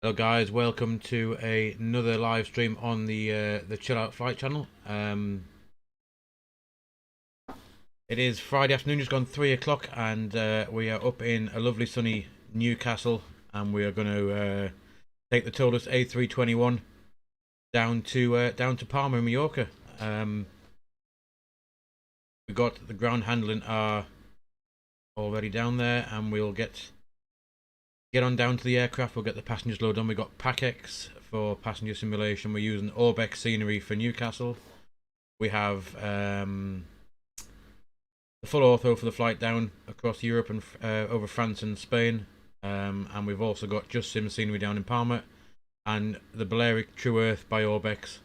Hello guys, welcome to another live stream on the Chill Out Flight channel. It is Friday afternoon, just gone 3 o'clock, and we are up in a lovely sunny Newcastle, and we are going to take the Toliss A321 down to Palma in Mallorca. We've got the ground handling are already down there, and we'll get on down to the aircraft. We'll get the passengers load on. We've got PACX for passenger simulation. We're using Orbeck scenery for Newcastle. We have the full ortho for the flight down across Europe and over France and Spain. And we've also got just sim scenery down in Palma. and the Balearic True Earth by Orbex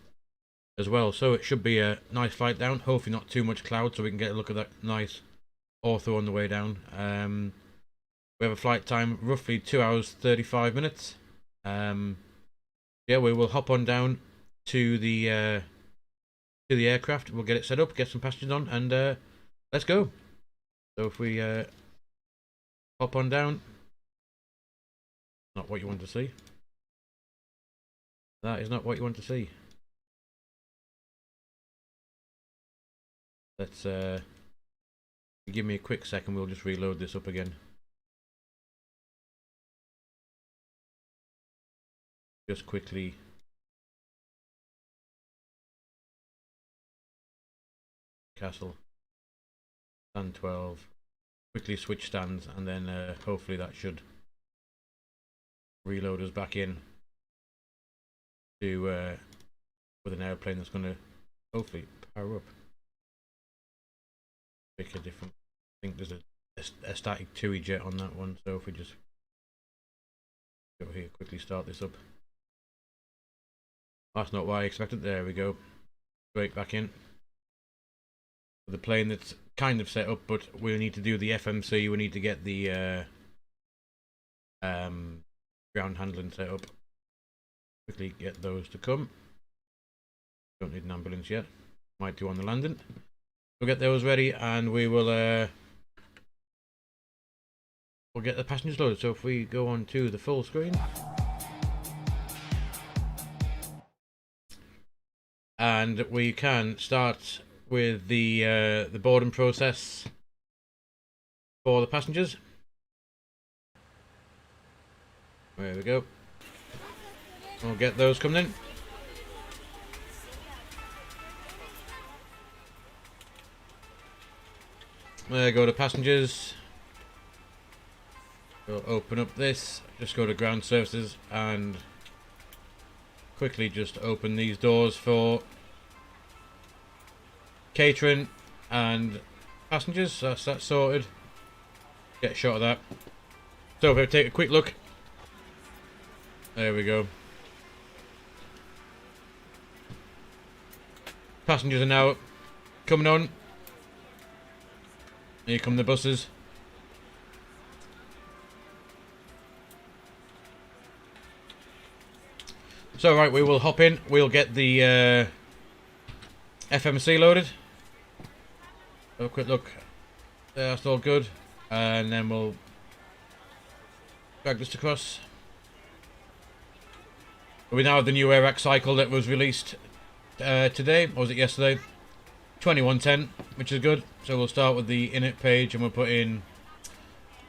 as well. So it should be a nice flight down. Hopefully not too much cloud, so we can get a look at that nice ortho on the way down. We have a flight time roughly 2 hours 35 minutes. Yeah, we will hop on down to the aircraft. We'll get it set up, get some passengers on, and let's go. So if we hop on down. Not what you want to see. That is not what you want to see. Let's give me a quick second, we'll just reload this up again. Just quickly. Newcastle. Stand 12. Quickly switch stands, and then hopefully that should reload us back in to with an airplane that's going to hopefully power up. Pick a different. I think there's a static TUI jet on that one, so if we just go here, quickly start this up. That's not what I expected. There we go. Straight back in. The plane that's kind of set up, but we need to do the FMC. We need to get the ground handling set up. Quickly get those to come. Don't need an ambulance yet. Might do on the landing. We'll get those ready, and we will we'll get the passengers loaded. So if we go on to the full screen, and we can start with the boarding process for the passengers. There we go. We'll get those coming in. There go the passengers. We'll open up this. Just go to ground services and quickly just open these doors for catering and passengers. That's that sorted. Get a shot of that. So if I take a quick look. There we go. Passengers are now coming on. Here come the buses. So right, we will hop in. We'll get the FMC loaded. Have a quick look. That's all good. And then we'll drag this across. We now have the new air cycle that was released today, or was it yesterday? 2110, which is good. So we'll start with the init page, and we'll put in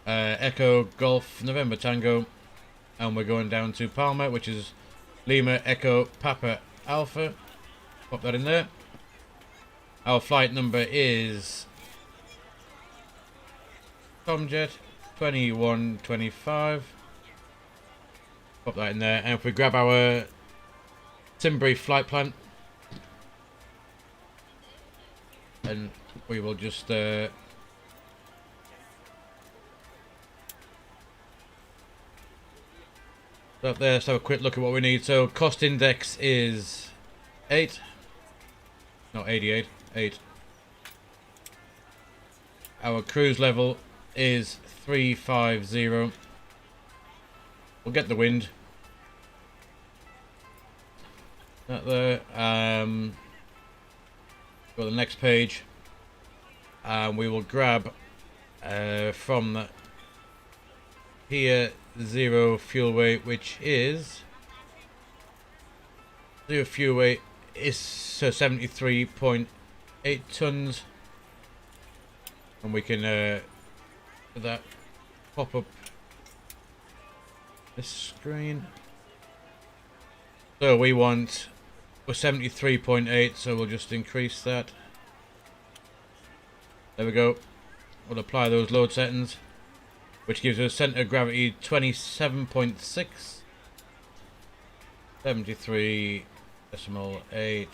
Echo Golf November Tango, and we're going down to Palma, which is Lima Echo Papa Alpha. Pop that in there. Our flight number is Tomjet 2125. Pop that in there, and if we grab our Timbury flight plan, and we will just up there. Let's have a quick look at what we need. So cost index is 8, not 88, 8. Our cruise level is 350. We'll get the wind. That there. Go to the next page, and we will grab from the here 0 fuel weight, which is 0 fuel weight is 73.8 tons, and we can that pop up this screen. So we want, we're 73.8, so we'll just increase that. There we go. We'll apply those load settings, which gives us center of gravity 27.6, 73.8,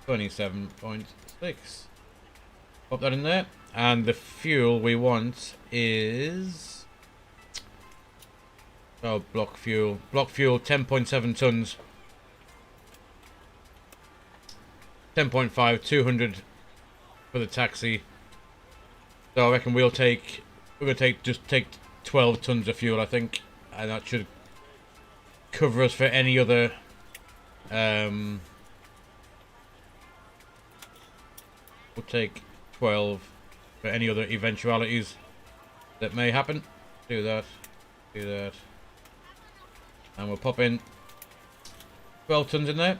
27.6. Pop that in there, and the fuel we want is Oh, block fuel. Block fuel, 10.7 tons. 10.5, 200 for the taxi. So I reckon we're gonna take 12 tons of fuel, I think, and that should cover us for any other we'll take 12 for any other eventualities that may happen. Do that, and we'll pop in 12 tons in there,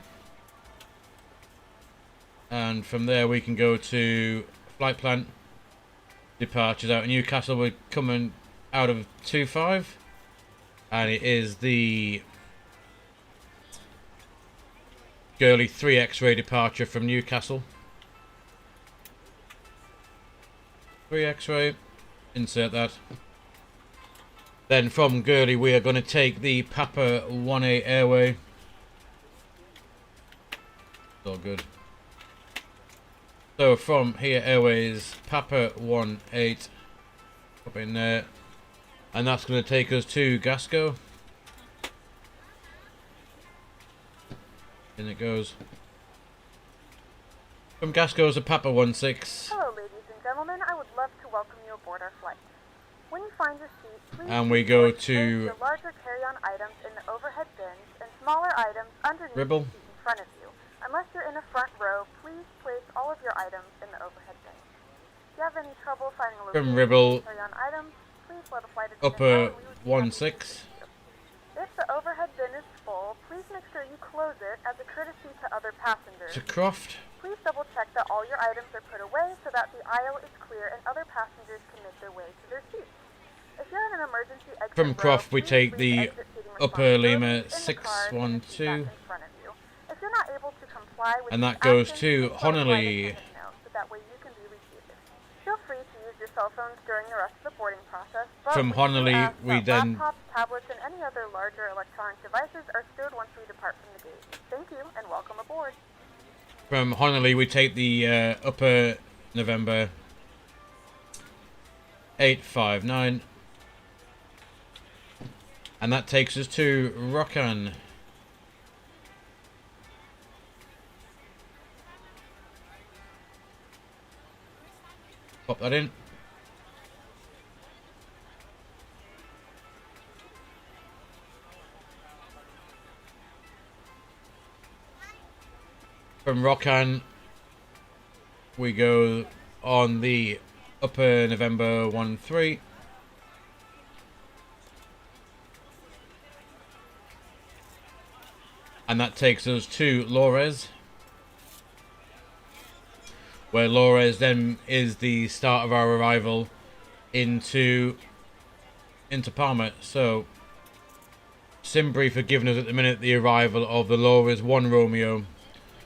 and from there we can go to flight plan departures out of Newcastle. We're coming out of 25, and it is the Gurley 3 X-ray departure from Newcastle. 3 X-ray, insert that. Then from Gurley we are going to take the Papa 1A airway. It's all good. So from here, airways Papa 18, up in there, and that's going to take us to Gasco. In it goes. From Gasco to Papa 16. Hello, ladies and gentlemen. I would love to welcome you aboard our flight. When you find your seat, please And we go place to your larger carry-on items in the overhead bins and smaller items underneath Ribble. the seat in front of you. Unless you're in the front row, please place all of your items in the overhead bin. If you have any trouble finding a location From Ribble, to carry on items, please let a flight attendant Upper know and we would be happy to 16. assist you. If the overhead bin is full, please make sure you close it as a courtesy to other passengers. To Croft. Please double check that all your items are put away so that the aisle is clear and other passengers can make their way to their seats. If you're in an emergency exit From Croft row, we please take leave the exit seating Upper responsibilities Lima in the cars and the seat back 612. in front of you. If you're not able to comply with And these that goes actions, to please let a flight Honolly. attendant know so that way you can be reseated. Feel free to use your cell phones during the rest of the boarding process, but From we do Honolly, ask we that then laptops, tablets, and any other larger electronic devices are stowed once we depart from the gate. Thank you and welcome aboard. From Honolly we take the Upper November 859. And that takes us to Rokan. Pop that in. From Rokan we go on the Upper November 13. And that takes us to Lores, where Lores then is the start of our arrival into Palma. So Simbrief have given us at the minute the arrival of the Lores 1 Romeo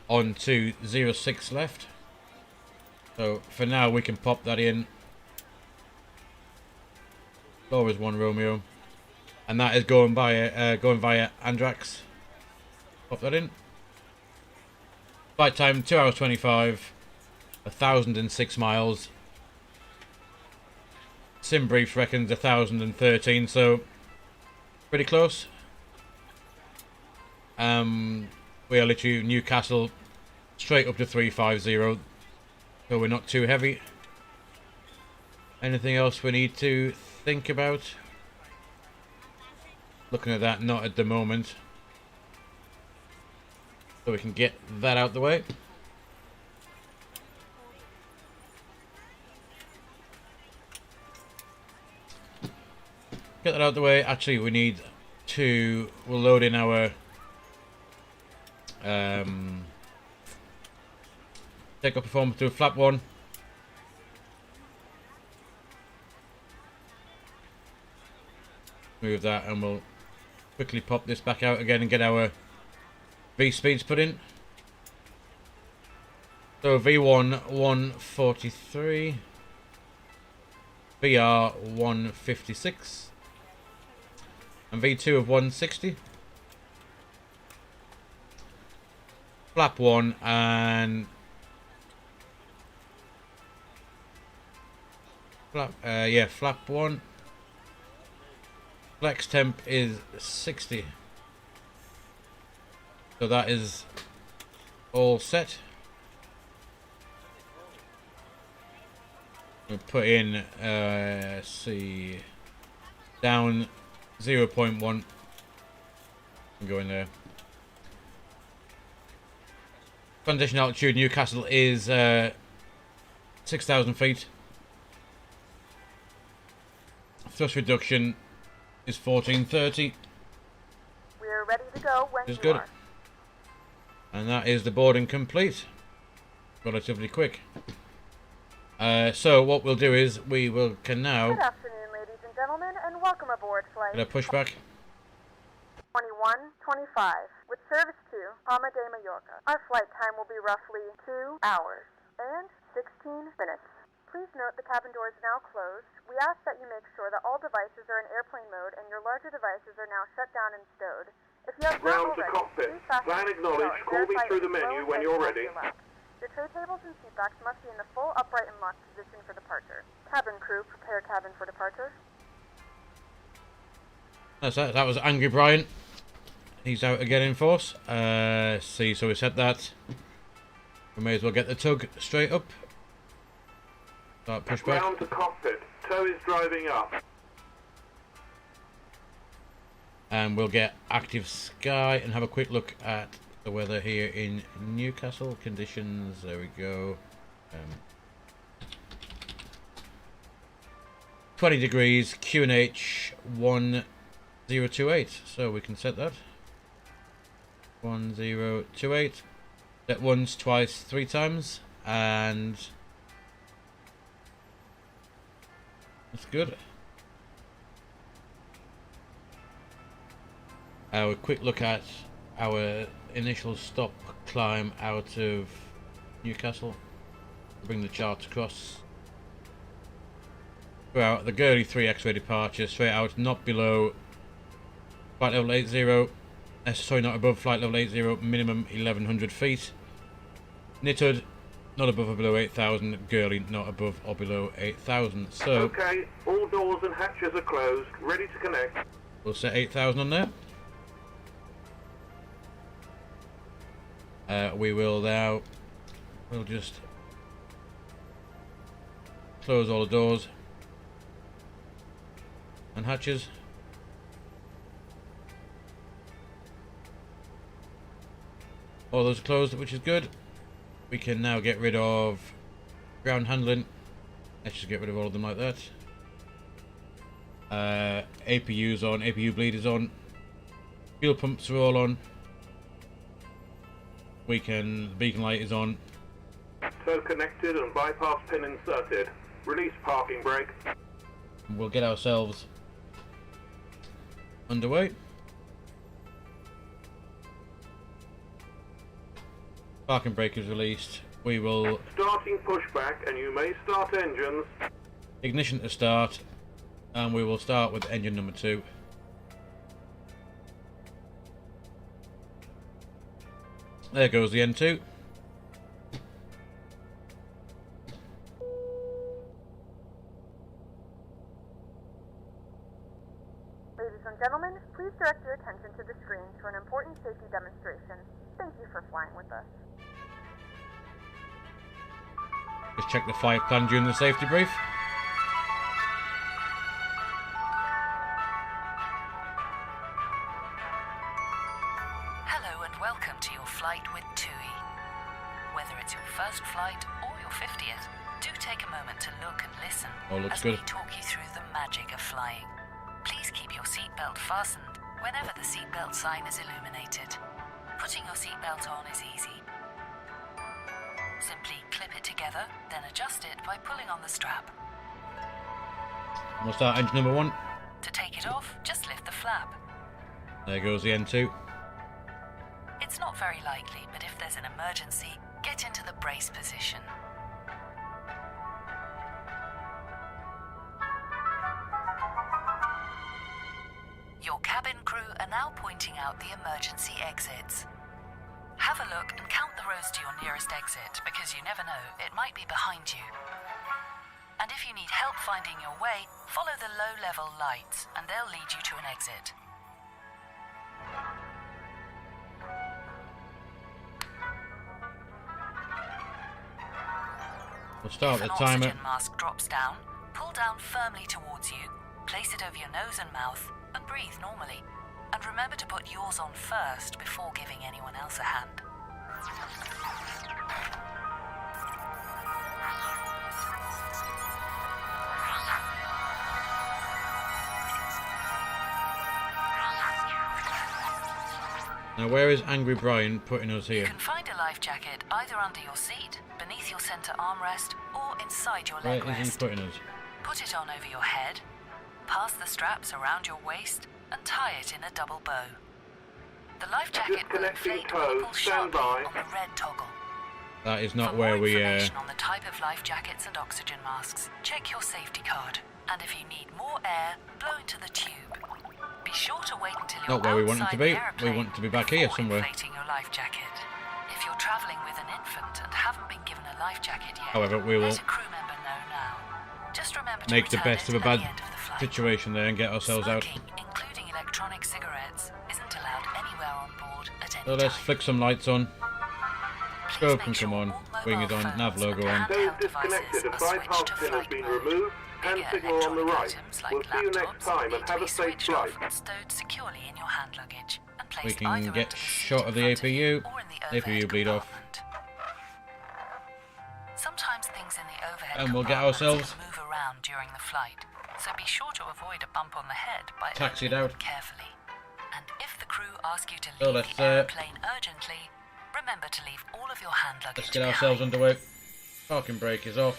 onto 06 left. So for now we can pop that in. Lores 1 Romeo, and that is going via Andrax. Pop that in. Flight time 2 hours 25, 1,006 miles. Simbrief reckons 1,013, so pretty close. We are literally Newcastle straight up to 350, so we're not too heavy. Anything else we need to think about? Looking at that, not at the moment. So we can get that out the way. Get that out the way. Actually, we need to... We'll load in our... take up performance to flap 1. Move that and we'll quickly pop this back out again and get our V speeds put in. So V1 143, VR 156, and V2 of 160. Flap 1 and flap 1. Flex temp is 60. So that is all set. We'll put in, see, down 0.1 and go in there. Transition altitude Newcastle is 6,000 feet. Thrust reduction is 1430. We're ready to go when Is you good. are. And that is the boarding complete. Relatively quick. So what we'll do is we can now Good afternoon, ladies and gentlemen, and welcome aboard flight get a pushback. 2125 with service to Palma de Mallorca. Our flight time will be roughly 2 hours and 16 minutes. Please note the cabin doors are now closed. We ask that you make sure that all devices are in airplane mode and your larger devices are now shut down and stowed. If you have Ground not to already, cockpit. please fasten Plan your acknowledged. seatbelt and Call me verify through that the menu flow when is you're off ready. your lap. Your tray tables and seatbacks must be in the full upright and locked position for departure. Cabin crew, prepare cabin for departure. That's that. That was Angry Brian. He's out again in force. See, so we set that. We may as well get the tug straight up. Start push back. Ground to cockpit. Tow is driving up. And we'll get active sky and have a quick look at the weather here in Newcastle. Conditions, there we go. 20 degrees, QNH 1028. So we can set that. 1028. Set once, twice, 3 times. And that's good. A quick look at our initial stop climb out of Newcastle. Bring the chart across. Throughout the Gurley 3 X-ray departure, straight out, not below flight level 80. Sorry, not above flight level 80, minimum 1100 feet. Knitted, not above or below 8,000. Gurley, not above or below 8,000. So, Okay, all doors and hatches are closed. Ready to connect. we'll set 8,000 on there. We will now, we'll just close all the doors and hatches. All those are closed, which is good. We can now get rid of ground handling. Let's just get rid of all of them like that. APU's on, APU bleed is on. Fuel pumps are all on. Beacon light is on. Tow connected and bypass pin inserted. Release parking brake. We'll get ourselves underway. Parking brake is released. We will Starting pushback and you may start engines. ignition to start, and we will start with engine number 2. There goes the N2. Ladies and gentlemen, please direct your attention to the screen for an important safety demonstration. Thank you for flying with us. Just check the flight plan during the safety brief. Hello and welcome to your flight with TUI. Whether it's your first flight or your 50th, do take a moment to look and listen Oh, looks as good. we talk you through the magic of flying. Please keep your seatbelt fastened whenever the seatbelt sign is illuminated. Putting your seatbelt on is easy. Simply clip it together, then adjust it by pulling on the strap. We'll start engine number 1. To take it off, just lift the flap. There goes the N2. It's not very likely, but if there's an emergency, get into the brace position. Your cabin crew are now pointing out the emergency exits. Have a look and count the rows to your nearest exit, because you never know, it might be behind you. And if you need help finding your way, follow the low-level lights, and they'll lead you to an exit. We'll start the If an timer. oxygen mask drops down, pull down firmly towards you, place it over your nose and mouth, and breathe normally. And remember to put yours on first before giving anyone else a hand. Now where is Angry Brian putting us You here? can find a life jacket either under your seat, beneath your center armrest, or inside your Where leg is he rest. putting us? Put it on over your head, pass the straps around your waist, and tie it in a double bow. The life jacket will Disconnecting inflate tow, or pull stand sharply by. on the red toggle. That is For not more where we information on the type of life jackets and oxygen masks, check your safety card. And if you need more air, blow into the tube. Be sure to wait until you're Not where we want it to outside be. the airplane We want it to be back here before somewhere. inflating your life jacket. If you're traveling with an infant and haven't been given a life jacket yet, However, we will let a crew member know now. Just remember to make the return best it of a at bad the end of the flight. situation there and get ourselves out. Smoking, including electronic cigarettes, isn't allowed anywhere on board at any So let's time. flick some lights on. Please Scope make can come sure on. all mobile Wing is on. phones Nav logo and on. Tow handheld disconnected devices and are bypass switched to pin has flight been mode. removed. Hand Bigger signal on the electronic right. items We'll like see you next laptops time need and to have be a safe switched off flight. and stowed securely in your hand luggage and We placed can either get under the shot seat of in the front of APU. you or in the APU overhead bleed off. compartment. Sometimes things in the overhead And we'll get compartments ourselves can move around during the flight, so be sure to avoid a bump on the head by taxied opening out. them carefully. And if the crew ask you to So leave let's, the aeroplane urgently, remember to leave all of your hand luggage Let's get ourselves behind. underway. Parking brake is off.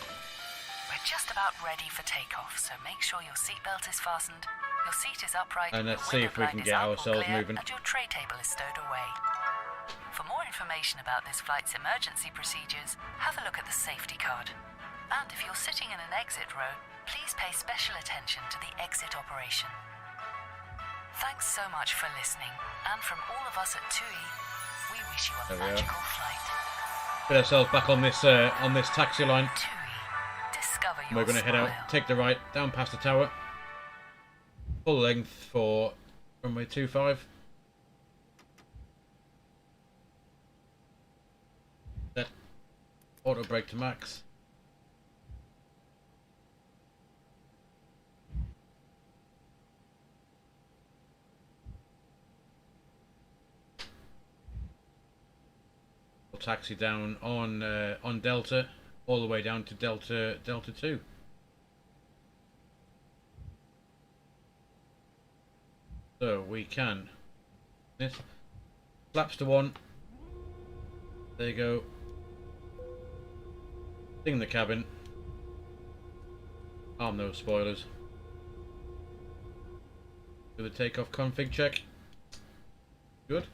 We're just about ready for takeoff, so make sure your seatbelt is fastened, your seat is upright, And let's your see if we window can blind is get up or ourselves clear, moving. and your tray table is stowed away. For more information about this flight's emergency procedures, have a look at the safety card. And if you're sitting in an exit row, please pay special attention to the exit operation. Thanks so much for listening, and from all of us at TUI, we wish you a There we are. magical flight. Put ourselves back on this taxi line. TUI, discover your We're going to head out, smile. take the right, down past the tower. Full length for runway 25. Set auto brake to max. We'll taxi down on Delta, all the way down to Delta 2. So we can this flaps to 1. There you go. Ding the cabin. Arm those spoilers. Do the takeoff config check. Good.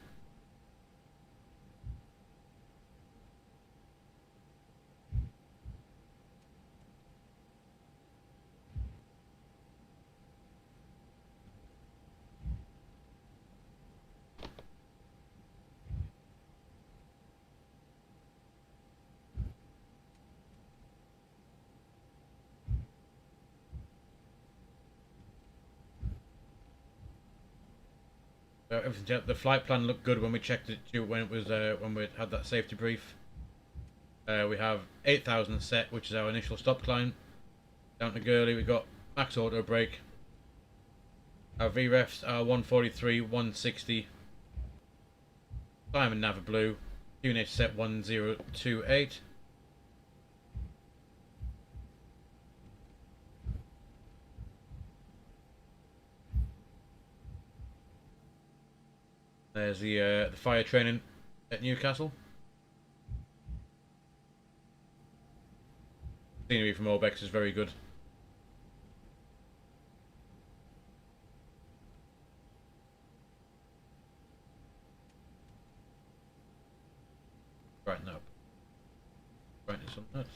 The flight plan looked good when we checked it when it was when we had that safety brief. We have 8,000 set, which is our initial stop climb. Down to Gurley, we got max auto brake. Our VREFs are 143, 160. Climb and nav blue. Unit set 1028. There's the fire training at Newcastle. Scenery from Orbex is very good. Right now. Brightness on that.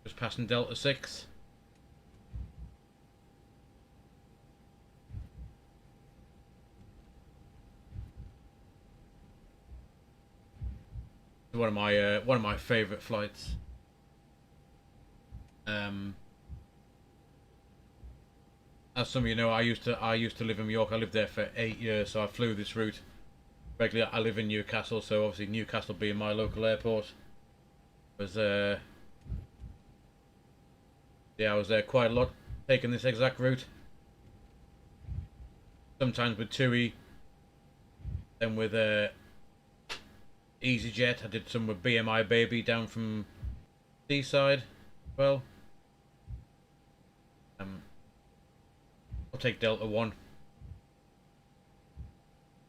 Just passing Delta 6. one of my favourite flights. As some of you know, I used to live in Mallorca. I lived there for 8 years, so I flew this route regularly. I live in Newcastle, so obviously Newcastle being my local airport was yeah, I was there quite a lot, taking this exact route. Sometimes with TUI, then with EasyJet. I did some with BMI Baby down from Seaside. Well, I'll take Delta 1.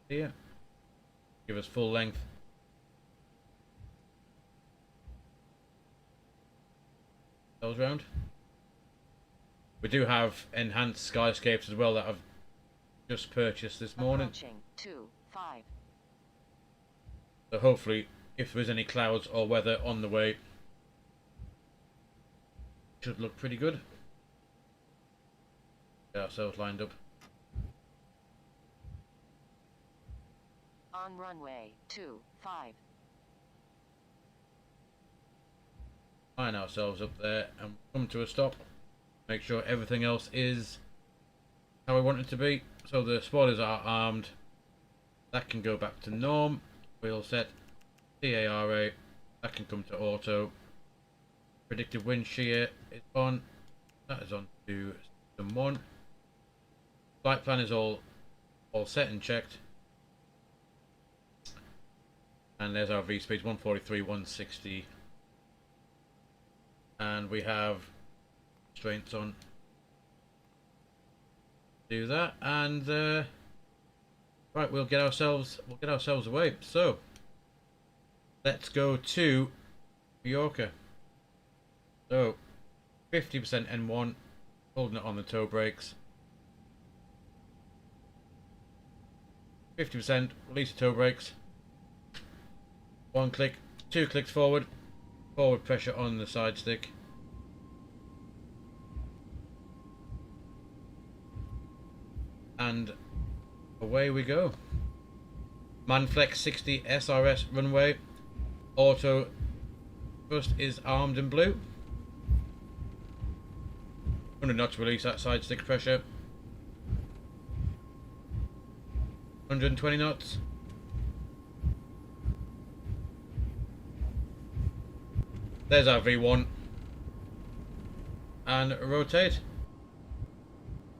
Here, give us full length. Those round. We do have enhanced skyscapes as well that I've just purchased this morning. Approaching 2-5. So hopefully, if there is any clouds or weather on the way, should look pretty good. Get ourselves lined up. On runway 25. Line ourselves up there and come to a stop. Make sure everything else is how we want it to be. So the spoilers are armed. That can go back to norm. Wheel set. CARA. That can come to auto. Predictive wind shear is on. That is on to system 1. Flight plan is all set and checked. And there's our V-speeds, 143, 160. And we have restraints on. Do that, and right, we'll get ourselves away. So let's go to Mallorca. So 50% N1, holding it on the toe brakes. 50%, release the toe brakes. 1 click, 2 clicks forward. Forward pressure on the side stick. And away we go. Manflex 60 SRS runway. Auto thrust is armed in blue. 100 knots, release that side stick pressure. 120 knots. There's our V1. And rotate.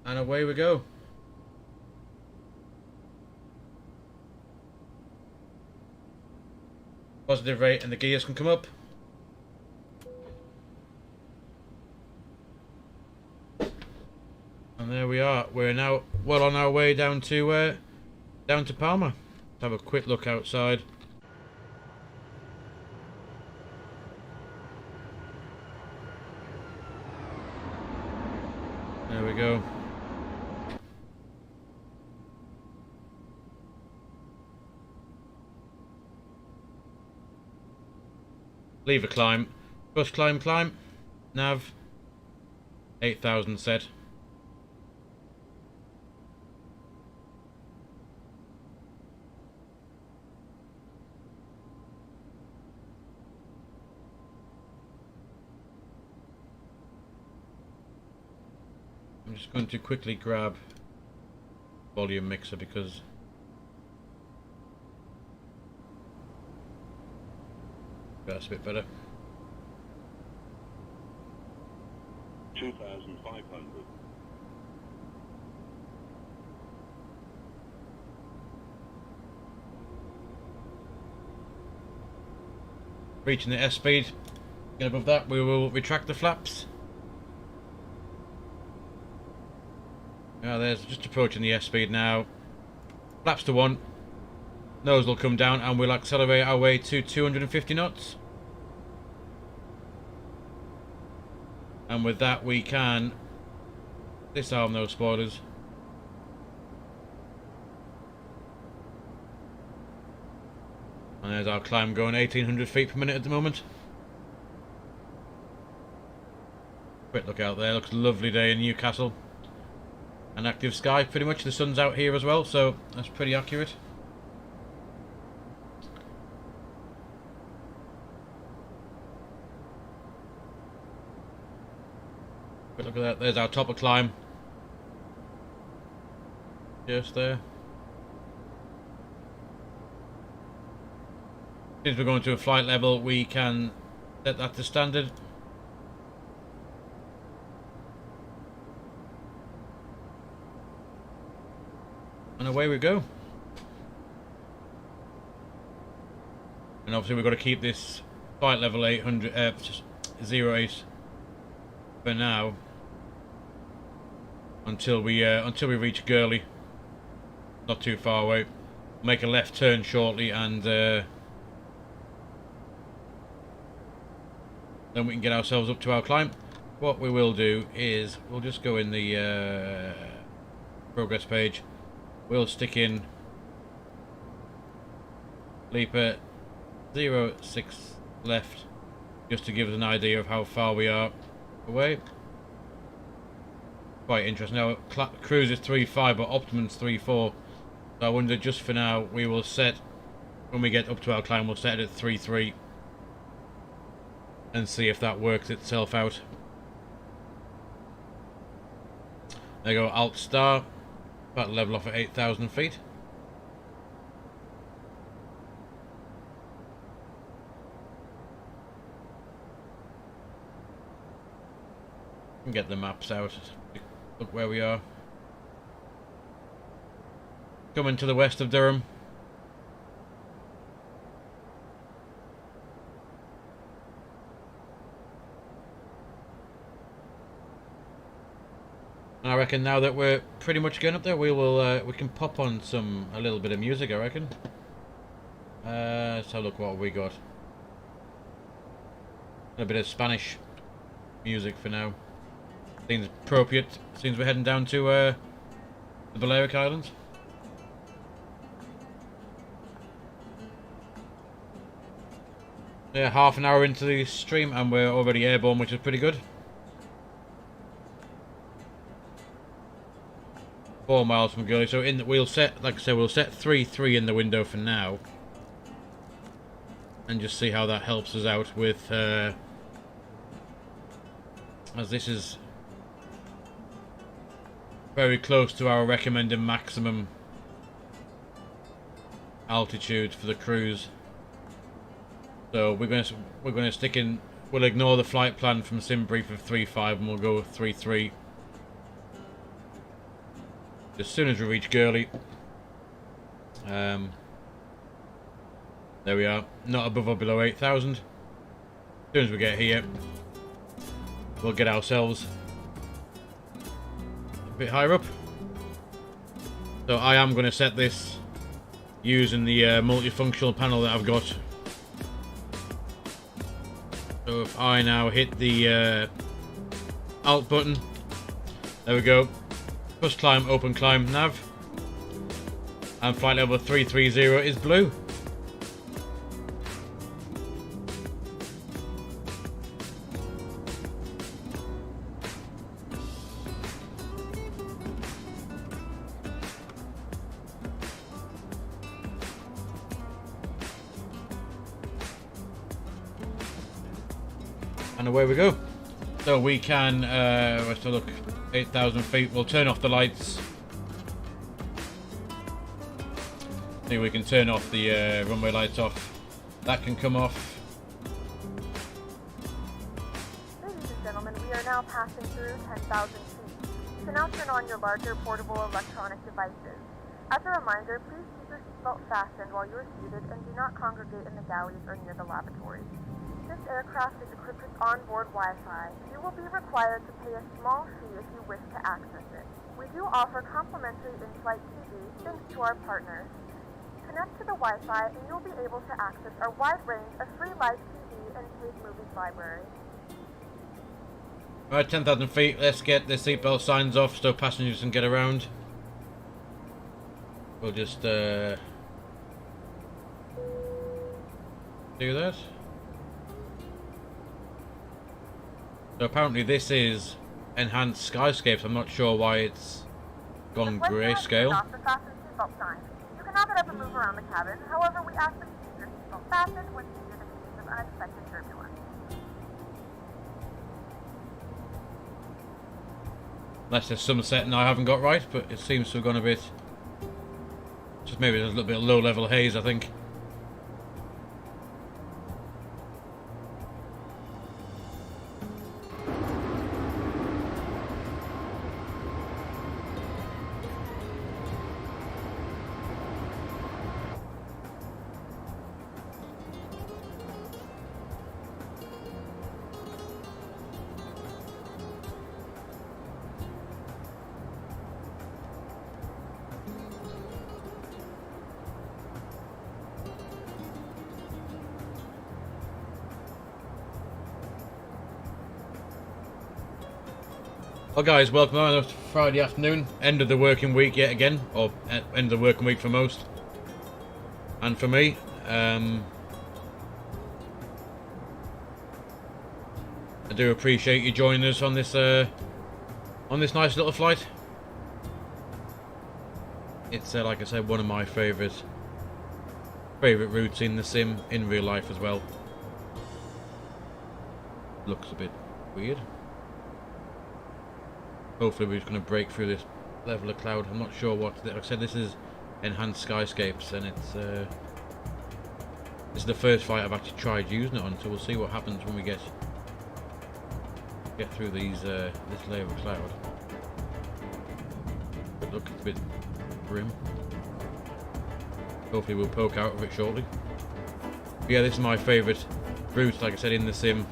And away we go. Positive rate and the gears can come up. And there we are. We're now well on our way down to Palma. Let's have a quick look outside. There we go. Lever climb. Thrust climb. Nav. 8,000 set. I'm just going to quickly grab volume mixer because that's a bit better. 2,500. Reaching the S speed. Get above that, we will retract the flaps. Now there's just approaching the S speed now. Flaps to 1. Nose will come down and we'll accelerate our way to 250 knots. And with that we can disarm those spoilers. And there's our climb going 1800 feet per minute at the moment. Quick look out there, looks a lovely day in Newcastle. An active sky pretty much, the sun's out here as well, so that's pretty accurate. that. There's our topper climb. Just there. Since we're going to a flight level, we can set that to standard. And away we go. And obviously we've got to keep this flight level 08 for now until we reach Gurley. Not too far away. Make a left turn shortly, and then we can get ourselves up to our climb. What we will do is we'll just go in the progress page. We'll stick in Leaper 06 left, just to give us an idea of how far we are away. Quite interesting. Now, cruise is 3.5, but Optimum's 3.4. So I wonder, just for now, we will set, when we get up to our climb, we'll set it at 3.3 and see if that works itself out. There you go, Alt Star. About to level off at 8,000 feet. And get the maps out. Look where we are. Coming to the west of Durham. I reckon now that we're pretty much getting up there, we can pop on a little bit of music, I reckon. Let's have a look what we got. A bit of Spanish music for now. Seems appropriate since we're heading down to the Balearic Islands. Yeah, half an hour into the stream and we're already airborne, which is pretty good. 4 miles from Gurley, so we'll set, like I said, we'll set 3.3 in the window for now, and just see how that helps us out with, as this is very close to our recommended maximum altitude for the cruise. So we're going to stick in. We'll ignore the flight plan from SimBrief of 3.5 and we'll go 3.3. As soon as we reach Gurley, there we are, not above or below 8,000. As soon as we get here, we'll get ourselves a bit higher up. So I am going to set this using the multifunctional panel that I've got. So if I now hit the Alt button, there we go. Plus climb, open climb, nav. And flight level 330 is blue. And away we go. So we can, let's have a look, 8,000 feet. We'll turn off the lights. See, we can turn off the runway lights off. That can come off. Ladies and gentlemen, we are now passing through 10,000 feet. You can now turn on your larger portable electronic devices. As a reminder, please keep your seatbelt fastened while you are seated and do not congregate in the galleys or near the lavatories. This aircraft is equipped with onboard Wi-Fi. You will be required to pay a small fee if you wish to access it. We do offer complimentary in-flight TV thanks to our partners. Connect to the Wi-Fi and you'll be able to access our wide range of free live TV and paid movies library. Alright, 10,000 feet. Let's get the seatbelt signs off so passengers can get around. We'll just do that. So apparently this is enhanced skyscapes. I'm not sure why it's gone grayscale. You can have it up and move around the cabin. However, we ask that you keep your seatbelt fastened when needed in case of unexpected turbulence. Unless there's some setting I haven't got right, but it seems to have gone a bit... Just maybe there's a little bit of low-level haze, I think. Well guys, welcome on Friday afternoon, end of the working week yet again, or end of the working week for most, and for me. I do appreciate you joining us on this nice little flight. It's like I said, one of my favourite routes in the sim, in real life as well. Looks a bit weird. Hopefully we're just going to break through this level of cloud. I'm not sure what... Like I said, this is enhanced skyscapes, and it's this is the first flight I've actually tried using it on, so we'll see what happens when we get through these this layer of cloud. But look, it's a bit grim. Hopefully we'll poke out of it shortly. But yeah, this is my favourite route, like I said, in the sim,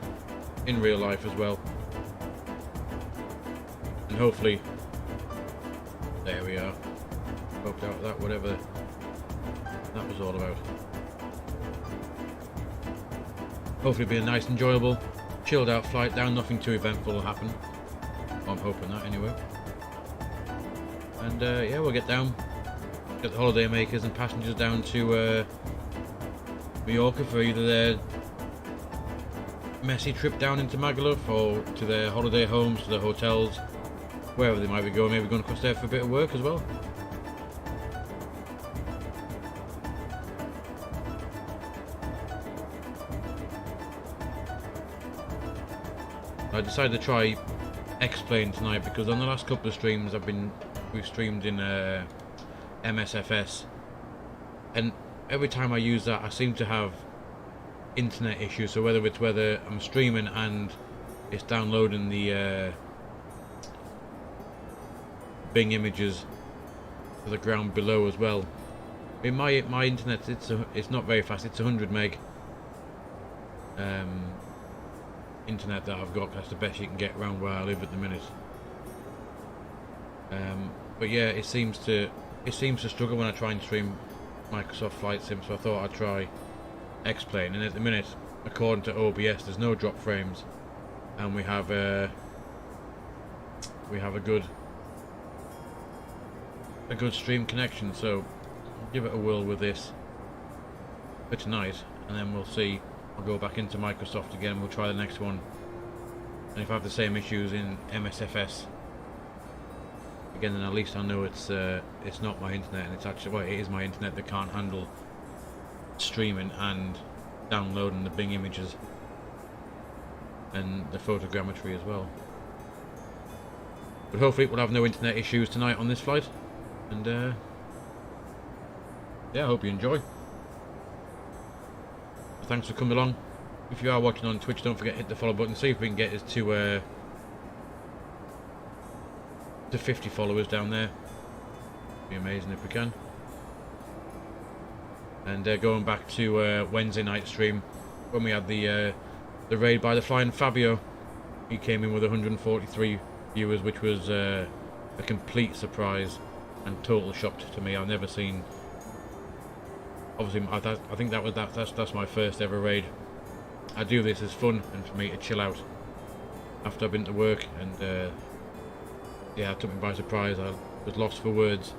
in real life as well. And hopefully, there we are, poked out that, whatever that was all about. Hopefully it'll be a nice, enjoyable, chilled out flight down, nothing too eventful will happen. I'm hoping that anyway. And yeah, we'll get down, get the holiday makers and passengers down to Mallorca for either their messy trip down into Magaluf or to their holiday homes, to their hotels, wherever they might be going. Maybe going across there for a bit of work as well. I decided to try X-Plane tonight because on the last couple of streams we've streamed in MSFS, and every time I use that I seem to have internet issues. So whether I'm streaming and it's downloading the Bing images for the ground below as well. In my internet, it's not very fast. It's 100 meg internet that I've got. That's the best you can get around where I live at the minute. But yeah, it seems to struggle when I try and stream Microsoft Flight Sim. So I thought I'd try X-Plane, and at the minute, according to OBS, there's no drop frames, and we have a good stream connection. So I'll give it a whirl with this for tonight, and then we'll see. I'll go back into Microsoft again and we'll try the next one, and if I have the same issues in MSFS again, then at least I know it's not my internet, and it's actually, well, it is my internet that can't handle streaming and downloading the Bing images and the photogrammetry as well. But hopefully we'll have no internet issues tonight on this flight. And yeah, I hope you enjoy. Thanks for coming along. If you are watching on Twitch, don't forget to hit the follow button. See if we can get us to 50 followers down there. Be amazing if we can. And going back to Wednesday night stream when we had the raid by the Flying Fabio, he came in with 143 viewers, which was a complete surprise and total shock to me. I've never seen. Obviously, I think that's my first ever raid. I do this as fun and for me to chill out after I've been to work, and yeah, it took me by surprise. I was lost for words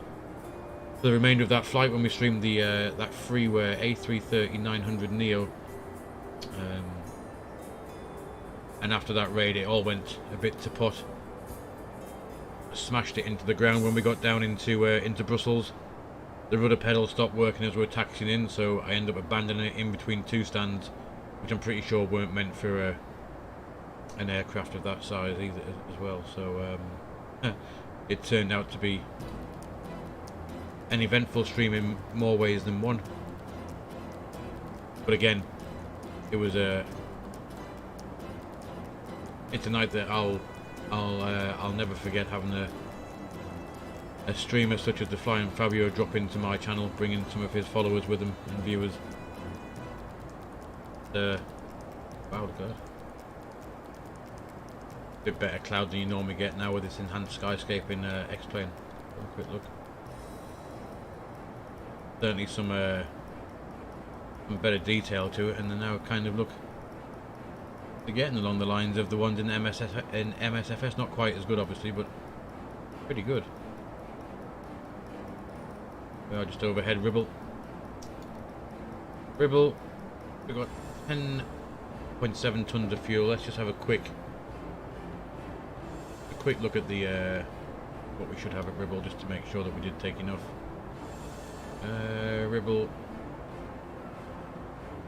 for the remainder of that flight when we streamed the that freeware A330-900 Neo, and after that raid it all went a bit to pot. Smashed it into the ground when we got down into Brussels. The rudder pedal stopped working as we were taxiing in, so I ended up abandoning it in between two stands, which I'm pretty sure weren't meant for an aircraft of that size either as well. So it turned out to be an eventful stream in more ways than one. But again, it was it's a night that I'll never forget, having a streamer such as the Flying Fabio drop into my channel, bringing some of his followers with him and viewers. Wow, look at that. Bit better cloud than you normally get now with this enhanced skyscape in X-Plane. Have a quick look. Certainly some better detail to it, and then now kind of look, they're getting along the lines of the ones in MSFS. Not quite as good, obviously, but pretty good. We are just overhead Ribble. Ribble, we've got 10.7 tons of fuel. Let's just have a quick look at the what we should have at Ribble, just to make sure that we did take enough. Ribble,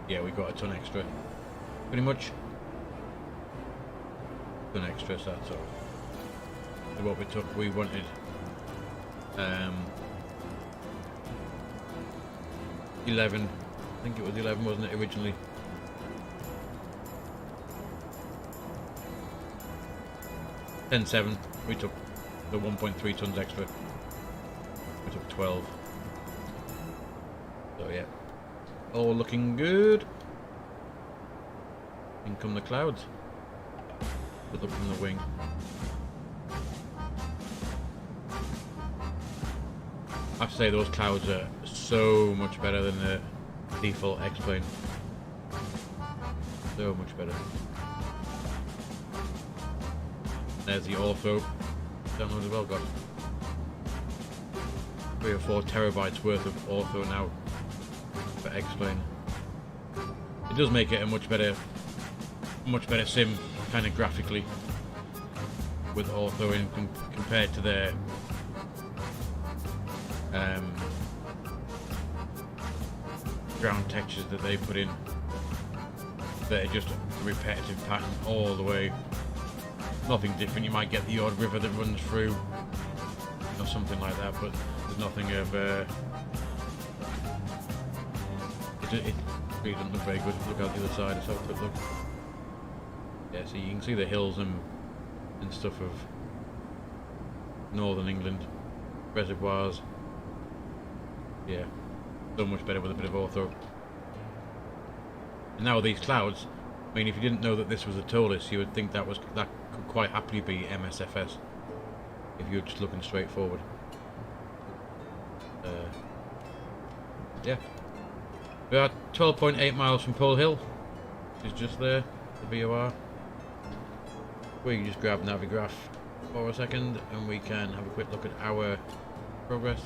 yeah, we got a ton extra, pretty much. Ton extra, so that's all. So what we took, we wanted 11. I think it was 11, wasn't it, originally? $10.7. We took the 1.3 tons extra. We took 12. So yeah, all looking good. In come the clouds. Look from the wing. I have to say, those clouds are so much better than the default X-Plane. So much better. There's the ortho download as well. Got 3 or 4 terabytes worth of ortho now for X-Plane. It does make it a much better sim, kind of graphically, with ortho compared to their ground textures that they put in. They're just a repetitive pattern all the way. Nothing different. You might get the odd river that runs through or something like that, but there's nothing of it really doesn't look very good. Look out the other side. Let's have a quick look. Yeah, so you can see the hills and stuff of northern England, reservoirs. Yeah, so much better with a bit of ortho. And now with these clouds, I mean, if you didn't know that this was a Toliss, you would think that could quite happily be MSFS if you're just looking straight forward. Yeah, we are 12.8 miles from Pole Hill. It's just there, the VOR. We can just grab Navigraph for a second and we can have a quick look at our progress.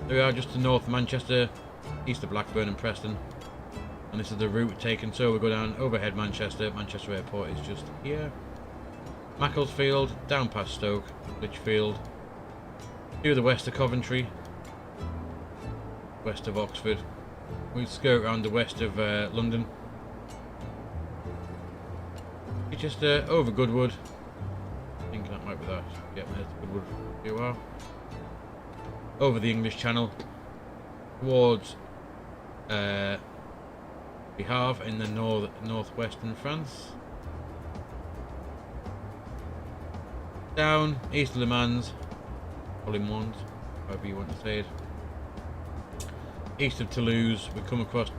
There we are, just to north of Manchester, east of Blackburn and Preston. And this is the route taken, so we go down overhead Manchester. Manchester Airport is just here. Macclesfield, down past Stoke, Lichfield, to the west of Coventry, west of Oxford. We skirt around the west of London. It's just over Goodwood. I think that might be that. Yep, there's Goodwood. Here you are. Over the English Channel towards Le Havre in the northwestern France. Down east of Le Mans, or Le Mans, however you want to say it. East of Toulouse, we come across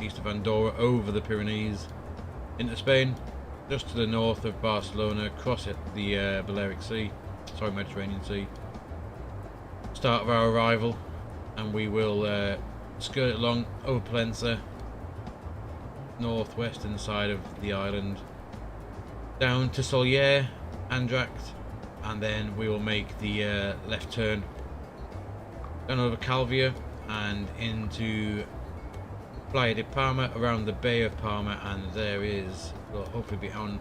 east of Andorra, over the Pyrenees into Spain, just to the north of Barcelona, across it the Mediterranean Sea. Start of our arrival, and we will skirt along over Palencia, northwestern side of the island, down to Solier, Andract, and then we will make the left turn down over Calvia and into Playa de Palma, around the Bay of Palma, and there is, well, hopefully be on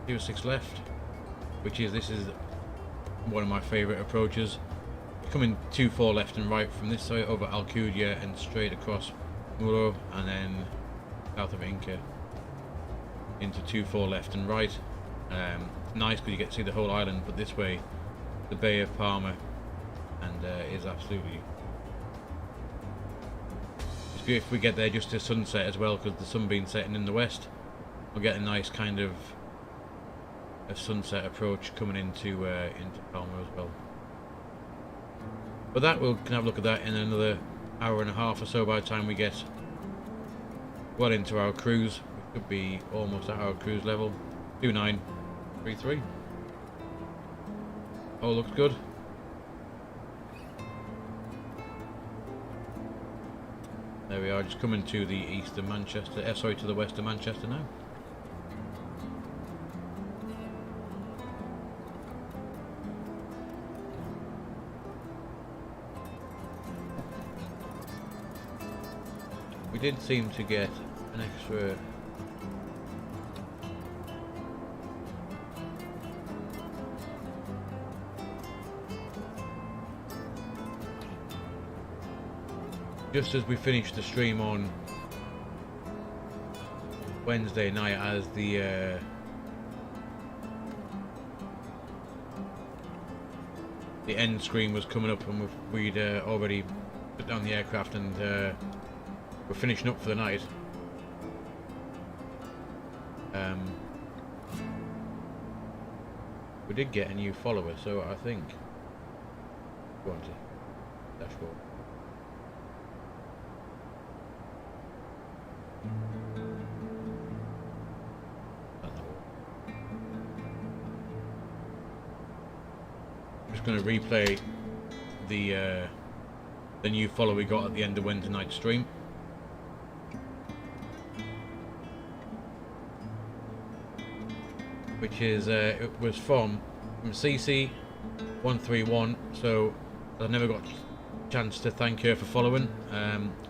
206 left, which is, this is one of my favourite approaches. Coming 24 left and right from this side over Alcudia and straight across Muro, and then south of Inca into 24 left and right. It's nice because you get to see the whole island, but this way the Bay of Palma, and is absolutely. It's good if we get there just to sunset as well, because the sun being setting in the west, we'll get a nice kind of a sunset approach coming into Palma as well. But that we can have a look at that in another hour and a half or so by the time we get well into our cruise. We could be almost at our cruise level. 2933. Oh, looks good. There we are, just coming to the east of Manchester. Sorry, to the west of Manchester now. We did seem to get an extra just as we finished the stream on Wednesday night, as the end screen was coming up, and we'd already put down the aircraft, and we're finishing up for the night. We did get a new follower, so I think go on to dashboard. I'm just going to replay the new follow we got at the end of Wednesday night stream. Which is it was from CC131, so I've never got a chance to thank her for following.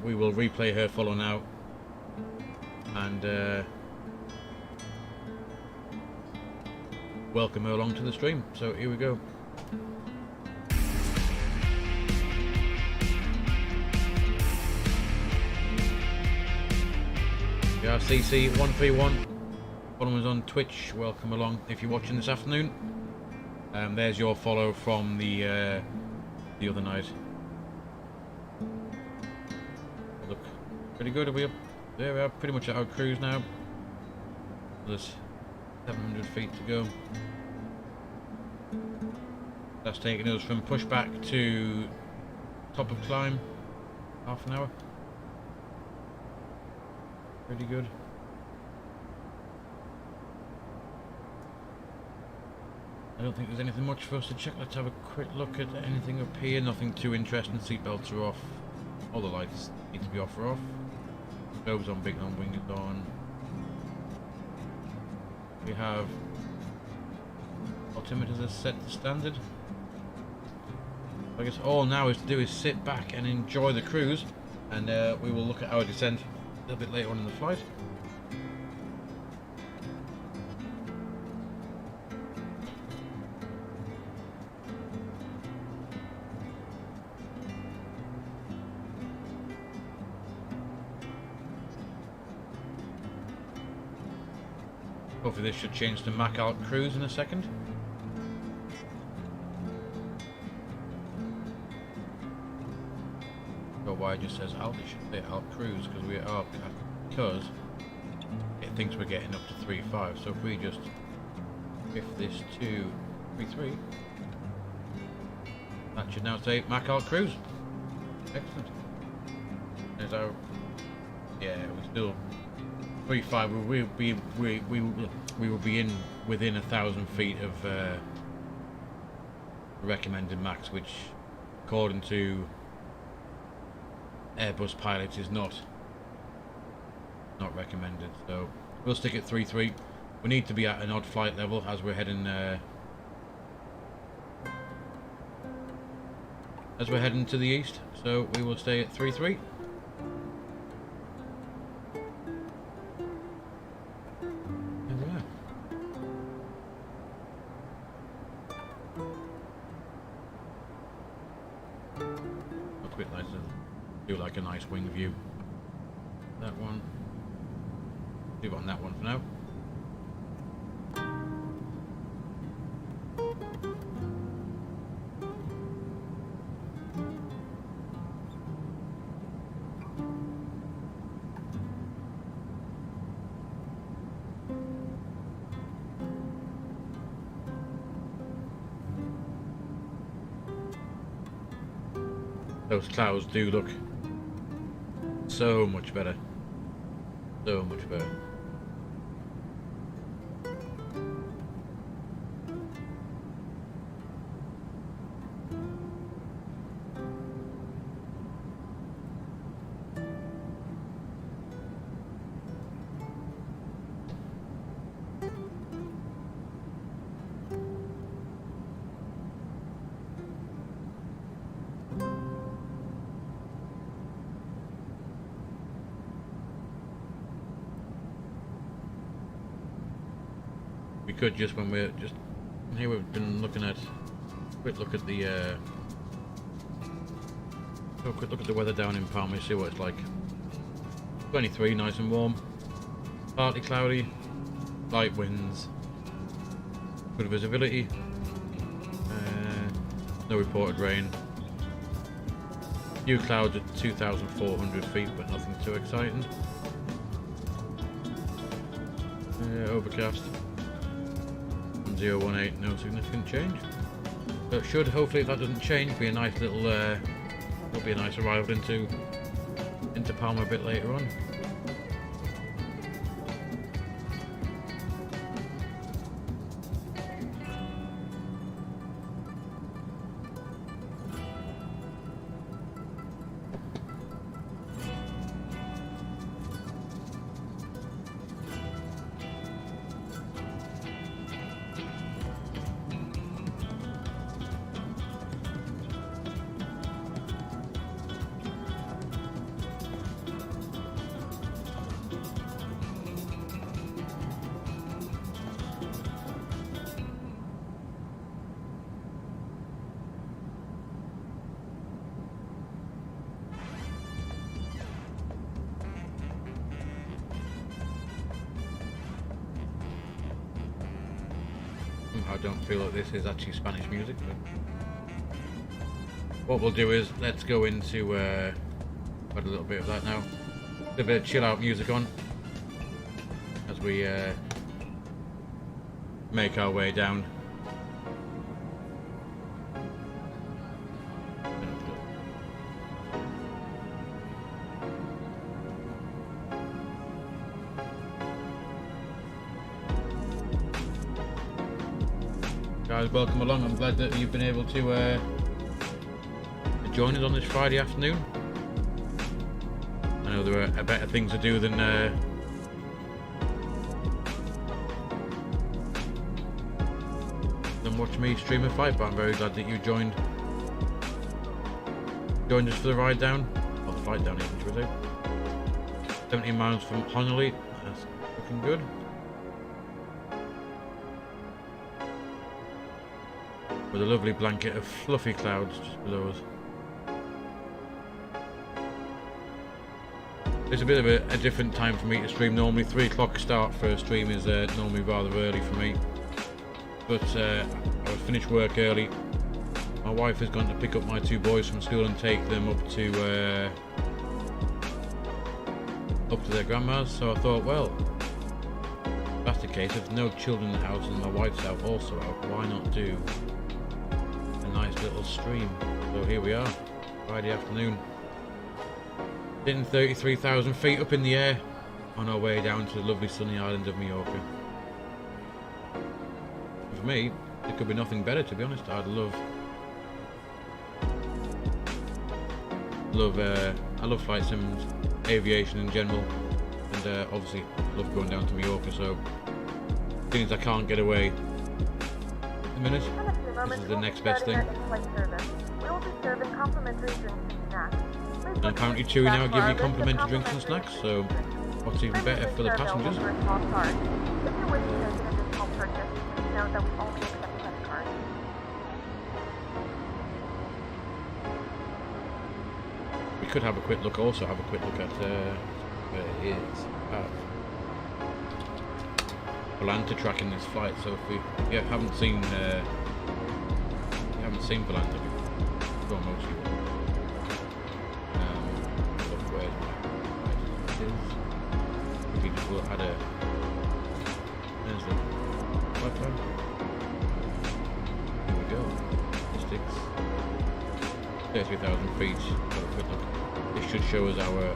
We will replay her follow now, and welcome her along to the stream. So here we go. We are CC131. Following us on Twitch, welcome along if you're watching this afternoon. There's your follow from the other night. Look, pretty good. Are we up? There we are, pretty much at our cruise now. There's 700 feet to go. That's taking us from pushback to top of climb, half an hour. Pretty good. I don't think there's anything much for us to check. Let's have a quick look at anything up here. Nothing too interesting. Seatbelts are off. All the lights need to be off or off. Globes on, big on, wing is on. We have altimeters are set to standard. I guess all now is to do is sit back and enjoy the cruise, and we will look at our descent a little bit later on in the flight. Hopefully this should change to Mac Alt Cruise in a second. Or why it just says Alt, it should say Alt Cruise, because we are, because it thinks we're getting up to 3.5. So if we just shift this to 3.3, that should now say Mac Alt Cruise. Excellent. There's our, yeah, we still 3.5. We will be in within 1,000 feet of recommended max, which according to Airbus pilots is not recommended. So we'll stick at 3.3. We need to be at an odd flight level as we're heading to the east. So we will stay at 3.3. A nice wing view. That one. Leave on that one for now. those clouds do look so much better. So much better. We could just, when we're just here, we've been looking at, quick look at the have a quick look at the weather down in Palma, see what it's like. 23, nice and warm, partly cloudy, light winds, good visibility, no reported rain, few clouds at 2,400 feet but nothing too exciting, overcast. 018, no significant change. So it should, hopefully, if that doesn't change, be a nice little, will be a nice arrival into Palma a bit later on. I don't feel like this is actually Spanish music, but what we'll do is let's go into add a little bit of that now, a bit of chill out music on as we make our way down. Guys, welcome along. I'm glad that you've been able to join us on this Friday afternoon. I know there are better things to do than watch me stream a fight, but I'm very glad that you joined us for the ride down, or the flight down even, should we say. 17 miles from Honolulu, that's looking good. With a lovely blanket of fluffy clouds just below us. It's a bit of a different time for me to stream. Normally 3 o'clock start for a stream is normally rather early for me. But I was finished work early. My wife has gone to pick up my 2 boys from school and take them up to their grandma's. So I thought, well, if that's the case, if no children in the house and my wife's out also out, why not do a nice little stream? So here we are, Friday afternoon, hitting 33,000 feet up in the air on our way down to the lovely sunny island of Mallorca. For me, it could be nothing better, to be honest. I'd I love flight sims, aviation in general, and obviously I love going down to Mallorca, so things I can't get away in a minute. This is the next best thing. And apparently TUI now give you complimentary drinks and snacks, so what's even better for the passengers? We could have a quick look, also have a quick look at where it is. Palma tracking this flight, so if we haven't seen Palma, we've gone most of it. Look where it is. If we just look at there's the flight time. Here we go. Statistics. 33,000 feet. This should show us our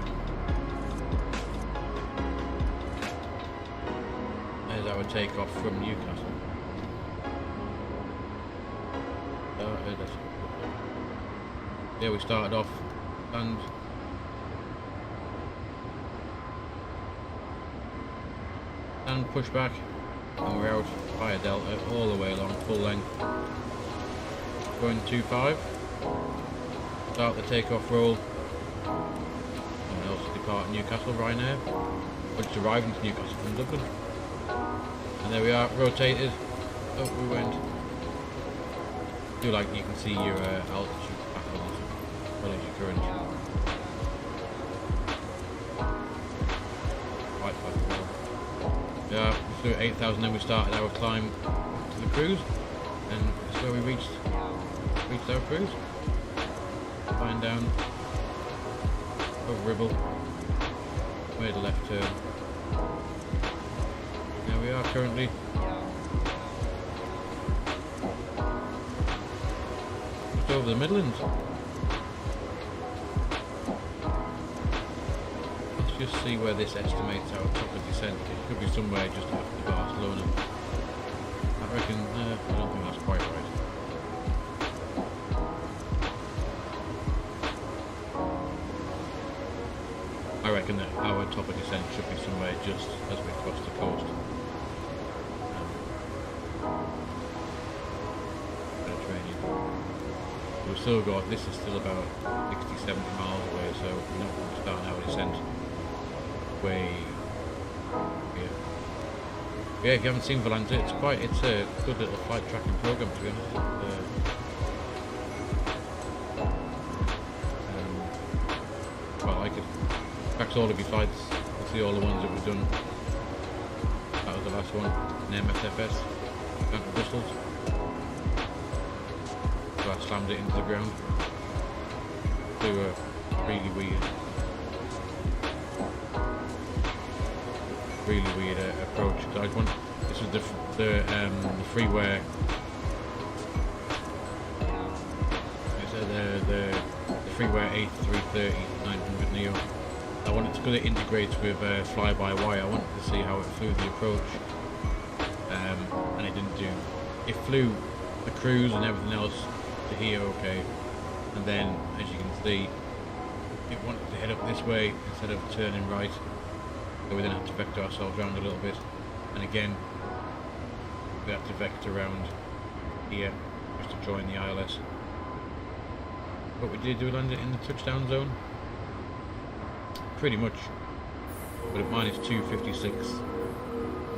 takeoff from Newcastle. Yeah, we started off and push back, and we're out via Delta all the way along, full length. Going 2.5. Start the takeoff roll. Someone else is departing Newcastle right now. We're just arriving to Newcastle from Dublin. And there we are, rotated. Oh, we went. Do like you can see your altitude back on this, as well as your current. Right back well. Yeah, so 8,000. Then we started our climb to the cruise, and that's where we reached our cruise. Flying down over Ribble, made a left turn. There we are currently. Just over the Midlands. Let's just see where this estimates our top of descent. It could be somewhere just after Barcelona. I reckon, I don't think that's quite right. I reckon that our top of descent should be somewhere just as we cross the coast. Mediterranean. We've still got, this is still about 60-70 miles away, so we're not going to start our descent way here. Yeah, if you haven't seen Volante, it's a good little flight tracking program, to be honest. Quite like it. Tracks all of your flights. You see all the ones that we've done. That was the last one. An MSFS. Down to Brussels. So I slammed it into the ground. Flew a really weird approach. So this was the freeware. The freeware A330 900 Neo. I wanted to, because it integrates with fly-by-wire, I wanted to see how it flew the approach, and it didn't do. It flew the cruise and everything else to here okay, and then, as you can see, it wanted to head up this way instead of turning right, so we then had to vector ourselves around a little bit, and again, we had to vector around here, just to join the ILS. What we did, we landed in the touchdown zone. Pretty much, but at minus 256.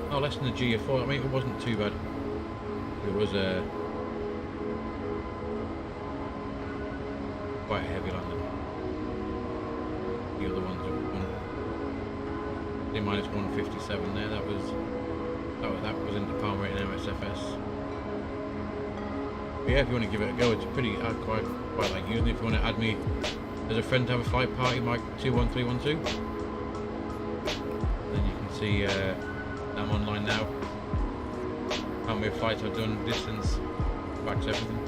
Oh, less than the GF4. I mean, it wasn't too bad. It was quite a heavy landing. The other ones were minus 157 there. That was into Palma in MSFS. But yeah, if you want to give it a go, it's pretty. I quite like using it. If you want to add me as a friend to have a flight party, Mike 21312. Then you can see I'm online now. How many flights I've done, distance, backs everything.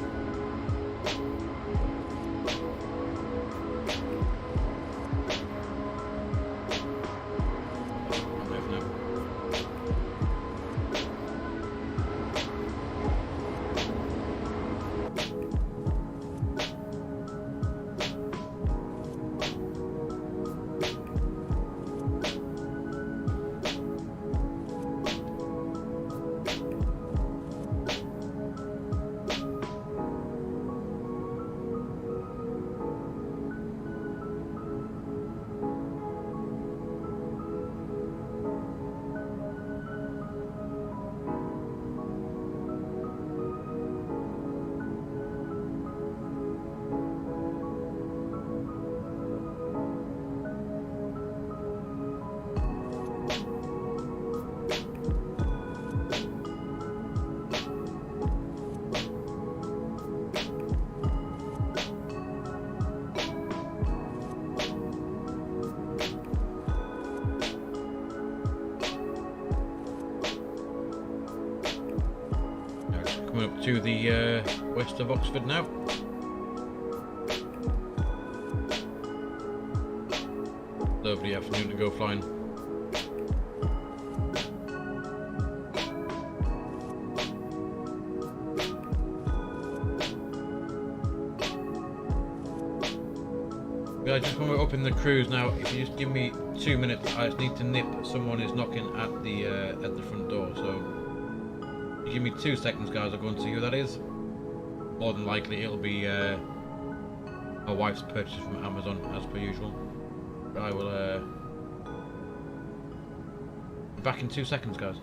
Coming up to the west of Oxford now. lovely afternoon to go flying. Guys, just when we're up in the cruise now, if you just give me 2 minutes, I just need to nip. Someone is knocking at the front door, so give me 2 seconds, guys. I'll go and see who that is. More than likely, it'll be my wife's purchase from Amazon, as per usual. I will be back in 2 seconds, guys.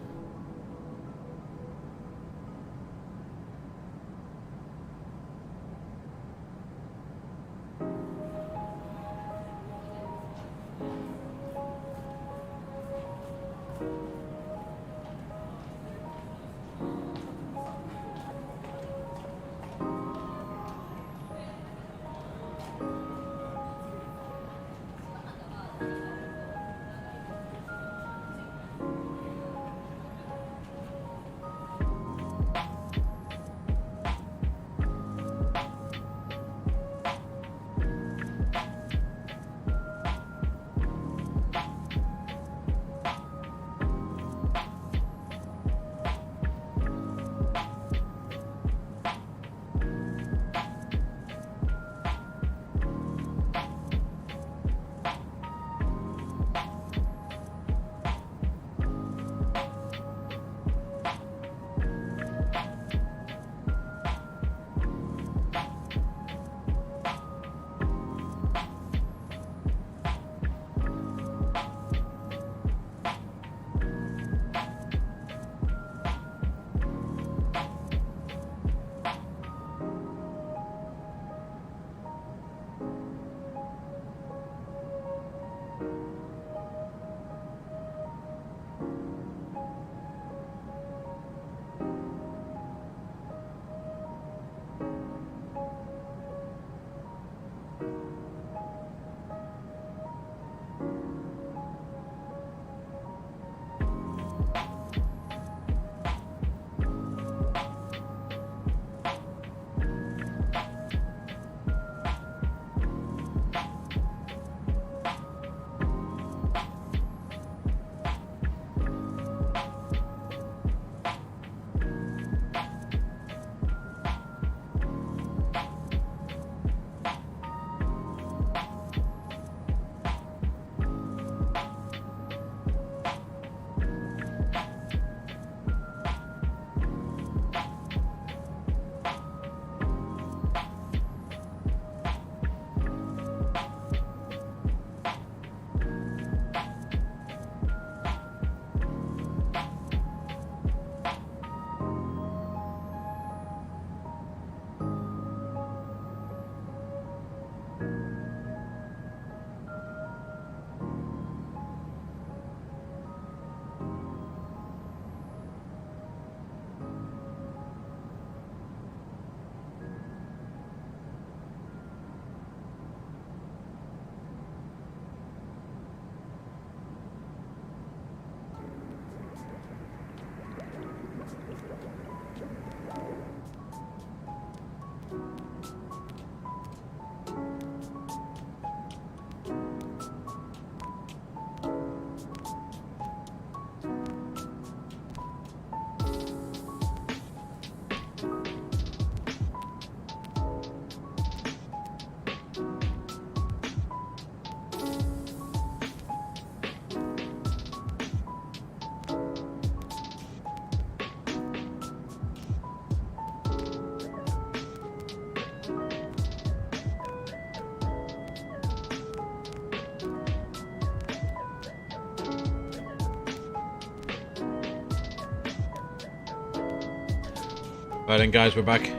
Right then, guys, we're back.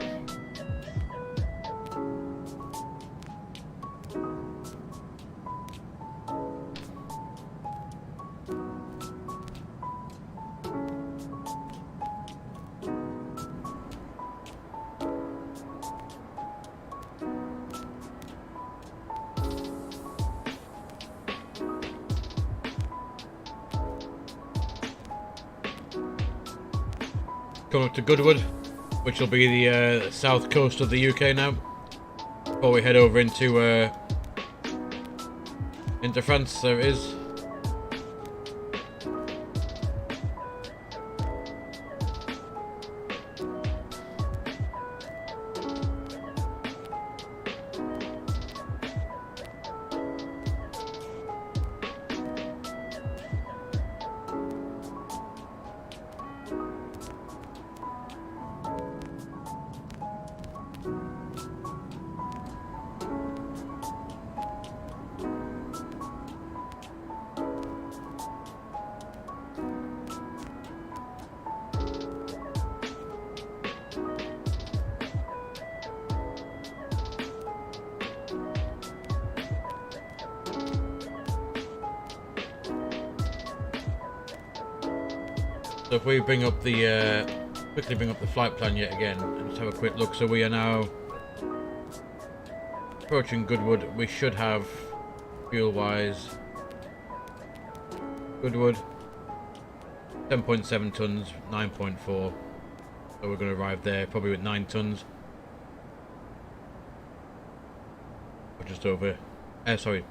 Coming up to Goodwood, which will be the south coast of the UK now, before we head over into Into France, there it is. So if we bring up the quickly bring up the flight plan yet again and just have a quick look. So we are now approaching Goodwood. We should have fuel wise Goodwood 10.7 tons, 9.4. So we're going to arrive there probably with 9 tons. Or just over. Sorry.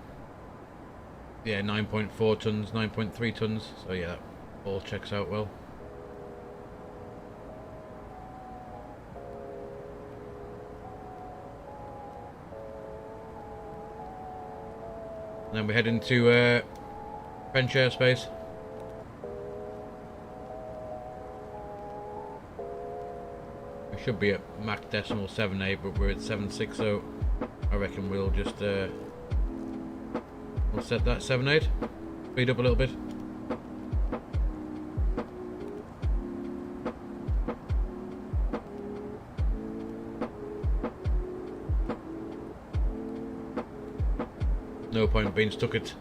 Yeah, 9.4 tons, 9.3 tons. So yeah, that all checks out well. And then we head into French airspace. We should be at Mach decimal 7.8, but we're at 7.60. I reckon we'll just we'll set that 7.8. Speed up a little bit. No point being stuck at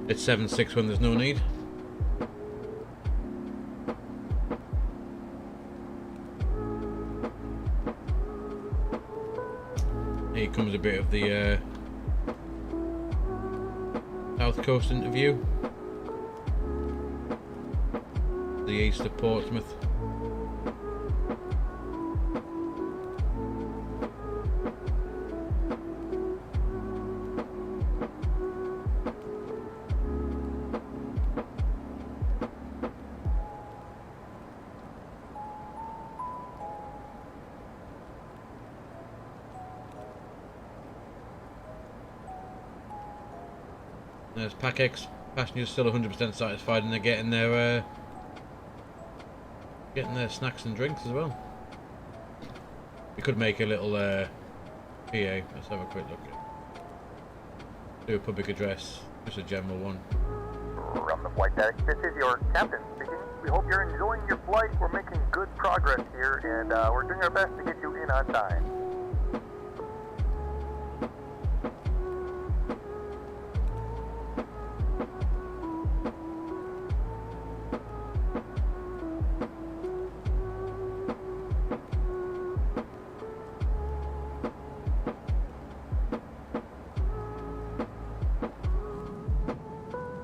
7.6 when there's no need. Here comes a bit of the South Coast interview. The east of Portsmouth. There's PACX passengers still 100% satisfied, and they're getting their snacks and drinks as well. We could make a little PA. Let's have a quick look. Do a public address, just a general one. From the flight deck, this is your captain speaking. We hope you're enjoying your flight. We're making good progress here, and we're doing our best to get you in on time.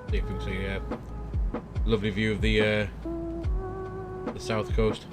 See if we can see a lovely view of the South Coast.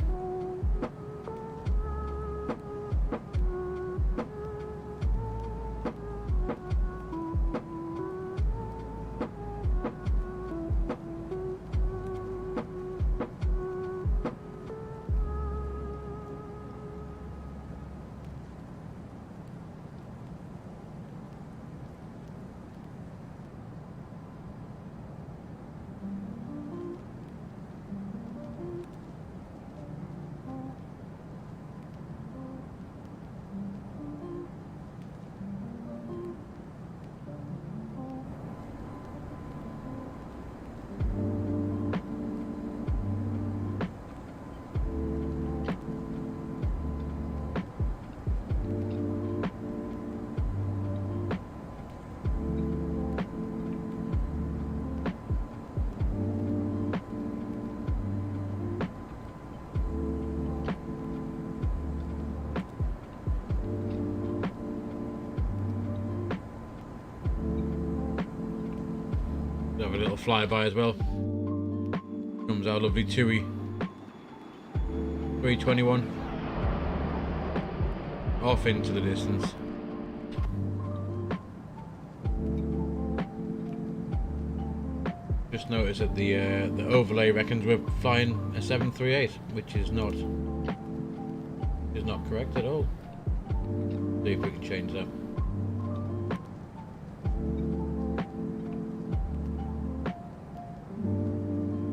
Have a little flyby as well. Comes our lovely TUI A321 off into the distance. Just noticed that the overlay reckons we're flying a 738, which is not correct at all. See if we can change that.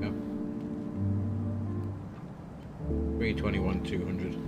Yeah. 321-200.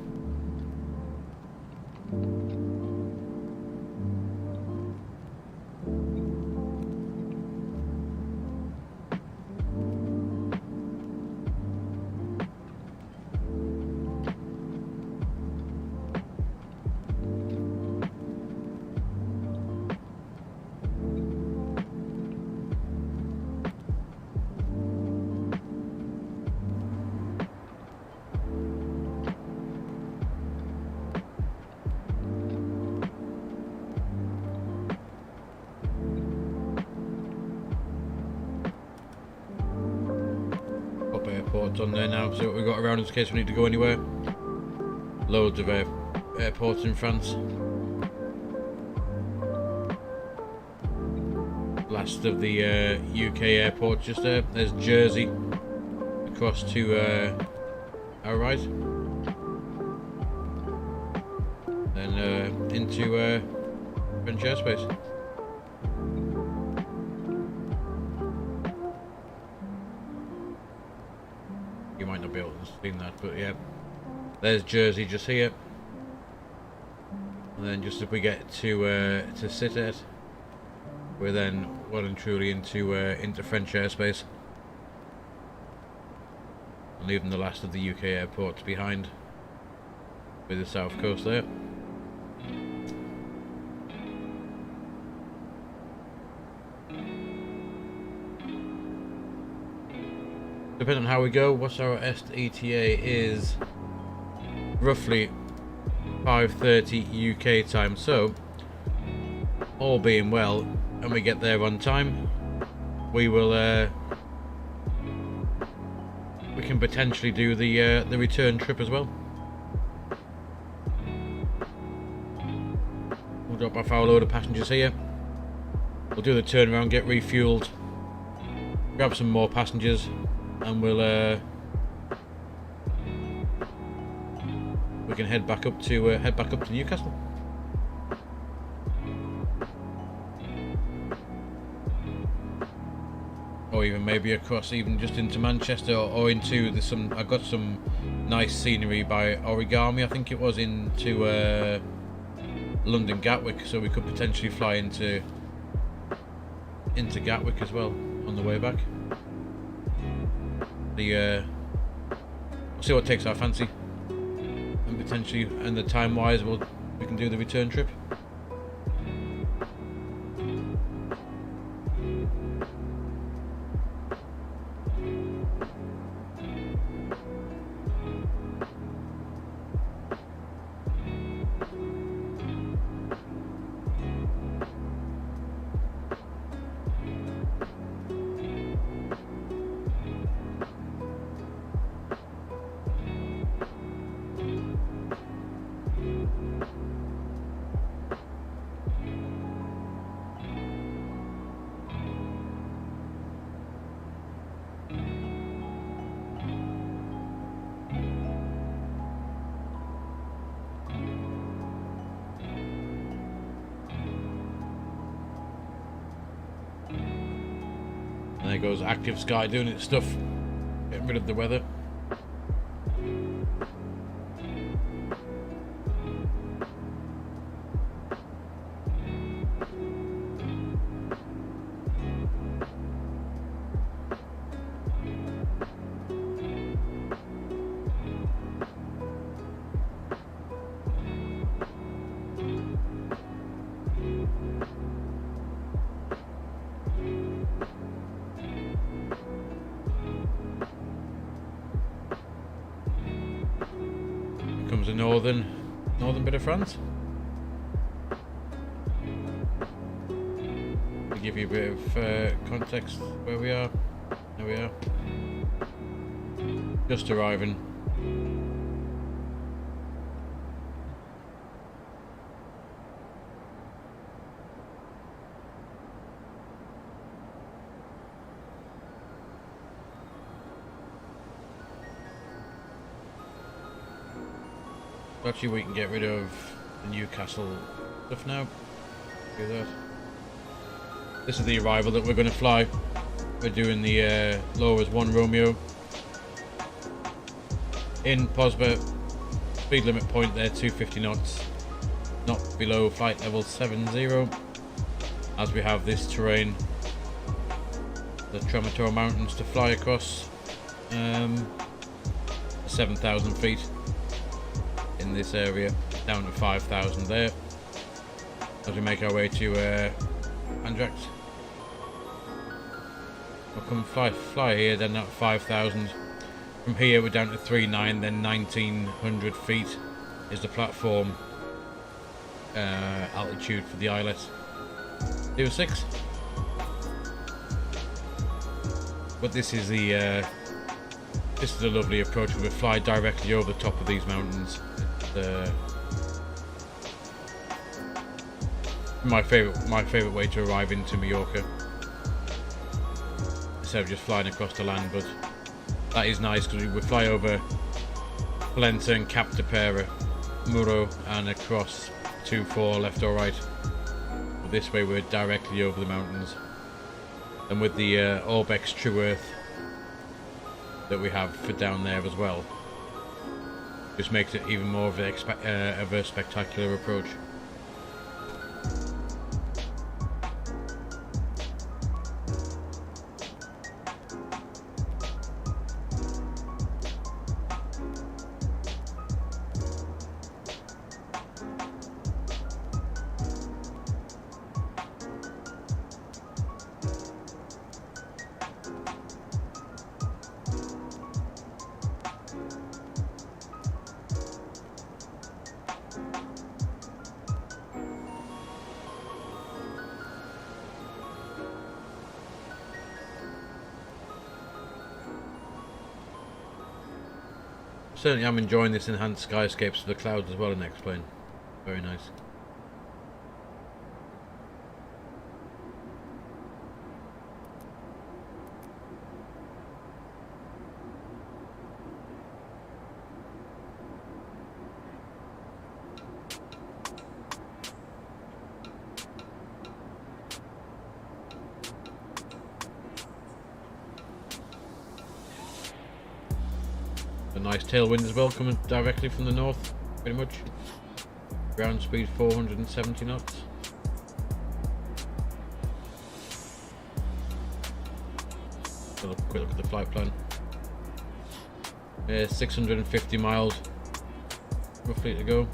Airports on there now, so we've got around in case we need to go anywhere. Loads of airports in France. Last of the UK airports just there. There's Jersey across to our right, then into French airspace. You might not be able to see that, but yeah, there's Jersey just here, and then just if we get to sit at, we're then well and truly into French airspace, leaving the last of the UK airports behind with the south coast there. Depending on how we go, what's our ETA is roughly 5:30 UK time, so all being well and we get there on time, we will we can potentially do the return trip as well. We'll drop off our load of passengers here, we'll do the turnaround, get refueled, grab some more passengers, and we'll we can head back up to Newcastle. Or even maybe across, even just into Manchester, or into I've got some nice scenery by Origami, I think it was, into London Gatwick, so we could potentially fly into Gatwick as well on the way back. We'll see what takes our fancy, and potentially, and the time wise, we can do the return trip. And there goes Active Sky doing its stuff, getting rid of the weather. Comes the northern bit of France. To give you a bit of context where we are. There we are. Just arriving. Actually, we can get rid of the Newcastle stuff now. Do that. This is the arrival that we're going to fly. We're doing the Laura's 1 Romeo. In Palma, speed limit point there, 250 knots. Not below flight level 70. As we have this terrain, the Tramator Mountains to fly across. 7,000 feet in this area, down to 5,000 there. As we make our way to Andrax. We'll come fly here, then at 5,000. From here we're down to 3,900, then 1,900 feet is the platform altitude for the islet. 06. But this is the lovely approach. We fly directly over the top of these mountains. My favorite way to arrive into Mallorca, instead of just flying across the land. But that is nice because we fly over Polenta and Cap de Pera, Muro, and across 2-4 left or right. But this way we're directly over the mountains, and with the Orbex True Earth that we have for down there as well, just makes it even more of a spectacular approach. Certainly I'm enjoying this enhanced skyscapes of the clouds as well in X-Plane. Very nice. A nice tailwind as well, coming directly from the north, pretty much. Ground speed 470 knots. Quick look at the flight plan. 650 miles roughly to go.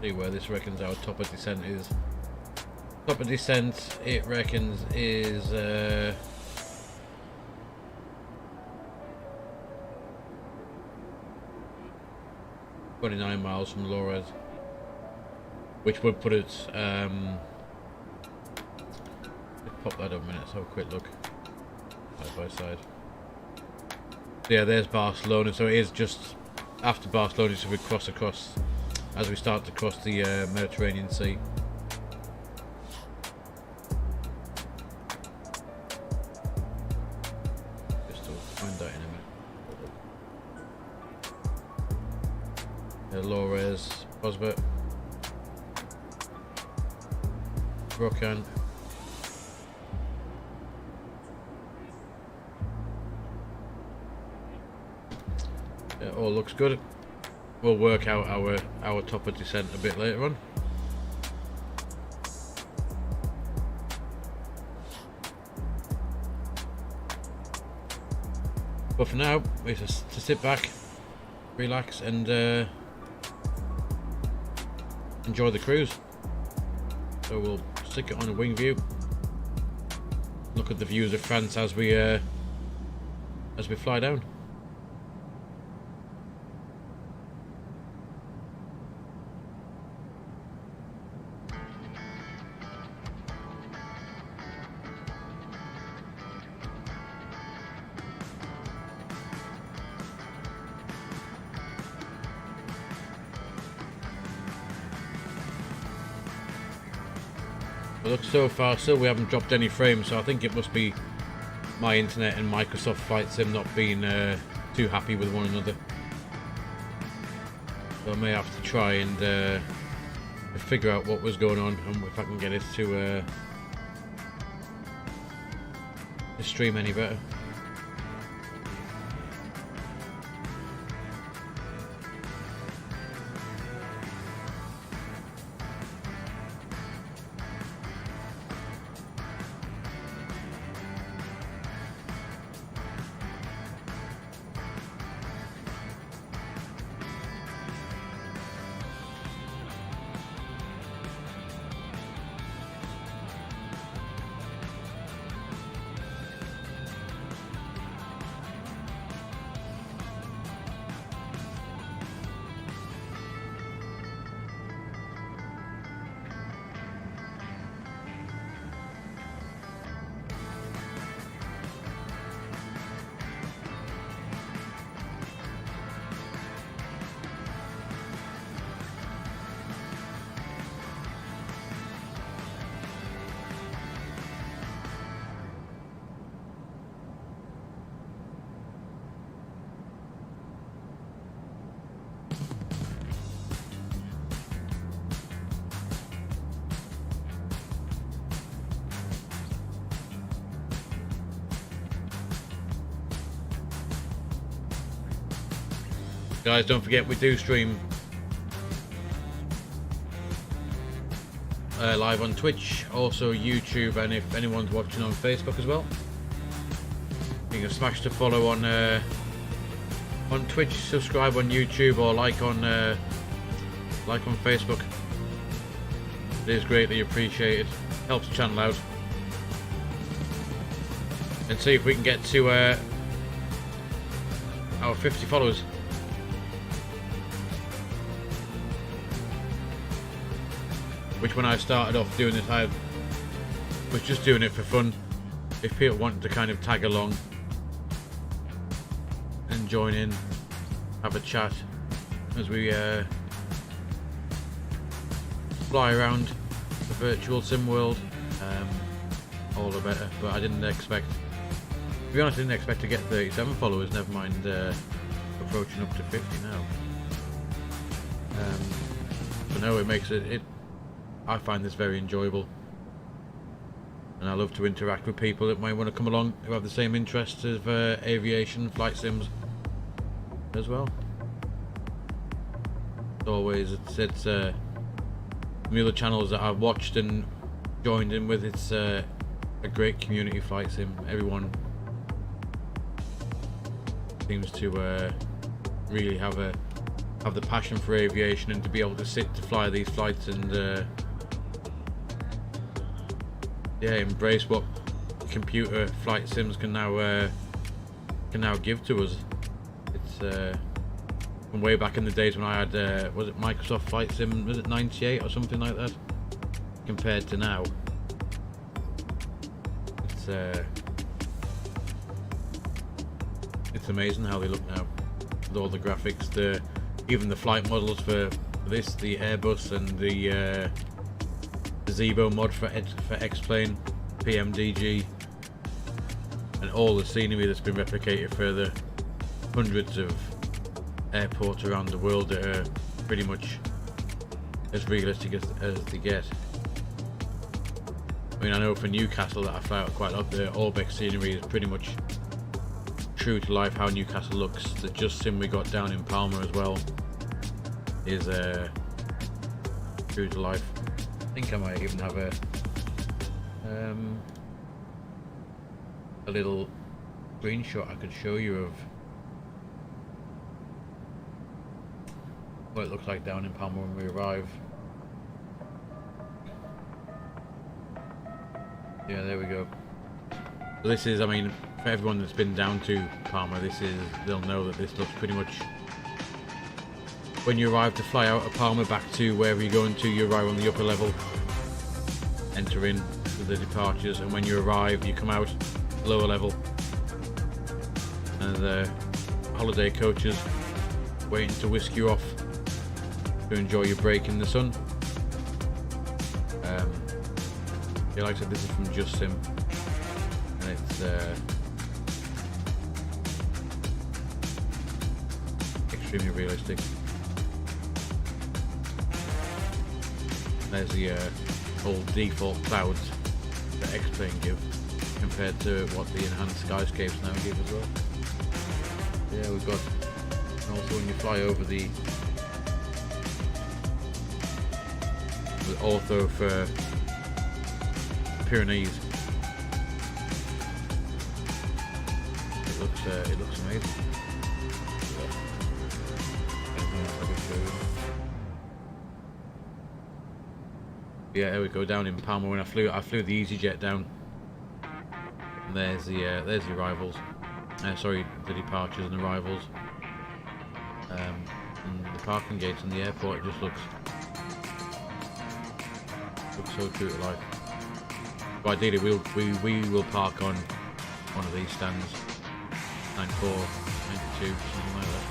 See where this reckons our top of descent is. Top of descent, it reckons, is 29 miles from Lores, which would put it. Let's pop that up a minute. Let's have a quick look side by side. Yeah, there's Barcelona. So it is just after Barcelona, so we cross across as we start to cross the Mediterranean Sea. Lores, Bosbert, Rokan. It all looks good. We'll work out our top of descent a bit later on. But for now, it's just to sit back, relax, and enjoy the cruise. So we'll stick it on a wing view. Look at the views of France as we fly down. But look, so far still we haven't dropped any frames, so I think it must be my internet and Microsoft Flight Sim not being too happy with one another. So I may have to try and figure out what was going on and if I can get it to stream any better. Guys, don't forget we do stream live on Twitch, also YouTube, and if anyone's watching on Facebook as well, you can smash the follow on Twitch, subscribe on YouTube, or like on Facebook. It is greatly appreciated. Helps the channel out. And see if we can get to our 50 followers. Which when I started off doing this, I was just doing it for fun. If people wanted to kind of tag along and join in, have a chat as we fly around the virtual sim world, all the better. But I didn't expect, to be honest, I didn't expect to get 37 followers, never mind approaching up to 50 now. But no, it makes it I find this very enjoyable, and I love to interact with people that might want to come along who have the same interests of aviation, flight sims as well. As always, it's the other channels that I've watched and joined in with. It's a great community flight sim. Everyone seems to really have the passion for aviation, and to be able to sit to fly these flights and embrace what computer flight sims can now give to us. It's from way back in the days when I had was it Microsoft Flight Sim, was it 98 or something like that, compared to now. It's amazing how they look now with all the graphics, even the flight models for this, the Airbus and the Zebo mod for X-Plane, PMDG, and all the scenery that's been replicated for the hundreds of airports around the world that are pretty much as realistic as they get. I mean, I know for Newcastle that I fly out quite a lot, the Orbeck scenery is pretty much true to life how Newcastle looks. The Just Sim we got down in Palma as well is true to life. I think I might even have a little screenshot I could show you of what it looks like down in Palma when we arrive. Yeah, there we go. So this is, I mean, for everyone that's been down to Palma, they'll know that this looks pretty much, when you arrive to fly out of Palma back to wherever you're going to, you arrive on the upper level, enter in with the departures, and when you arrive you come out lower level, and the holiday coaches waiting to whisk you off to enjoy your break in the sun. Yeah, like I said, this is from Just Sim, and it's extremely realistic. There's the old default clouds that X-Plane give compared to what the enhanced skyscapes now give as well. Yeah, we've got, and also when you fly over the ortho for Pyrenees, it looks amazing. Yeah, here we go, down in Palma. When I flew the EasyJet down, and there's the arrivals. Sorry, the departures and arrivals. And the parking gates in the airport, it just looks so true to life. But ideally, we will park on one of these stands, 94, 92, something like that.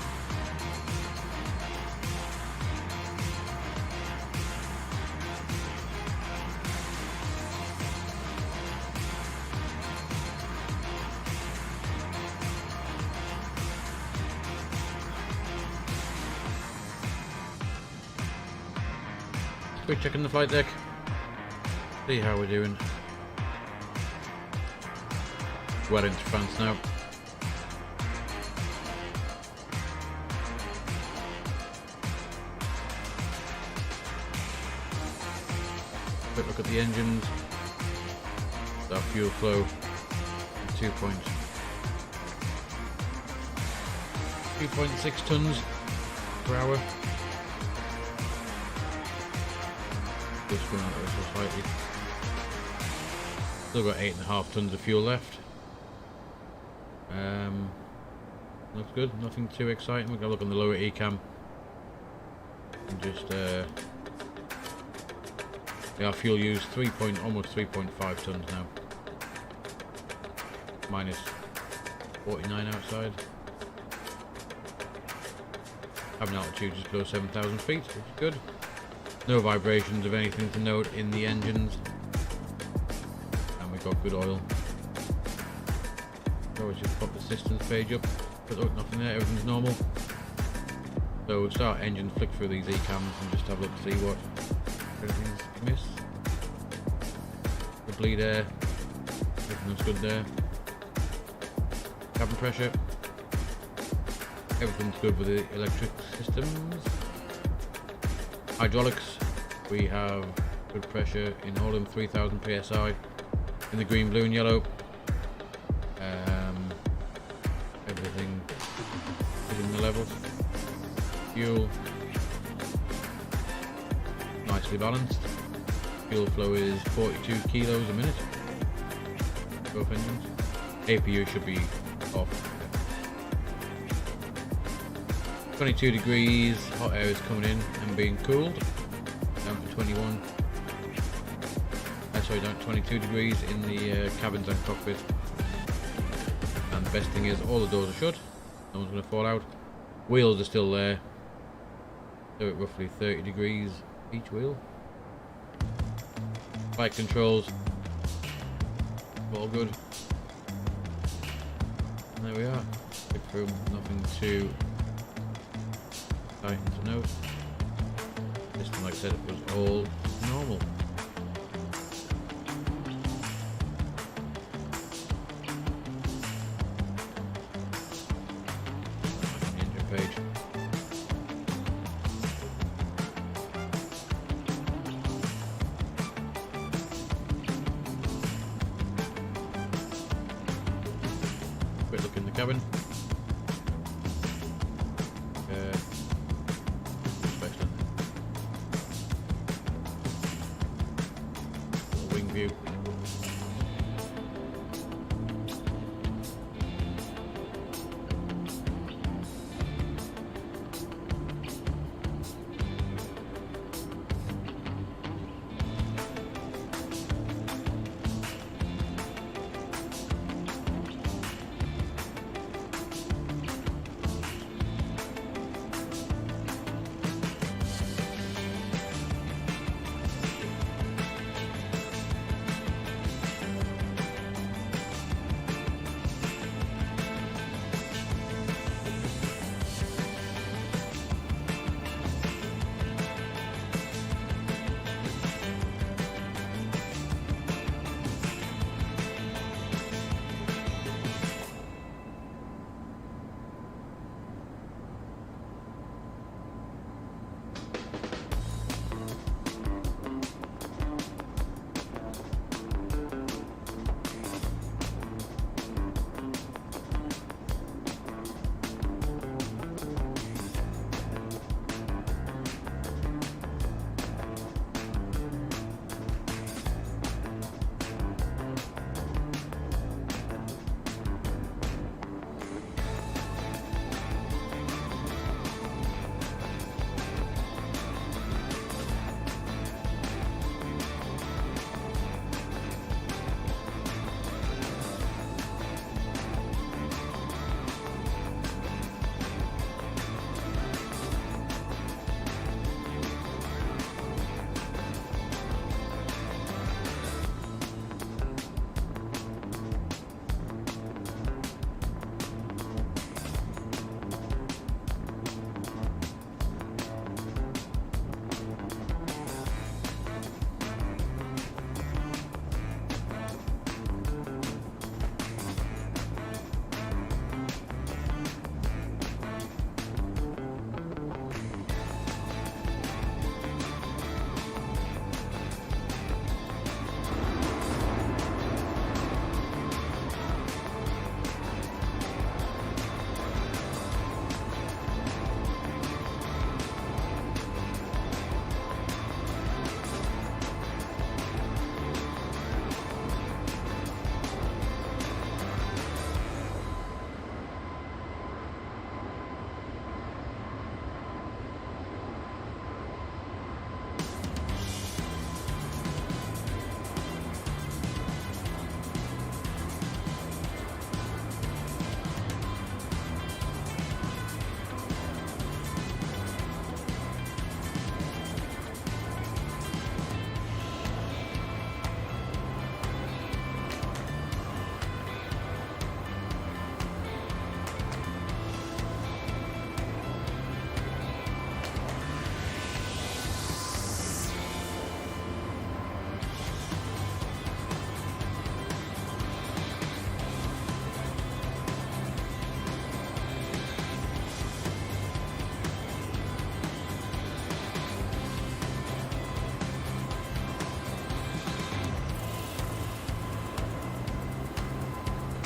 Quick check in the flight deck. See how we're doing. Well into France now. Quick look at the engines. Our fuel flow 2.6 tons per hour. Just going out there so slightly. Still got 8.5 tons of fuel left. Looks good. Nothing too exciting. We're gonna look on the lower ECAM and just our fuel use almost 3.5 tons now. Minus 49 outside. Having altitude just below 7,000 feet, which is good. No vibrations of anything to note in the engines, and we've got good oil. So we'll just pop the systems page up, but look, nothing there, everything's normal. So we'll start engine, flick through these ECAMs and just have a look to see what everything's missed. The bleed air, everything looks good there. Cabin pressure, everything's good with the electric systems. Hydraulics, we have good pressure in all of them, 3000 psi in the green, blue and yellow. Everything is in the levels. Fuel, nicely balanced. Fuel flow is 42 kilos a minute, both engines. APU should be off. 22 degrees, hot air is coming in and being cooled, down to 21, sorry, down to 22 degrees in the cabins and cockpit. And the best thing is all the doors are shut, no one's going to fall out. Wheels are still there, they're at roughly 30 degrees each wheel. Flight controls, all good. And there we are, quick through, nothing too to note. This one, like I said, it was all normal. Engine page. Quick look in the cabin. View.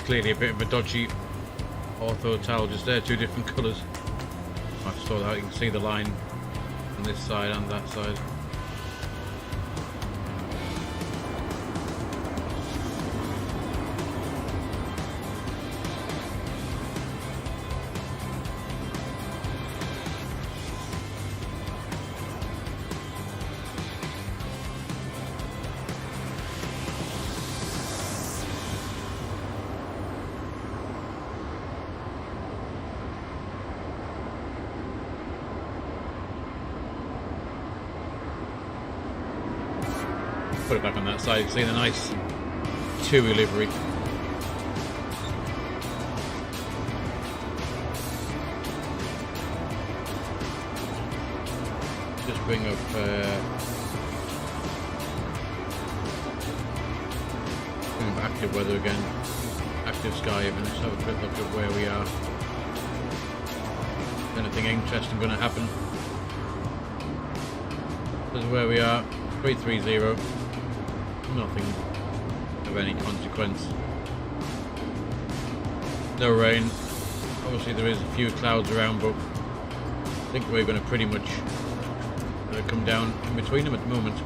clearly a bit of a dodgy ortho towel just there, two different colours. I saw that, you can see the line on this side and that side. Put it back on that side, see the nice TUI livery. Just bring up active weather again, active sky, and let's have a quick look at where we are. Is anything interesting going to happen? This is where we are, 330. Nothing of any consequence. No rain. Obviously there is a few clouds around, but I think we're going to pretty much come down in between them at the moment.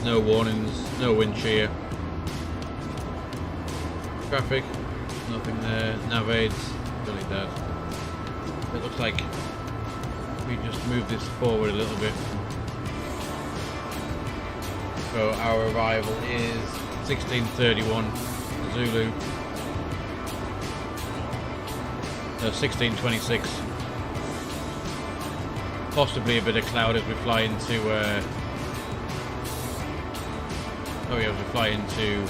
No warnings, no wind shear. Traffic, nothing there. Nav aids, really dead. It looks like we just move this forward a little bit. So our arrival is 1631 Zulu. 1626. Possibly a bit of cloud as we fly into. Oh yeah, as we fly into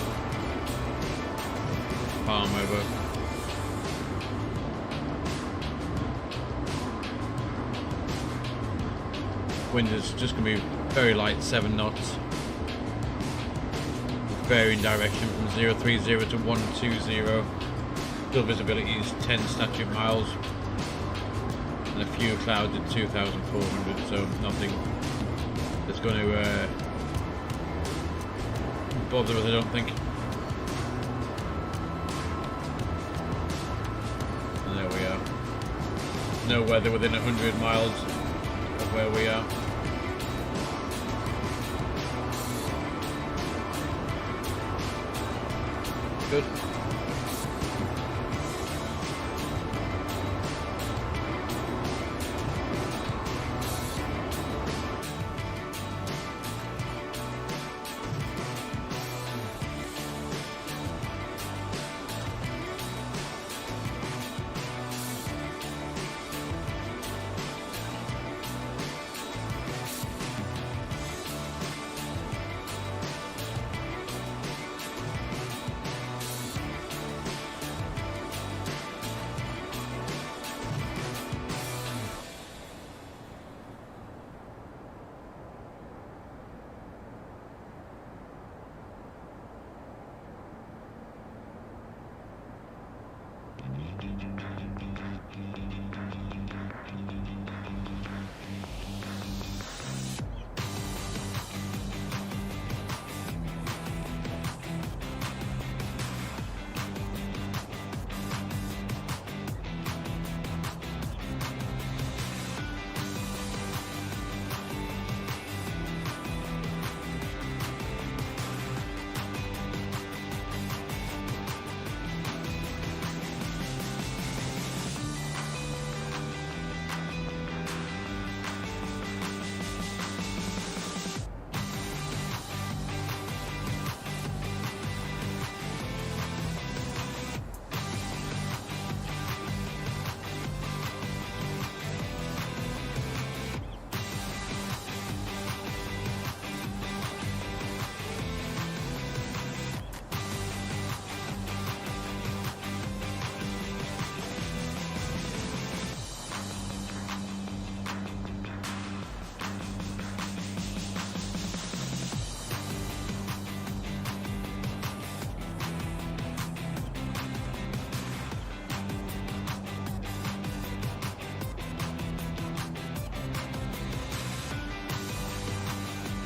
Palma. But wind is just going to be very light, 7 knots. Varying direction from 030 to 120. Still visibility is 10 statute miles. And a few clouds at 2,400, so nothing that's going to bother us, I don't think. And there we are. No weather within 100 miles of where we are. Good.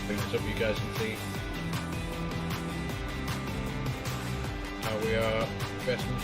Bring this up, you guys can see. how we are progressing.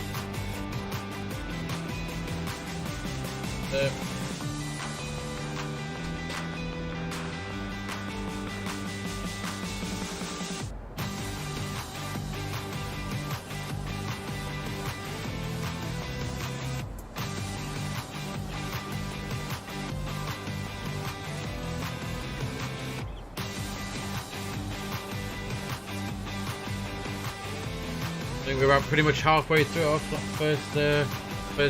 I think we're about pretty much halfway through our first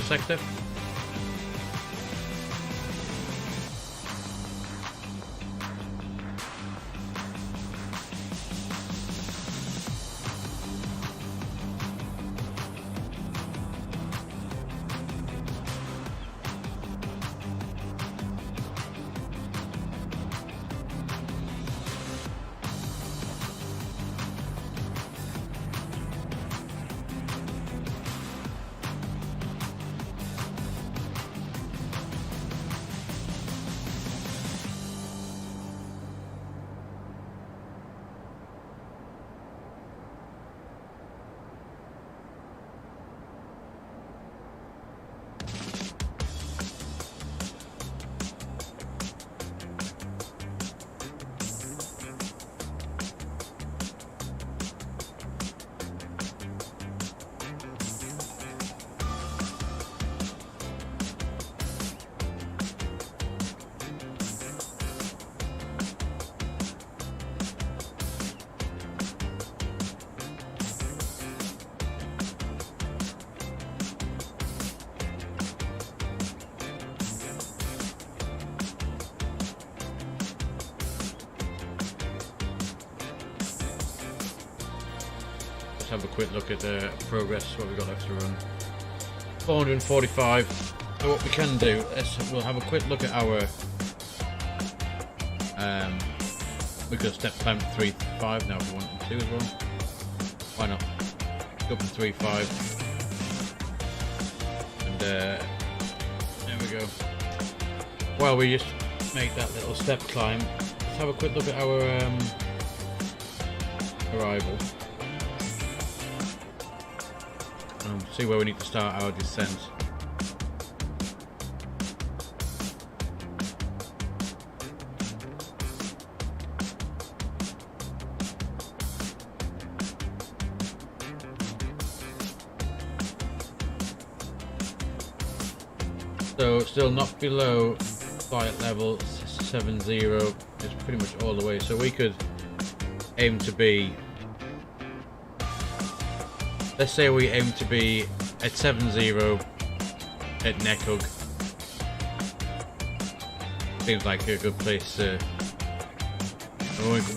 sector. Have a quick look at the progress, what we've got left to run. 445. So what we can do is we'll have a quick look at our we could step climb to 3.5 now if we want to as well. Why not? Go up to 3.5. And there we go. While we just make that little step climb, let's have a quick look at our arrival. See where we need to start our descent. So still not below flight level 70. It's pretty much all the way. So we could aim to be, let's say we aim to be at 70 at Neckhug. Seems like a good place. We're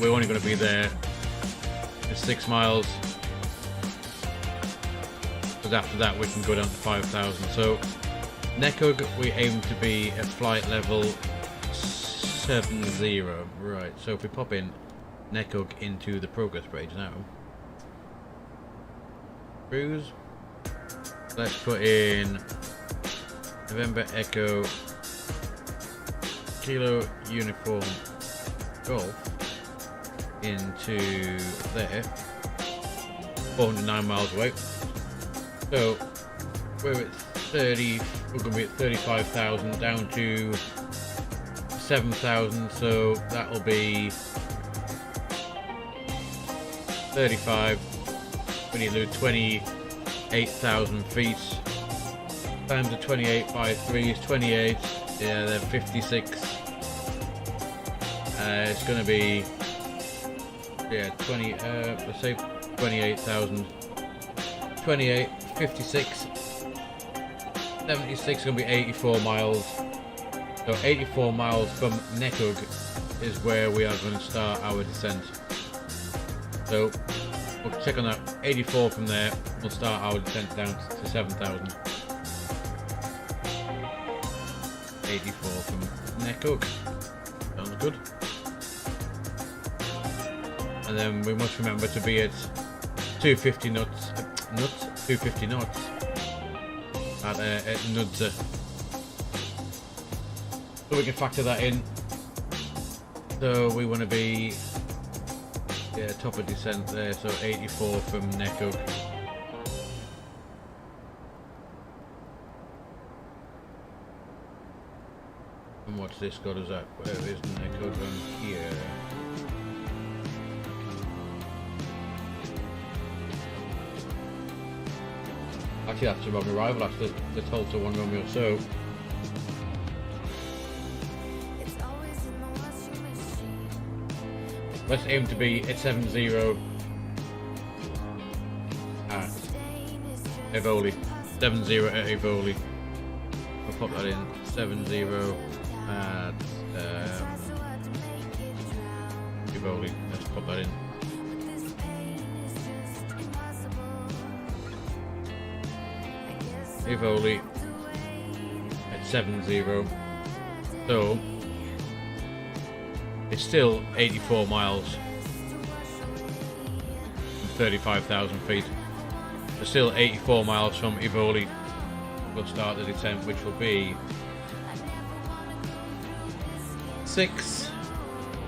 only going to be there for 6 miles. Because after that we can go down to 5,000. So Neckhug we aim to be at flight level 70. Right, so if we pop in Neckhug into the progress page now. Cruise. Let's put in November Echo Kilo Uniform Golf into there. 409 miles away. So we're at 30. We're going to be at 35,000 down to 7,000. So that'll be 35. We need to do 28,000 feet times the 28 by 3 is 28. Yeah, they're 56. It's going to be 20. Let's say 28,000. 28, 56, 76 is going to be 84 miles. So 84 miles from Neckhug is where we are going to start our descent. So we'll check on that. 84 from there, we'll start our descent down to 7,000. 84 from Neckhug. Sounds good. And then we must remember to be at 250 knots. 250 knots at Nudza. So we can factor that in. So we want to be top of descent there, so 84 from Neckhug. what's this got us at? Where is the echo drum? Here. Actually, that's the wrong arrival. That's the Toliss 1 Romeo. So let's aim to be at 70 at Ivoli. 70 at Ivoli. I'll pop that in. 70 at Ivoli. Let's pop that in. Ivoli at 70. So it's still 84 miles from 35,000 feet. It's still 84 miles from Ivoli. We'll start the descent, which will be 6,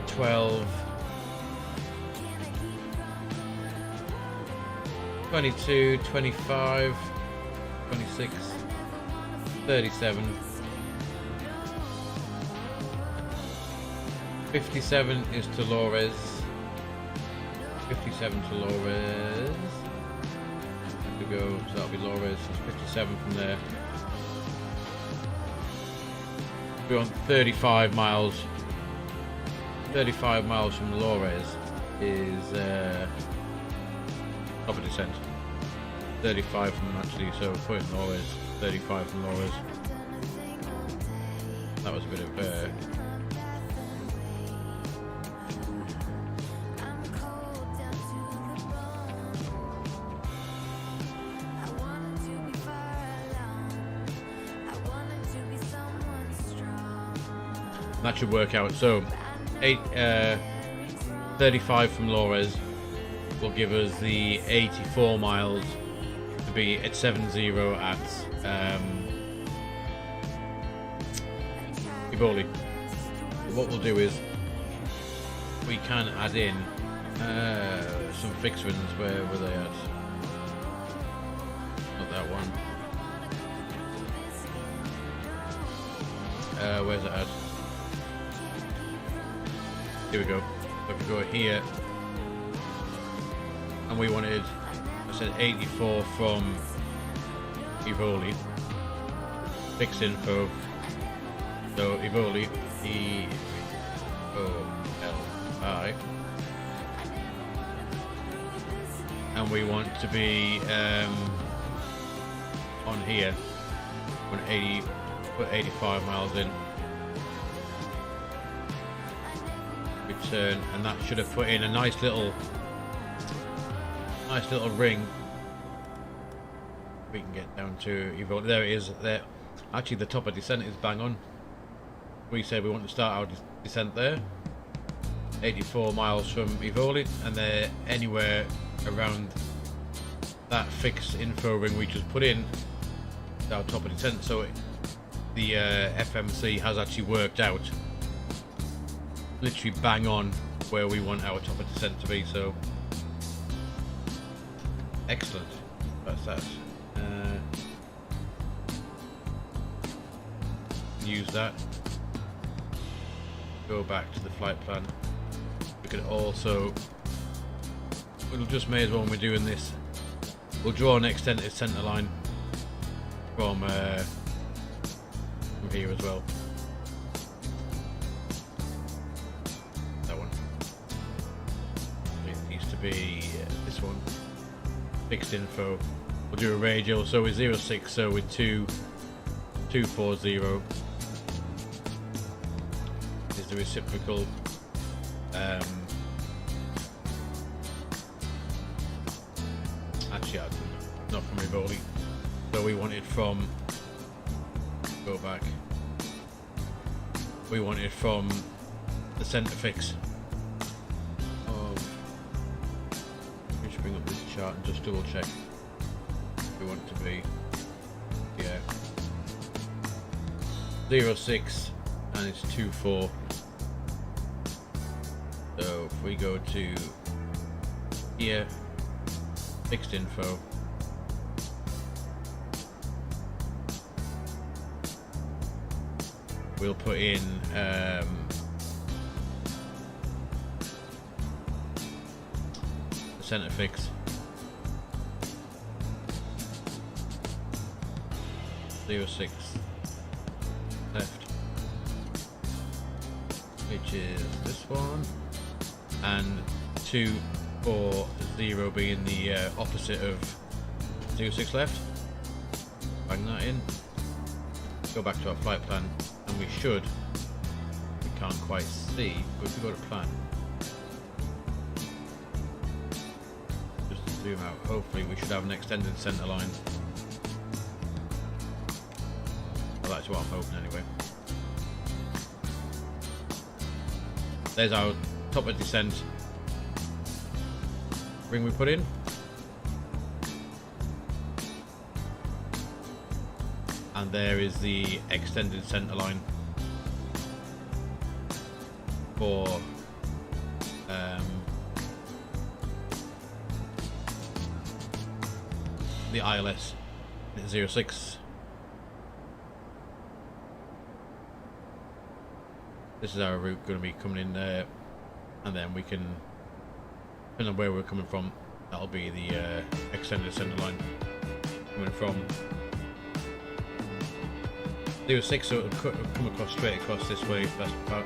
12, 22, 25, 26, 37, 57 is Toliss. 57 to Lores. Have to go, so that'll be Lores. It's 57 from there. We're on 35 miles. 35 miles from Lores is top of descent. 35 from actually, so put in Lores. 35 from Lores. That was a bit of that should work out. So 35 from Lores will give us the 84 miles to be at 70 at Ivoli. What we'll do is we can add in some fixed ones. Where were they at? Not that one. Where's it at? Here we go. So if we go here, and we wanted, I said 84 from Ivoli. Fixed info. So Ivoli, E-O-L-I. And we want to be on here. Put 85 miles in. Return, and that should have put in a nice little ring. We can get down to Ivoli. There it is. There, actually, the top of descent is bang on. We said we want to start our descent there. 84 miles from Ivoli, and they're anywhere around that fixed info ring we just put in. Our top of descent. So the FMC has actually worked out literally bang on where we want our top of descent to be, so excellent. That's that. Use that. Go back to the flight plan. We could also, we'll just may as well, when we're doing this, we'll draw an extended centre line from here as well. Be this one, fixed info. We'll do a radial, so with 06, so with 240 is the reciprocal. Actually, not from Ivoli. So we wanted from, go back, we wanted from the centre fix. Bring up this chart and just double check we want to be, yeah, 06 and it's 24. So if we go to here, fixed info, we'll put in the center fix. 06 left, which is this one, and 240 being the opposite of 06 left. Bang that in. Go back to our flight plan, and we can't quite see, but if we go to plan, just to zoom out, hopefully we should have an extended center line. Well, that's what I'm hoping anyway. There's our top of descent ring we put in. And there is the extended center line for the ILS 06. This is our route going to be coming in there, and then we can, depending on where we're coming from, that'll be the extended center line coming from 06, so it'll come across straight across this way. That's about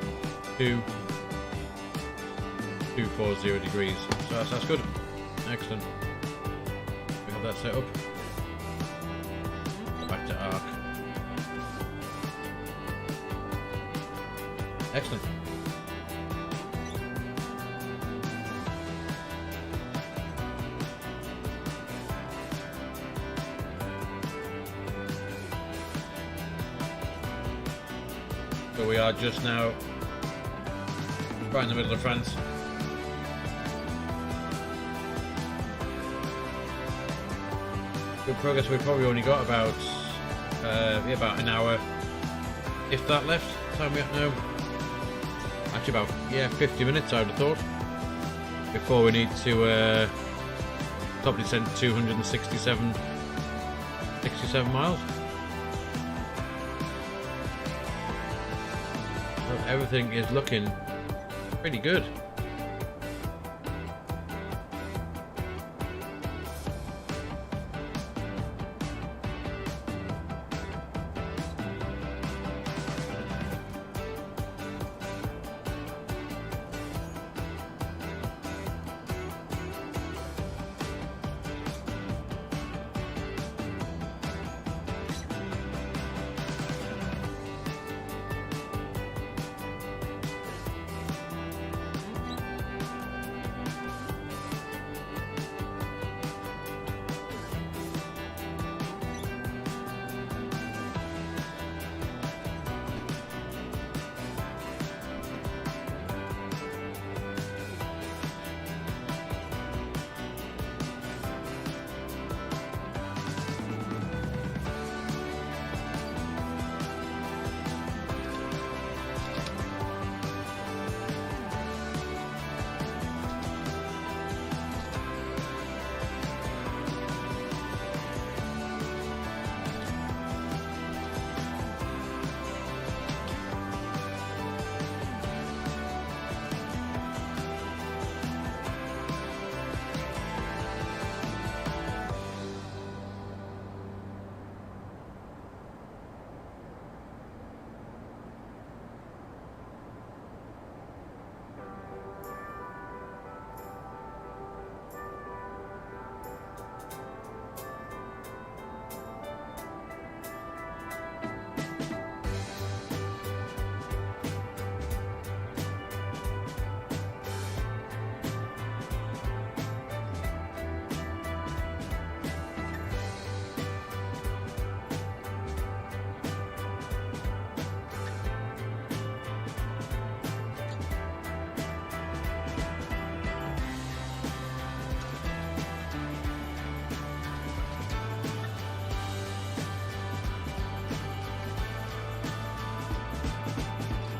240 degrees. So that's good. Excellent. We have that set up. Go back to arc. Excellent. So we are just now right in the middle of France. Good progress. We've probably only got about an hour, if that, left. Time we have now. Actually, about 50 minutes, I would have thought, before we need to top descent 267 miles. So everything is looking pretty good.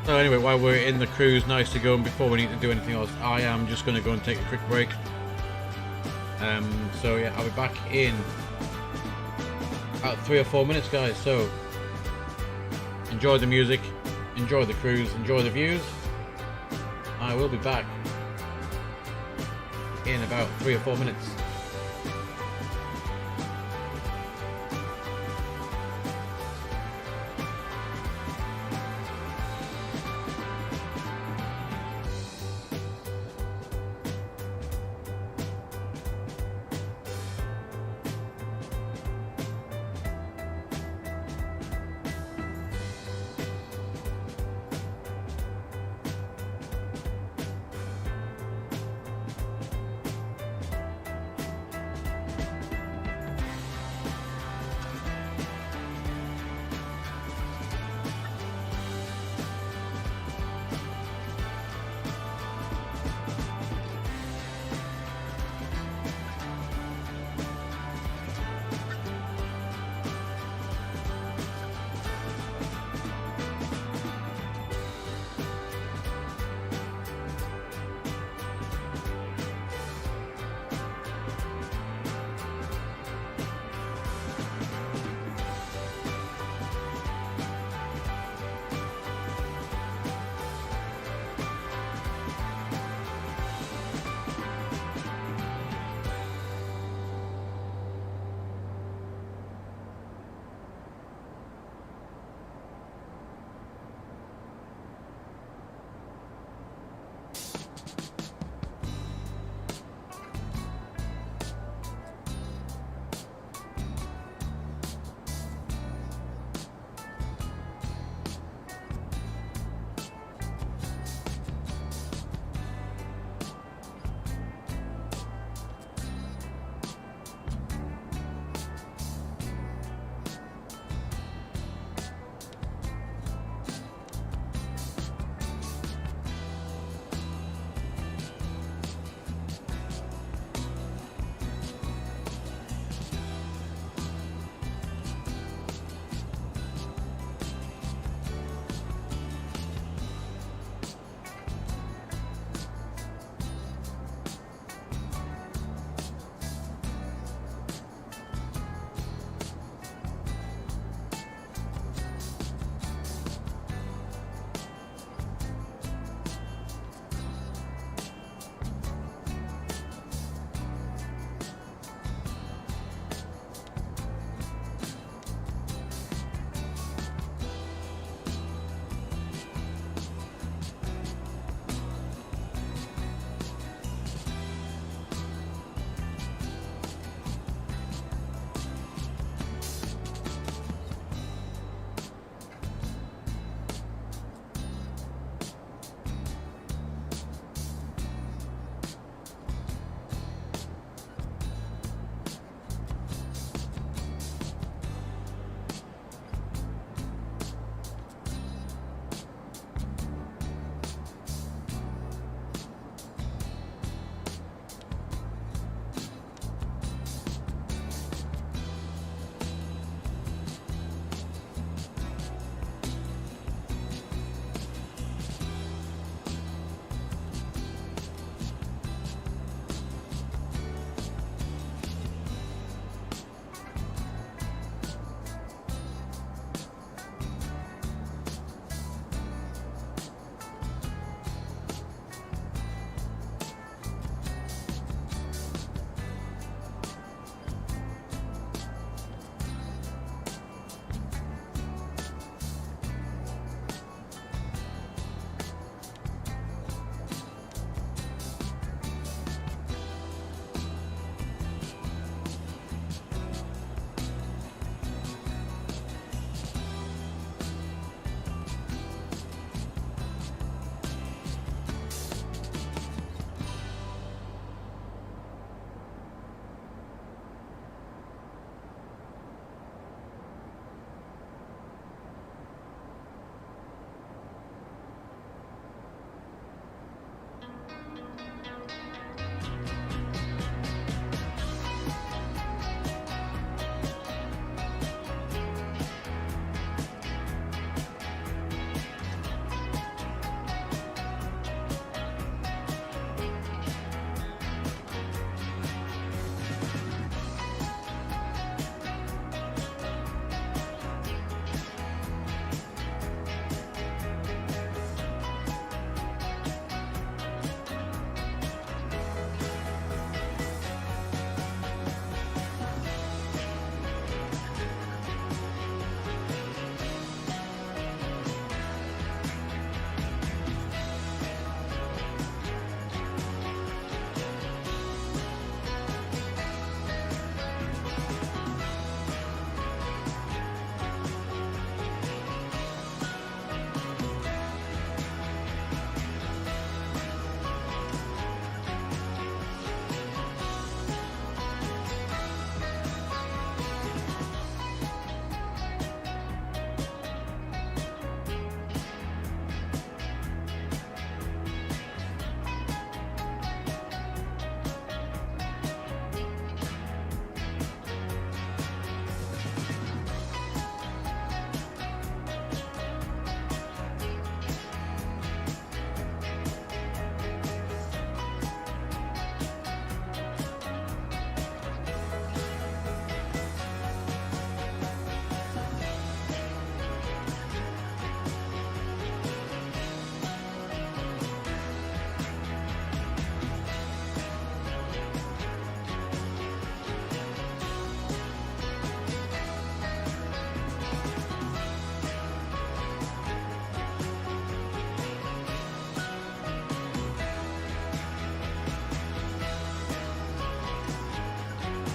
So anyway, while we're in the cruise, nice to go, and before we need to do anything else, I am just going to go and take a quick break. So yeah, I'll be back in about 3 or 4 minutes, guys. So enjoy the music, enjoy the cruise, enjoy the views. I will be back in about 3 or 4 minutes.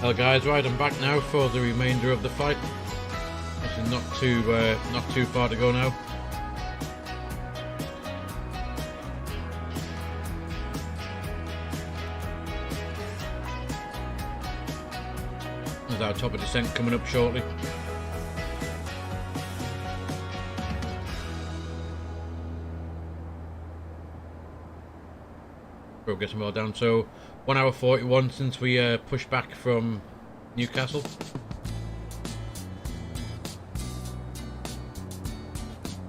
Well guys, right, I'm back now for the remainder of the flight. This is not too far to go now. There's our top of descent coming up shortly. We'll get some more down. So 1 hour 41 since we pushed back from Newcastle.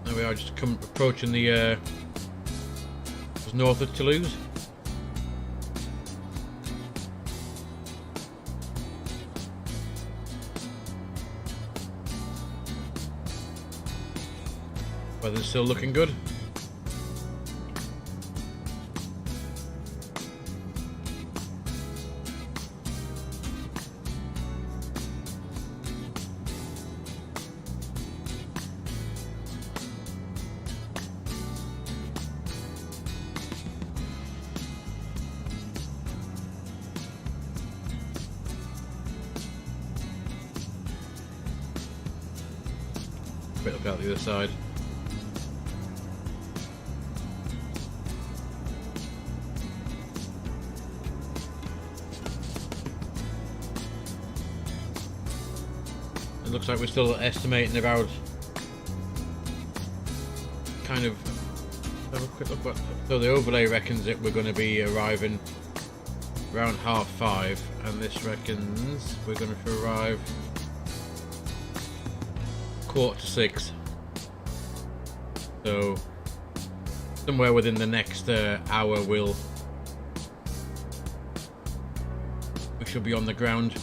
There we are, just approaching the just north of Toliss. Weather's still looking good. Bit up out the other side. It looks like we're still estimating about kind of have a quick look. So the overlay reckons that we're going to be arriving around 5:30, and this reckons we're going to arrive 5:45. So somewhere within the next hour we should be on the ground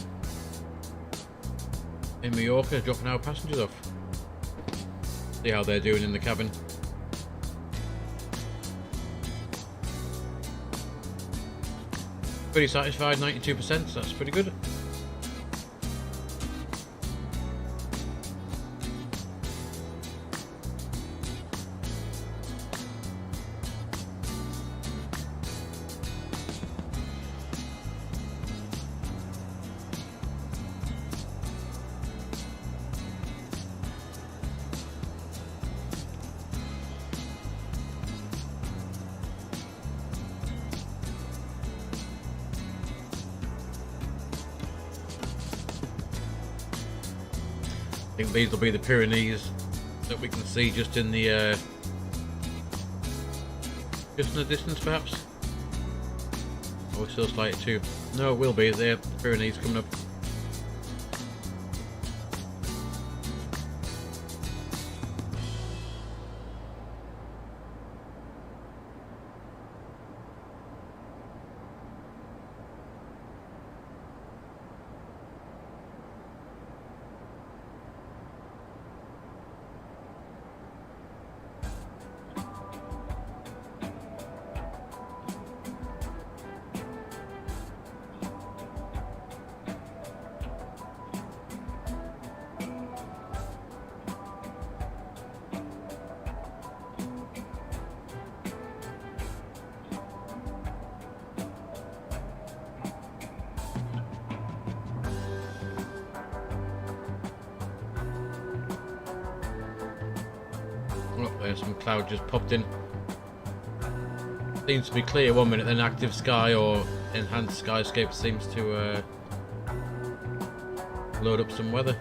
in Mallorca, dropping our passengers off. See how they're doing in the cabin. Pretty satisfied, 92%, so that's pretty good. I think these will be the Pyrenees that we can see just in the distance, perhaps. Or we're still slightly too. No, it will be. There, the Pyrenees coming up. Oh, there's some cloud just popped in. Seems to be clear 1 minute, then active sky or enhanced skyscape seems to load up some weather.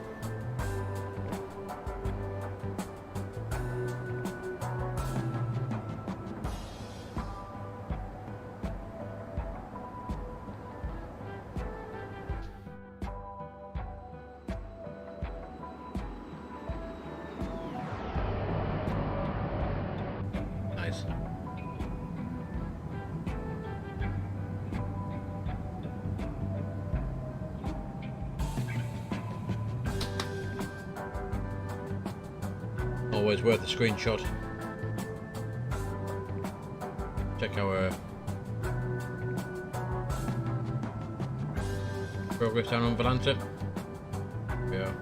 Nice. Always worth a screenshot. Check our progress down on Valanta. Yeah.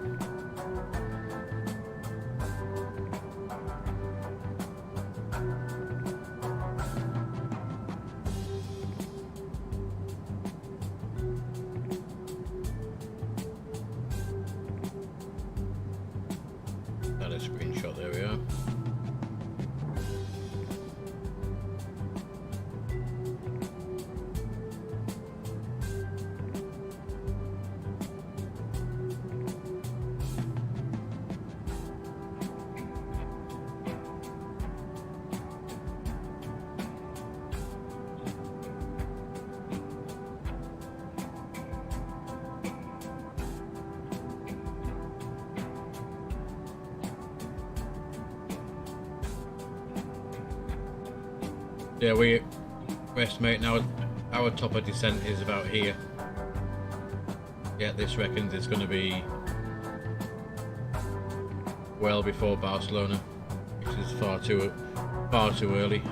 Yeah, we estimate now our top of descent is about here. Yeah, this reckons it's going to be well before Barcelona, which is far too early.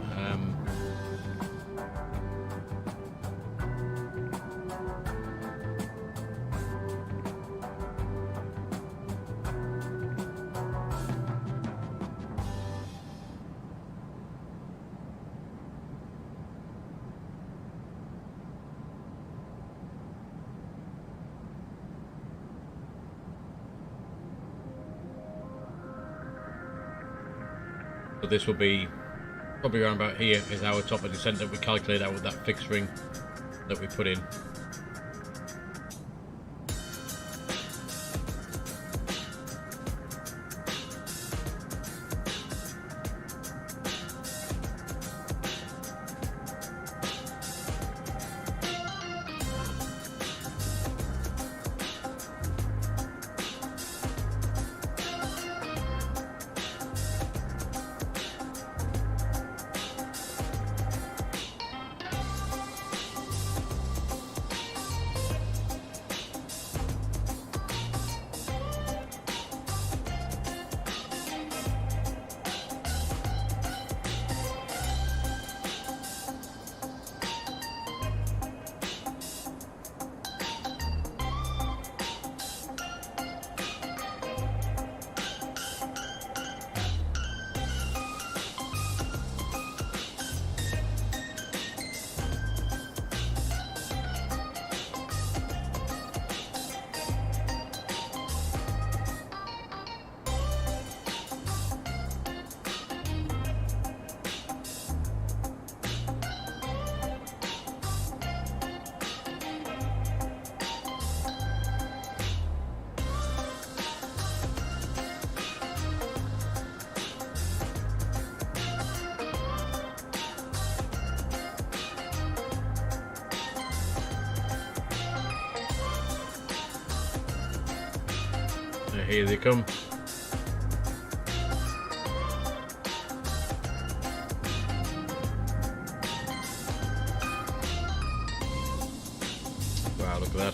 So this will be probably around about here is our top of descent that we calculate out with that fixed ring that we put in. Here they come. Wow, look at that.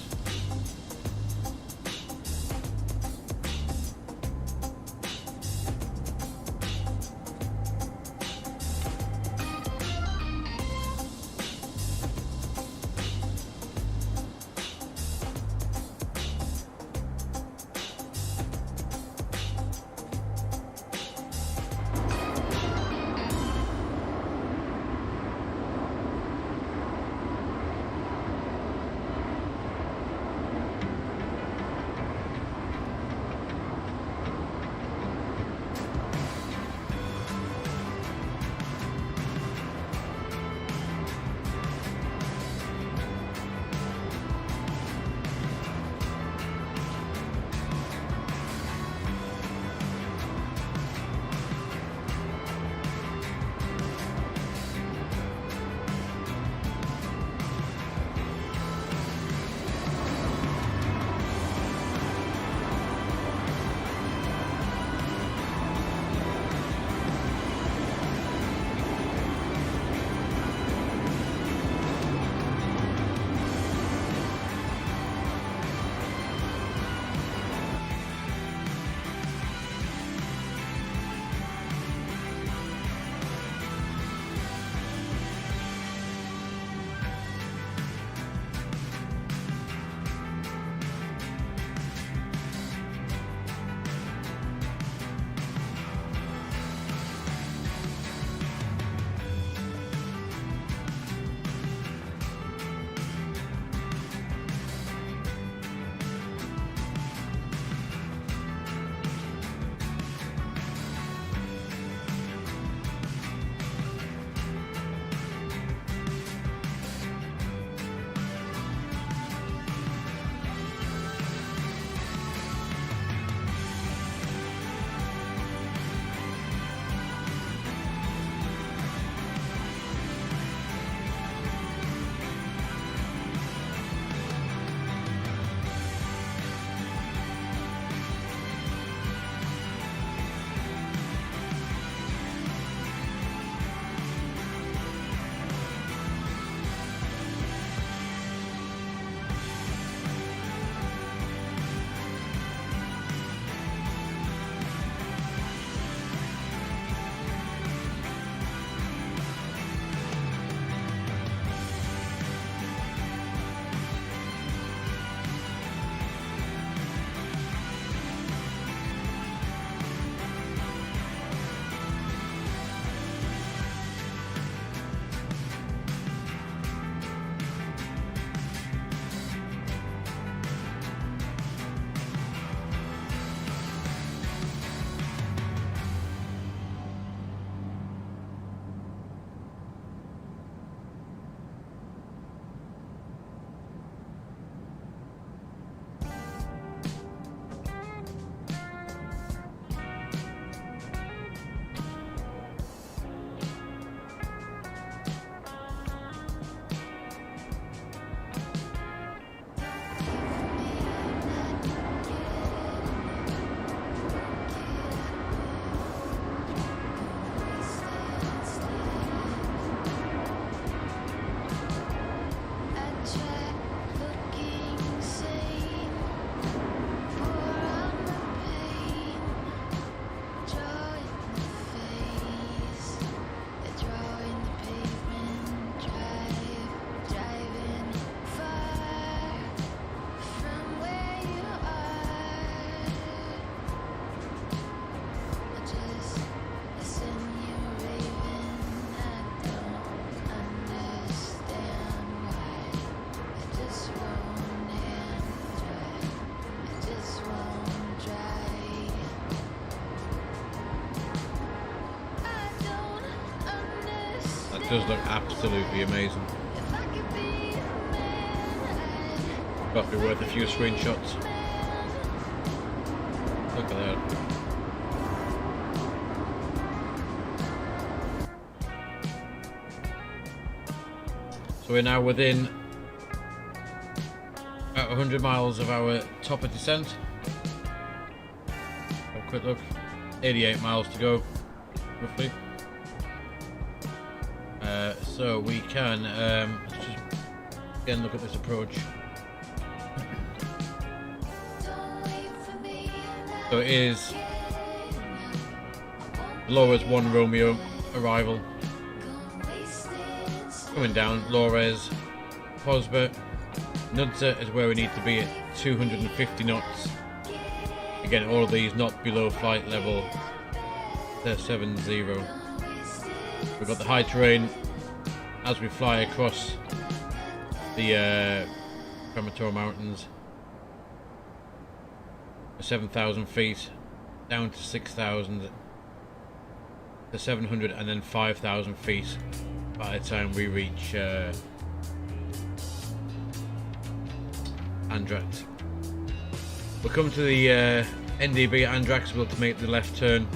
does look absolutely amazing. Got to be worth a few screenshots. Look at that. So we're now within about 100 miles of our top of descent. Have a quick look. 88 miles to go, roughly. So we can let's just again look at this approach. So it is Laura's 1 Romeo arrival. Coming down, Lores, Posbert, Nudza is where we need to be at 250 knots. Again, all of these not below flight level 70. We've got the high terrain as we fly across the Cremator Mountains. 7,000 feet down to 6,000 to 700 and then 5,000 feet by the time we reach Andrax. We'll come to the NDB at Andrax. We'll make the left turn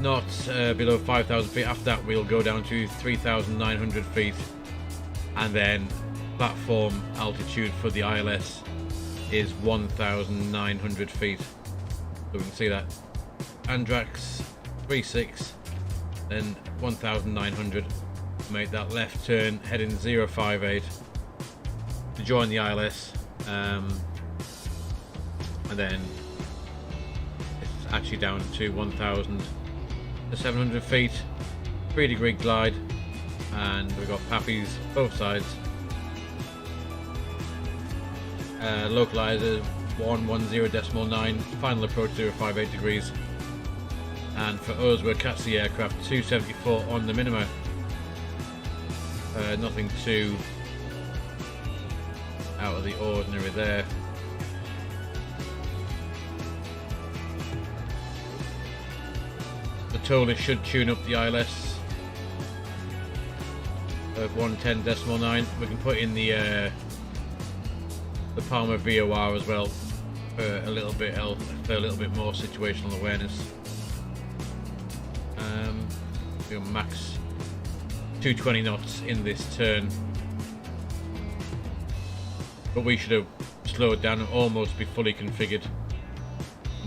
not below 5,000 feet. After that we'll go down to 3,900 feet and then platform altitude for the ILS is 1,900 feet. So we can see that Andrax 36, then 1,900. Make that left turn heading 058 to join the ILS, and then it's actually down to 1,700 feet, 3-degree glide, and we've got Pappies both sides. Localizer 110.9, final approach 058 degrees, and for us we're catch the aircraft 274 on the minima. Nothing too out of the ordinary there. The Toliss should tune up the ILS of 110.9. We can put in the Palma VOR as well for a little bit more situational awareness. We'll max 220 knots in this turn, but we should have slowed down and almost be fully configured.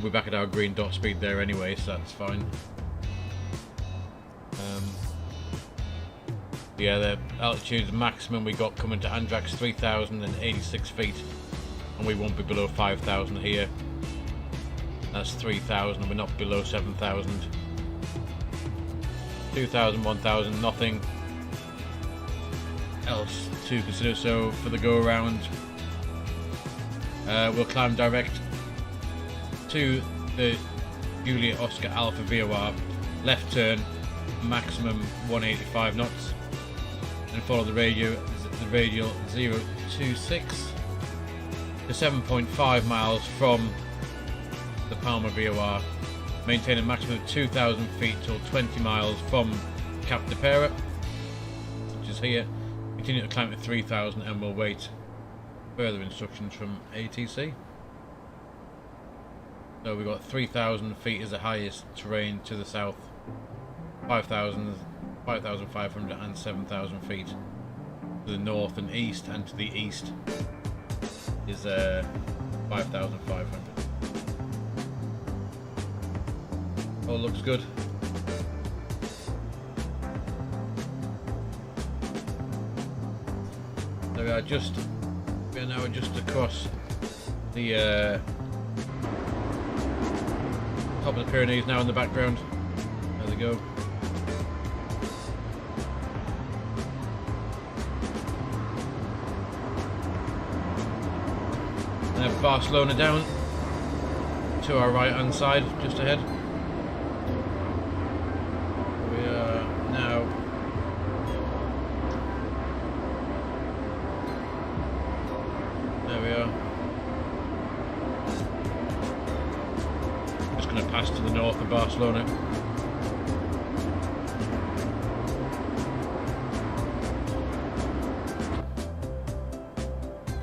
We're back at our green dot speed there anyway, so that's fine. Yeah, the altitude maximum we got coming to Andrax 3,086 feet, and we won't be below 5,000 here. That's 3,000 and we're not below 7,000. 2,000, 1,000, nothing else to consider. So for the go around, we'll climb direct to the Juliet Oscar Alpha VOR, left turn, maximum 185 knots, and follow the radial 026 to 7.5 miles from the Palma VOR. Maintain a maximum of 2,000 feet till 20 miles from Cap de Pera, which is here. Continue to climb to 3,000 and we'll wait further instructions from ATC. So we've got 3,000 feet is the highest terrain to the south, 5,000, 5,500 and 7,000 feet to the north and east, and to the east is 5,500. All looks good. There we are, we are now just across the top of the Pyrenees now in the background. There they go. And have Barcelona down to our right hand side, just ahead. We are now there we are. Just going to pass to the north of Barcelona.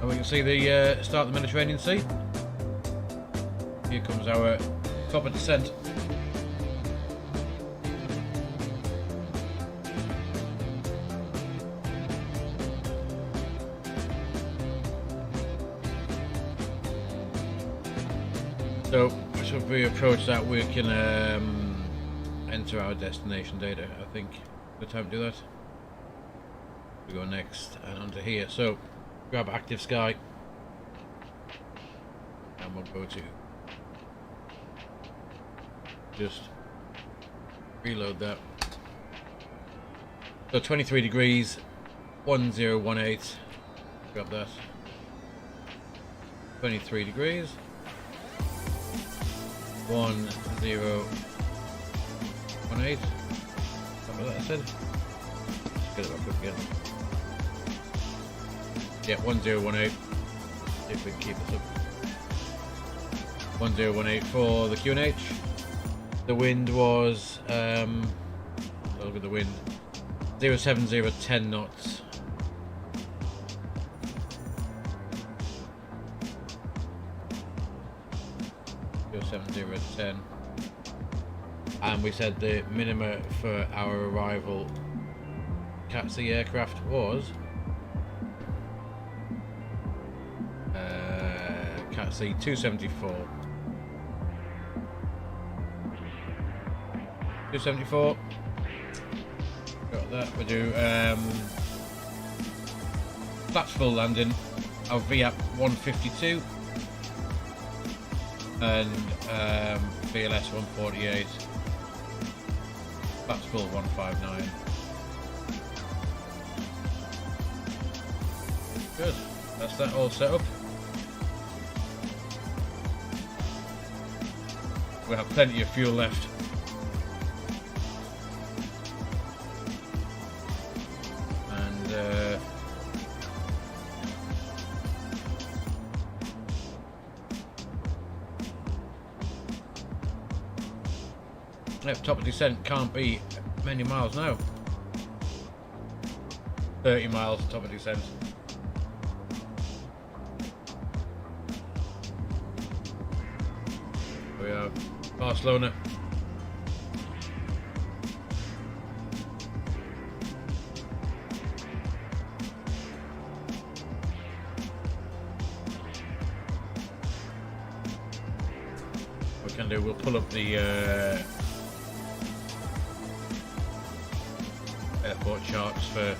And we can see the start of the Mediterranean Sea. Here comes our proper descent. So, if we approach that, we can enter our destination data. I think good time to do that. We go next and onto here. So, grab active sky, and we'll go to just reload that. So 23 degrees, 1018. Grab that. 23 degrees. 1018. Remember that I said? Let's get it back up again. Yeah, 1018. See if we can keep this up. 1018 for the QNH. The wind was look at the wind. 07010 knots. And we said the minima for our arrival Cat C aircraft was Cat C 274. 274. Got that. We do flaps full landing. Our VAP 152 and VLS 148. Flaps full 159. Good. That's that all set up. We have plenty of fuel left. Top of descent can't be many miles now. 30 miles top of descent. We are Barcelona. What we can do, we'll pull up the airport charts for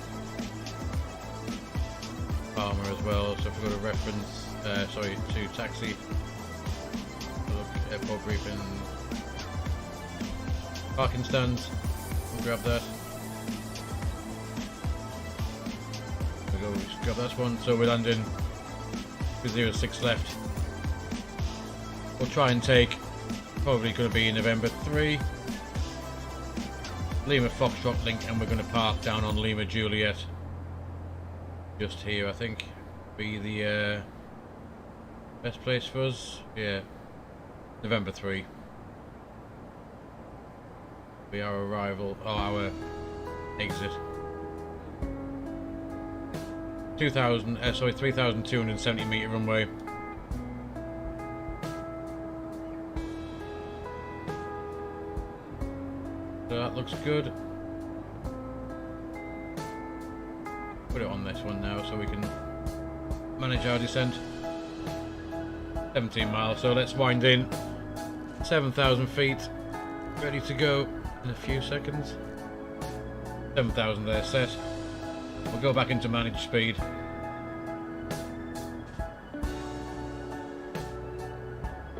Palma as well. So if we've got a reference, to taxi, look, airport briefing, parking stands, we'll grab that. There we go, just grab that one. So we're landing with 06 left. We'll try and take, probably going to be November 3. Lima Foxtrot link, and we're going to park down on Lima Juliet. Just here, I think, be the best place for us. Yeah, November 3. Be our arrival, our exit. 3,270 meter runway. So that looks good. Put it on this one now so we can manage our descent. 17 miles, so let's wind in. 7,000 feet, ready to go in a few seconds. 7,000 there set. We'll go back into managed speed.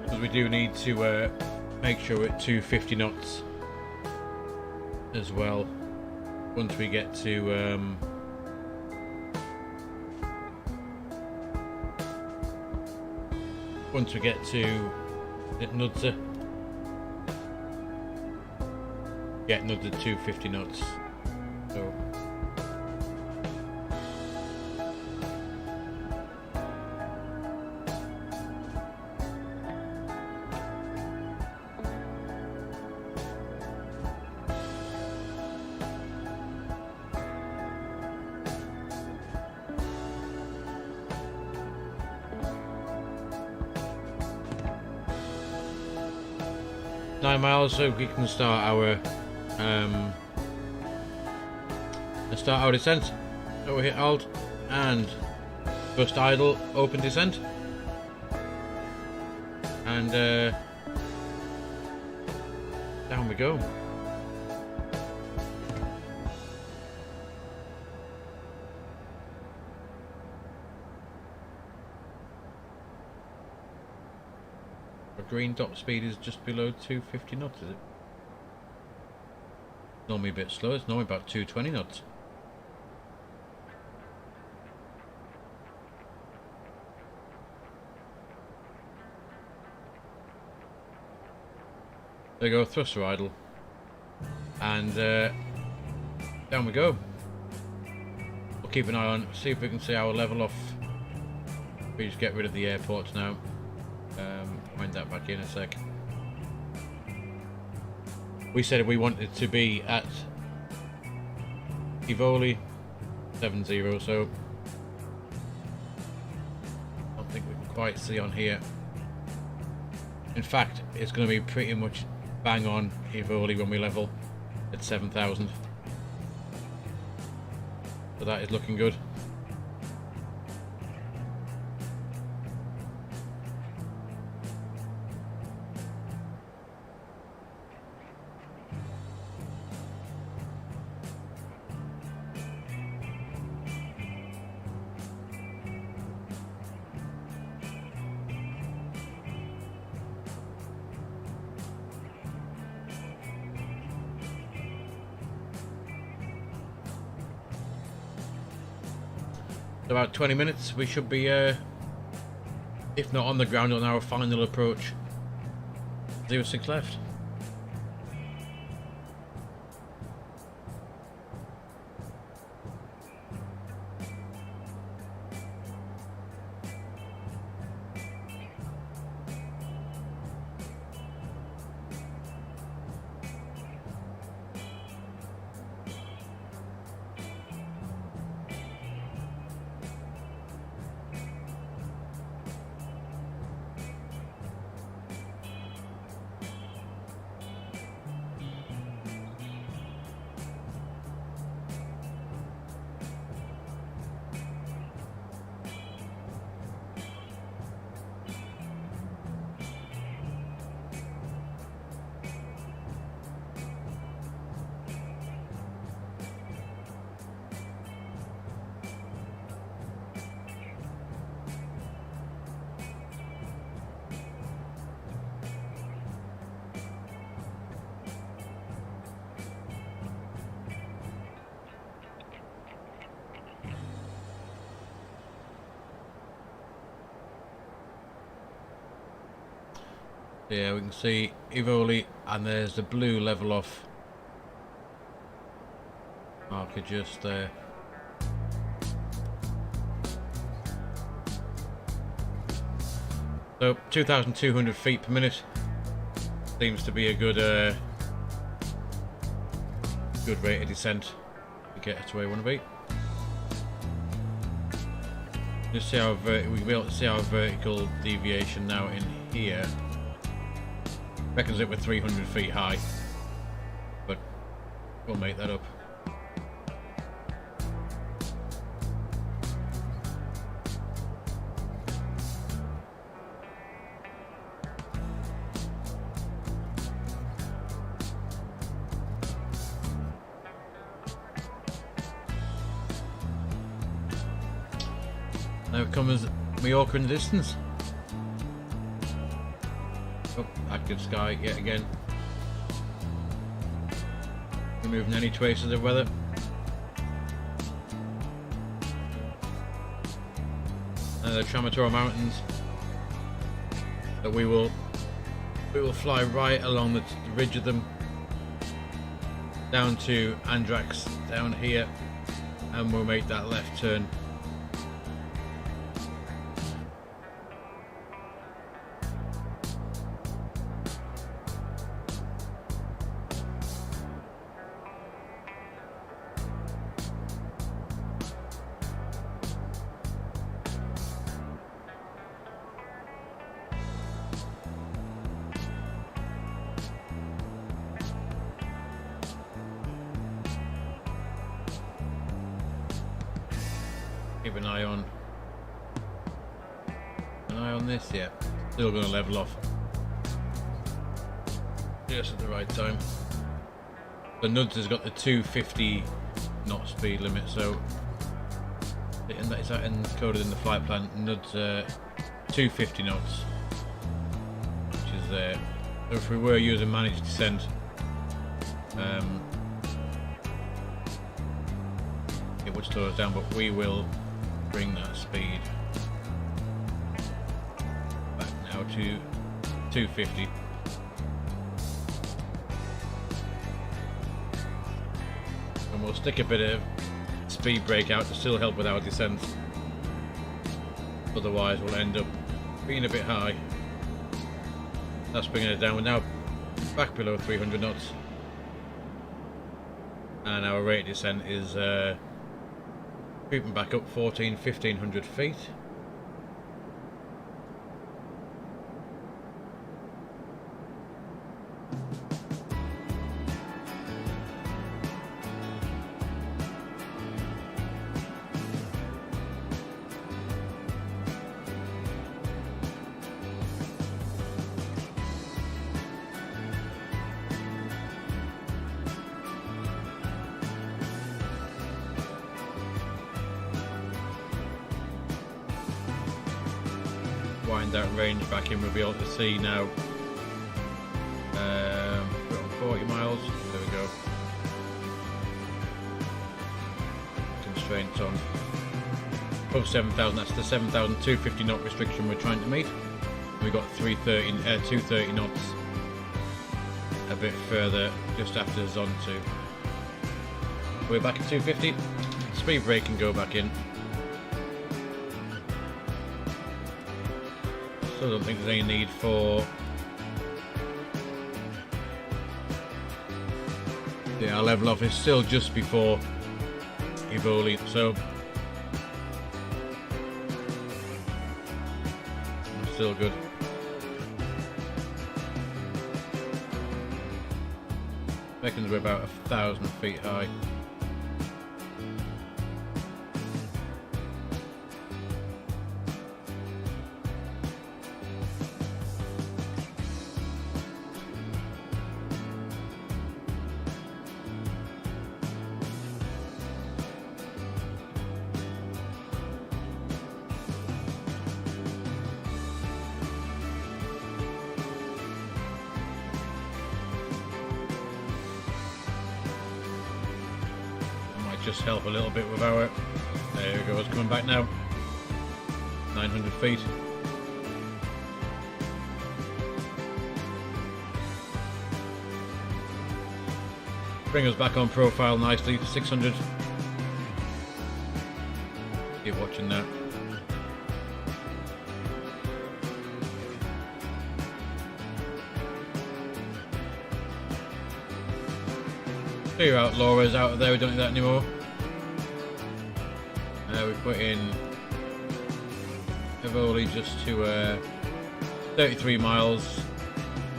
Because we do need to make sure we're at 250 knots as well. Once we get to Nudza. Get Nudza 250 knots. So 9 miles, so we can start our descent. So we hit Alt and first idle, open descent, and down we go. Our green top speed is just below 250 knots, is it? Normally a bit slow, it's normally about 220 knots. There you go, thruster idle. And down we go. We'll keep an eye on, see if we can see our level off. We just get rid of the airports now. Wind that back in a sec. We said we wanted to be at Tivoli 70, so I don't think we can quite see on here. In fact, it's going to be pretty much bang on Tivoli when we level at 7,000. So that is looking good. About 20 minutes we should be if not on the ground, on our final approach. 06 left. Yeah, we can see Tivoli, and there's the blue level off marker just there. So 2,200 feet per minute seems to be a good good rate of descent to get to where we want to be. Just see how we'll be able to see our vertical deviation now in here. Reckons it we're 300 feet high, but we'll make that up. Now comes Mallorca in the distance. Oh, active sky yet again. Removing any traces of weather. And the Tramotora Mountains. But we will fly right along the ridge of them down to Andrax down here, and we'll make that left turn. Keep an eye on this. Yeah, still going to level off just at the right time. The Nuds has got the 250 knot speed limit, so and that is that encoded in the flight plan. Nuds 250 knots, which is there. So if we were using managed descent, it would slow us down, but we will bring that speed back now to 250. And we'll stick a bit of speed brake out to still help with our descent. Otherwise we'll end up being a bit high. That's bringing it down. We're now back below 300 knots. And our rate of descent is creeping back up 1500 feet. Wind that range back in, we'll be able to see now. We're on 40 miles. There we go. Constraints on. Above 7,000. That's the 7,250 knot restriction we're trying to meet. We got 230 knots. A bit further, just after zone 2. We're back at 250. Speed brake can go back in. Still don't think there's any need for our level off is still just before Ivoli, so still good. Reckons we're about 1,000 feet high. Just help a little bit with our, there we go, it's coming back now, 900 feet. Bring us back on profile nicely to 600. Keep watching that. Clear out Laura's out of there, we don't need that anymore. We put in Ivoli just to 33 miles,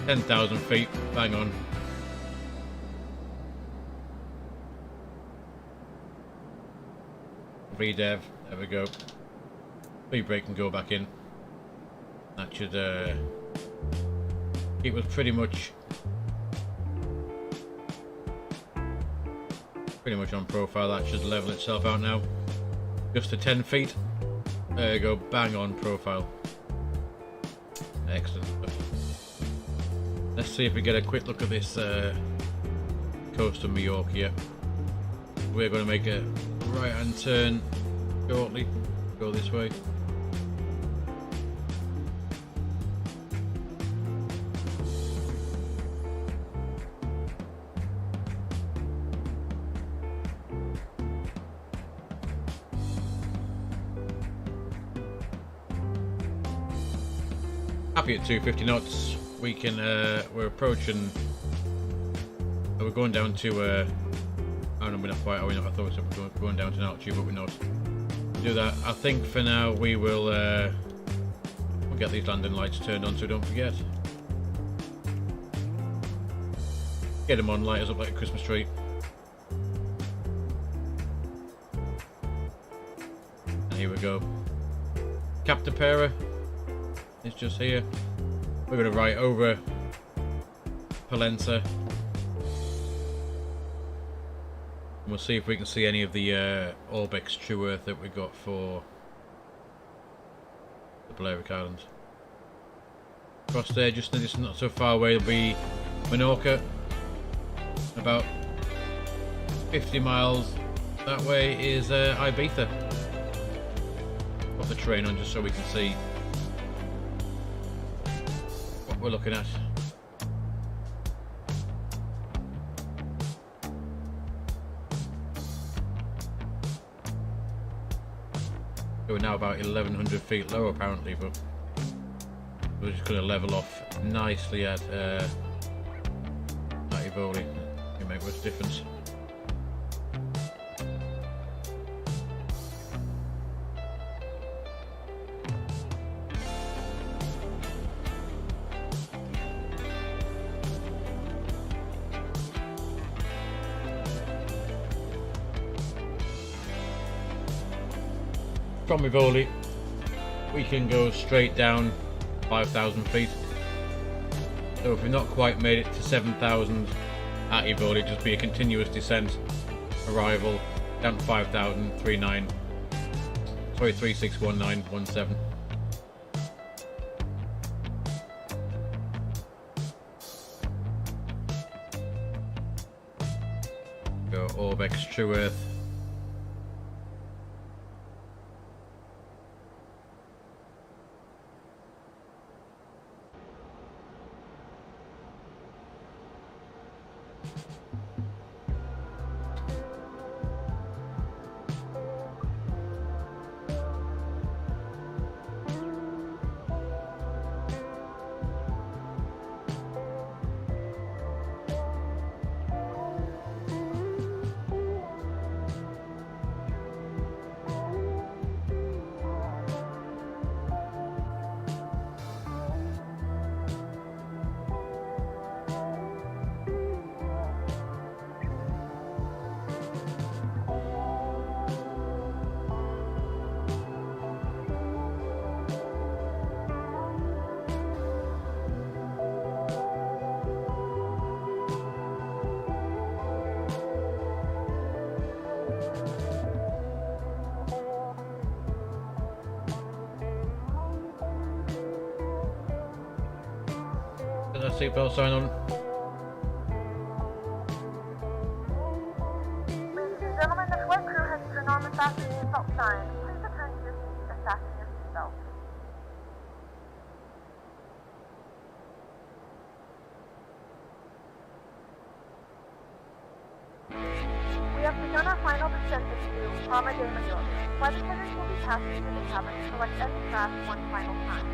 10,000 feet, bang on. Redev, there we go. Speed brake can go back in. That should keep us pretty much on profile. That should level itself out now. Just to 10 feet. There you go, bang on profile. Excellent. Let's see if we get a quick look at this coast of Mallorca here. We're going to make a right hand turn shortly. Go this way. Happy at 250 knots. We can we're approaching, we're going down to oh no, we're not quite, are we not? I thought we were going down to an altitude, but we're not. Do that. I think for now we will we'll get these landing lights turned on so don't forget. Get them on, light us up like a Christmas tree. And Here we go. Captapera is just here. We're going to ride over Palenza. And we'll see if we can see any of the Orbex True Earth that we got for the Balearic Islands. Across there, just not so far away, will be Mallorca. About 50 miles that way is Ibiza. Put the train on just so we can see what we're looking at. So we're now about 1100 feet low apparently, but we're just going to level off nicely at Ivoli. It make much difference. From Ivoli, we can go straight down 5,000 feet. So if we've not quite made it to 7,000 at Ivoli, just be a continuous descent, arrival down to 5,000, 361917. Go Orbex True Earth. Seatbelt sign on. Ladies and gentlemen, the flight crew has turned on the fasten seatbelt sign. Please return to your seats and fasten your seatbelt. We have begun our final descent into Palma de Mallorca. Flight attendants will be passing through the cabin to select any craft one final time.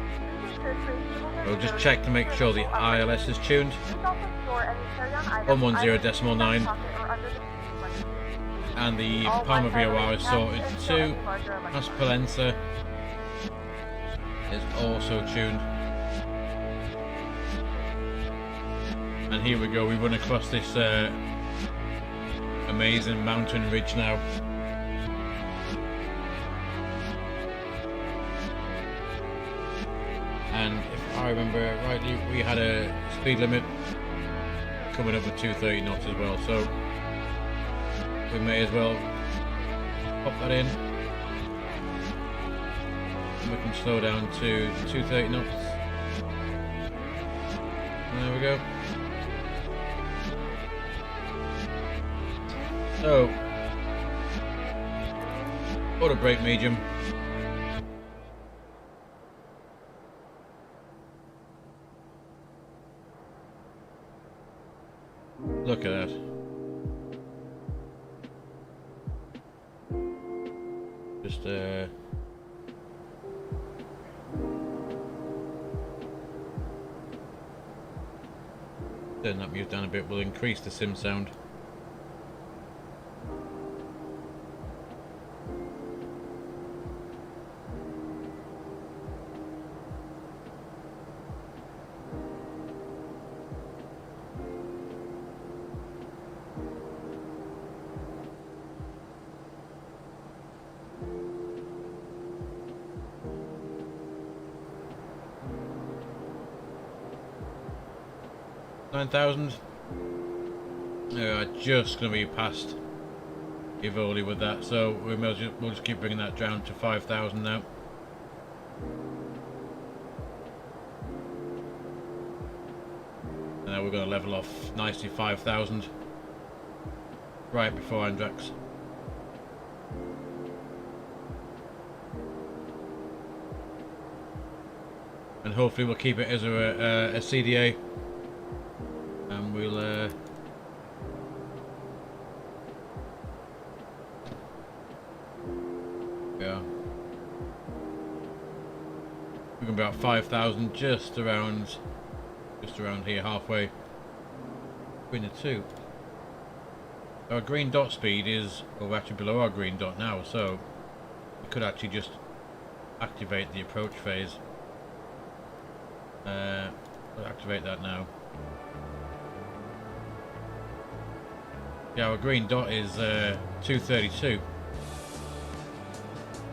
We'll just check to make sure the ILS is tuned. 110.9 and the Palma VOR is sorted too. As Palenza is also tuned. And here we go, we run across this amazing mountain ridge now. And if I remember rightly, we had a speed limit coming up with 230 knots as well, so we may as well pop that in. And we can slow down to 230 knots. And there we go. So, auto brake medium. Look at that. Just turn that mute down a bit, will increase the sim sound. 9,000. Just going to be past Ivoli with that, so we'll just keep bringing that down to 5,000 now. And now we're going to level off nicely 5,000 right before Andrax. And hopefully we'll keep it as a CDA, and we'll yeah, we're gonna be about 5,000, just around here, halfway between the two. Our green dot speed is, well, we're actually below our green dot now, so we could actually just activate the approach phase. We'll activate that now. Yeah, our green dot is 232.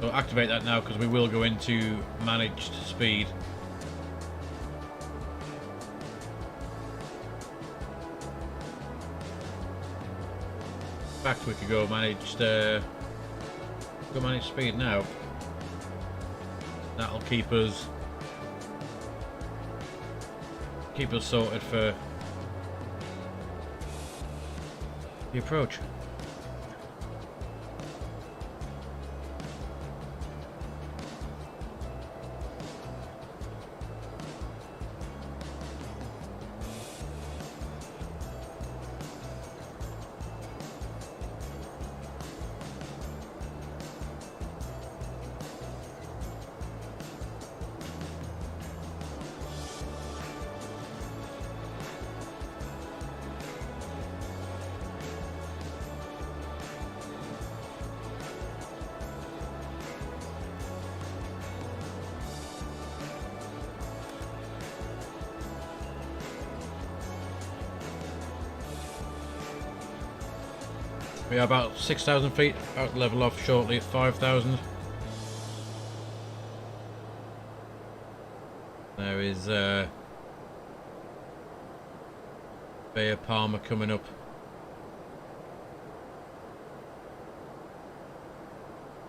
So activate that now, because we will go into managed speed. In fact, we could go managed speed now. That'll keep us sorted for the approach. We are about 6,000 feet, about to level off shortly at 5,000. There is Bay of Palma coming up.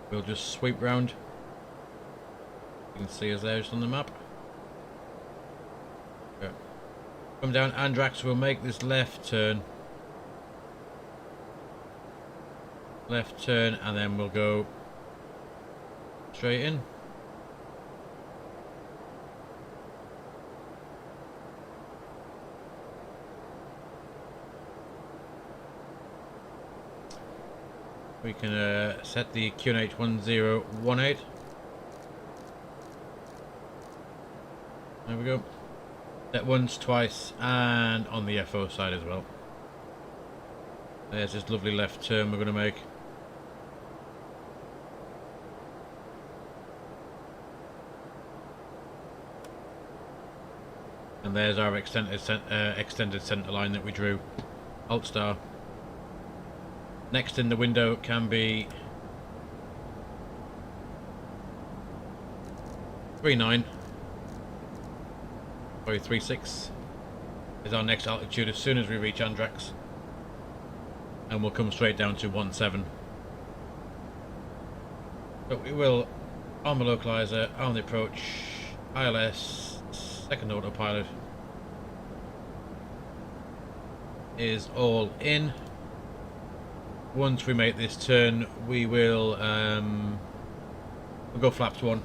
We'll just sweep round. You can see us there just on the map. Yeah. Come down Andrax, we'll make this left turn. Left turn, and then we'll go straight in. We can set the QNH 1018. There we go. Set once, twice, and on the FO side as well. There's this lovely left turn we're going to make. And there's our extended centre line that we drew. Alt star. Next in the window can be 39. Sorry, 36 is our next altitude as soon as we reach Andrax. And we'll come straight down to 17. But we will, on the localizer, on the approach, ILS, second autopilot is all in. Once we make this turn, we will we'll go flaps 1.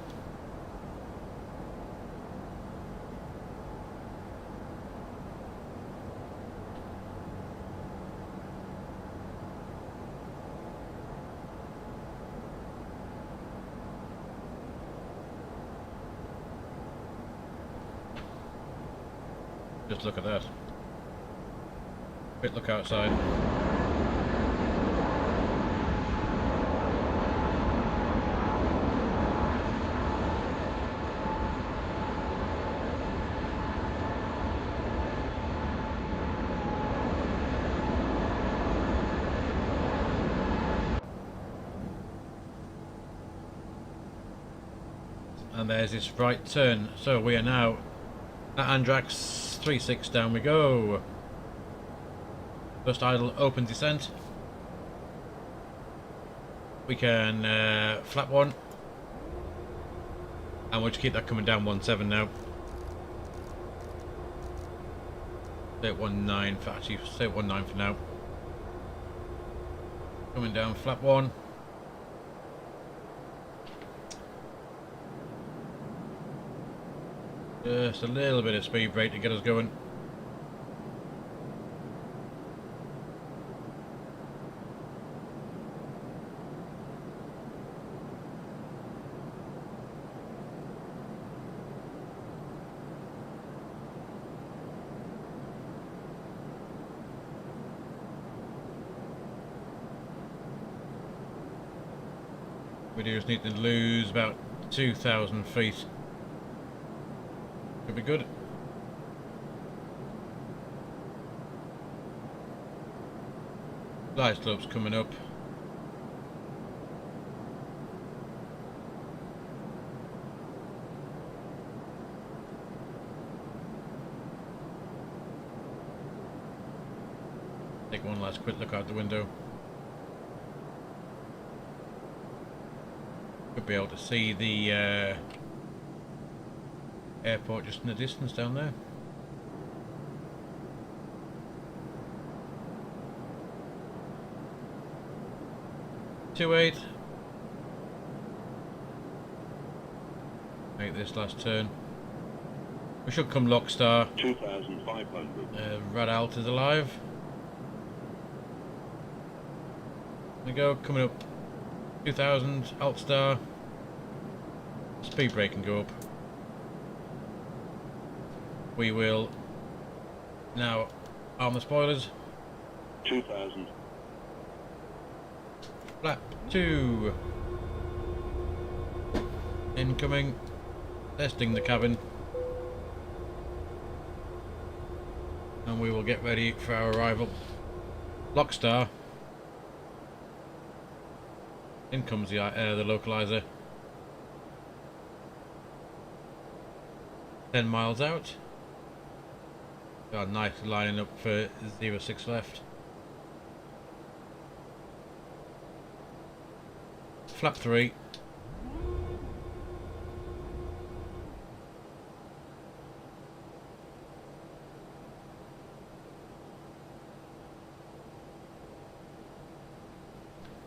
Just look at that. Quick look outside. And there's this right turn. So we are now at Andrax. 36 down we go. First idle, open descent. We can flap one. And we'll just keep that coming down 17 now. Stay at 19 for actually, stay at 19 for now. Coming down, flap one. Just a little bit of speed brake to get us going. We just need to lose about 2,000 feet. Could be good. Glide slope's coming up. Take one last quick look out the window. Could be able to see the airport just in the distance down there. .28. Make this last turn. We should come lockstar. 2,500. Rad Alt is alive. There we go, coming up. 2,000, Alt Star. Speed brake can go up. We will now arm the spoilers. 2,000. Flap 2. Incoming. Testing the cabin. And we will get ready for our arrival. Lockstar. In comes the localizer. 10 miles out. Oh, nice, lining up for 06 left. Flap 3.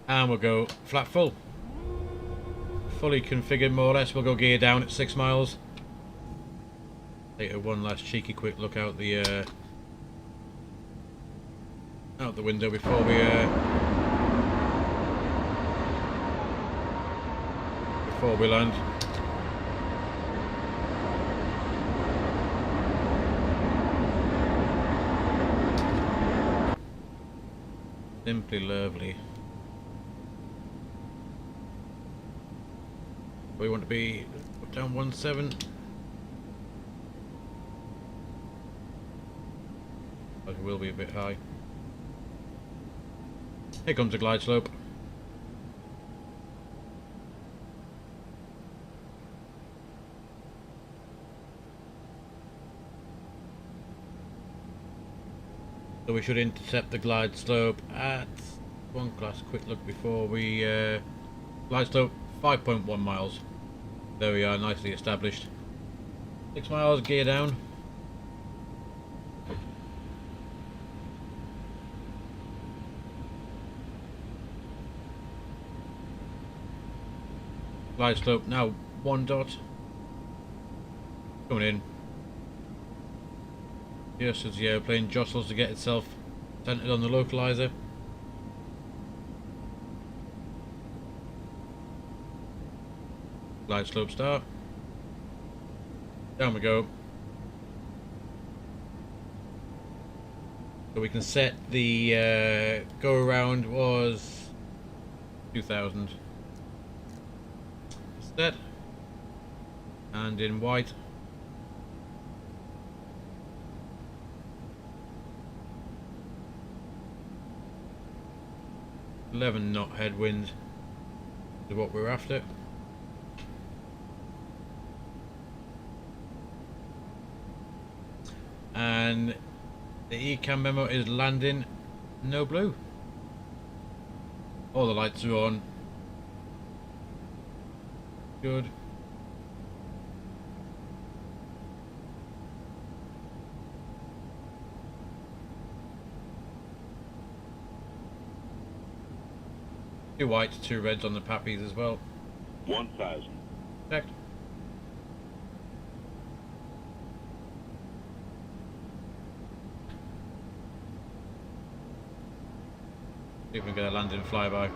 And we'll go flap full. Fully configured more or less. We'll go gear down at 6 miles. Take one last cheeky quick look out the window before we land. Simply lovely. We want to be up down 17. But it will be a bit high. Here comes the glide slope. So we should intercept the glide slope at one last quick look before we glide slope 5.1 miles. There we are, nicely established. 6 miles, gear down. Glide slope now 1 dot. Coming in. Just as the airplane jostles to get itself centered on the localizer. Glide slope start. Down we go. So we can set the go around was 2,000. Set. And in white. .11 knot headwind is what we're after. And the ECAM memo is landing No blue. All the lights are on. Good. Two whites, two reds on the pappies as well. 1,000. Checked. See if we can get a landing flyby.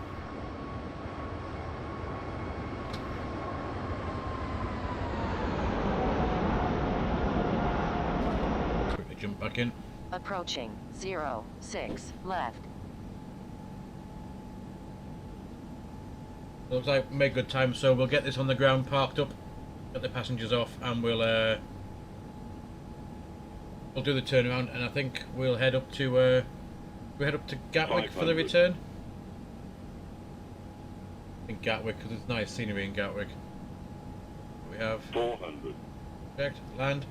Quickly jump back in. Approaching 06 left. Looks like we made good time, so we'll get this on the ground, parked up, get the passengers off, and we'll do the turnaround. And I think we'll head up to Gatwick for the 500. return. I think Gatwick, because it's nice scenery in Gatwick. We have 400. checked land.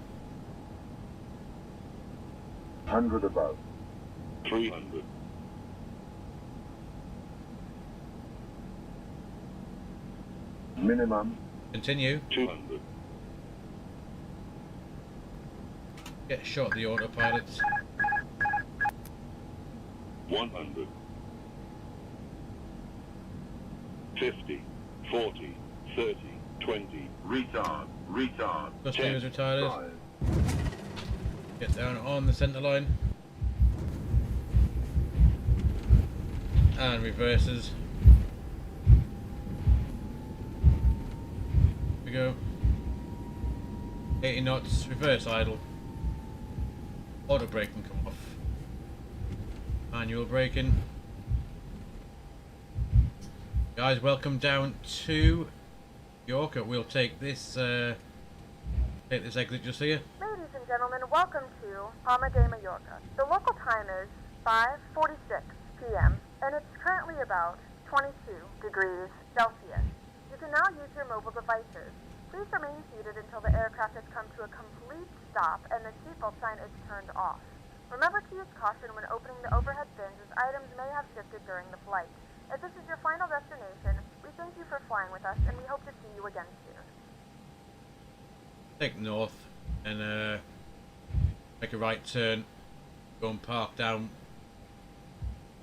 100 above. 300. Minimum. Continue. 200. Get a shot at the autopilots. 100. 50. 40. 30. 20. Retard. Retard. Plus 10, is retired. 5. Get down on the centre line. And reverses. Here we go. 80 knots, reverse idle. Auto braking come off. Manual braking. Guys, welcome down to Mallorca. We'll take this exit just here. Ladies and gentlemen, welcome to Palma de Mallorca. The local time is 5:46 p.m. and it's currently about 22 degrees Celsius. You can now use your mobile devices. Please remain seated until the aircraft has come to a complete stop and the seatbelt sign is turned off. Remember to use caution when opening the overhead bins as items may have shifted during the flight. If this is your final destination, we thank you for flying with us and we hope to see you again soon. Take north and make a right turn. Go and park down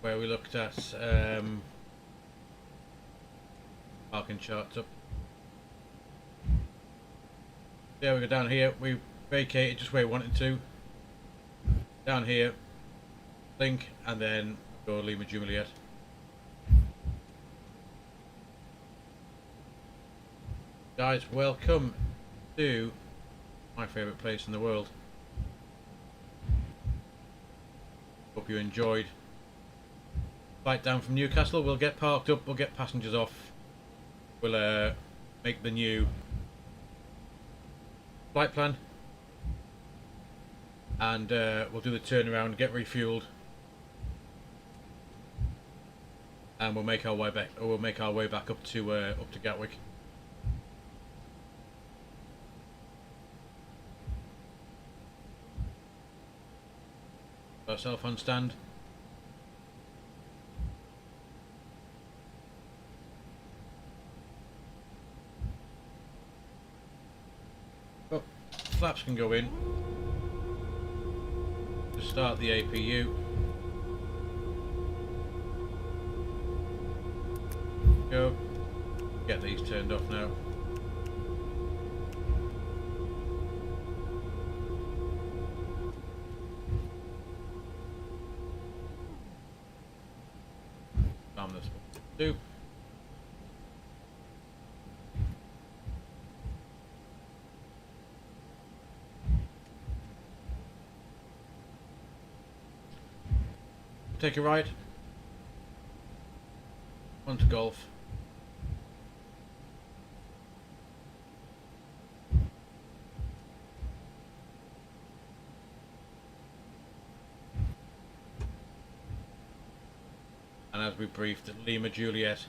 where we looked at parking charts up. Yeah, we go down here. We vacated just where we wanted to. Down here, Link, and then go Lima Juliet. Guys, welcome to my favourite place in the world. Hope you enjoyed. Flight down from Newcastle. We'll get parked up. We'll get passengers off. We'll make the new flight plan, and we'll do the turnaround, get refueled, and we'll make our way back. Or we'll make our way back up to Gatwick. Ourselves on stand. Oh, flaps can go in. To start the APU. Go. Get these turned off now. This one. Two. Take a right. Onto golf. And as we briefed at Lima Juliet.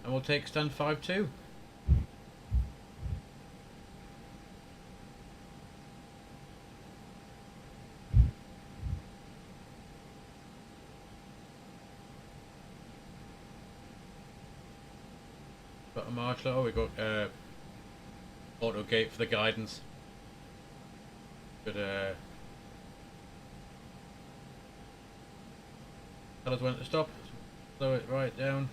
and we'll take stand 5-2. Got a marshal. Oh, we got auto gate for the guidance. But tell us when to stop. Slow it right down.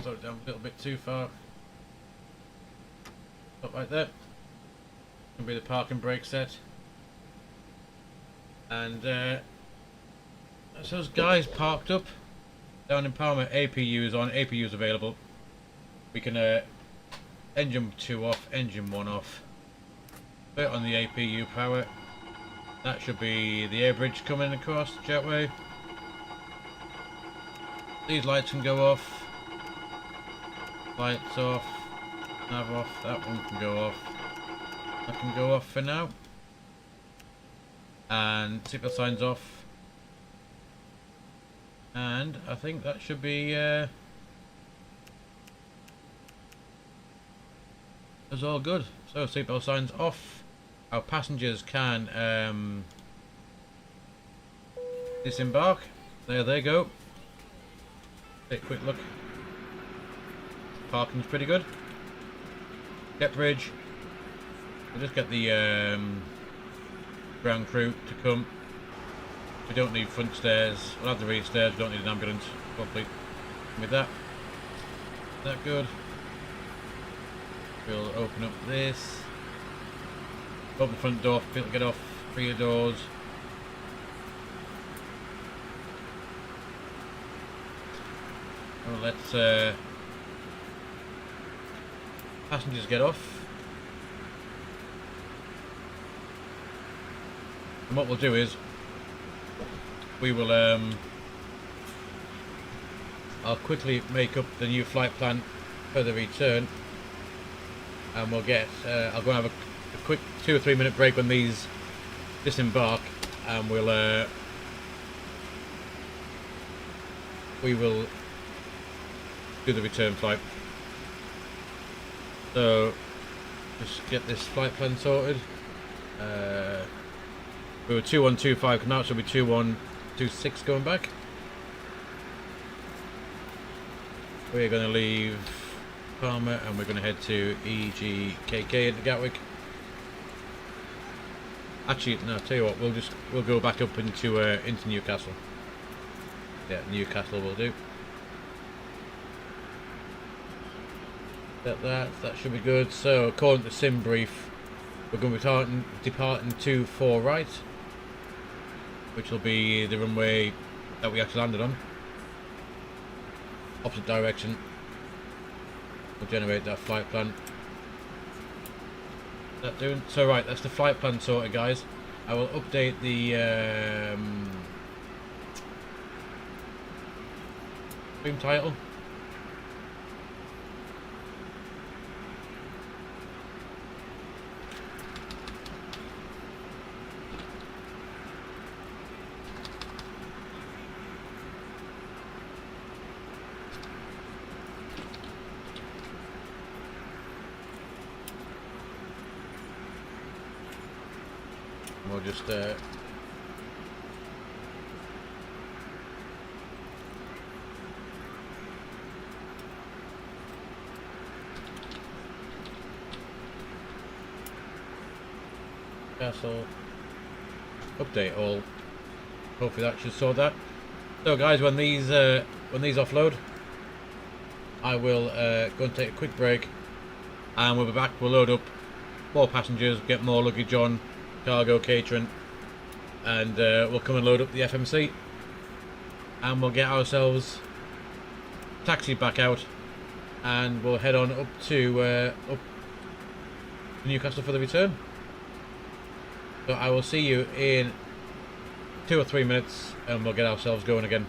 Slow it down a little bit too far. Stop right there. Gonna be the parking brake set. And that's those guys parked up down in Palma. APUs on, APUs available. We can engine 2 off, engine 1 off. Put it on the APU power. That should be the air bridge coming across the jetway. These lights can go off. Lights off. Nav off. That one can go off. That can go off for now. And signal signs off. And I think that should be that's all good. So seatbelt signs off. Our passengers can disembark. There they go. Take a quick look. Parking's pretty good. Jet bridge. We'll just get the ground crew to come. We don't need front stairs. We'll have the rear stairs. We don't need an ambulance. Hopefully, with that. Is that good? We'll open up this. Open the front door for people to get off. Rear doors. Well, let's passengers get off. And what we'll do is we will I'll quickly make up the new flight plan for the return, and we'll get I'll go and have a quick 2 or 3 minute break when these disembark, and we will do the return flight. So just get this flight plan sorted. We were 2125 come out, so we'll be 2126 going back. We're going to leave Palma and we're going to head to EGKK into Gatwick. Actually, no, I'll tell you what, we'll go back up into Newcastle. Yeah, Newcastle will do. That should be good. So according to sim brief, we're going to be departing 24 right, which will be the runway that we actually landed on. Opposite direction. We'll generate that flight plan. That doing so right. That's the flight plan sorted, guys. I will update the stream title. We'll just Newcastle update all. Hopefully that should sort that. So guys, when these offload, I will go and take a quick break, and we'll be back. We'll load up more passengers, get more luggage on, cargo, catering, and we'll come and load up the FMC, and we'll get ourselves taxied back out, and we'll head on up to Newcastle for the return. So I will see you in 2 or 3 minutes, and we'll get ourselves going again.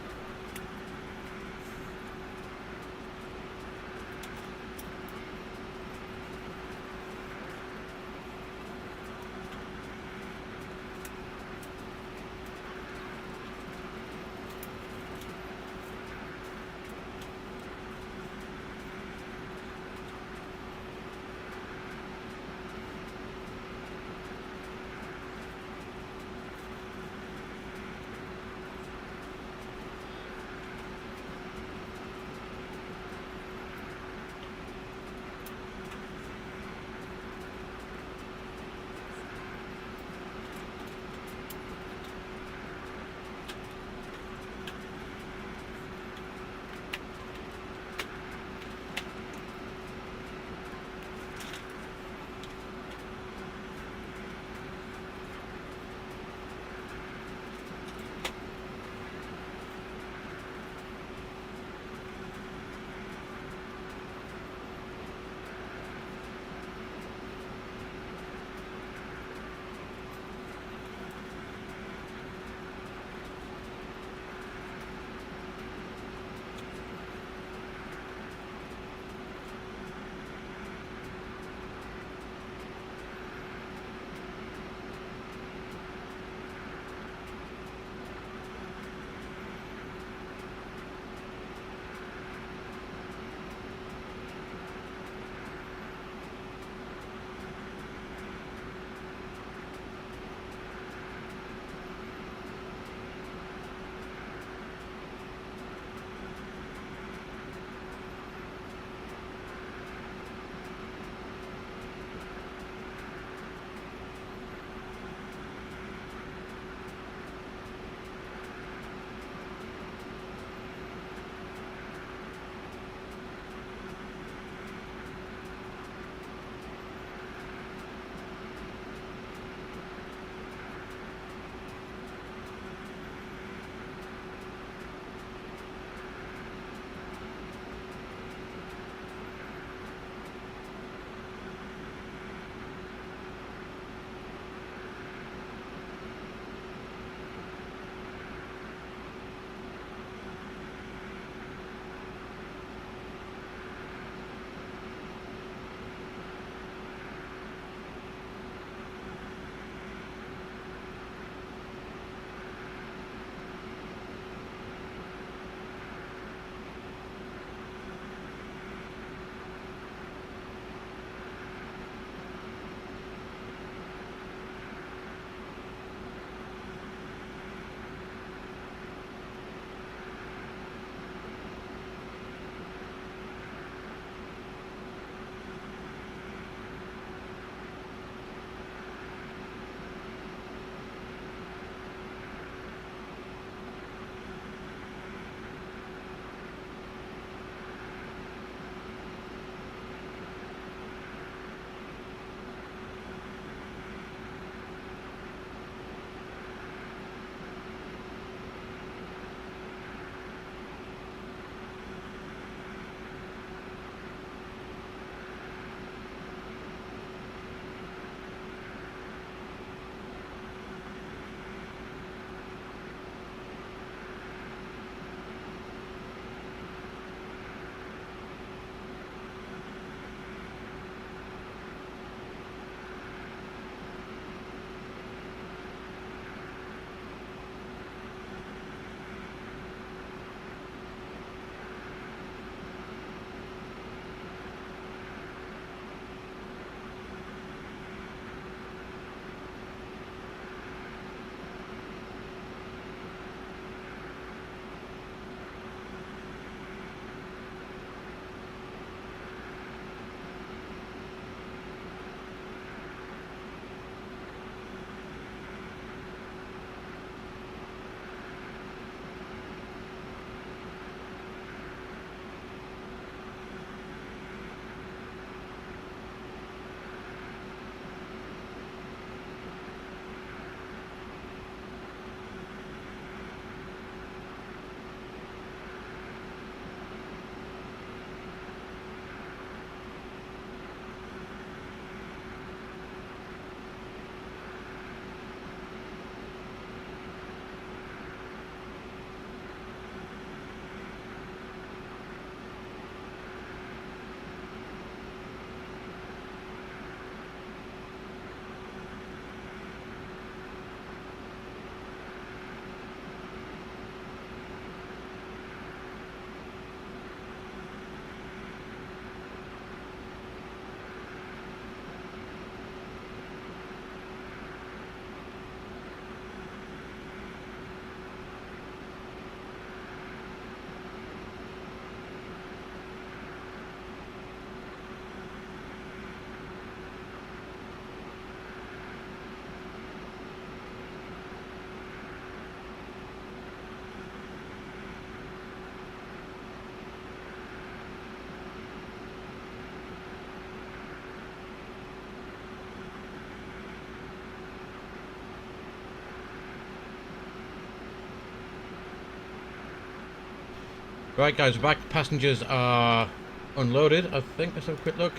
Right guys, we're back. Passengers are unloaded, I think. Let's have a quick look.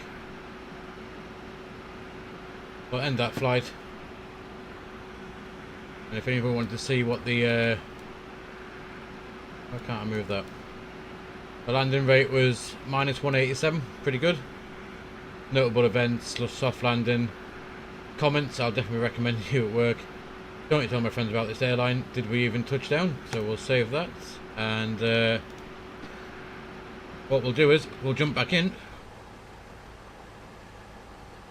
We'll end that flight. And if anyone wanted to see what the why can't I move that? The landing rate was -187, pretty good. Notable events, soft landing. Comments, I'll definitely recommend you at work. Don't you tell my friends about this airline. Did we even touch down? So we'll save that. And what we'll do is we'll jump back in.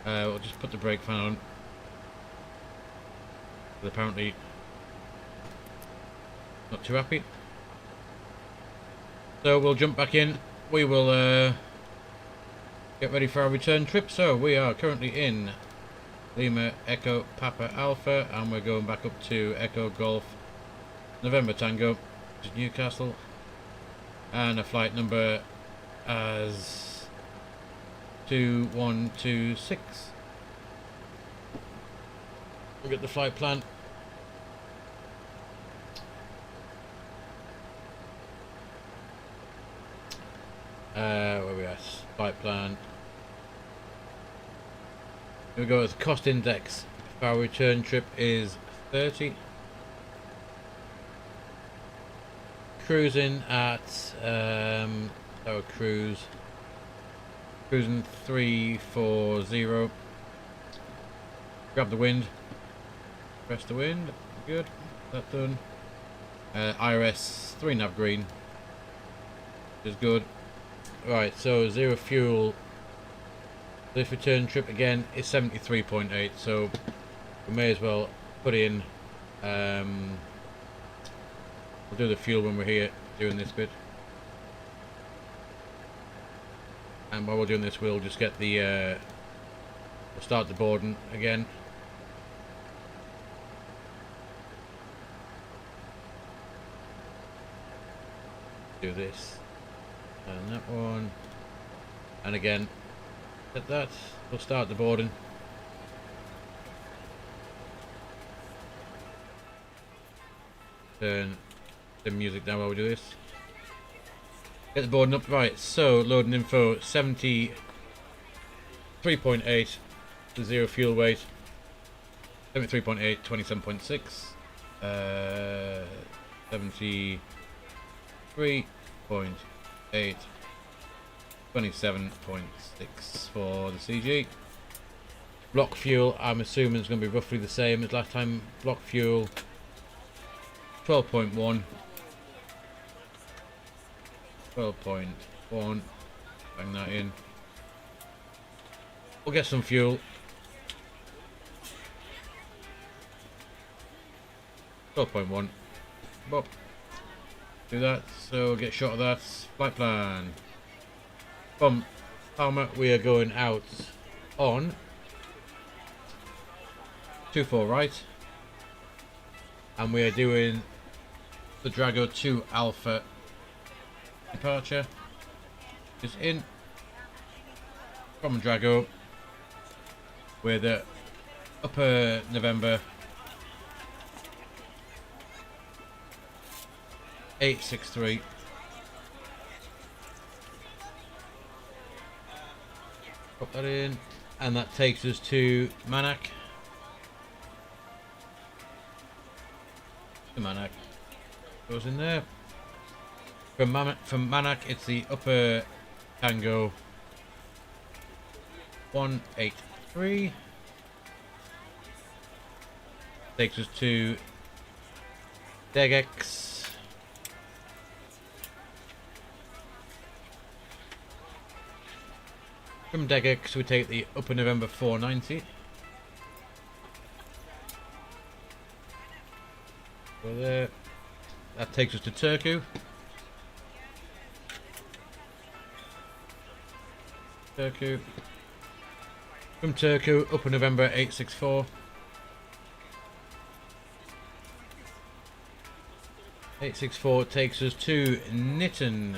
We'll just put the brake fan on. But apparently not too happy. So we'll jump back in. We will get ready for our return trip. So we are currently in Lima Echo Papa Alpha, and we're going back up to Echo Golf November Tango, which is Newcastle, and a flight number as 2126. We'll get the flight plan. Where we at? Flight plan. Here we go. As cost index for our return trip is 30. Cruising at our cruising 340. Grab the wind. Press the wind. Good. That done. IRS 3 nav green. Is good. Right, so 0 fuel. This return trip again is 73.8, so we may as well put in we'll do the fuel when we're here doing this bit. And while we're doing this, we'll just get the we'll start the boarding again. Do this and that one, and again at that. We'll start the boarding. Turn the music down while we do this. Get the boarding up. Right, so loading info 73.8 to 0 fuel weight. 73.8, 27.6. 73.8, 27.6 for the CG. Block fuel, I'm assuming is going to be roughly the same as last time. Block fuel 12.1. 12.1. Bang that in. We'll get some fuel. 12.1. Bop. Do that. So we'll get a shot of that. Flight plan. From Palma, we are going out on 24 right, and we are doing the Drago 2 Alpha departure. Just in from Drago with the upper November 863. Pop that in, and that takes us to Manac. The Manac goes in there. From Manac, it's the upper Tango 183. Takes us to Degex. From Degex, we take the upper November 490. Go there. That takes us to Turku. From Turku, upper November 864. 864 takes us to Nitten.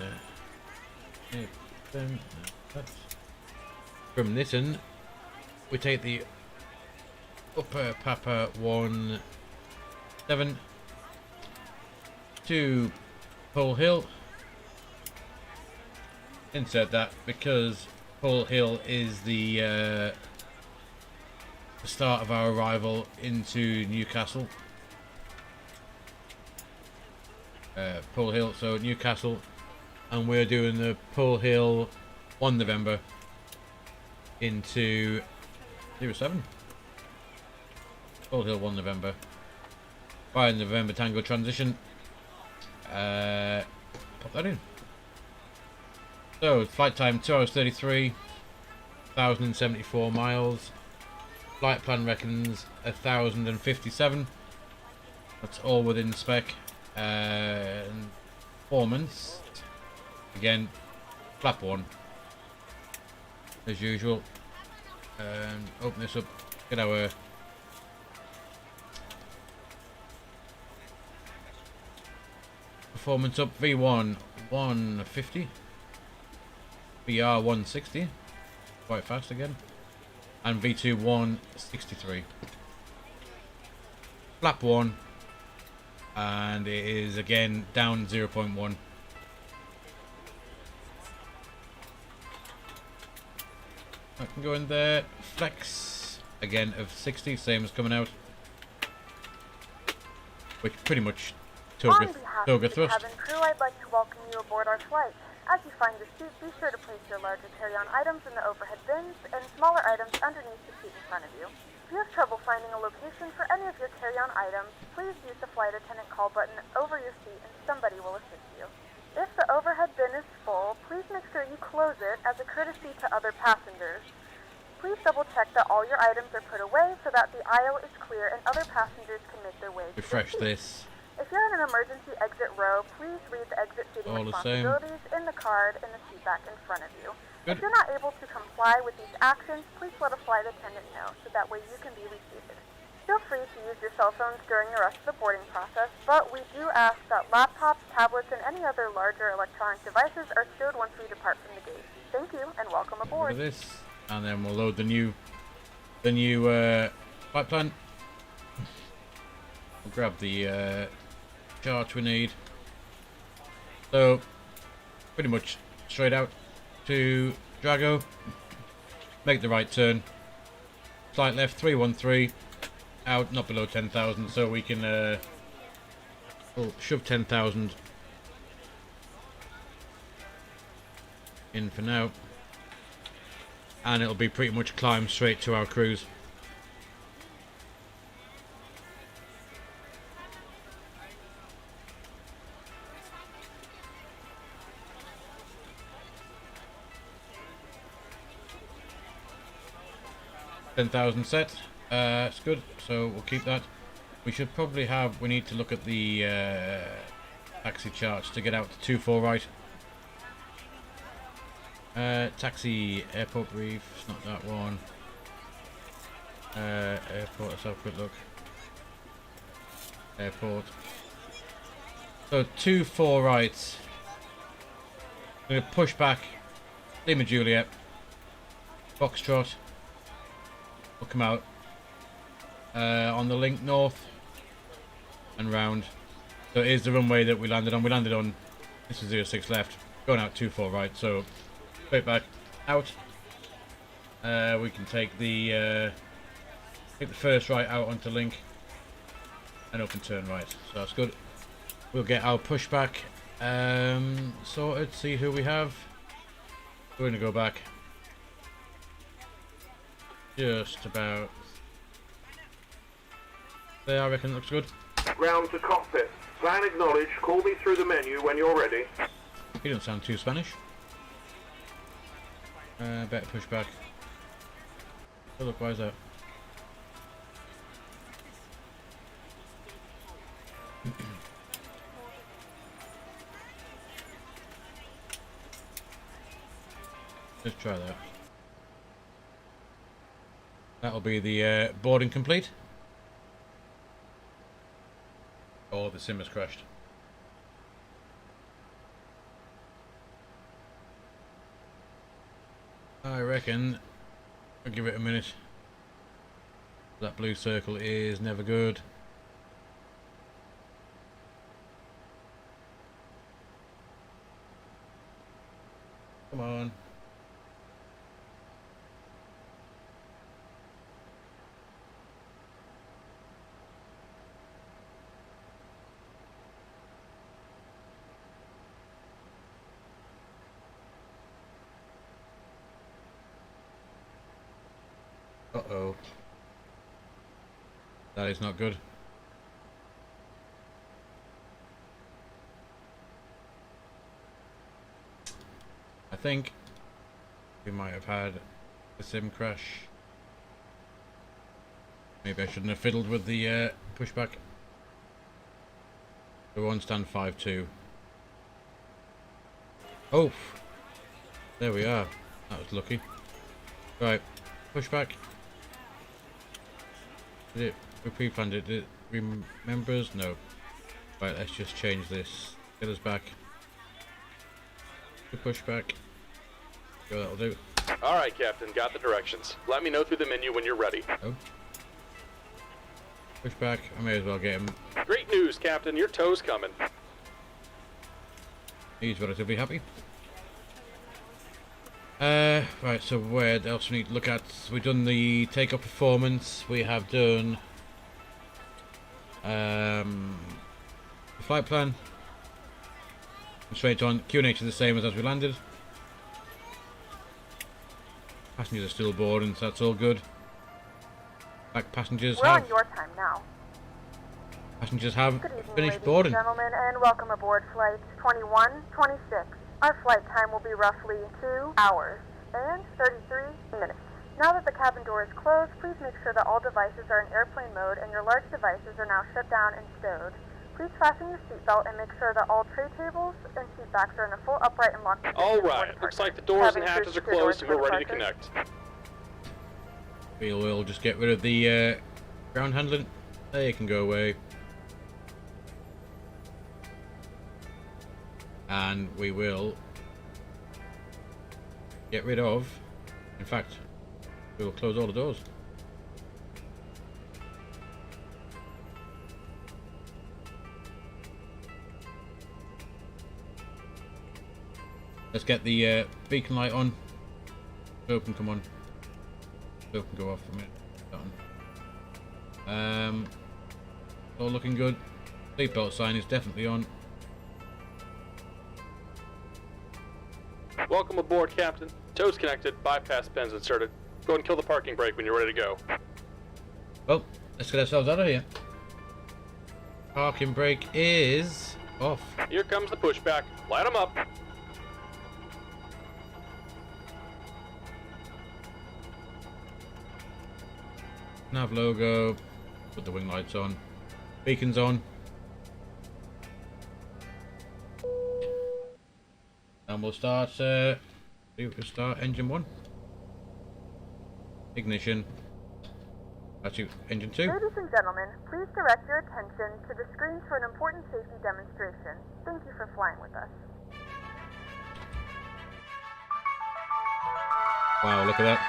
From Nitten, we take the upper Papa 17 to Pole Hill. insert that because Hull Hill is the start of our arrival into Newcastle. Hull Hill, so Newcastle, and we're doing the Hull Hill 1 November into 07. Hull Hill 1 November. By November Tango transition. Pop that in. So flight time 2 hours 33, 1,074 miles. Flight plan reckons 1,057. That's all within spec. Performance again, flap 1 as usual. Open this up, get our performance up. V1 150, VR 160, quite fast again, and V2 163. Flap 1, and it is again down 0.1. I can go in there. Flex again of 60, same as coming out, which pretty much Toga thrust. Cabin crew, I'd like to welcome you aboard our flight. As you find your seat, be sure to place your larger carry-on items in the overhead bins and smaller items underneath the seat in front of you. If you have trouble finding a location for any of your carry-on items, please use the flight attendant call button over your seat and somebody will assist you. If the overhead bin is full, please make sure you close it as a courtesy to other passengers. Please double check that all your items are put away so that the aisle is clear and other passengers can make their way to Refresh their this. seats. If you're in an emergency exit row, please read the exit seating responsibilities in the card in the seat back in front of you. Good. If you're not able to comply with these actions, please let a flight attendant know so that way you can be reseated. Feel free to use your cell phones during the rest of the boarding process, but we do ask that laptops, tablets, and any other larger electronic devices are stowed once we depart from the gate. Thank you, and welcome aboard. Look at this, and then we'll load the new flight plan. We'll grab the charge we need. So pretty much straight out to Drago, make the right turn, slight left 313, out not below 10,000, so we can we'll shove 10,000 in for now, and it'll be pretty much climb straight to our cruise. $10,000 set. It's good, so we'll keep that. We should probably have, we need to look at the taxi charts to get out to 24 right. Taxi, airport brief, it's not that one. Airport, let's have a quick look. Airport. So 24 right. I'm going to push back, Lima Juliet, Foxtrot. We'll come out on the link north and round. So it is the runway that we landed on. We landed on, this is 06 left, going out 24 right, so straight back out. We can take the first right out onto link and open turn right, so that's good. We'll get our pushback sorted, see who we have. We're going to go back just about there, I reckon. Looks good. Ground to cockpit. Plan acknowledged. Call me through the menu when you're ready. He doesn't sound too Spanish. Better push back. Oh, look, why is that? Let's try that. That'll be the boarding complete. Oh, the sim has crashed. I reckon I'll give it a minute. That blue circle is never good. Come on. Uh-oh. That is not good. I think we might have had a sim crash. Maybe I shouldn't have fiddled with the pushback. We won't stand 5-2. Oh! There we are. That was lucky. Right, pushback. Did it? We pre-planned it. Did it remember us? No. Right, let's just change this. Get us back. The pushback. Go, that'll do. Alright, Captain, got the directions. Let me know through the menu when you're ready. Oh. Pushback. I may as well get him. Great news, Captain. Your tow's coming. He's relatively happy. Right, so where else we need to look at? We've done the take-up performance. We have done the flight plan. Straight on. QNH is the same as we landed. Passengers are still boarding, so that's all good. Back passengers We're on your time now. Passengers have Good evening, finished ladies boarding. and gentlemen, and welcome aboard flight 2126. Our flight time will be roughly 2 hours and 33 minutes. Now that the cabin door is closed, please make sure that all devices are in airplane mode and your large devices are now shut down and stowed. Please fasten your seatbelt and make sure that all tray tables and seat backs are in a full upright and locked position. Alright, looks like the doors and hatches are closed and we're ready to connect. We'll just get rid of the ground handling. They can go away. And we will get rid of, in fact, we will close all the doors. Let's get the beacon light on. Open, come on. Open, go off for a minute. Done. All looking good. Seatbelt sign is definitely on. Welcome aboard, Captain. Tow's connected, bypass pins inserted. Go ahead and kill the parking brake when you're ready to go. Well, let's get ourselves out of here. Parking brake is off. Here comes the pushback. Light them up. Nav logo. Put the wing lights on. Beacons on. And we'll start engine 1. Ignition. Actually, engine 2. Ladies and gentlemen, please direct your attention to the screens for an important safety demonstration. Thank you for flying with us. Wow, look at that.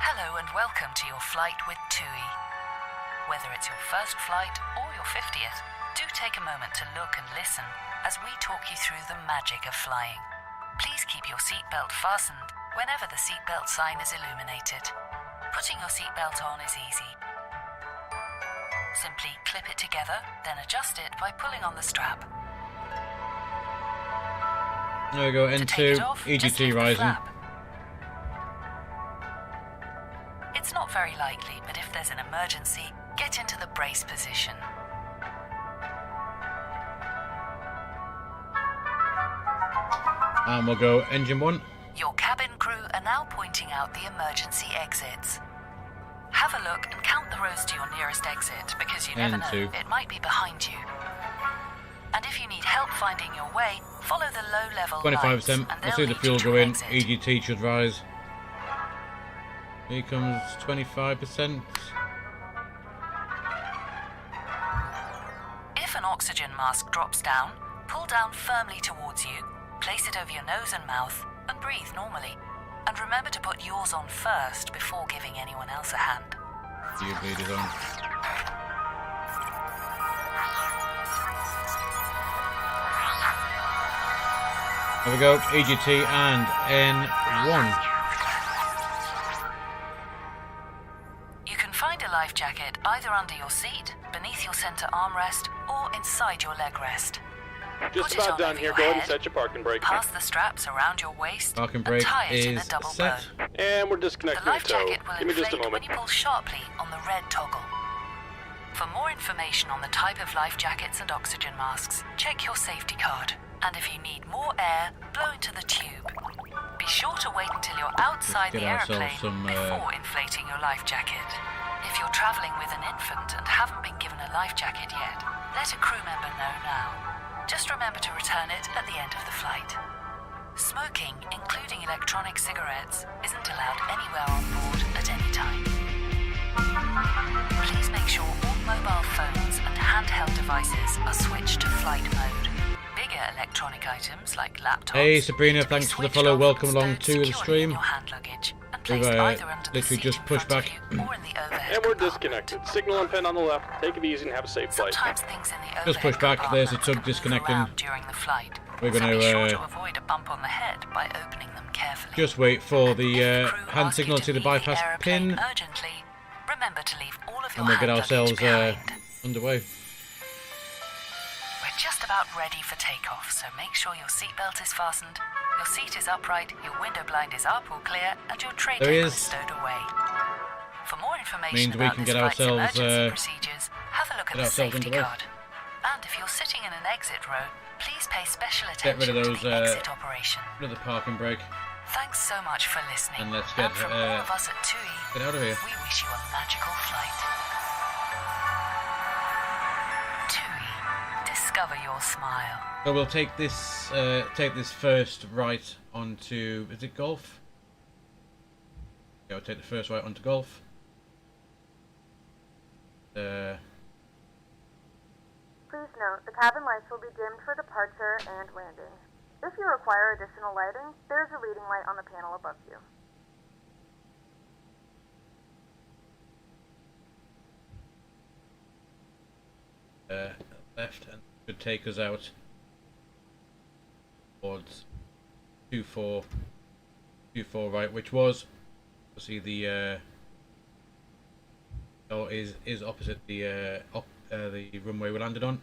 Hello and welcome to your flight with TUI. Whether it's your first flight or your 50th, do take a moment to look and listen as we talk you through the magic of flying. Please keep your seatbelt fastened whenever the seatbelt sign is illuminated. Putting your seatbelt on is easy. Simply clip it together, then adjust it by pulling on the strap. There we go, To take it N2, off, just EGT lift the rising. flap. It's not very likely, but if there's an emergency, get into the brace position. And we'll go engine 1. Your cabin crew are now pointing out the emergency exits. Have a look and count the rows to your nearest exit, because you never know, N2. it might be behind you. And if you need help finding your way, follow the low-level lights, 25%. and We'll they'll see the lead fuel you to go an in. exit. EGT should rise. Here comes 25%. If an oxygen mask drops down, pull down firmly towards you, place it over your nose and mouth, and breathe normally. And remember to put yours on first before giving anyone else a hand. Your bleed is on. There we go, EGT and N1. You can find a life jacket either under your seat, beneath your center armrest, or inside your leg rest. Just Put it about on done over here. your Go ahead and head, set your parking brake. pass the straps around your waist, Parking and brake tie it in a is double set. bow. And we're The disconnecting the life tow. jacket will Give me just a inflate when moment. you pull sharply on the red toggle. For more information on the type of life jackets and oxygen masks, check your safety card. And if you need more air, blow into the tube. Be sure to wait until you're outside Get the ourselves aeroplane some, before inflating your life jacket. If you're traveling with an infant and haven't been given a life jacket yet, let a crew member know now. Just remember to return it at the end of the flight. Smoking, including electronic cigarettes, isn't allowed anywhere on board at any time. Please make sure all mobile phones and handheld devices are switched to flight mode. Bigger electronic items like laptops. Hey Sabrina, need to be thanks for the switched follow. off Welcome and along stowed to the securely stream. in your hand luggage and We've placed either under the literally seat just in pushed front back. of you or in the overhead And we're compartment. disconnected. Signal and pin on the left. Take it easy and have a safe flight. Sometimes things in the Just overhead push back, there's the compartments tug can move disconnecting. around during the flight. We're So gonna, be sure to avoid a bump on the head by opening them carefully. Just wait for the If crew hand ask you signal to the leave bypass airplane pin, urgently, remember to leave all of your and we'll get hand ourselves luggage behind. underway. We're just about ready for takeoff, so make sure your seatbelt is fastened, your seat is upright, your window blind is up or clear, and your tray There he table is. is stowed away. For more information Means we about can this get flight's ourselves, emergency procedures, have a look at get the ourselves safety underway. card. And if you're sitting in an exit row, please pay special Get rid attention of to those, the exit operation. rid of the parking brake, Thanks so much for listening. and let's get from all of us at TUI, get out of here. we wish you a magical flight. TUI, discover your smile. So we'll take this first right onto, is it Golf? Yeah, we'll take the first right onto Golf. Please note, the cabin lights will be dimmed for departure and landing. If you require additional lighting, there's a reading light on the panel above you. Left, and should take us out towards 24 right, which was obviously the is opposite the runway we landed on.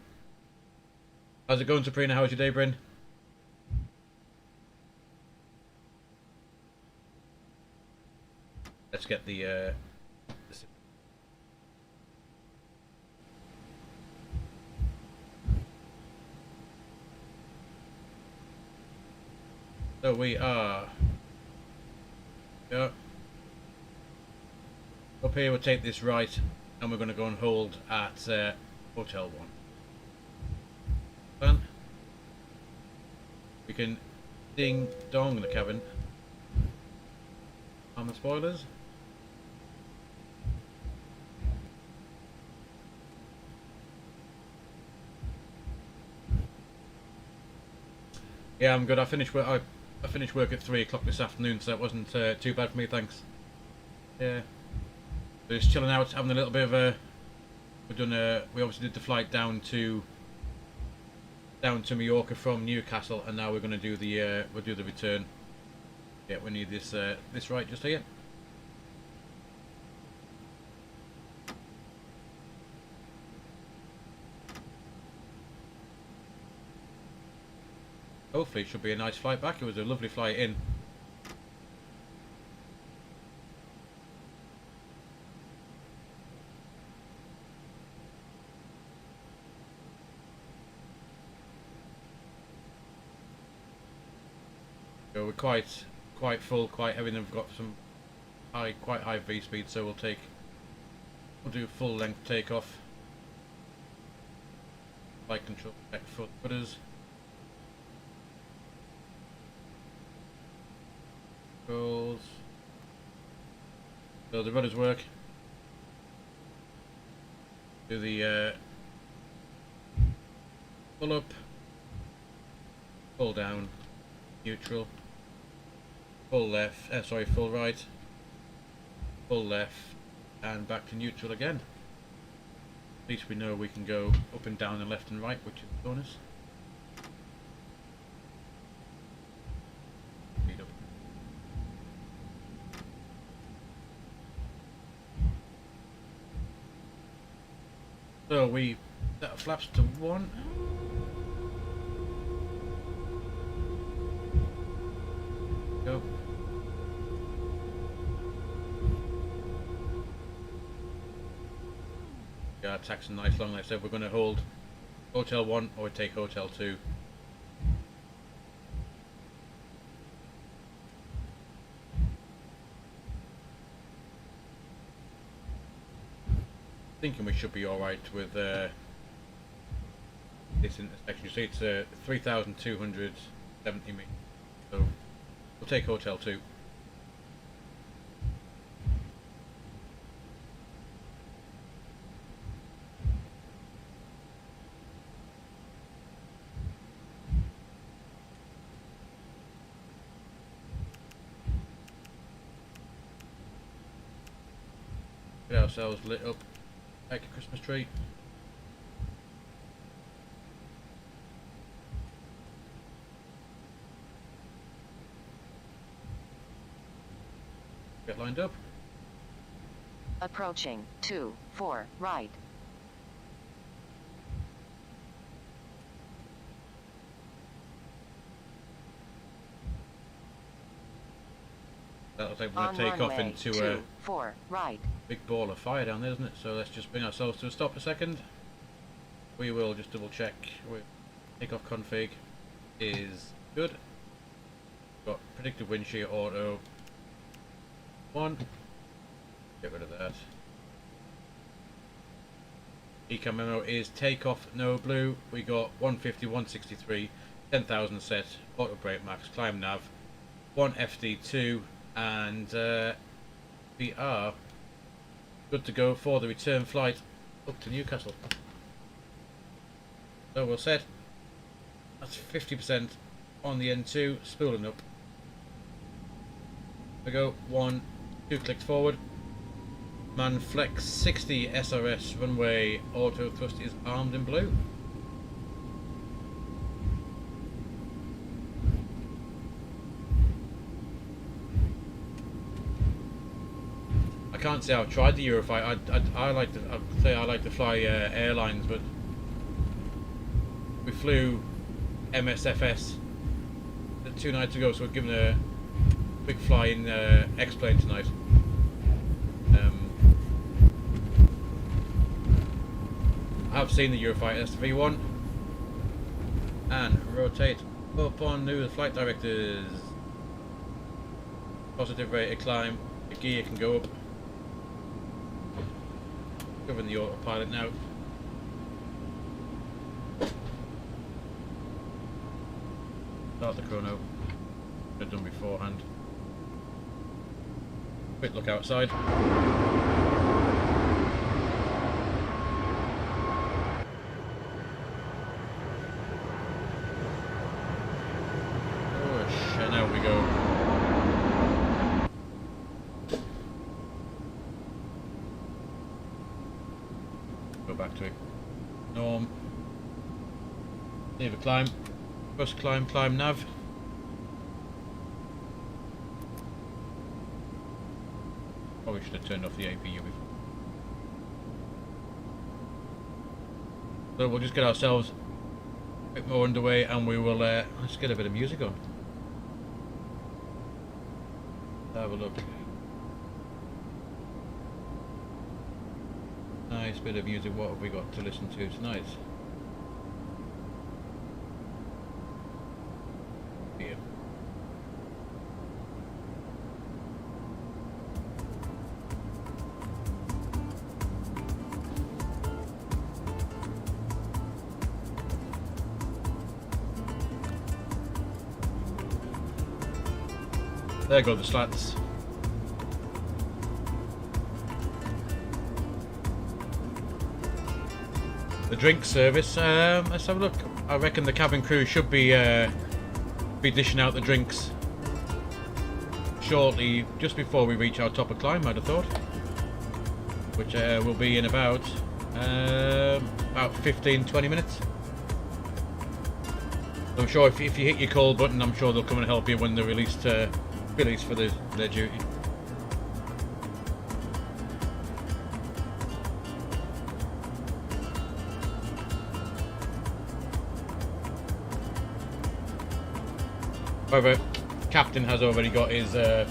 How's it going, Sabrina? How's your day, Bryn? Let's get the so we are up here. We'll take this right, and we're going to go and hold at Hotel 1. Done. We can ding dong the cabin on the spoilers. Yeah, I'm good. I finished work. I finished work at 3 o'clock this afternoon, so it wasn't too bad for me. Thanks. Yeah, just chilling out, having a little bit of a. We obviously did the flight down to Mallorca from Newcastle, and now we're going to do we'll do the return. Yeah, we need this right just here. Hopefully it should be a nice flight back. It was a lovely flight in. So we're quite full, quite heavy, and we've got some quite high V speed, so we'll do full length takeoff. Flight control check foot rudders. Controls. So the rudders work. Do the pull up, pull down, neutral, full left, full right, full left, and back to neutral again. At least we know we can go up and down and left and right, which is a bonus. Speed up. So we set our flaps to 1. taxi nice long. Like I said, we're going to hold Hotel 1 or take Hotel 2. Thinking we should be alright with this intersection. You see it's 3,270 meters, so we'll take Hotel 2. Get ourselves lit up like a Christmas tree. Get lined up. Approaching 2-4 right. That looks like we're going to take off into a 2-4 right. big ball of fire down there, isn't it? So let's just bring ourselves to a stop a second. We will just double check. Takeoff config is good. Got predicted wind shear auto 1. Get rid of that. Ecam memo is takeoff no blue. We got 150, 163, 10,000 set, auto brake max, climb nav, 1 FD2, and we are good to go for the return flight up to Newcastle. So we're set. That's 50% on the N2, spooling up. We go 1, 2 clicks forward. Man flex 60 SRS runway auto thrust is armed in blue. I can't say I've tried the Eurofighter. I like to. I'd say I like to fly airlines, but we flew MSFS 2 nights ago, so we're giving a quick fly in X-plane tonight. I've seen the Eurofighter SV1 and rotate up on new flight directors. Positive rate of climb. The gear can go up. Covering the autopilot now. Start the chrono. I've done beforehand. Quick look outside. And out we go. Go back to it. Norm. Leave a climb. First climb, climb nav. Probably should have turned off the APU before. So we'll just get ourselves a bit more underway and we will let's get a bit of music on. Have a look. Nice bit of music. What have we got to listen to tonight? Here. There go the slats. The drink service, let's have a look. I reckon the cabin crew should be dishing out the drinks shortly, just before we reach our top of climb, I'd have thought. Which will be in about 15-20 minutes. I'm sure if you hit your call button, I'm sure they'll come and help you when they're released for their duty. However, Captain has already got his can.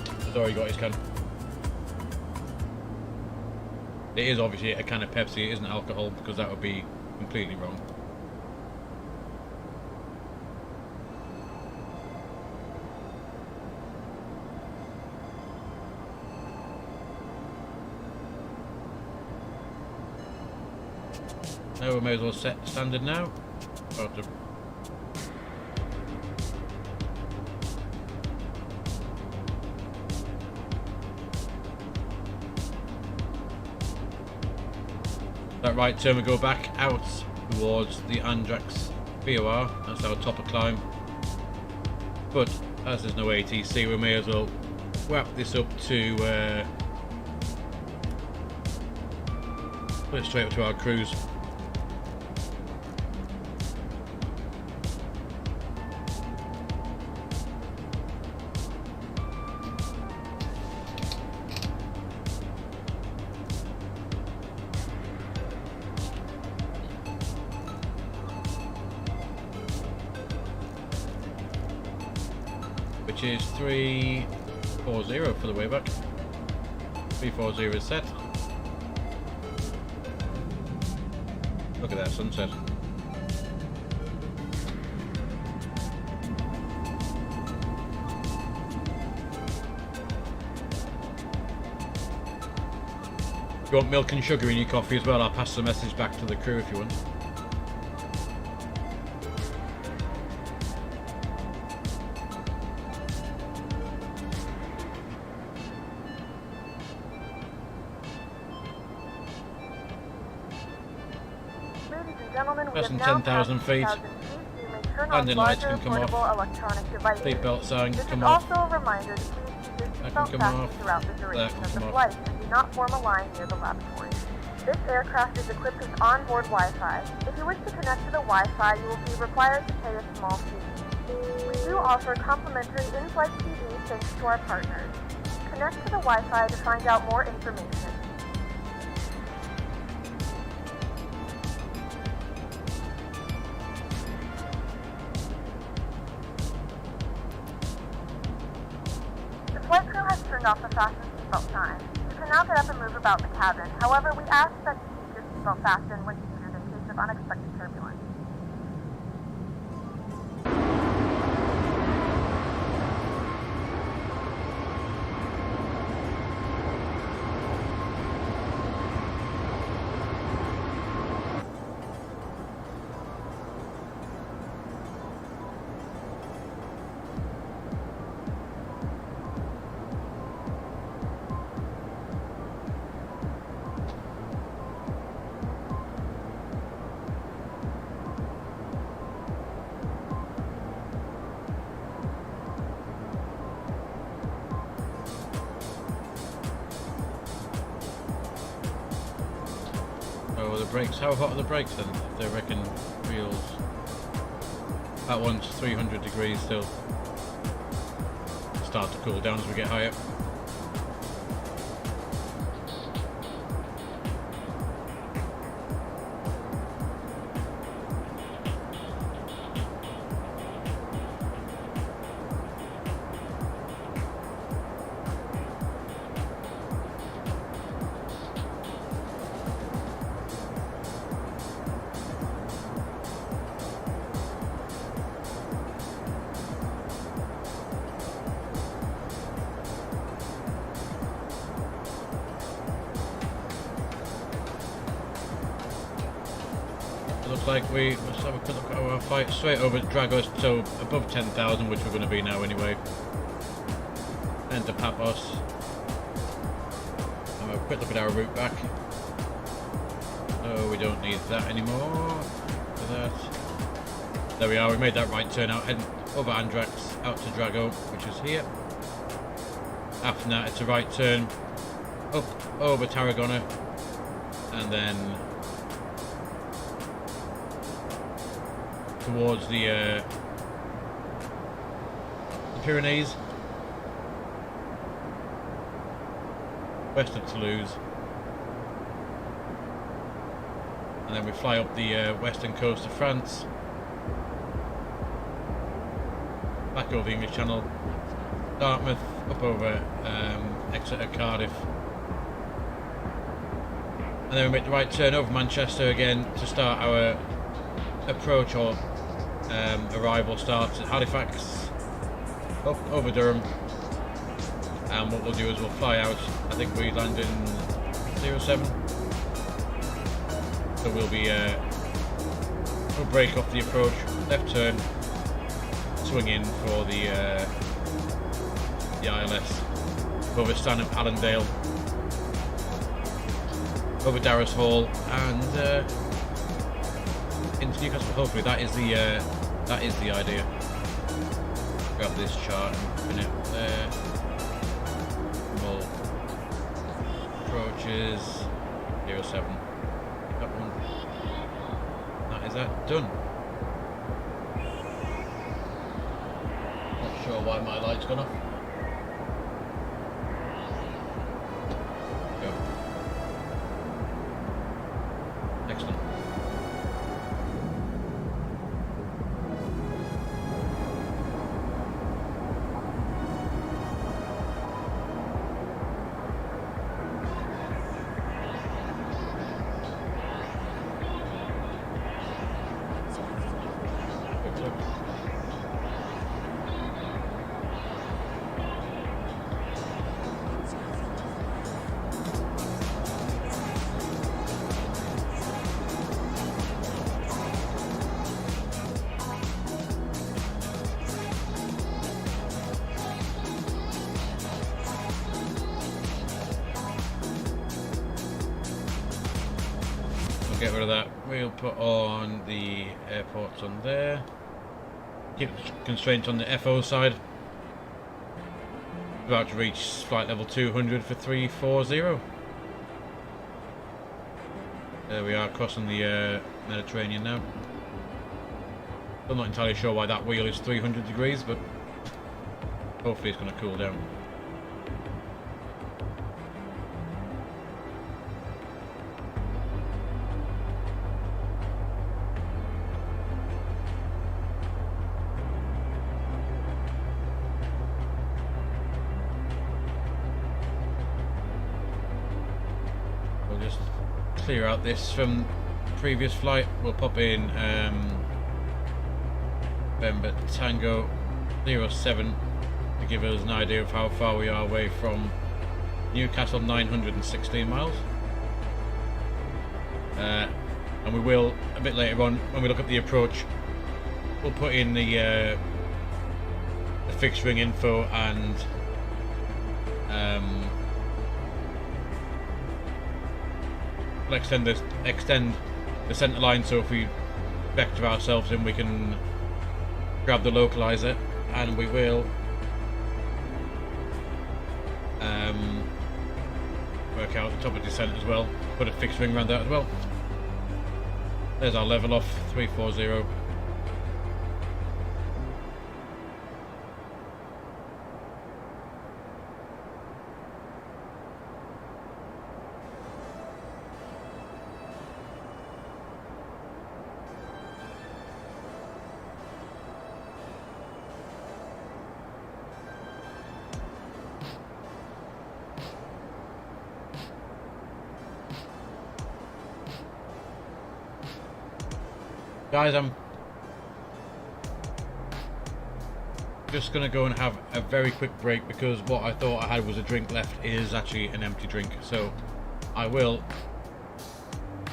It is obviously a can of Pepsi, it isn't alcohol, because that would be completely wrong. No, we may as well set the standard now. That right turn we go back out towards the Andrax VOR, that's our topper climb. But as there's no ATC, we may as well wrap this up to put it straight up to our cruise. Which is 340 for the way back. 340 is set. Look at that sunset. If you want milk and sugar in your coffee as well, I'll pass the message back to the crew if you want. Less than 10,000 feet. Landing lights can come off. Seatbelt sign can come off. Also a reminder to please keep your seatbelt fastened throughout the duration of the flight and do not form a line near the lavatory. This aircraft is equipped with onboard Wi-Fi. If you wish to connect to the Wi-Fi, you will be required to pay a small fee. We do offer complimentary in-flight TV thanks to our partners. Connect to the Wi-Fi to find out more information. Off the fasten seatbelt sign. You can now get up and move about the cabin. However, we ask that you keep your seatbelt fastened when seated in case of unexpected turbulence. Oh, the brakes. How hot are the brakes then? They reckon wheels. That one's 300 degrees still. Start to cool down as we get higher. Looks like we must have a quick look at our flight straight over to Dragos, so above 10,000, which we're going to be now anyway. Enter Papos. Have a quick look at our route back. No, we don't need that anymore. Look at that. There we are, we made that right turn out, heading over Andrax, out to Drago, which is here. After that, it's a right turn, up over Tarragona, and then towards the Pyrenees, west of Toulouse, and then we fly up the western coast of France, back over the English Channel, Dartmouth, up over Exeter, Cardiff, And then we make the right turn over Manchester again to start our approach or arrival starts at Halifax, up over Durham. And what we'll do is we'll fly out. I think we land in 07. So we'll break off the approach, left turn, swing in for the ILS over Stanham, Allendale, over Darras Hall, and into Newcastle. Hopefully that is the idea. Grab this chart and pin it there. All approaches 07. That one. Is that done? Not sure why my light's gone off. Go. Excellent. Get rid of that. We'll put on the airports on there. Keep constraints on the FO side. About to reach flight level 200 for 340. There we are, crossing the Mediterranean now. I'm not entirely sure why that wheel is 300 degrees, but hopefully it's going to cool down. Clear out this from previous flight. We'll pop in November Tango 07 to give us an idea of how far we are away from Newcastle, 916 miles. And we will, a bit later on, when we look at the approach, we'll put in the fixed wing info and we'll extend the centre line, so if we vector ourselves in we can grab the localizer, and we will work out the top of descent as well, put a fixed wing around that as well. There's our level off, 340. Guys, I'm just going to go and have a very quick break because what I thought I had was a drink left is actually an empty drink. So I will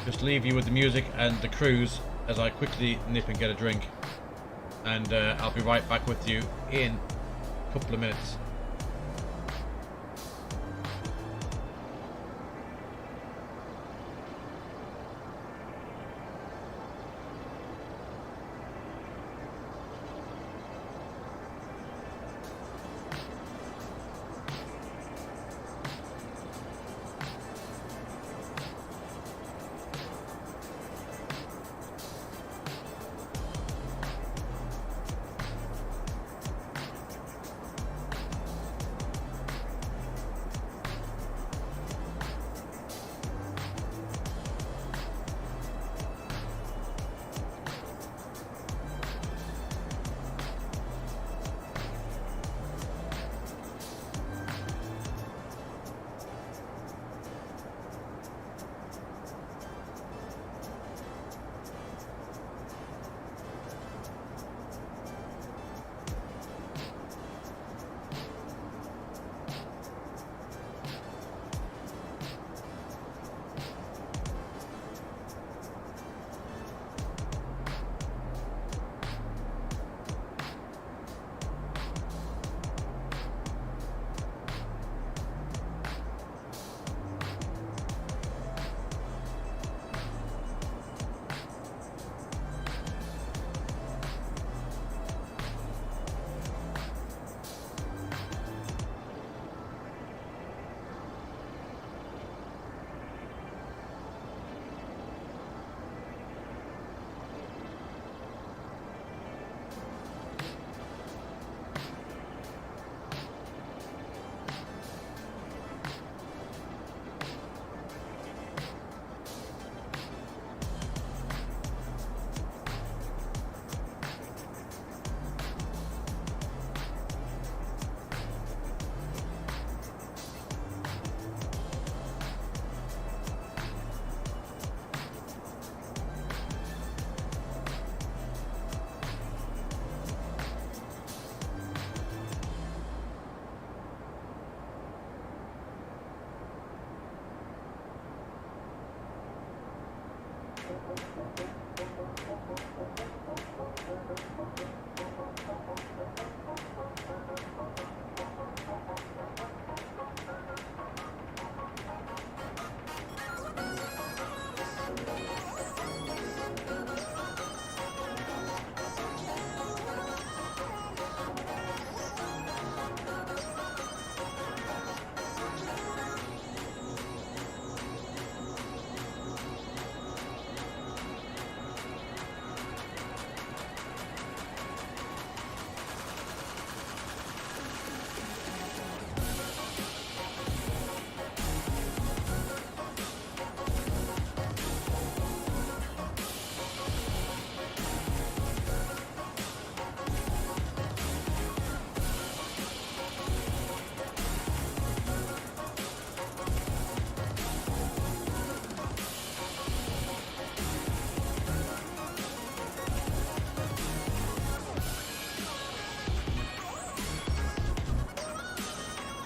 just leave you with the music and the cruise as I quickly nip and get a drink. And I'll be right back with you in a couple of minutes.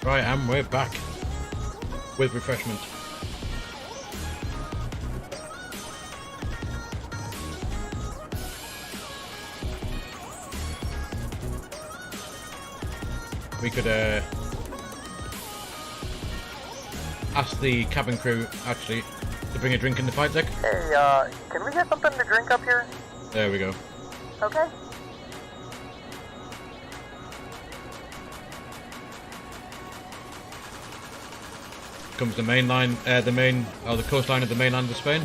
Right, and we're back with refreshment. We could ask the cabin crew actually to bring a drink in the flight deck. Hey, can we get something to drink up here? There we go. Okay. Comes the main line, the coastline of the mainland of Spain.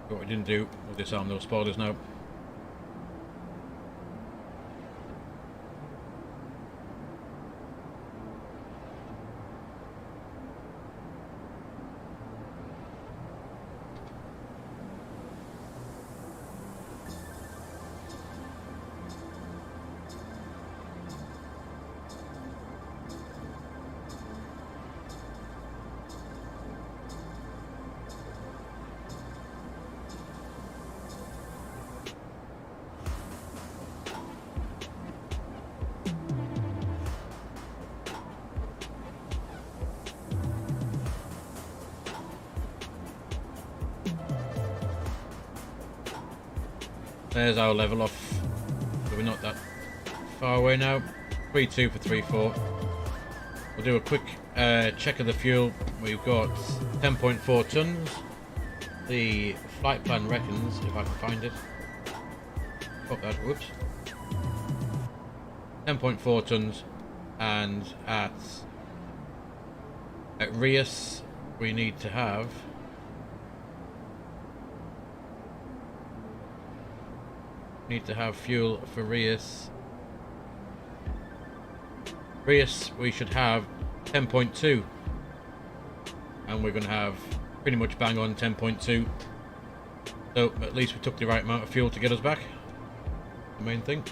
What we didn't do, we'll disarm those spoilers now. There's our level off, so we're not that far away now. 3-2 for 3-4. We'll do a quick check of the fuel. We've got 10.4 tons. The flight plan reckons, if I can find it. Pop that, whoops. 10.4 tons, and at Rias we need to have fuel for Rias. Rias we should have 10.2, and we're going to have pretty much bang on 10.2, so at least we took the right amount of fuel to get us back. The main thing.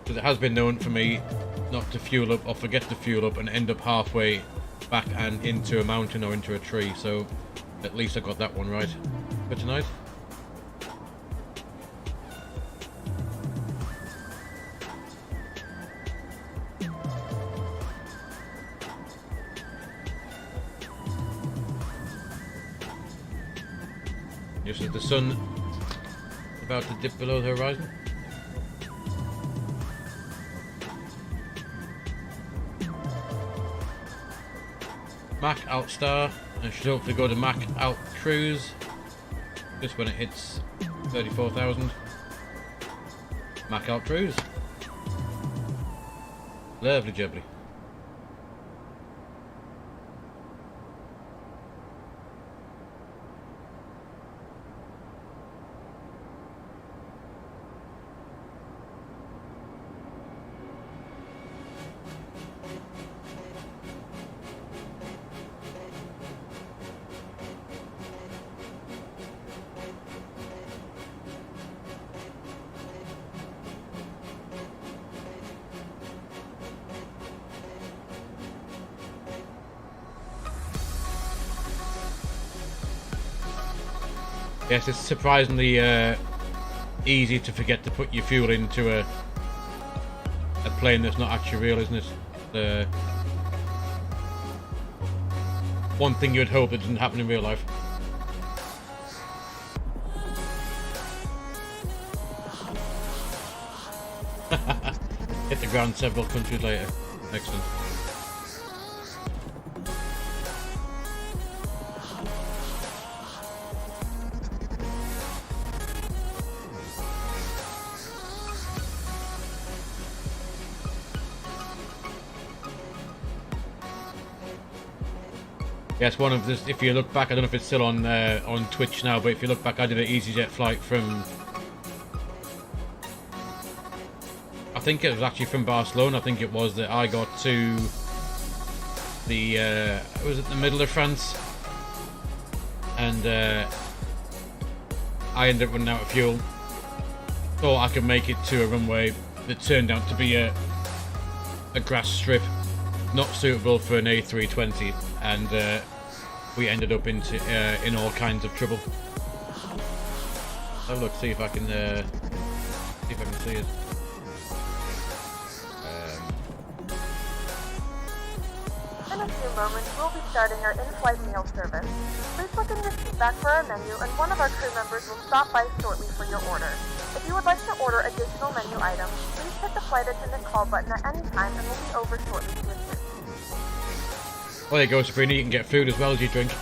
Because it has been known for me not to fuel up or forget to fuel up and end up halfway back and into a mountain or into a tree, so at least I got that one right for tonight. Just as the sun is about to dip below the horizon. Mac Alt Star, and should hopefully go to Mac Alt Cruise just when it hits 34,000. Mac Alt Cruise. Lovely jubbly. Yes, it's surprisingly easy to forget to put your fuel into a plane that's not actually real, isn't it? One thing you'd hope that doesn't happen in real life. Hit the ground several countries later. Excellent. Yes, one of this. If you look back, I don't know if it's still on Twitch now, but if you look back, I did an EasyJet flight from think it was actually from Barcelona. I think it was that I got to the was it the middle of France, and I ended up running out of fuel. Thought I could make it to a runway that turned out to be a grass strip, not suitable for an A320, and we ended up in all kinds of trouble. Have a look, see if I can see it. In a few moments, we'll be starting our in-flight meal service. Please look in your seat back for our menu, and one of our crew members will stop by shortly for your order. If you would like to order additional menu items, please hit the flight attendant call button at any time, and we'll be over shortly to assist. Well, there you go, Sabrina. You can get food as well as you drink.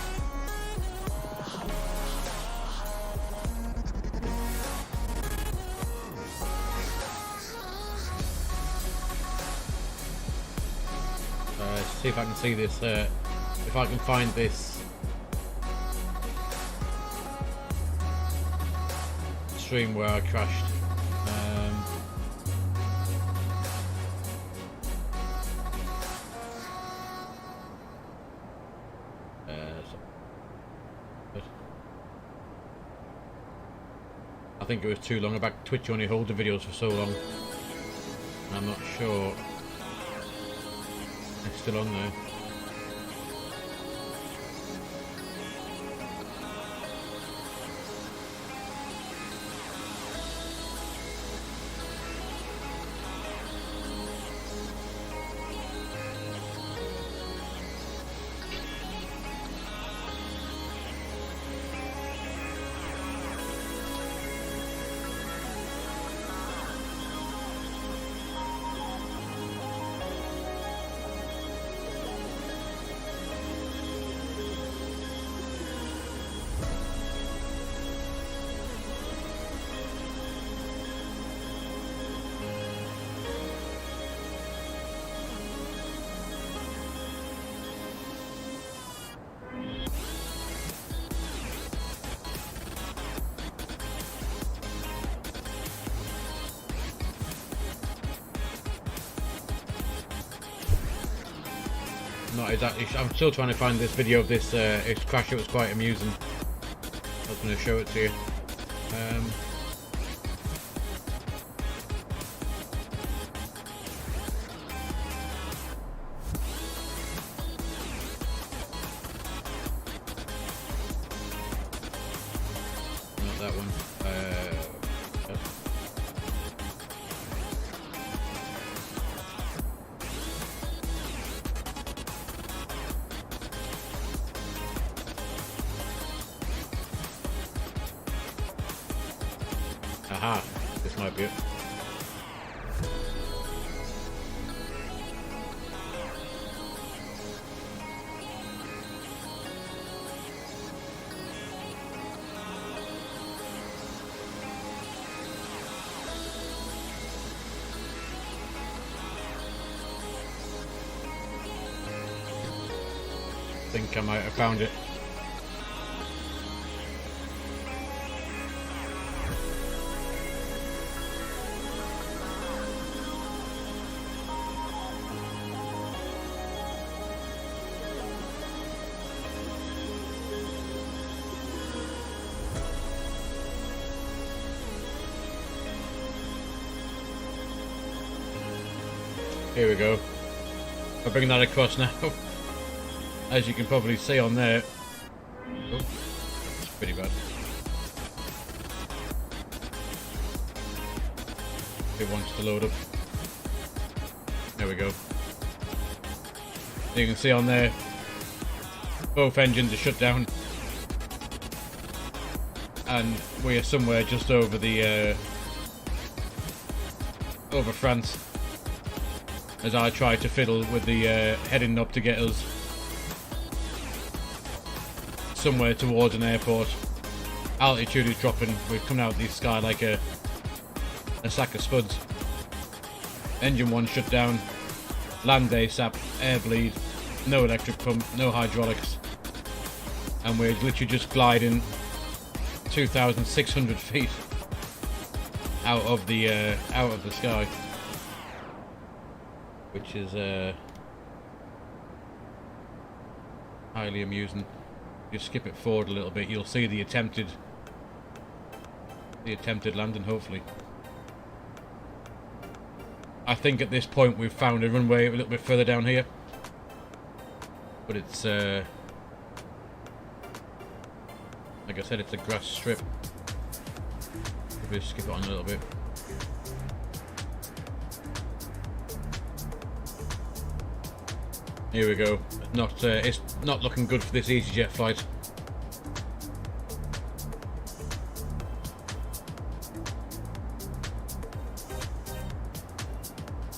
See if I can see this, if I can find this stream where I crashed. I think it was too long. About Twitch only holds the videos for so long. I'm not sure. It's still on there. Not exactly. I'm still trying to find this video of this crash. It was quite amusing. I was going to show it to you. Not that one. Aha, this might be it. I think I might have found it. Here we go. I'll bring that across now. As you can probably see on there. Oh, it's pretty bad. It wants to load up. There we go. You can see on there, both engines are shut down. And we are somewhere just over the over France. As I try to fiddle with the heading up to get us somewhere towards an airport. Altitude is dropping. We're coming out of the sky like a sack of spuds. Engine 1 shut down. Land ASAP. Air bleed. No electric pump. No hydraulics. And we're literally just gliding 2,600 feet out of the sky. which is highly amusing. Just skip it forward a little bit, you'll see the attempted landing, hopefully. I think at this point we've found a runway a little bit further down here, but it's like I said, it's a grass strip. Maybe skip it on a little bit. Here we go. It's not looking good for this EasyJet flight.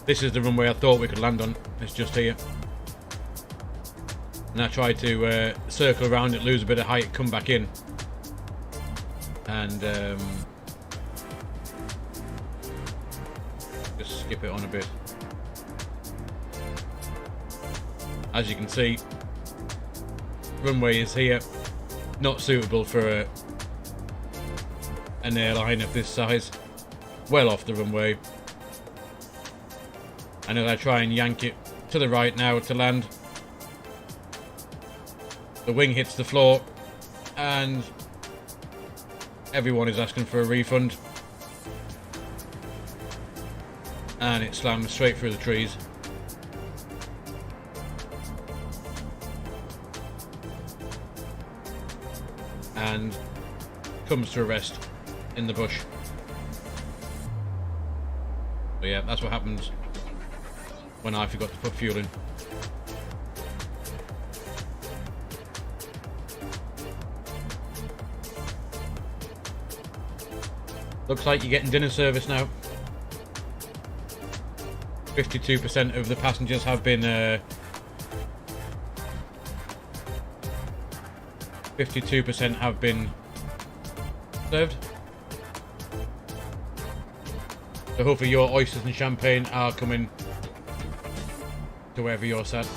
This is the runway I thought we could land on. It's just here. And I tried to circle around it, lose a bit of height, come back in. And just skip it on a bit. As you can see, runway is here. Not suitable for an airline of this size. Well off the runway. And as I try and yank it to the right now to land, the wing hits the floor and everyone is asking for a refund. And it slams straight through the trees. And comes to a rest in the bush. But yeah, that's what happens when I forgot to put fuel in. Looks like you're getting dinner service now. 52% of the passengers have been 52% have been served. So hopefully your oysters and champagne are coming to wherever you're sat.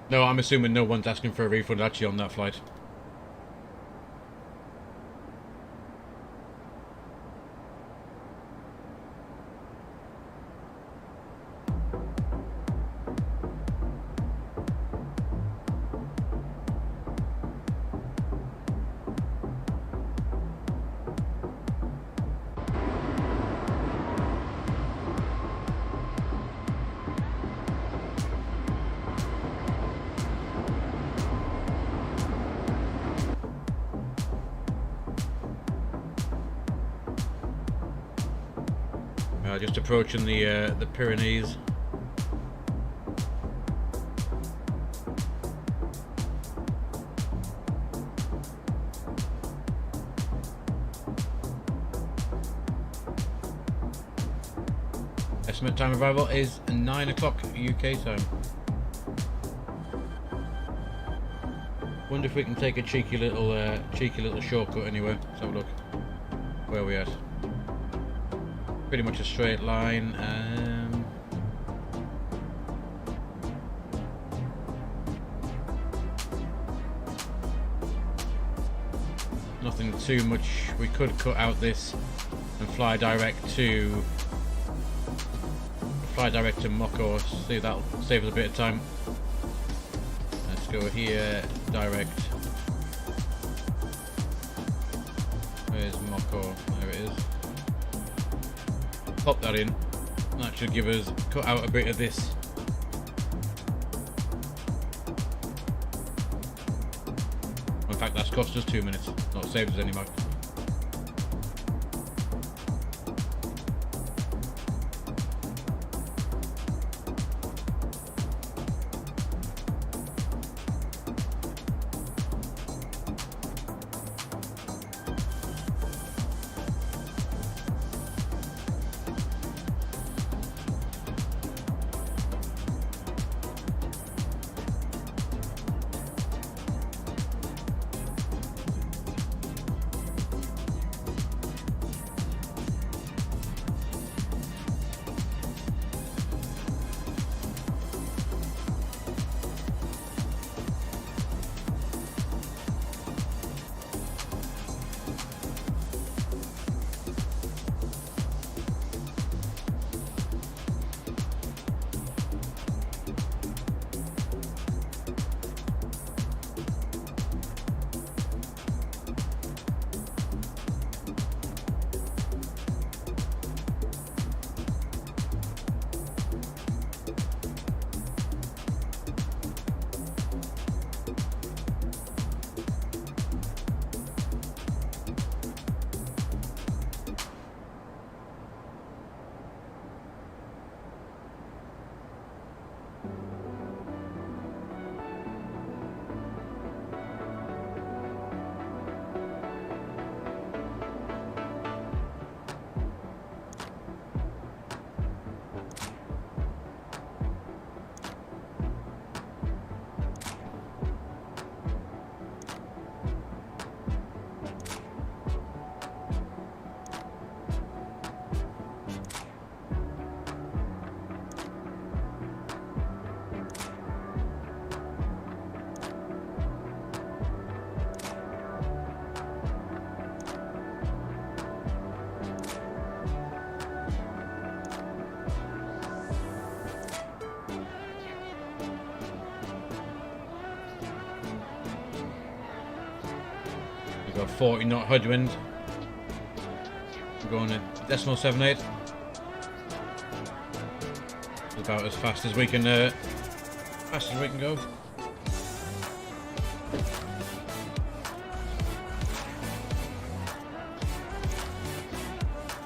No, I'm assuming no one's asking for a refund actually on that flight. Just approaching the Pyrenees. Estimate time of arrival is 9 o'clock UK time. Wonder if we can take a cheeky little shortcut anyway. Let's have a look. Where are we at? Pretty much a straight line. Nothing too much. We could cut out this and fly direct to Mallorca. See, that'll save us a bit of time. Let's go here, direct. Where's Mallorca? There it is. Pop that in. That should give us, cut out a bit of this. In fact, that's cost us 2 minutes, not saved us any money. We've got 40 knot headwind. We're going at decimal 78. About as fast as we can go.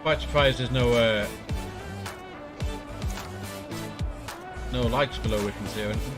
Quite surprised there's no lights below we can see or anything.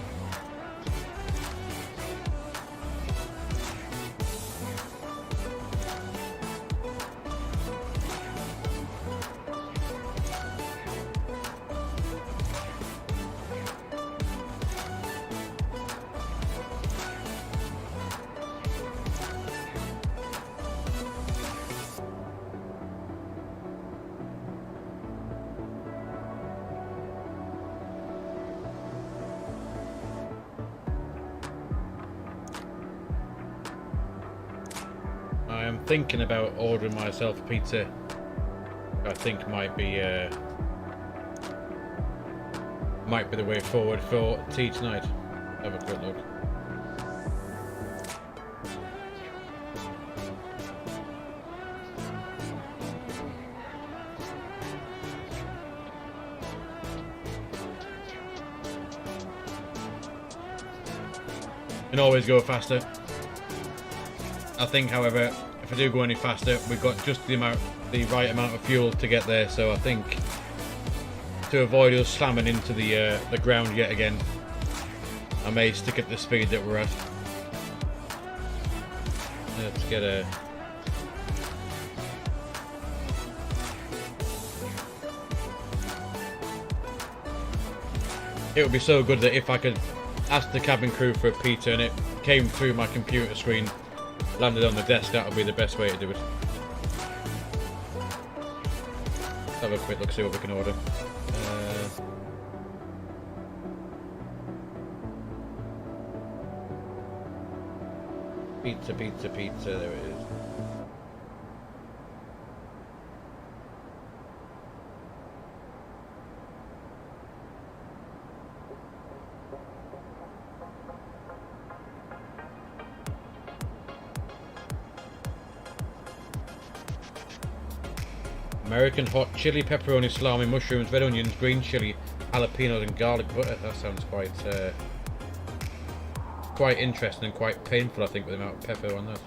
I am thinking about ordering myself a pizza. I think might be the way forward for tea tonight. Have a quick look. Can always go faster. I think, however, if I do go any faster, we've got just the right amount of fuel to get there. So I think to avoid us slamming into the ground yet again, I may stick at the speed that we're at. Let's get a. It would be so good that if I could ask the cabin crew for a pizza and it came through my computer screen, landed on the desk, that would be the best way to do it. Let's have a quick look, see what we can order. Pizza, there it is. American hot chili, pepperoni, salami, mushrooms, red onions, green chili, jalapenos and garlic butter. That sounds quite interesting and quite painful, I think, with the amount of pepper on that.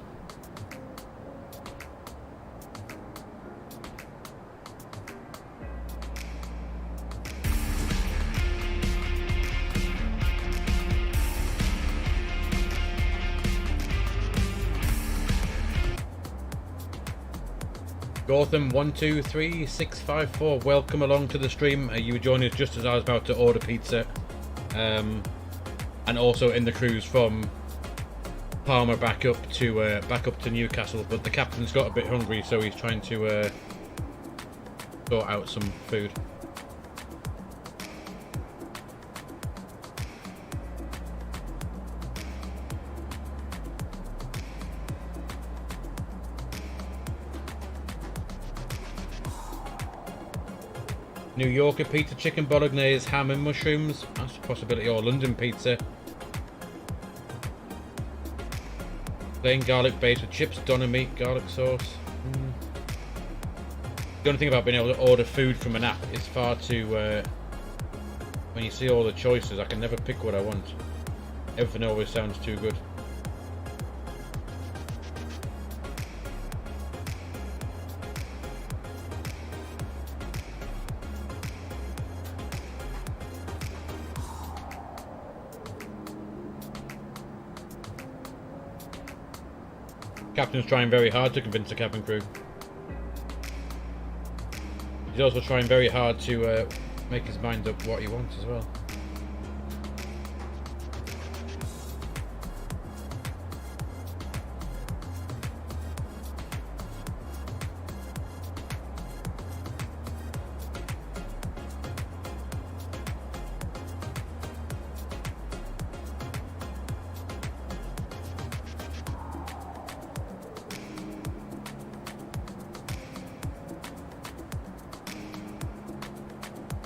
Gotham 123654, welcome along to the stream. You joined us just as I was about to order pizza, and also in the cruise from Palma back up to Newcastle. But the captain's got a bit hungry, so he's trying to sort out some food. New Yorker pizza, chicken bolognese, ham and mushrooms. That's a possibility. Or London pizza. Plain garlic base with chips, doner meat, garlic sauce. The only thing about being able to order food from an app is far too... when you see all the choices, I can never pick what I want. Everything always sounds too good. Captain's trying very hard to convince the cabin crew. He's also trying very hard to make his mind up what he wants as well.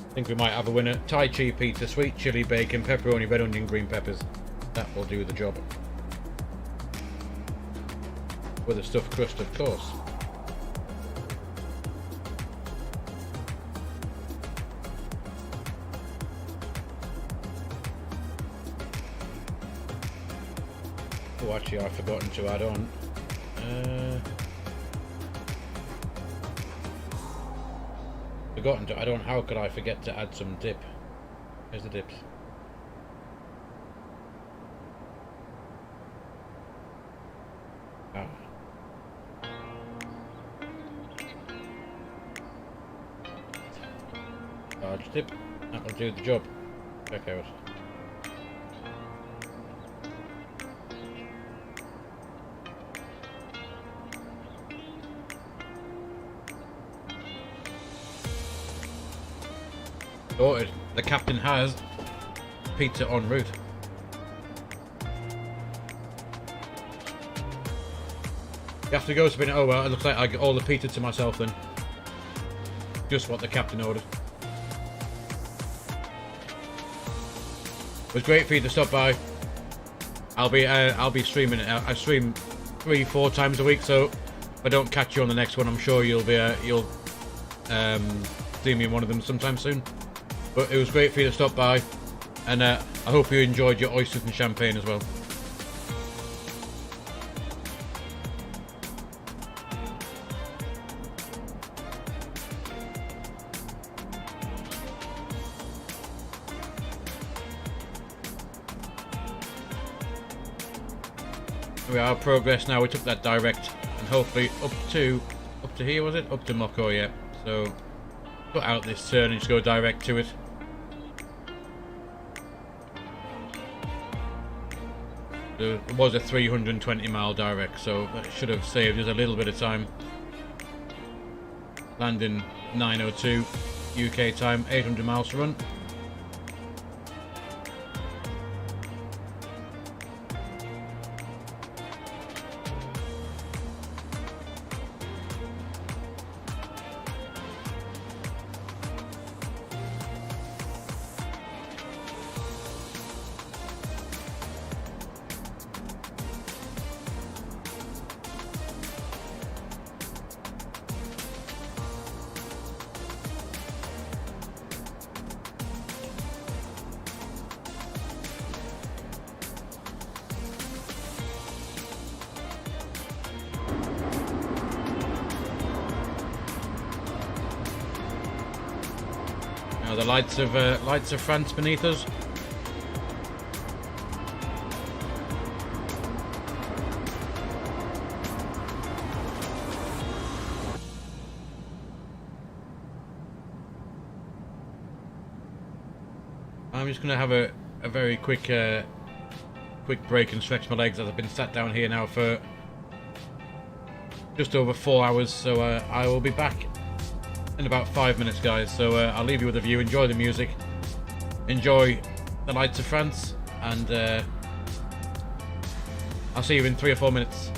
I think we might have a winner. Thai cheese pizza, sweet chili, bacon, pepperoni, red onion, green peppers. That will do the job. with a stuffed crust, of course. Oh, actually, I've forgotten to add on. Forgotten to add on. How could I forget to add some dip? Here's the dips. Ah. Large dip. That'll do the job. Check out. Sorted. The captain has pizza en route. You have to go spin it. Oh well, it looks like I get all the pizza to myself then. Just what the captain ordered. It was great for you to stop by. I'll be streaming it. I stream 3-4 times a week, so if I don't catch you on the next one, I'm sure you'll see me in one of them sometime soon. But it was great for you to stop by, and I hope you enjoyed your oysters and champagne as well. We are progress now. We took that direct, and hopefully up to here, was it? Up to Mallorca, yeah. So cut out this turn and just go direct to it. It was a 320-mile direct, so that should have saved us a little bit of time. Landing 9:02 UK time, 800 miles to run. The lights of France beneath us. I'm just going to have a very quick break and stretch my legs, as I've been sat down here now for just over 4 hours. So I will be back in about 5 minutes, guys. So I'll leave you with a view. Enjoy the music, enjoy the lights of France, and I'll see you in 3 or 4 minutes.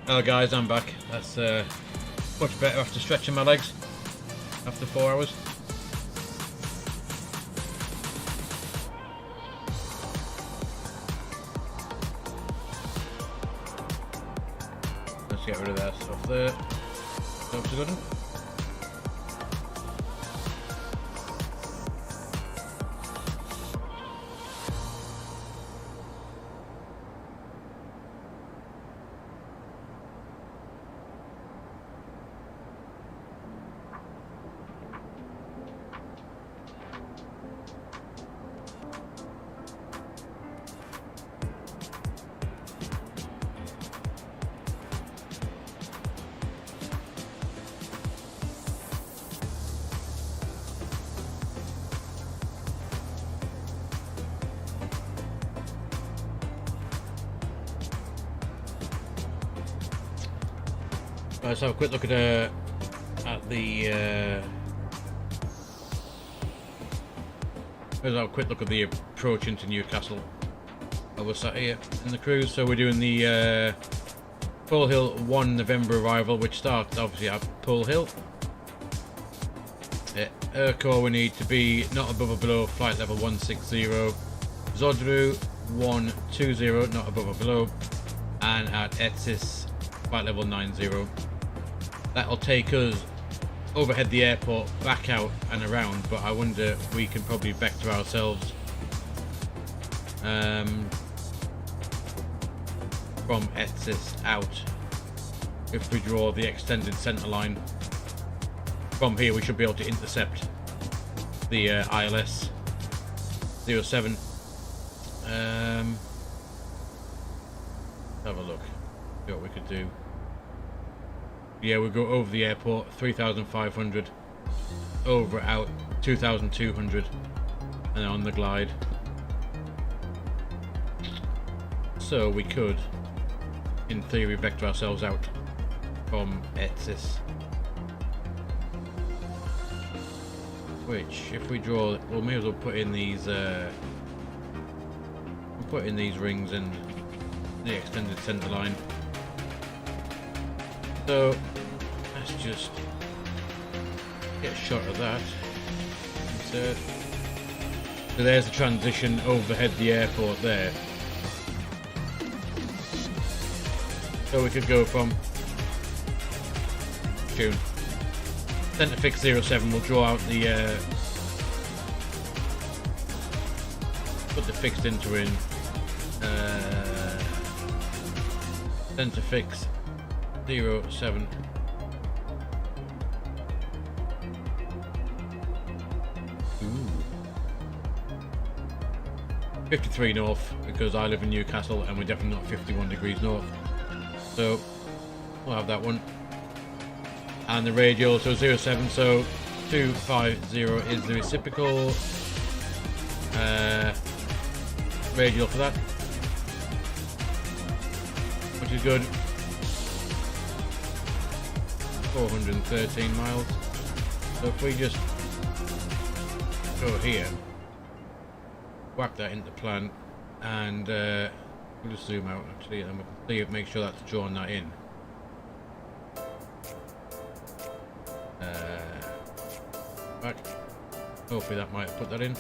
Oh guys, I'm back. That's much better after stretching my legs after 4 hours. Let's get rid of that stuff there. Looks a good one. Let's have a quick look at the let's have a quick look at the approach into Newcastle. We're sat here in the cruise, so we're doing the Pole Hill 1 November arrival, which starts obviously at Pole Hill. Aircore we need to be not above or below flight level 160, Zodru 120 not above or below, and at Etsis flight level 90. That'll take us overhead the airport, back out and around, but I wonder if we can probably vector ourselves from Etsis out if we draw the extended centre line. From here we should be able to intercept the ILS 07. Have a look, see what we could do. Yeah, we'll go over the airport 3,500, over out 2,200, and then on the glide. So we could, in theory, vector ourselves out from Etsis. Which, if we draw, well, may as well put in these. We'll put in these rings and the extended centre line. So let's just get a shot of that. Insert. So there's the transition overhead the airport there. So we could go from June. Centre fix 07 will draw out the put the fixed into in centre fix 07. Ooh. 53 north because I live in Newcastle and we're definitely not 51 degrees north. So we'll have that one. And the radial, so 07, so 250 is the reciprocal radial for that, which is good. 413 miles. So if we just go here, whack that into plan, and we'll just zoom out actually, and we can see it, make sure that's drawing that in. Back. Hopefully that might put that in.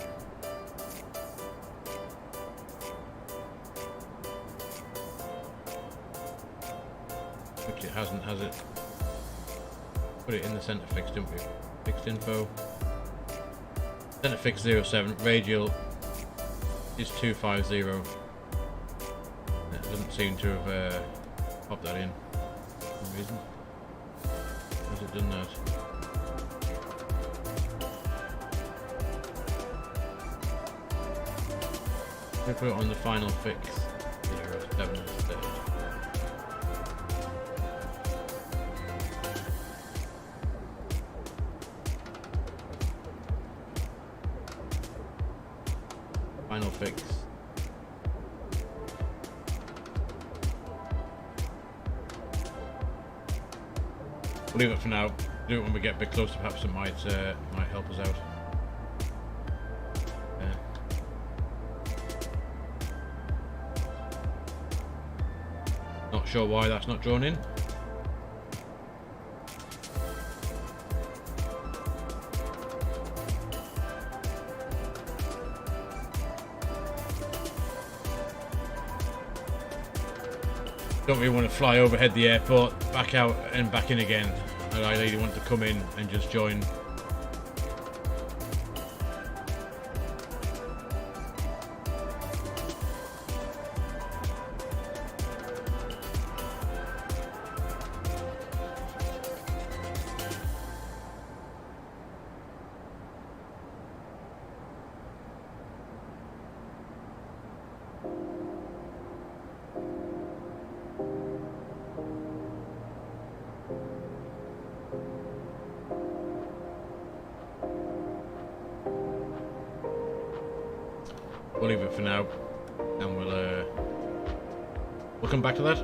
Which it hasn't, has it? Put it in the centre fix, didn't we? Fixed info. Centre fix 07. Radial is 250. It doesn't seem to have popped that in for some reason. Has it done that? We put it on the final fix 07 instead. Final fix. We'll leave it for now. Do it when we get a bit closer. Perhaps it might help us out. Not sure why that's not drawn in. Don't really want to fly overhead the airport, back out and back in again. I really want to come in and just join. We'll leave it for now, and we'll come back to that.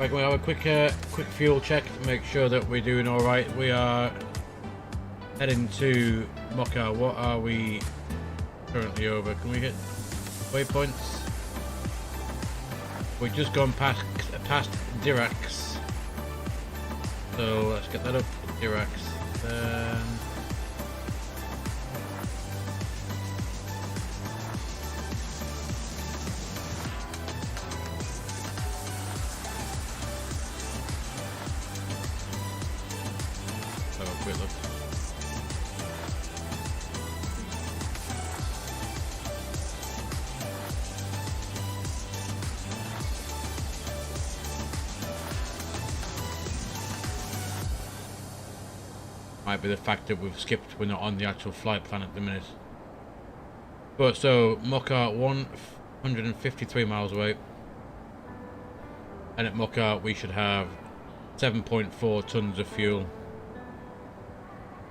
Right, we'll have a quick fuel check to make sure that we're doing all right. We are heading to Mallorca. What are we currently over? Can we hit waypoints? We've just gone past Dirac. So let's get that up. Dirac. Then have a quick look. Might be the fact that we're not on the actual flight plan at the minute. But so Mallorca 153 miles away, and at Mallorca we should have 7.4 tons of fuel.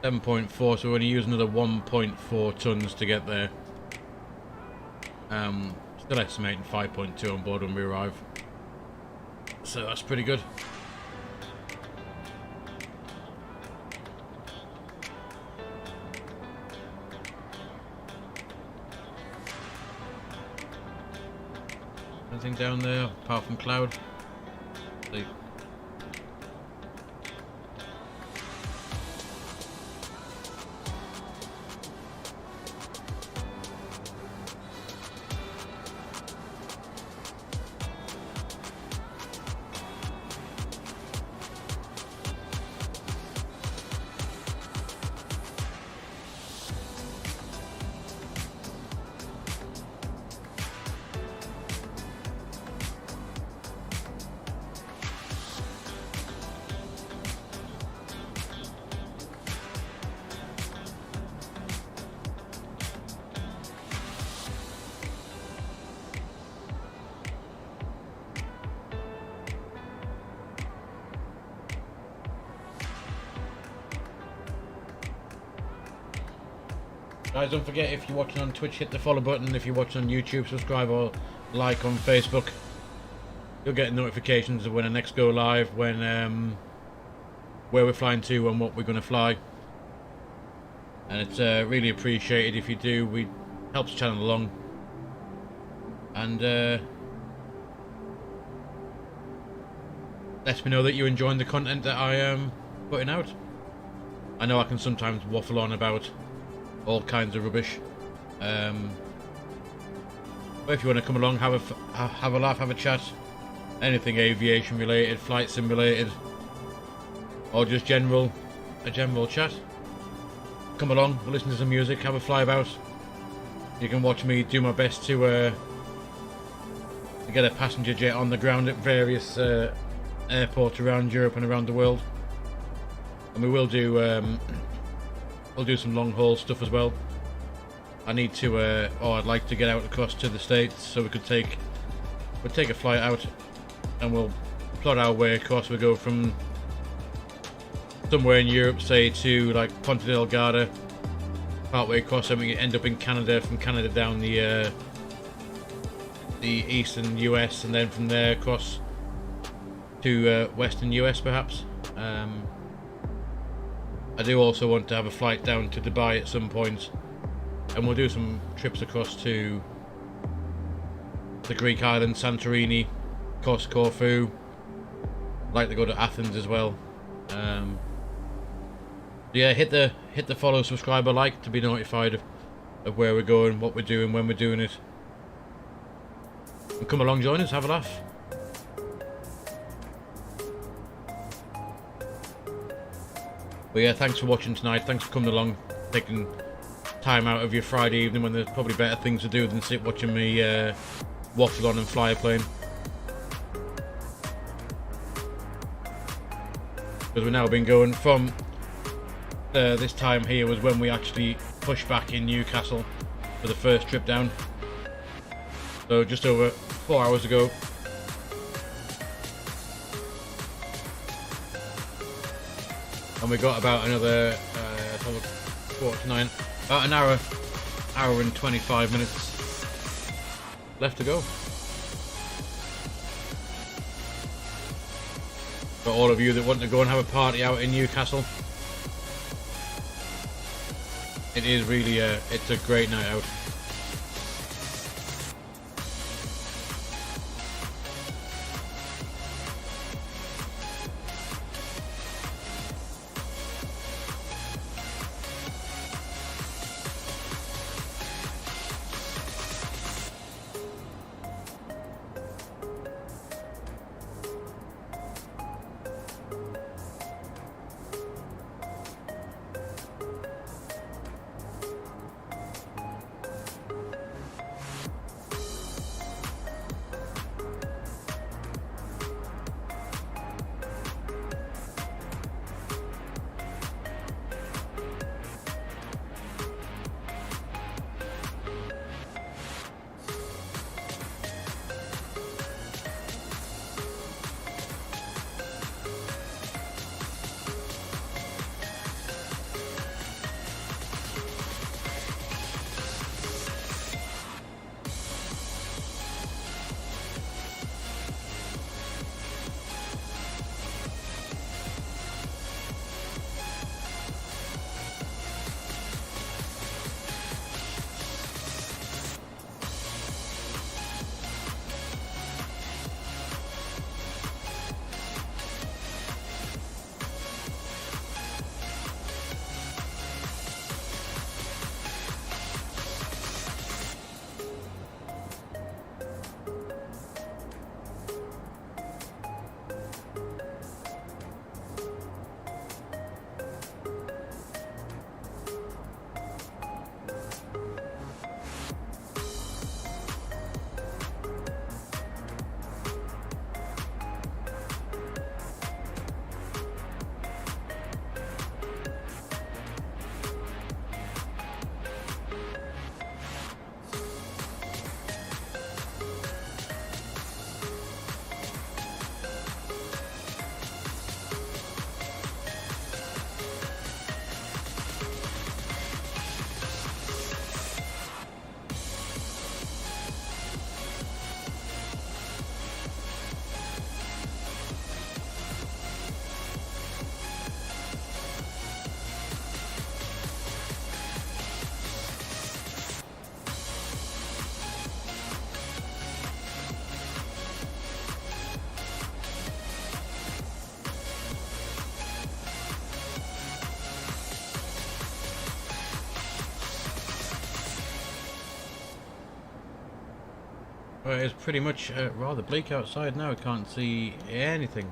7.4, so we're going to use another 1.4 tons to get there. Still estimating 5.2 on board when we arrive, so that's pretty good. Anything down there apart from cloud? See. Guys, don't forget, if you're watching on Twitch, hit the follow button. If you're watching on YouTube, subscribe or like on Facebook. You'll get notifications of when I next go live, when where we're flying to and what we're going to fly. And it's really appreciated if you do. It helps the channel along. And lets me know that you're enjoying the content that I am putting out. I know I can sometimes waffle on about all kinds of rubbish, but if you want to come along, have a laugh, have a chat, anything aviation related, flight sim related, or just a general chat, come along, listen to some music, have a fly about. You can watch me do my best to get a passenger jet on the ground at various airports around Europe and around the world, and we will do we'll do some long haul stuff as well. I need to, I'd like to get out across to the States, so we'll take a flight out, and we'll plot our way across. We'll go from somewhere in Europe, say to like Ponta Delgada, partway across, and we end up in Canada. From Canada down the eastern US, and then from there across to western US, perhaps. I do also want to have a flight down to Dubai at some point, and we'll do some trips across to the Greek island, Santorini, Kos, Corfu. I'd like to go to Athens as well. Yeah, hit the follow, subscribe, or like to be notified of where we're going, what we're doing, when we're doing it. And come along, join us, have a laugh. But yeah, thanks for watching tonight. Thanks for coming along, taking time out of your Friday evening when there's probably better things to do than sit watching me waffle on and fly a plane. Because we've now been going from this time here was when we actually pushed back in Newcastle for the first trip down. So just over 4 hours ago. And we got about another, quarter to 9, about an hour and 25 minutes left to go. For all of you that want to go and have a party out in Newcastle, it is really it's a great night out. It's pretty much rather bleak outside now. I can't see anything.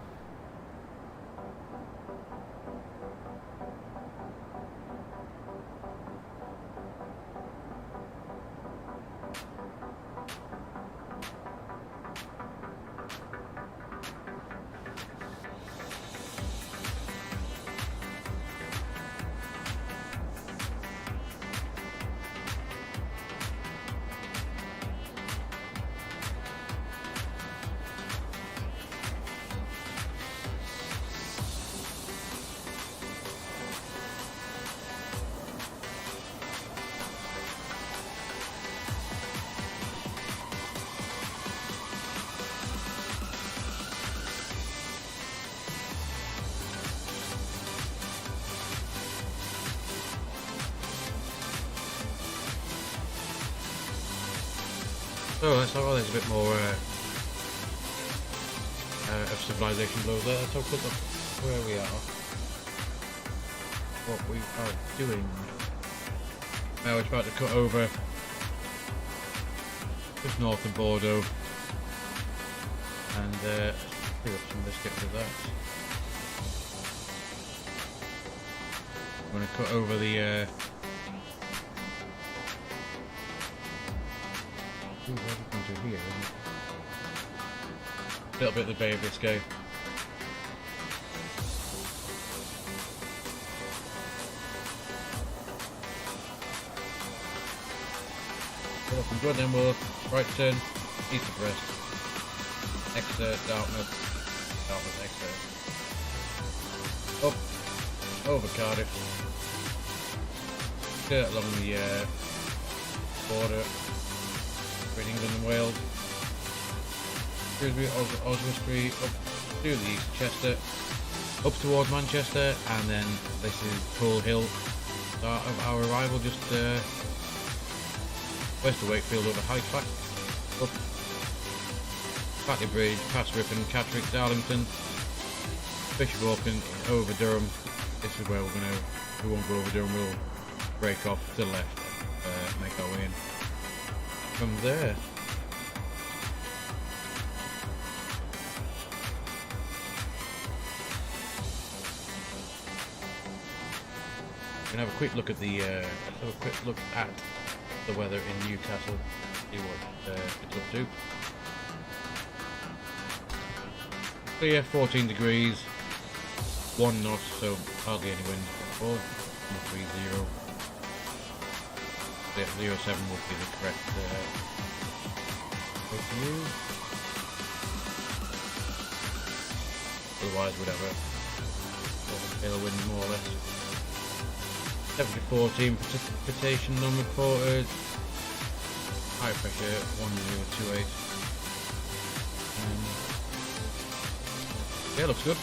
So let's have, there's a bit more of civilization below there. Let's have a quick look where we are. What we are doing. Now it's about to cut over just north of Bordeaux. And let's see what some of this gets with that. I'm going to cut over the ooh, what have we come to here? A little bit of the Bay of Biscay. Well, from good, then we'll right turn east of Brest. Exeter, Dartmouth, Exeter. Up, over Cardiff. Straight along the border between England and Wales. Shrewsbury, Oswestry, up to the East Chester, up towards Manchester, and then this is Hull Hill, start of our arrival, just west of Wakefield over High Clack, up Batley Bridge, past Ripon, Catterick, Darlington, Bishop Auckland, over Durham. This is where we won't go over Durham, we'll break off to the left, make our way in from there. We're gonna have a quick look at the weather in Newcastle, see what it's up to. So yeah, 14 degrees, 1 knot, so hardly any wind at all. 30. 07 would be the correct way to use. Otherwise, we'd have a tailwind more or less. Temperature 14, precipitation non-reported. High pressure 1028. Yeah, looks good.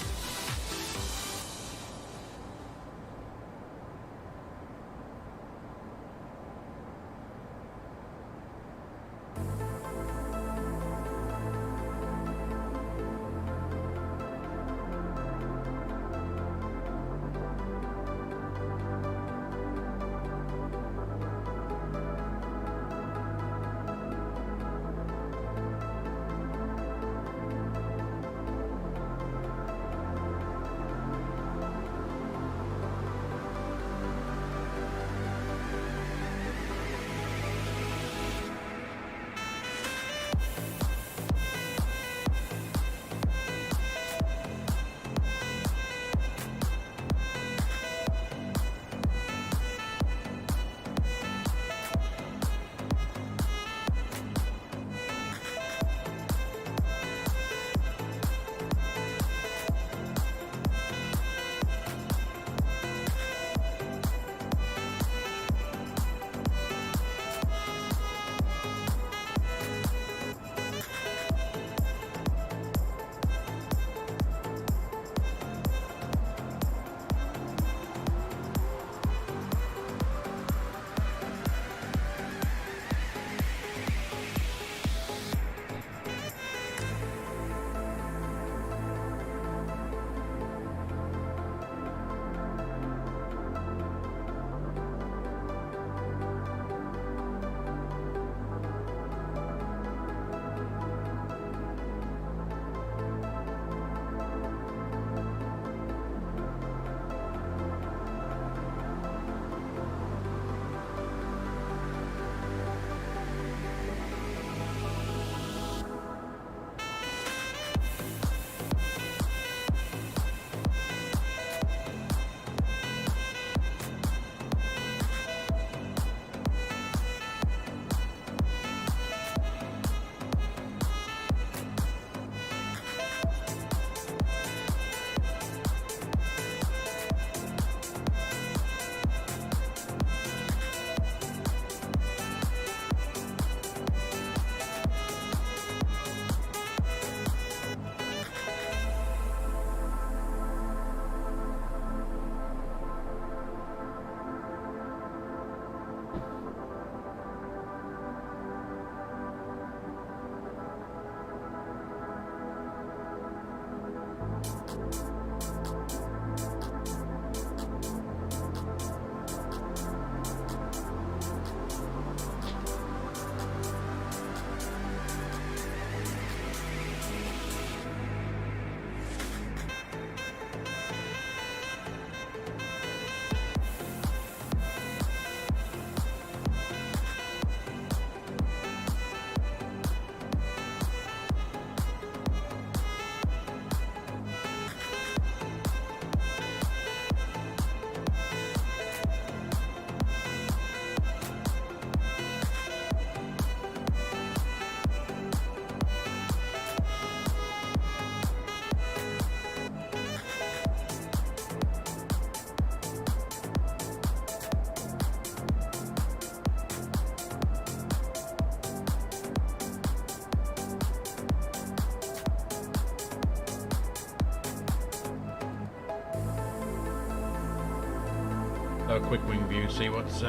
a quick wing view, see what's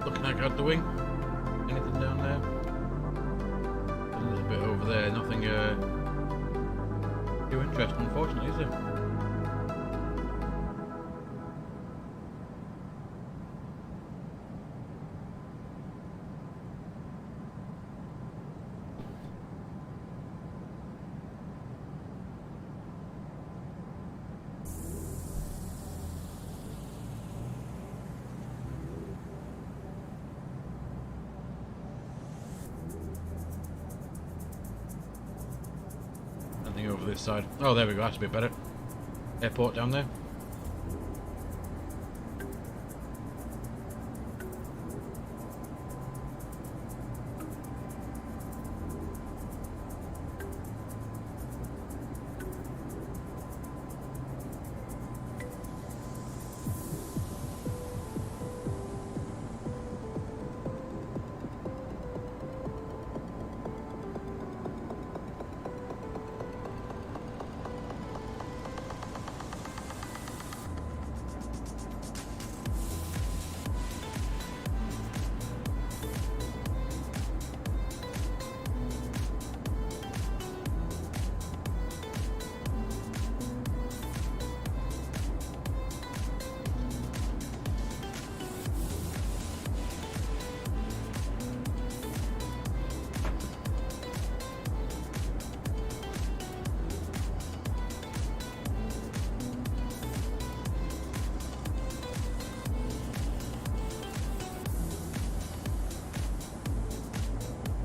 looking like out the wing. Anything down there? A little bit over there, nothing too interesting, unfortunately, is there? Over this side. Oh, there we go. That's a bit better. Airport down there.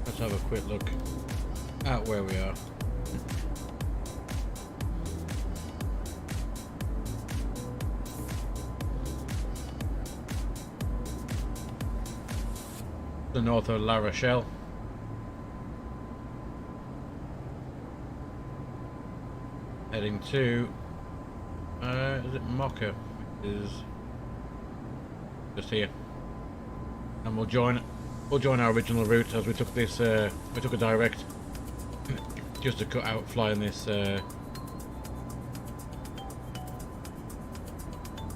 Let's have a quick look at where we are. The north of La Rochelle. Heading to is it Mocha? Is just here. And we'll join our original route as we took this we took a direct just to cut out flying this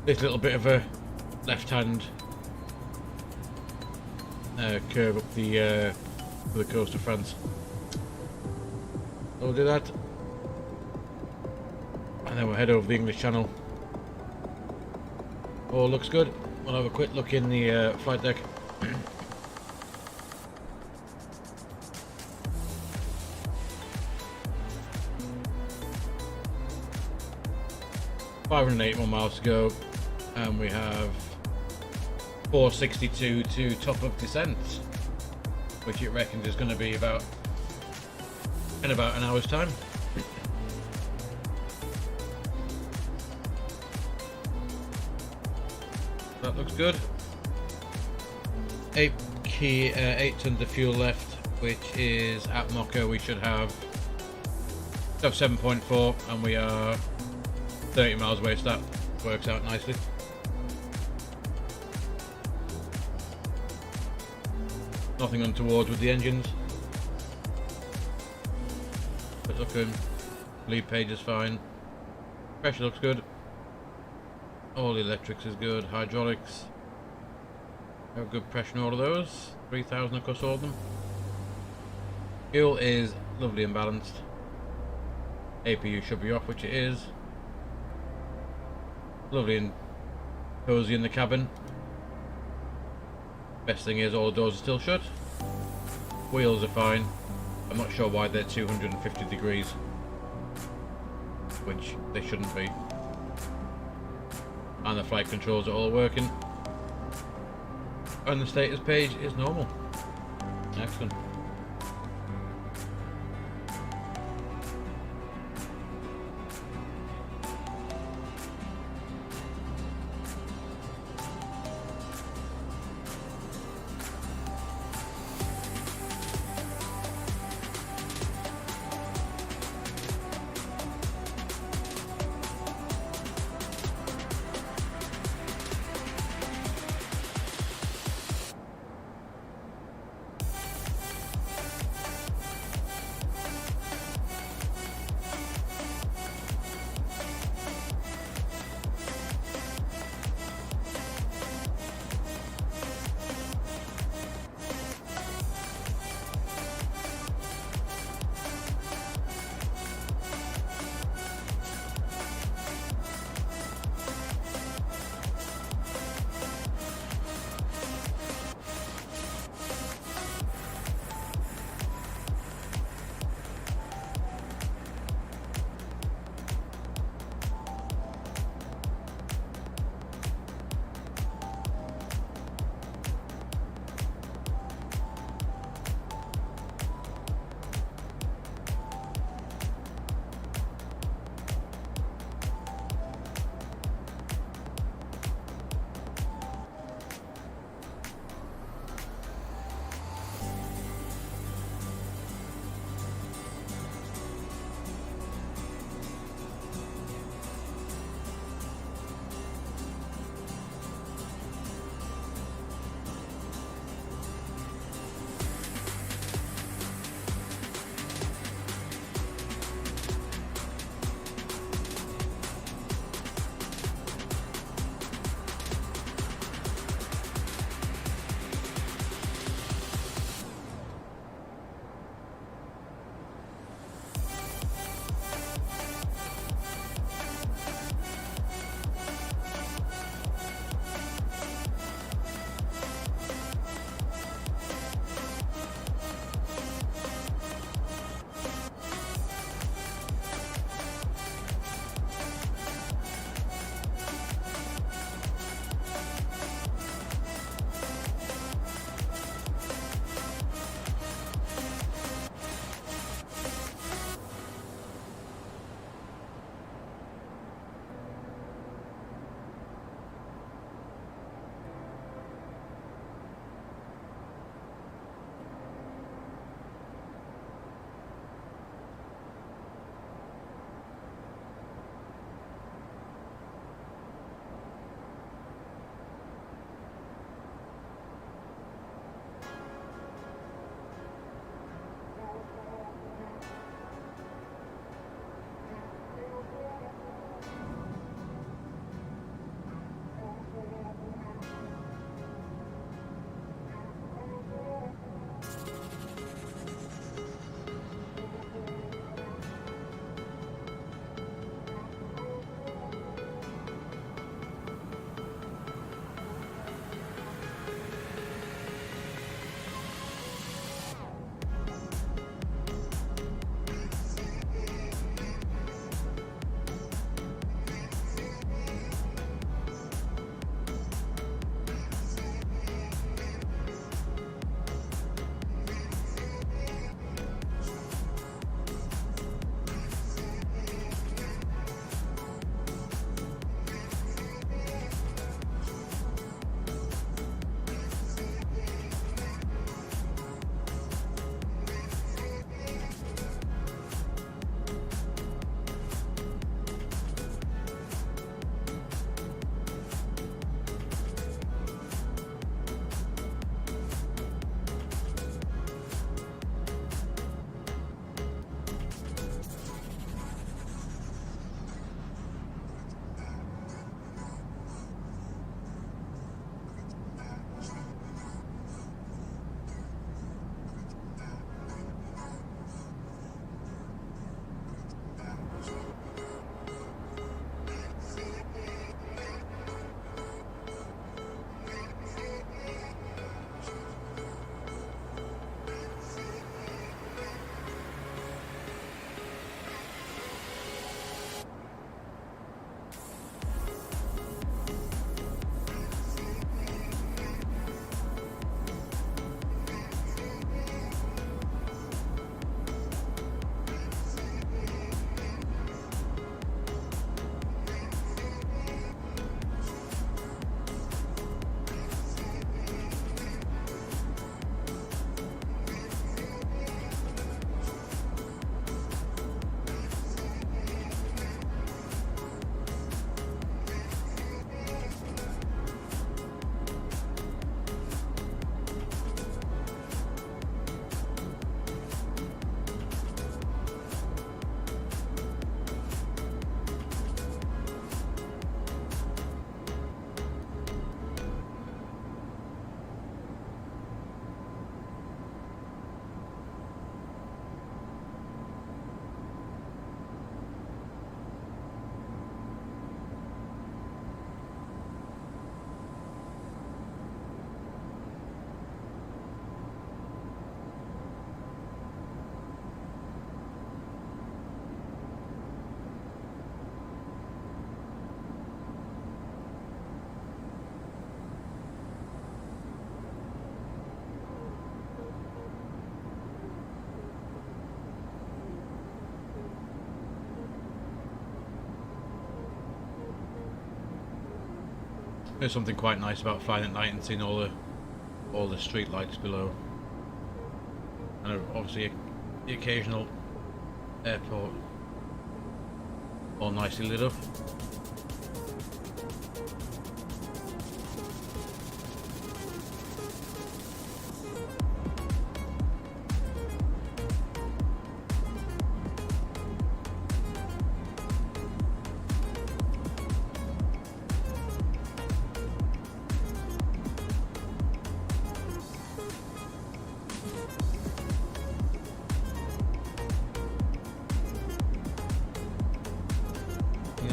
this little bit of a left hand curve up the coast of France. So we'll do that and then we'll head over the English Channel. All looks good. We'll have a quick look in the flight deck. 581 miles to go, and we have 462 to top of descent, which it reckons is going to be in about an hour's time. That looks good. 8 tons of fuel left, which is at Mocha we should have 7.4, and we are 30 miles away, so that works out nicely. Nothing untoward with the engines. But looking, lead page is fine. Pressure looks good. All the electrics is good. Hydraulics, have good pressure in all of those. 3,000 across all of them. Fuel is lovely and balanced. APU should be off, which it is. Lovely and cozy in the cabin. Best thing is all the doors are still shut. Wheels are fine. I'm not sure why they're 250 degrees, which they shouldn't be. And the flight controls are all working. And the status page is normal. Excellent. There's something quite nice about flying at night and seeing all the street lights below, and obviously the occasional airport all nicely lit up.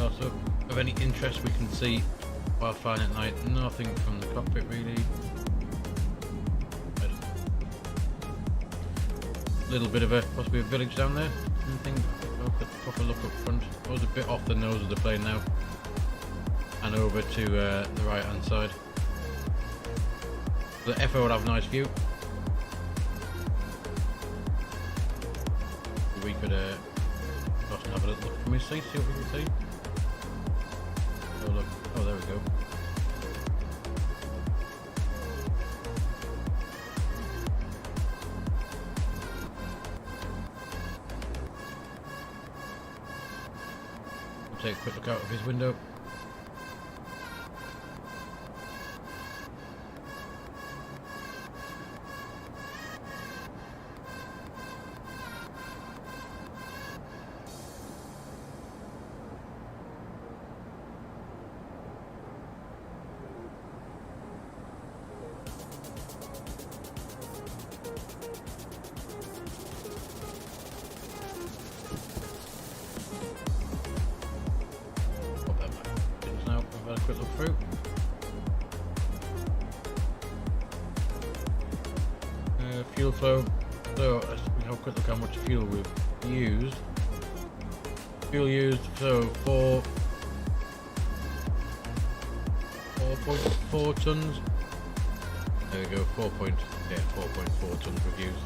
Also, of any interest we can see while flying at night, nothing from the cockpit really. A little bit of possibly a village down there. Anything? Proper look up front. I was a bit off the nose of the plane now, and over to the right hand side. The FO would have a nice view. We could have a little look from his seat, see what we can see. Oh look, oh there we go. We'll take a quick look out of his window. Quick look through. Fuel flow. So let's have a quick look how much fuel we've used. Fuel used, so 4.4 tons. There we go, 4.4 tons we've used.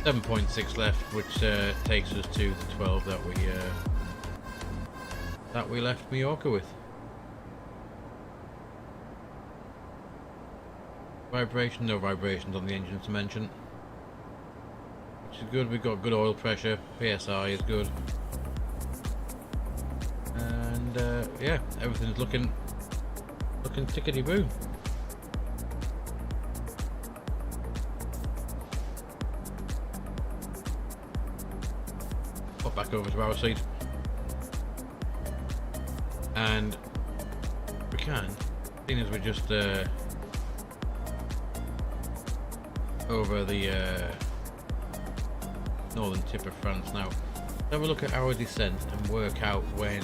7.6 left, which takes us to the 12 that we left Mallorca with. Vibration, no vibrations on the engine to mention, which is good. We've got good oil pressure, PSI is good, and yeah, everything's looking tickety-boo. Pop back over to our seat, and we can, seeing as we're just over the northern tip of France now, have a look at our descent and work out when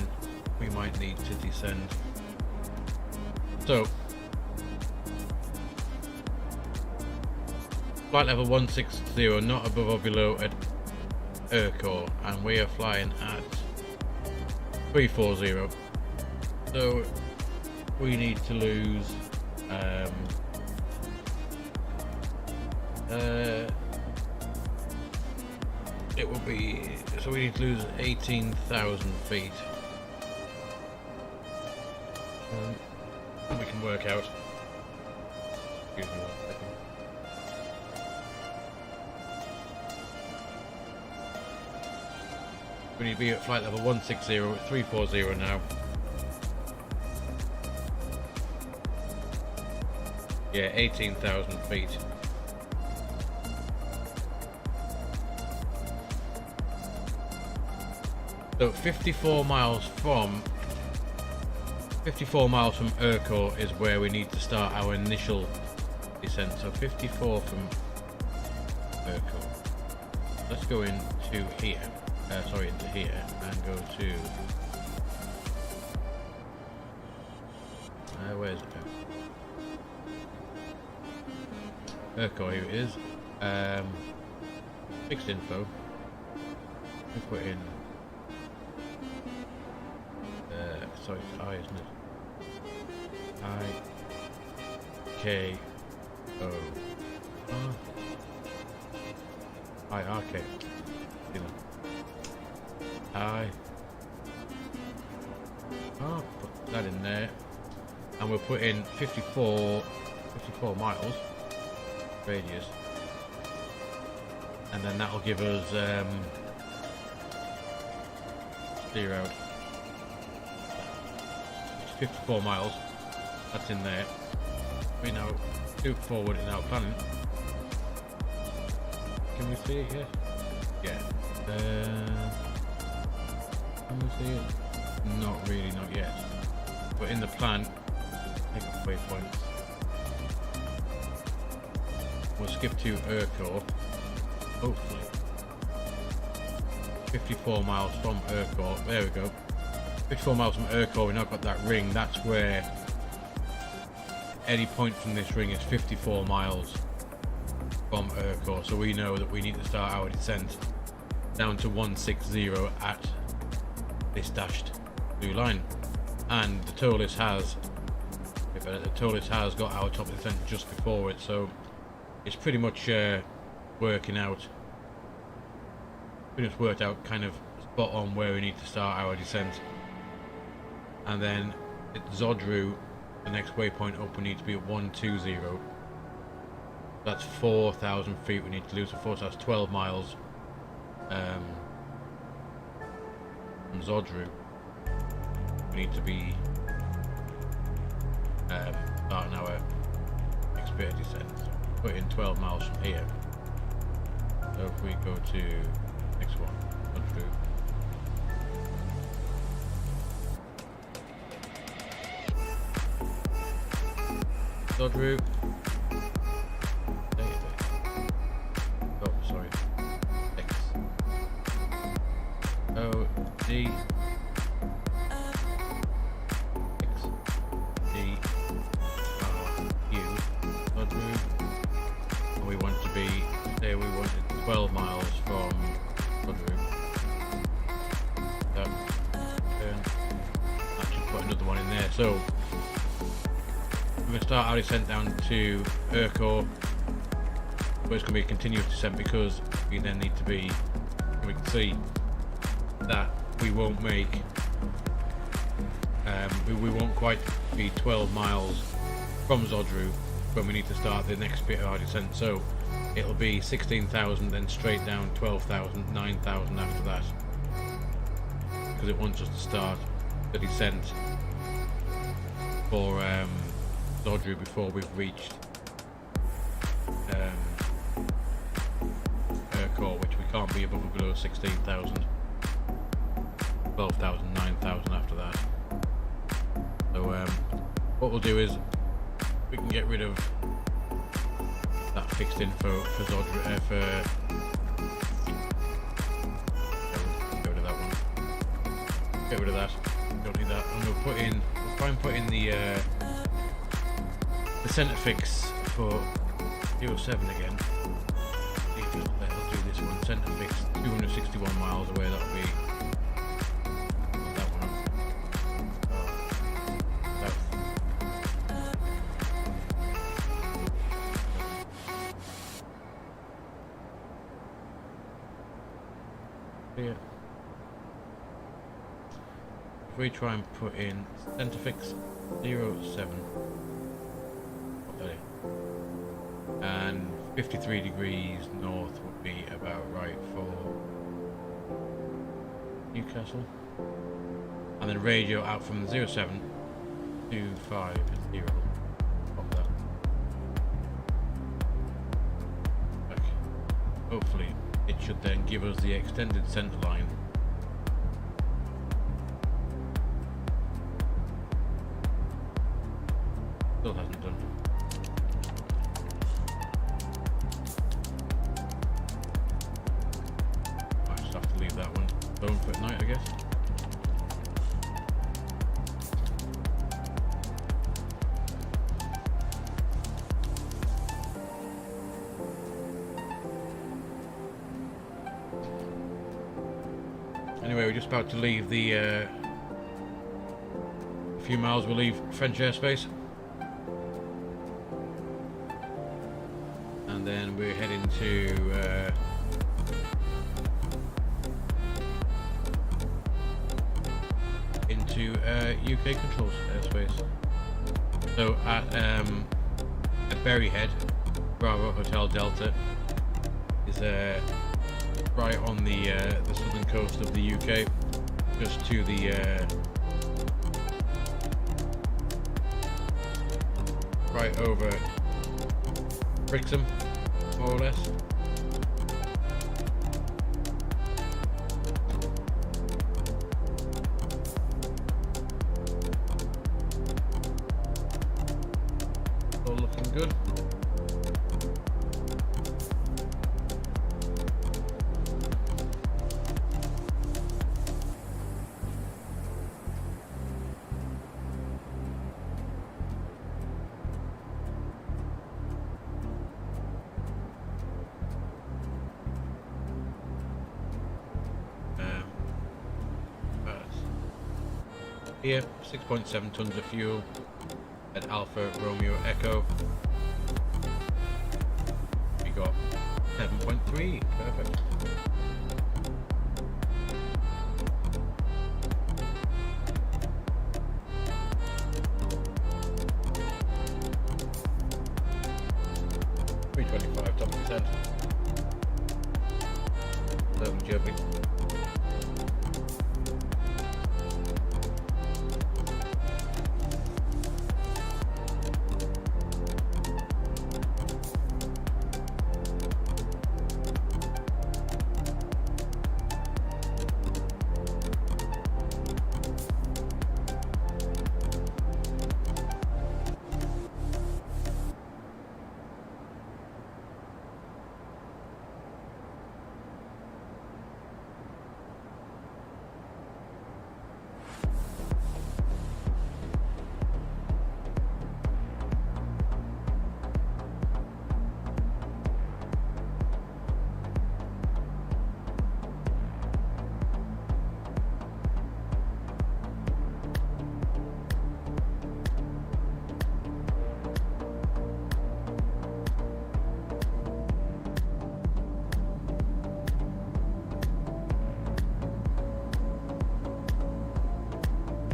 we might need to descend. So flight level 160, not above or below at Urco, and we are flying at 340, so we need to lose it will be, so we need to lose 18,000 feet. We can work out. Excuse me 1 second. We need to be at flight level 160 at 340 now. Yeah, 18,000 feet. So 54 miles from Urco is where we need to start our initial descent. So 54 from Urco. Let's go into here. Into here and go to where's it? Urco, here it is. Fixed info. We put in. Sorry, it's I, isn't it? I-K-O. I-R-K. Put that in there. and we'll put in 54 miles radius, and then that'll give us 54 miles. That's in there. We now move forward in our planning. Can we see it yet? Yeah. Can we see it? Not really, not yet. But in the plan, take up waypoints. We'll skip to Urquhart. Hopefully. 54 miles from Urquhart. There we go. 54 miles from Urquhart. We've now got that ring. That's where any point from this ring is 54 miles from Urquhart. So we know that we need to start our descent down to 160 at this dashed blue line. And the Toliss has got our top descent just before it, so it's pretty much working out. We just worked out kind of spot on where we need to start our descent. And then at Zodru, the next waypoint up, we need to be at 120. That's 4,000 feet we need to lose. So that's 12 miles from Zodru. We need to be starting our next bit of descent. So put in 12 miles from here. So if we go to next one, Zodru. Oh, sorry. X. O D. X. D. R. U. Zodru. And we want to be there. We wanted 12 miles from Zodru. Turn. That should put another one in there. So we're going to start our descent down to Urquhart, but it's going to be a continuous descent because we then need to be, we can see that we won't make, we won't quite be 12 miles from Zodru when we need to start the next bit of our descent, so it'll be 16,000, then straight down 12,000, 9,000 after that, because it wants us to start the descent for Zodru before we've reached Urquhart, which we can't be above or below 16,000, 12,000, 9,000 after that. So what we'll do is we can get rid of that fixed info for Zodru, get rid of that one. Get rid of that. Don't need that. And we'll try and put in the center fix for 07 again. See if it'll do this one. Center fix 261 miles away. That'll be that one up. South. Here. If we try and put in center fix 07. And 53 degrees north would be about right for Newcastle, and then radio out from 07 to 50. Pop that back. Hopefully it should then give us the extended centre line. Still hasn't done. That one alone for tonight, I guess. Anyway, we're just about to leave the a few miles. We'll leave French airspace, and then we're heading to into UK controls airspace. So at Berryhead, Bravo Hotel Delta is right on the southern coast of the UK, just to the right over Brixham, more or less. All looking good. Here, 6.7 tons of fuel at Alpha Romeo Echo. We got 7.3, perfect. $325 top percent. 11 jumping.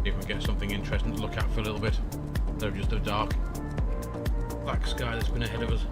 See if we can get something interesting to look at for a little bit. So just a dark black sky that's been ahead of us.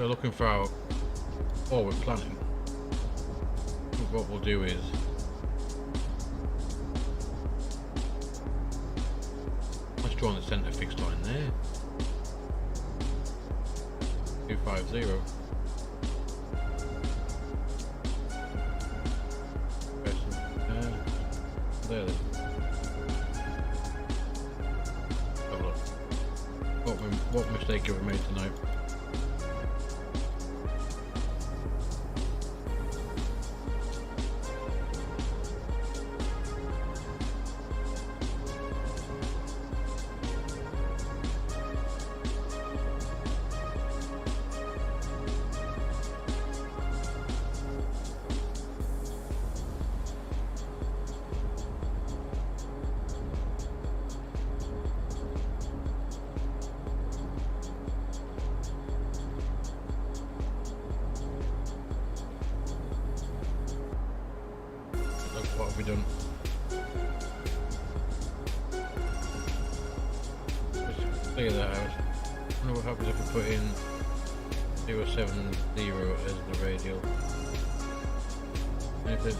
So looking for our forward planning. What we'll do is let's draw on the centre fixed line there. 250. There. Have a look. What mistake have we made tonight? What have we done? Let's clear that out. I wonder what happens if we put in 070 as the radial. Anything?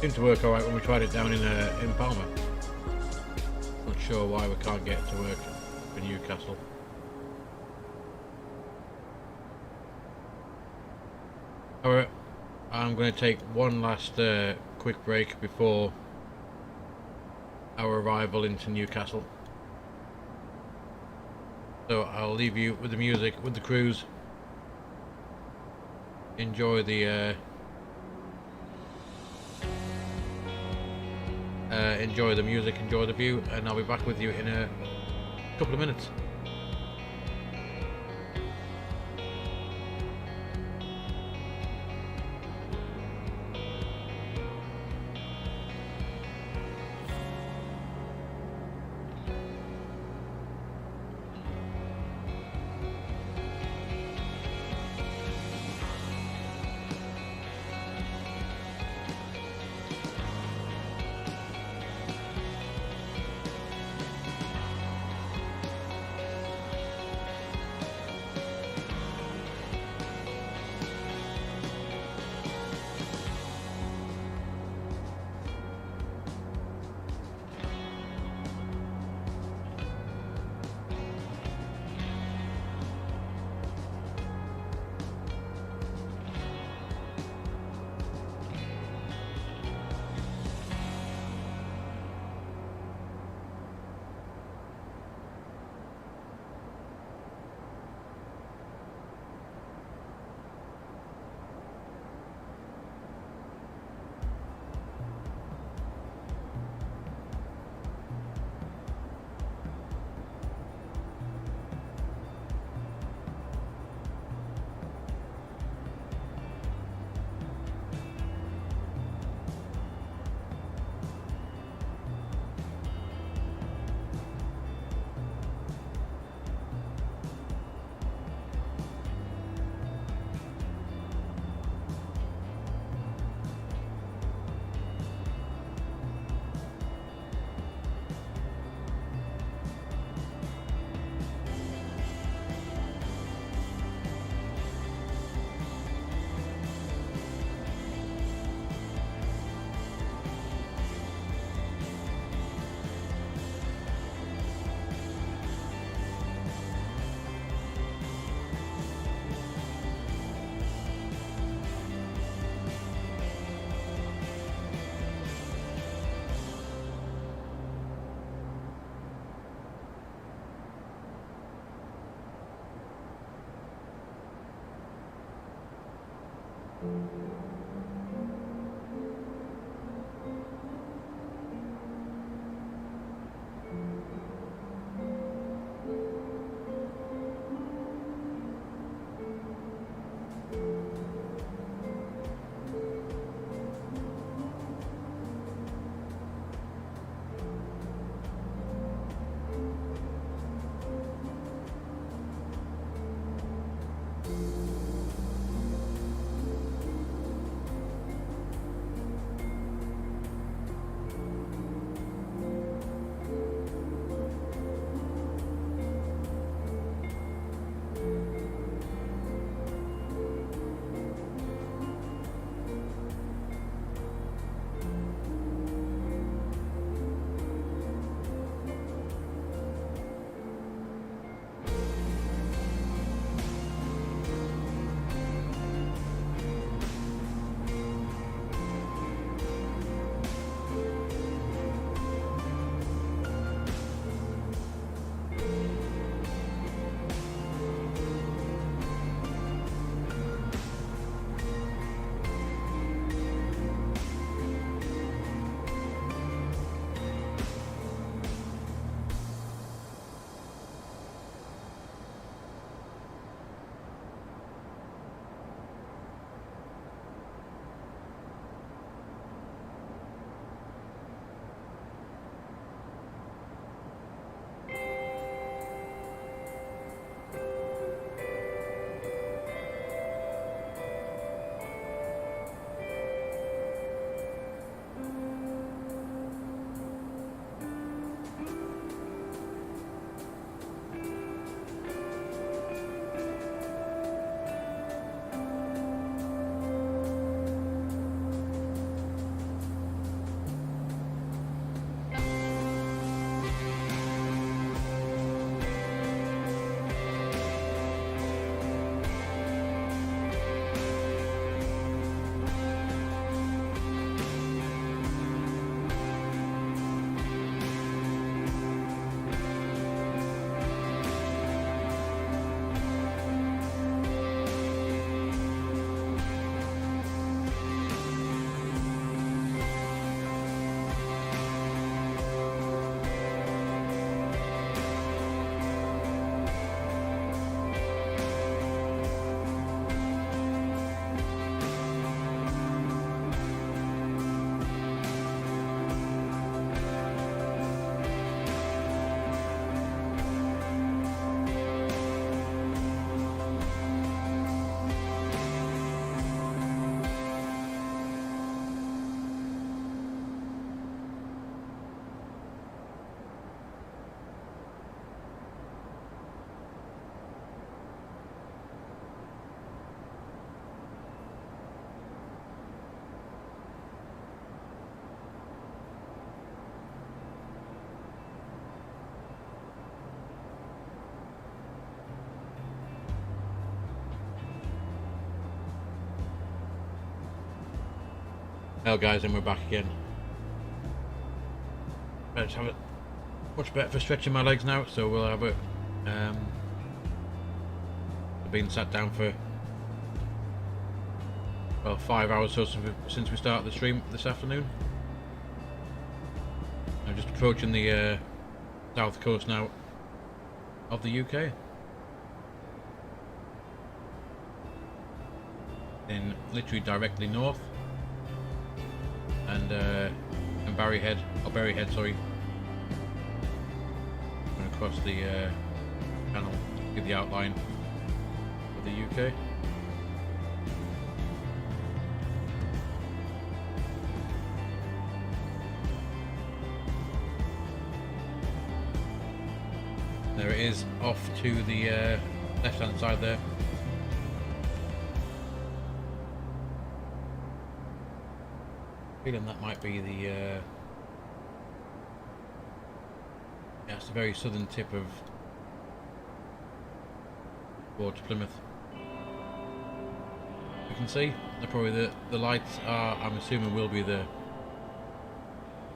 Seemed to work alright when we tried it down in Palma. Not sure why we can't get it to work for Newcastle. Alright, I'm going to take one last quick break before our arrival into Newcastle. So I'll leave you with the music, with the cruise. Enjoy the enjoy the music, enjoy the view, and I'll be back with you in a couple of minutes. Well guys, and we're back again. Let's have it much better for stretching my legs now, so we'll have it. I've been sat down for, well, 5 hours or so since we started the stream this afternoon. I'm just approaching the south coast now of the UK. In literally directly north, and Berryhead, sorry, going across the channel to give the outline of the UK. There it is, off to the left hand side there. Feeling that might be the yeah, it's the very southern tip of towards Plymouth. You can see probably the lights are, I'm assuming, will be the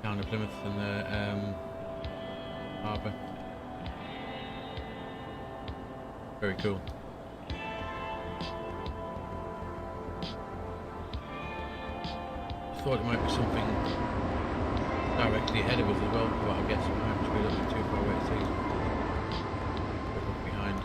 town of Plymouth and the harbour. Very cool. Thought it might be something directly ahead of us as well, but I guess we might be a little bit too far away to see. Look behind.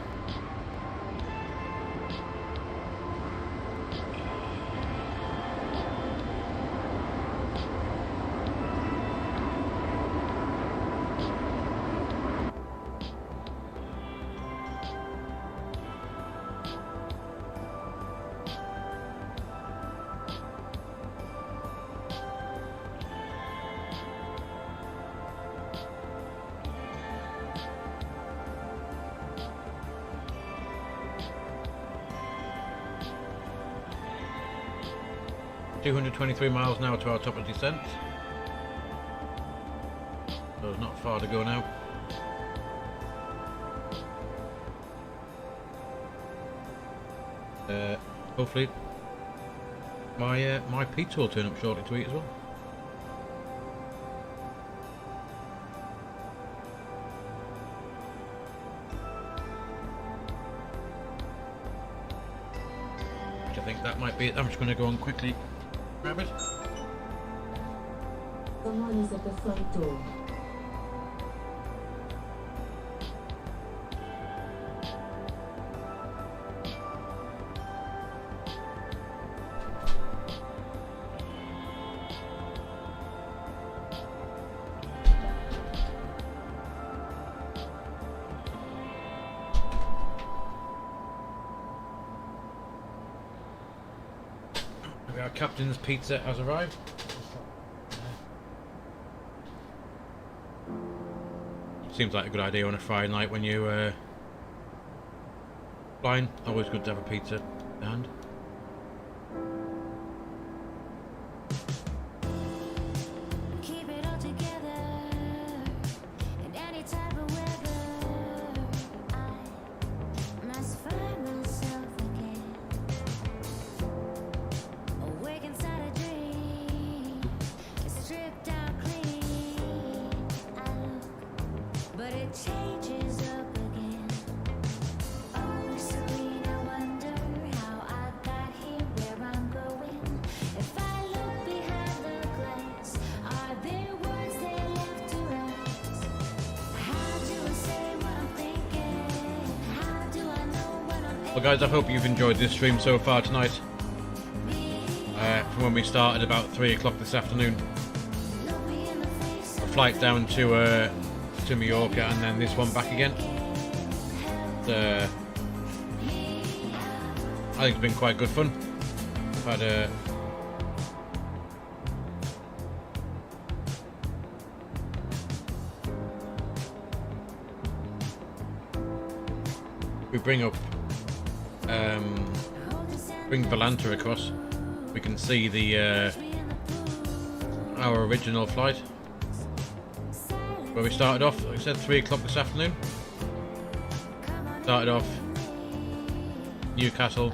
$223 miles an hour to our top of descent, so there's not far to go now. Hopefully my pizza will turn up shortly to eat as well. I think that might be it. I'm just going to go on quickly, grab it. Someone is at the front door. Our captain's pizza has arrived. Seems like a good idea on a Friday night when you flying. Always good to have a pizza in hand. Well guys, I hope you've enjoyed this stream so far tonight. From when we started about 3 o'clock this afternoon. A flight down to Mallorca and then this one back again. I think it's been quite good fun. I've had we bring Valanta across, we can see the our original flight where we started off. Like I said, 3 o'clock this afternoon. Started off Newcastle,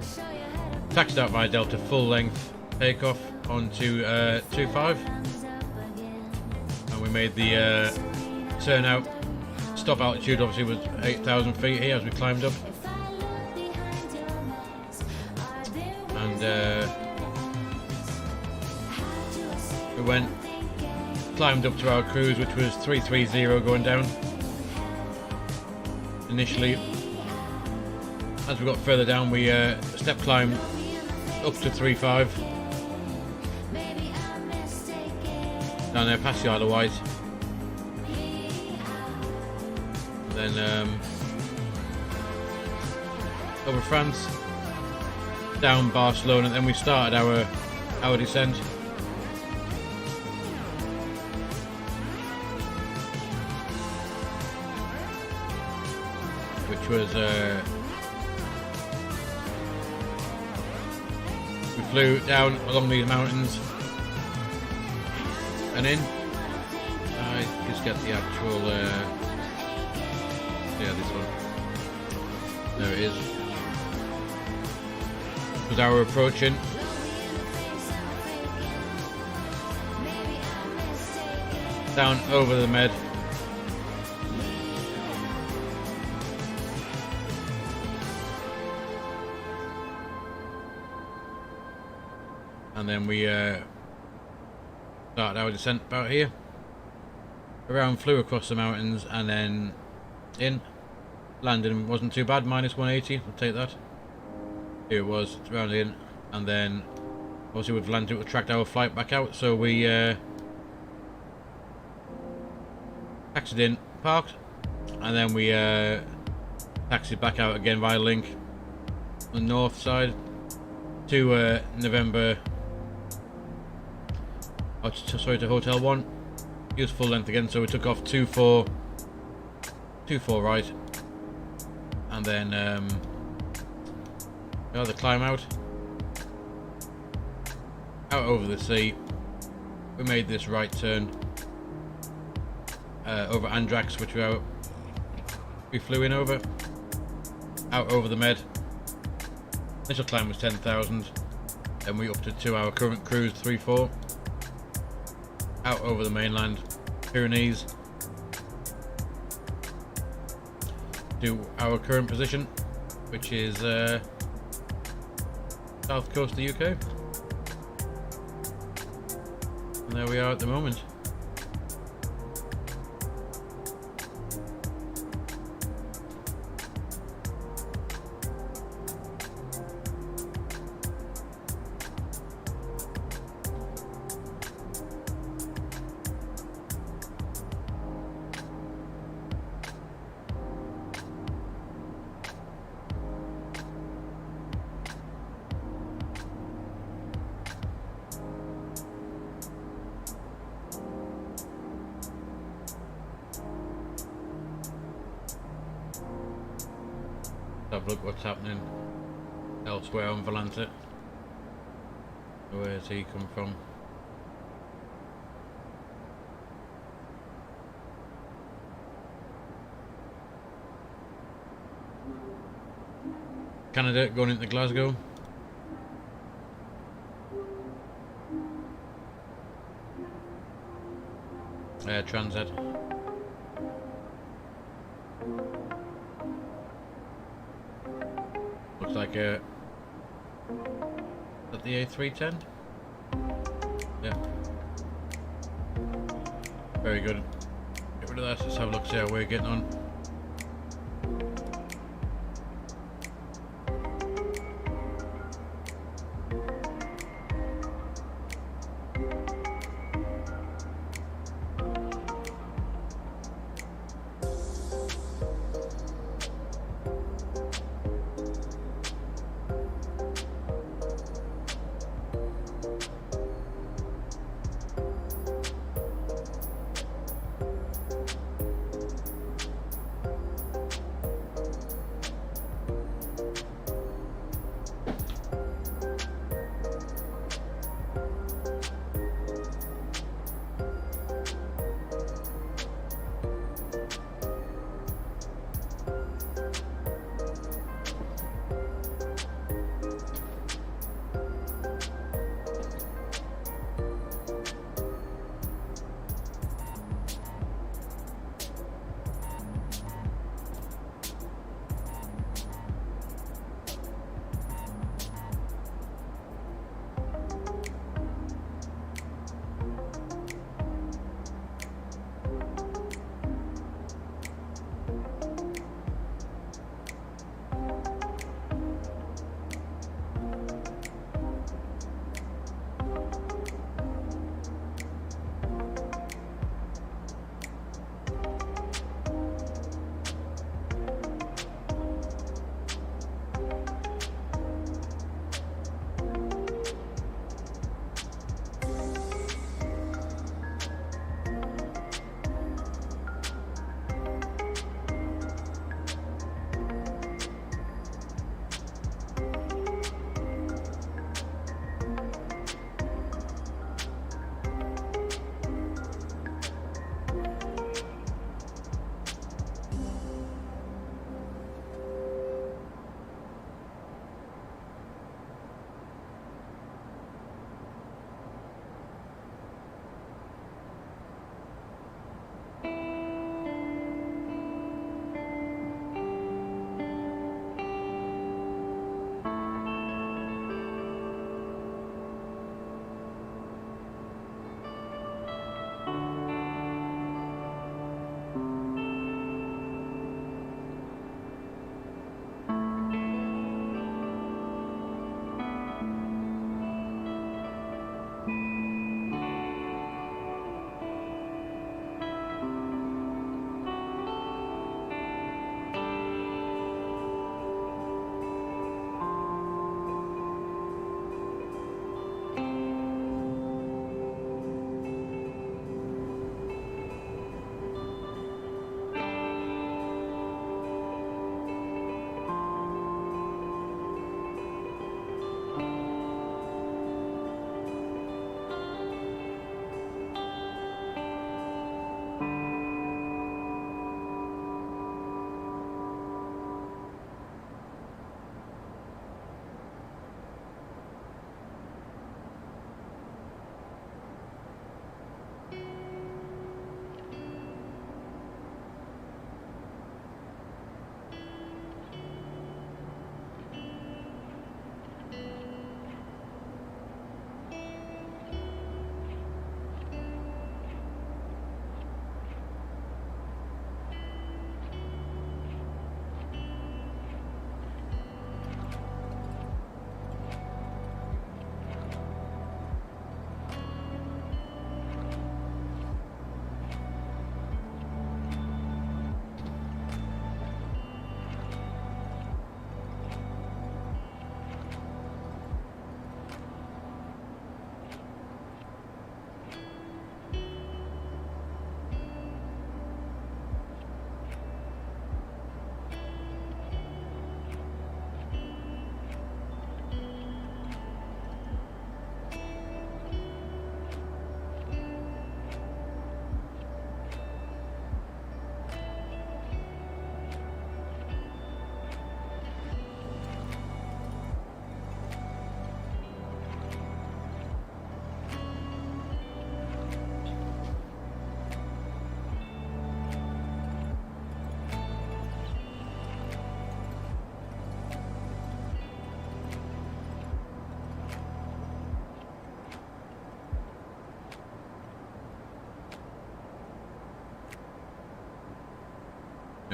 taxied out via Delta, full length takeoff, onto 25, and we made the turn out. Stop altitude obviously was 8,000 feet here as we climbed up, and we climbed up to our cruise, which was 330 going down initially. As we got further down, we step climbed up to 35 down there past the Isle of Wight. Then over France, down Barcelona, and then we started our descent. Which was we flew down along these mountains and in. I just get the actual yeah, this one. There it is. As I were approaching, down over the Med. And then we started our descent about here. Around, flew across the mountains, and then in. Landing wasn't too bad, minus 180, we'll take that. Here it was, round in, and then obviously we've landed to tracked our flight back out, so we taxied in, parked, and then we taxied back out again via link on the north side to November. Oh, sorry, to Hotel 1. Use full length again, so we took off 24 right, and then the climb out over the sea. We made this right turn over Andrax, which we flew in over, out over the Med. Initial climb was 10,000, then we upped it to our current cruise 3-4, out over the mainland, Pyrenees, to our current position, which is south coast of the UK. And there we are at the moment. Have a look what's happening elsewhere on Volante. Where's he come from? Canada going into Glasgow. Transat. Looks like a... Is that the A310? Yeah. Very good. Get rid of that, let's have a look, see how we're getting on.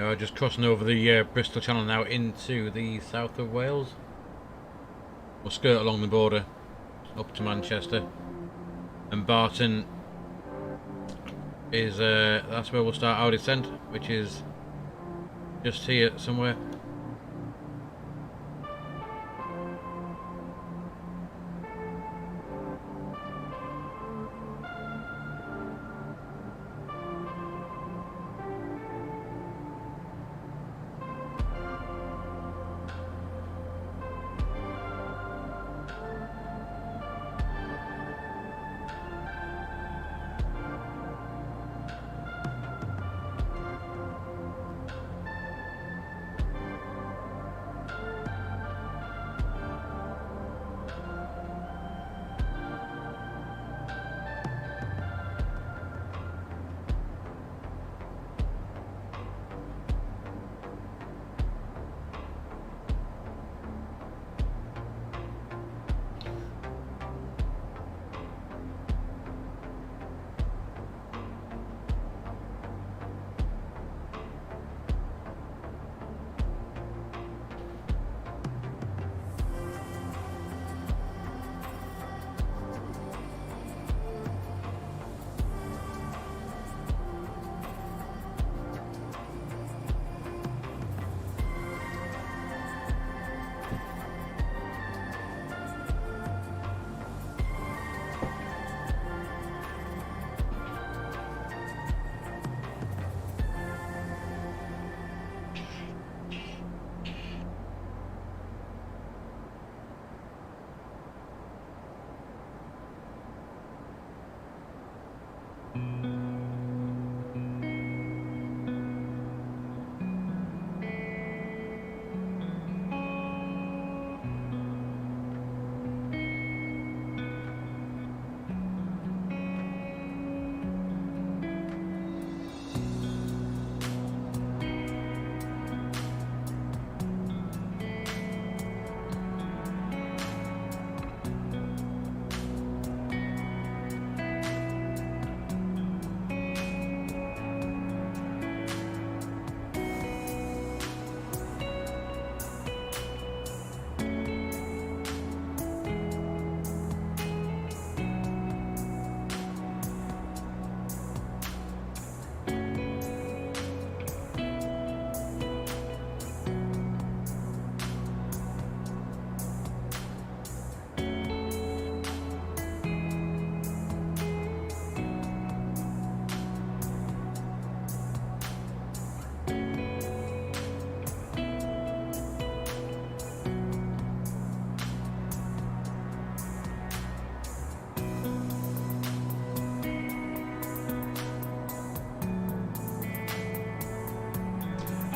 No, just crossing over the Bristol Channel now into the south of Wales. We'll skirt along the border up to Manchester, and Barton is that's where we'll start our descent, which is just here somewhere.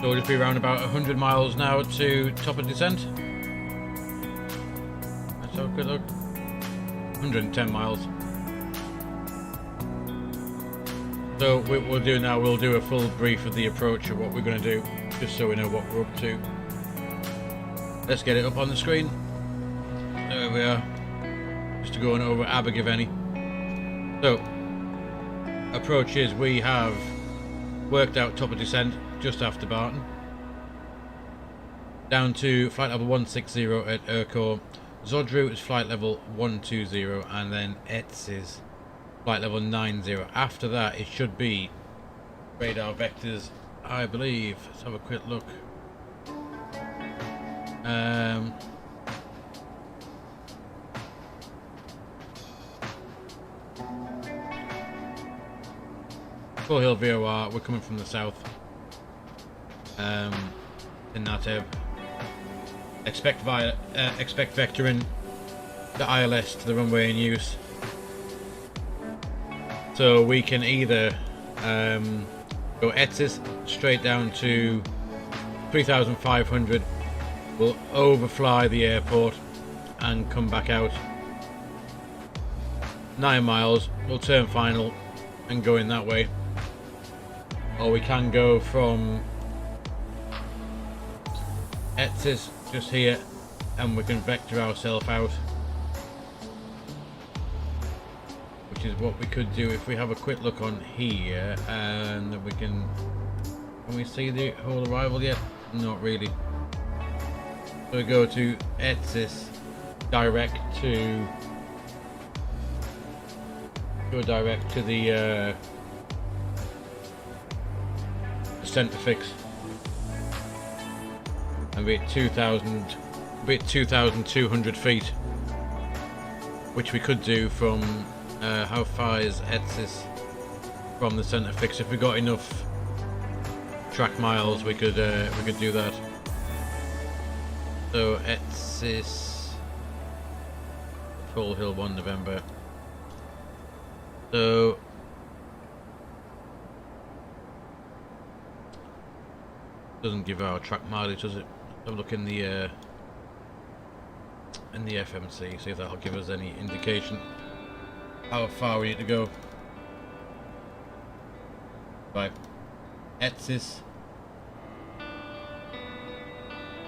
So we'll just be around about 100 miles now to top of descent. Let's have a quick look. 110 miles. So what we'll do now, we'll do a full brief of the approach of what we're going to do, just so we know what we're up to. Let's get it up on the screen. There we are. Just to go on over Abergavenny. So, approach is, we have worked out top of descent just after Barton, down to flight level 160 at Urquhart. Zodru is flight level 120, and then Etz is flight level 90. After that it should be radar vectors, I believe. Let's have a quick look. Full Hill VOR, we're coming from the south. In Natev. Expect vectoring the ILS to the runway in use. So we can either go Etsis straight down to 3,500. We'll overfly the airport and come back out 9 miles. We'll turn final and go in that way. Or we can go from Etsis just here, and we can vector ourselves out, which is what we could do if we have a quick look on here, and we can Can we see the whole arrival yet? Not really. So we go to Etsis, direct to the centre fix, and be at 2,200 feet, which we could do from how far is Etsis from the centre fix? If we got enough track miles, we could do that. So Etsis, Full Hill 1 November. So doesn't give our track mileage, does it? Have a look in the FMC, see if that'll give us any indication how far we need to go. Right, Etsis,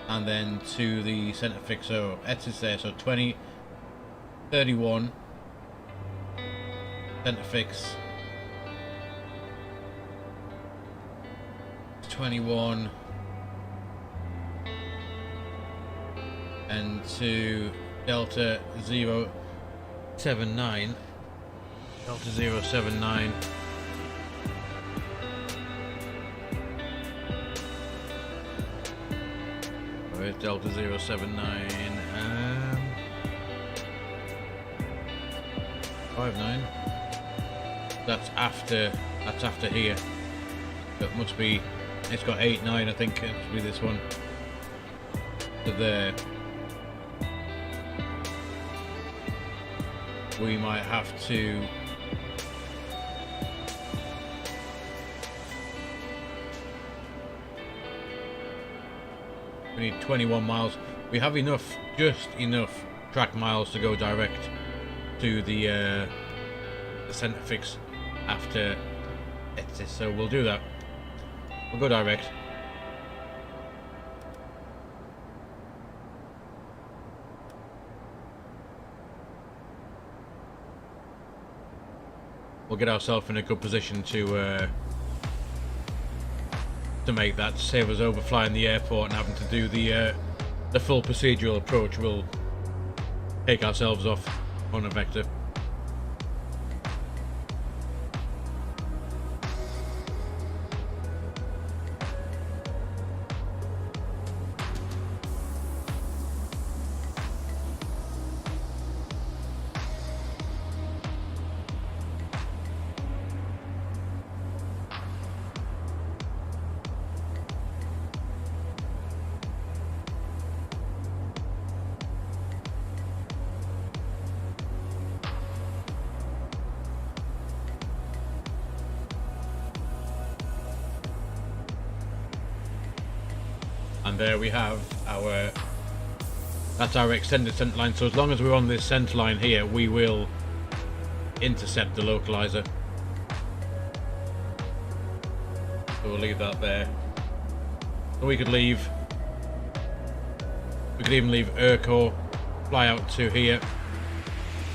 and then to the centre fix. So Etsis there, so 20, 31, centre fix 21, and to Delta 079, Delta 079. Where's Delta 079? 59. That's after here. It must be. It's got 89. I think it must be this one. So there. We might have to we need 21 miles. We have enough, just enough track miles to go direct to the centre fix after Etsis, so we'll do that. We'll go direct. We'll get ourselves in a good position to make that, to save us overflying the airport and having to do the full procedural approach. We'll take ourselves off on a vector. And there we have that's our extended centre line. So as long as we're on this centre line here, we will intercept the localizer. So we'll leave that there. So we could even leave Urco, fly out to here,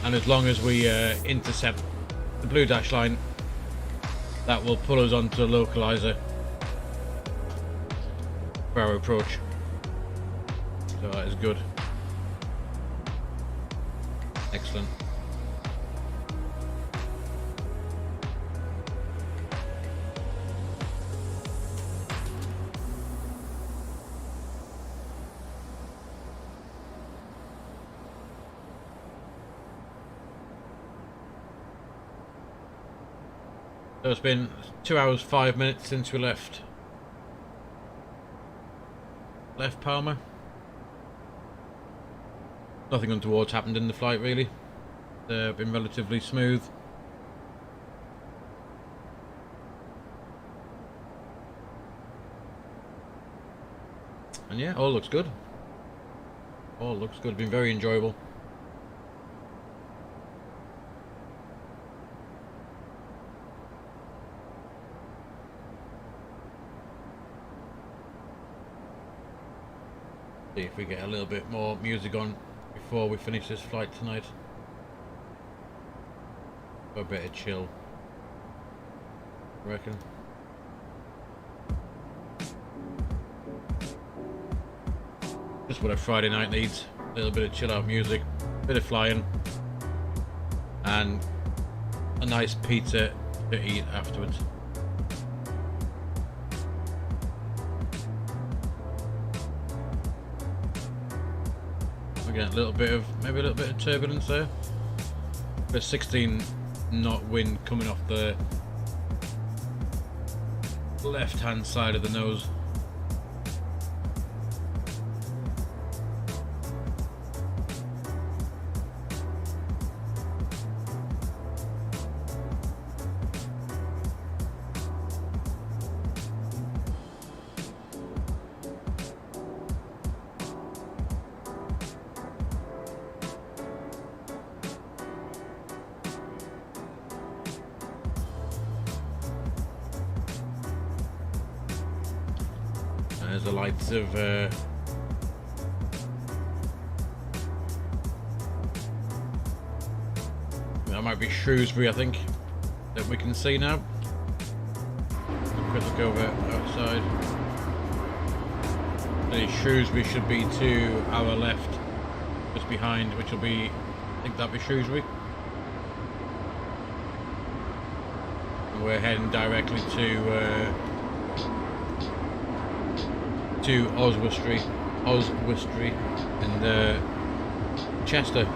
and as long as we intercept the blue dash line, that will pull us onto the localizer for our approach. So that is good. Excellent. So it's been 2 hours 5 minutes since we left Palma. Nothing untoward's happened in the flight really. Been relatively smooth. And yeah, all looks good. All looks good. Been very enjoyable. See if we get a little bit more music on before we finish this flight tonight. For a bit of chill, I reckon. Just what a Friday night needs. A little bit of chill out music, a bit of flying, and a nice pizza to eat afterwards. Again, maybe a little bit of turbulence there. But 16 knot wind coming off the left hand side of the nose. There's the lights of that might be Shrewsbury, I think, that we can see now. A quick look over outside. Shrewsbury should be to our left, just behind, which will be, I think that'll be Shrewsbury. And we're heading directly to Oswestry and Chester.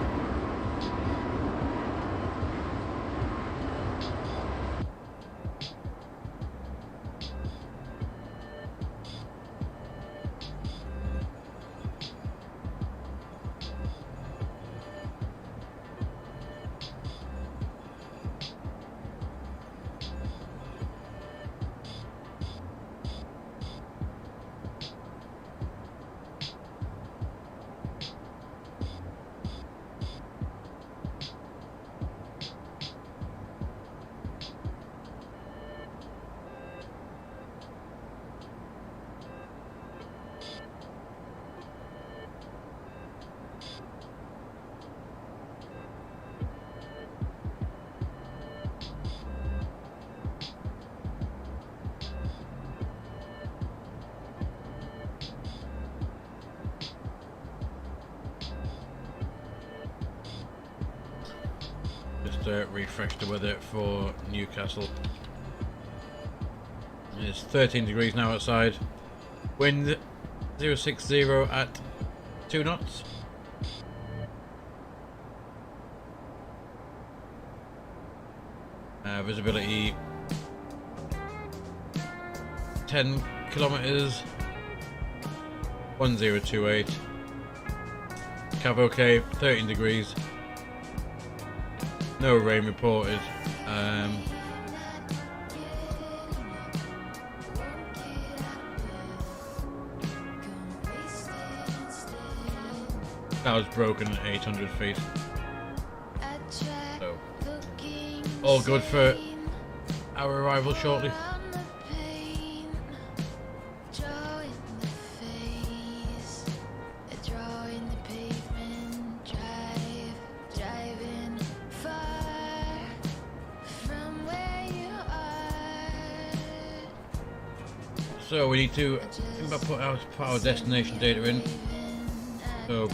Refresh the weather for Newcastle. It's 13 degrees now outside. Wind 060 at 2 knots. Visibility 10 kilometers. 1028. Cav OK, 13 degrees. No rain reported. Clouds broken at 800 feet. So, all good for our arrival shortly. So we need to put our destination data in. So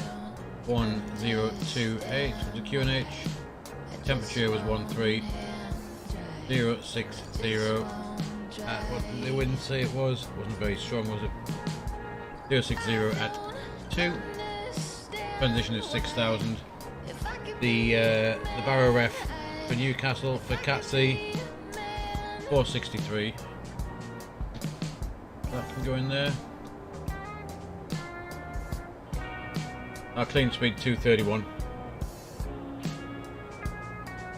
1028 was the QNH. Temperature was 13060. What did the wind say it was? Wasn't very strong, was it? 060 at 2. Transition is 6000. The Barrow ref for Newcastle for Cat C 463. That can go in there. Our clean speed 231.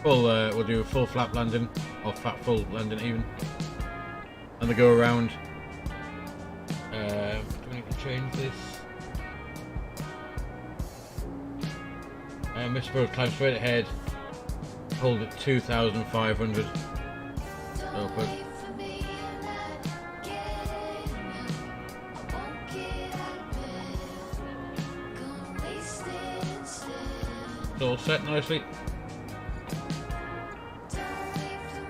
We'll do a full flap landing, or full landing even, and the go around. Do we need to change this? Mr. Road, climb straight ahead. Hold at 2,500. Open. It's all set nicely.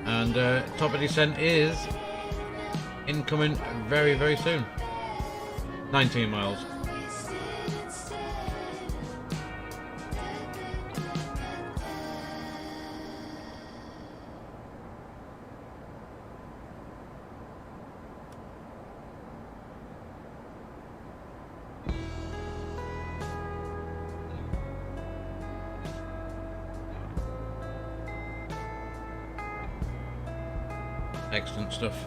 And top of descent is incoming very, very soon. 19 miles. Excellent stuff.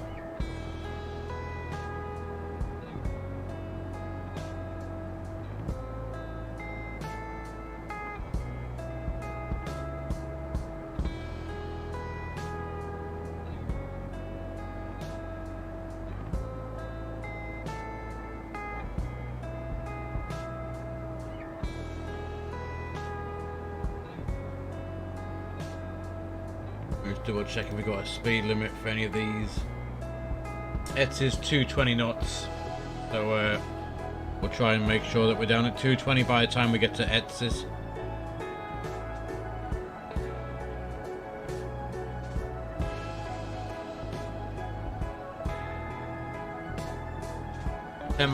Just double check if we got a speed limit for any of these. It is 220 knots, so we'll try and make sure that we're down at 220 by the time we get to Etzis.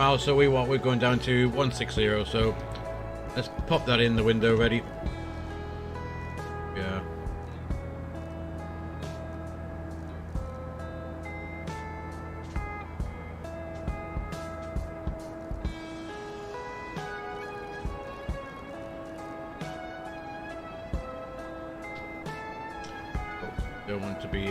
miles, so we're going down to 160, so let's pop that in the window ready. Yeah. Don't want to be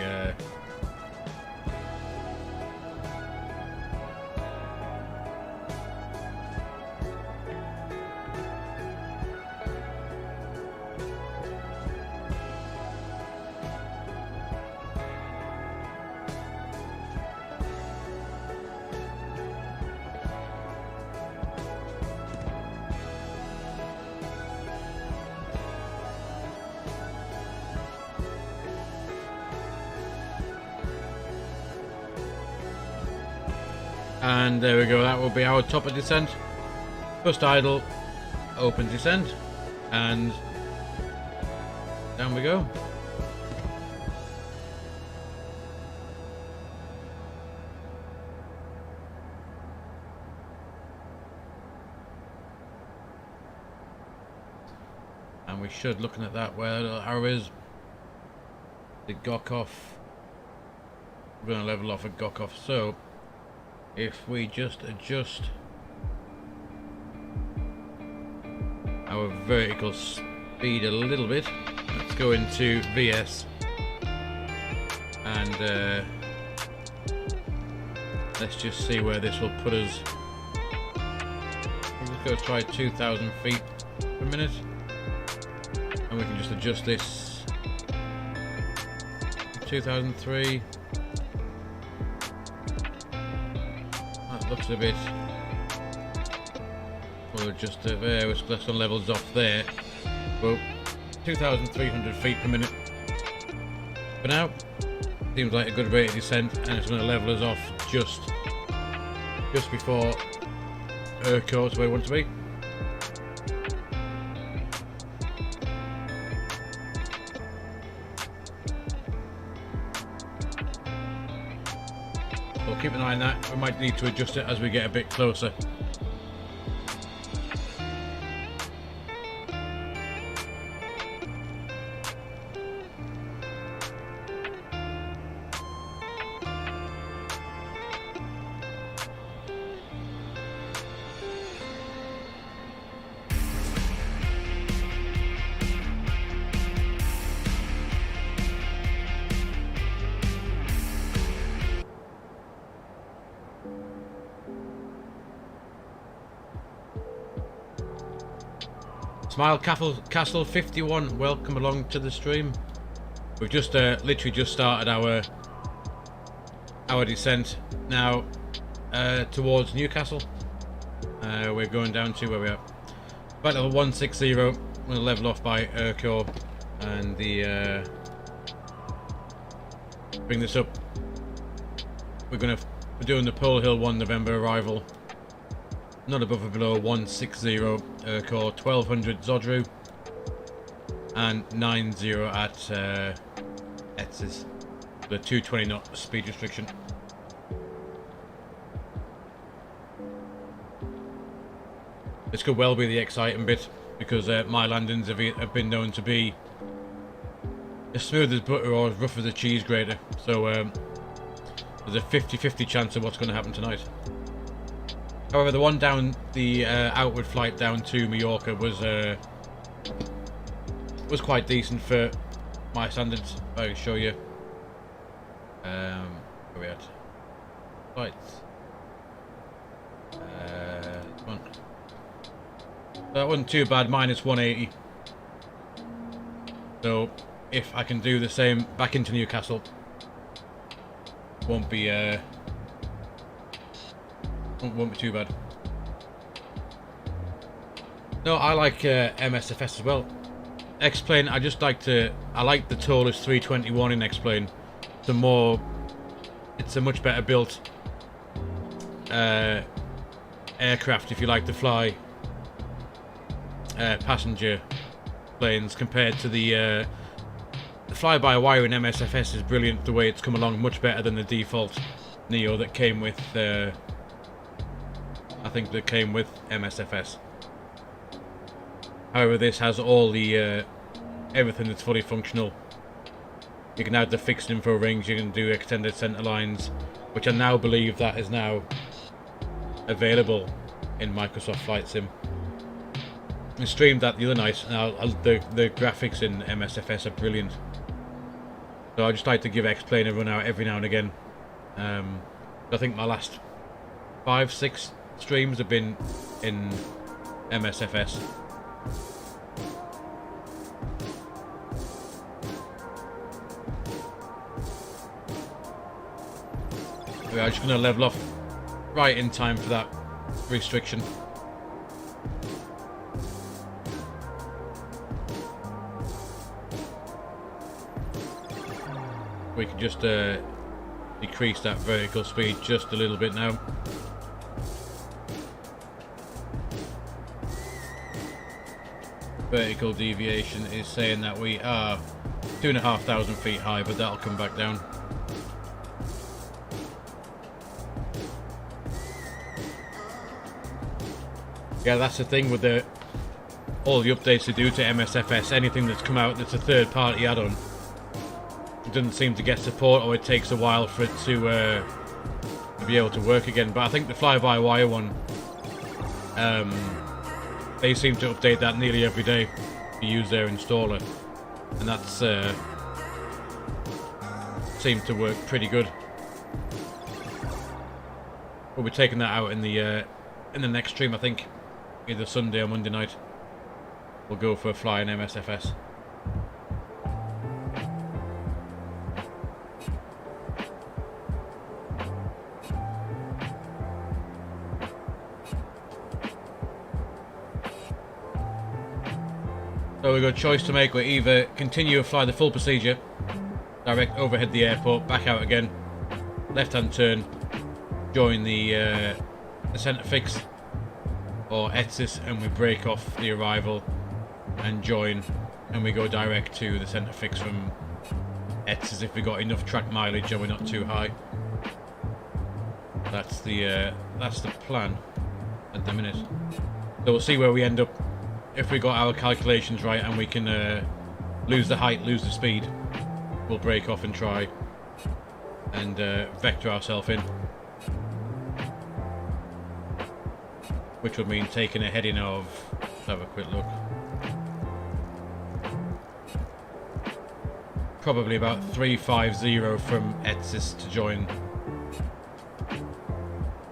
and there we go, that will be our top of descent. First idle, open descent, and down we go. And we should, looking at that, where the arrow is, the Gokov. We're going to level off at Gokov, so if we just adjust our vertical speed a little bit, let's go into VS and let's just see where this will put us. Let's go try 2,000 feet per minute, and we can just adjust this 2003. Looks a bit, well, just there, we're less on levels off there. Well, 2,300 feet per minute for now. Seems like a good rate of descent, and it's going to level us off just before Urco, is where we want to be. So keep an eye on that. We might need to adjust it as we get a bit closer. Smile Castle 51, welcome along to the stream. We've just literally just started our descent now towards Newcastle. We're going down to where we are. About level 160. We're going to level off by Urco and the bring this up. We're doing the Pearl Hill 1 November arrival. Not above or below 160 Urco, 1200 Zodru, and 90 at Etzis. The 220 knot speed restriction. This could well be the exciting bit, because my landings have been known to be as smooth as butter or as rough as a cheese grater. So there's a 50-50 chance of what's going to happen tonight. However, the one down the outward flight down to Mallorca was quite decent for my standards. If I can show you, Where are we at? Flights. One. That wasn't too bad, minus 180. So, if I can do the same back into Newcastle, won't be too bad. No, I like MSFS as well. X-Plane, I like the Toliss A321 in X-Plane. It's a much better built aircraft if you like to fly passenger planes compared to the fly-by-wire in MSFS is brilliant. The way it's come along, much better than the default Neo that came with I think that came with MSFS. However, this has all the everything that's fully functional. You can add the fixed info rings, you can do extended center lines, which I now believe that is now available in Microsoft Flight Sim. I streamed that the other night, and the graphics in MSFS are brilliant. So I just like to give X-Plane a run out every now and again. I think my last 5-6 streams have been in MSFS. We are just going to level off right in time for that restriction. We can just decrease that vertical speed just a little bit now. Vertical deviation is saying that we are 2,500 feet high, but that'll come back down. Yeah, that's the thing with all the updates they do to MSFS. Anything that's come out that's a third-party add-on, it doesn't seem to get support, or it takes a while for it to be able to work again. But I think the fly-by-wire one, they seem to update that nearly every day to use their installer, and that's seemed to work pretty good. We'll be taking that out in the next stream, I think. Either Sunday or Monday night. We'll go for a fly in MSFS. So we've got a choice to make. We either continue to fly the full procedure, direct overhead the airport, back out again, left-hand turn, join the centre fix, or ETSIS, and we break off the arrival and join, and we go direct to the centre fix from ETSIS if we got enough track mileage and we're not too high. That's the plan at the minute. So we'll see where we end up. If we got our calculations right and we can lose the height, lose the speed, we'll break off and try and vector ourselves in. Which would mean taking a heading of, let's have a quick look, probably about 350 from ETSIS to join.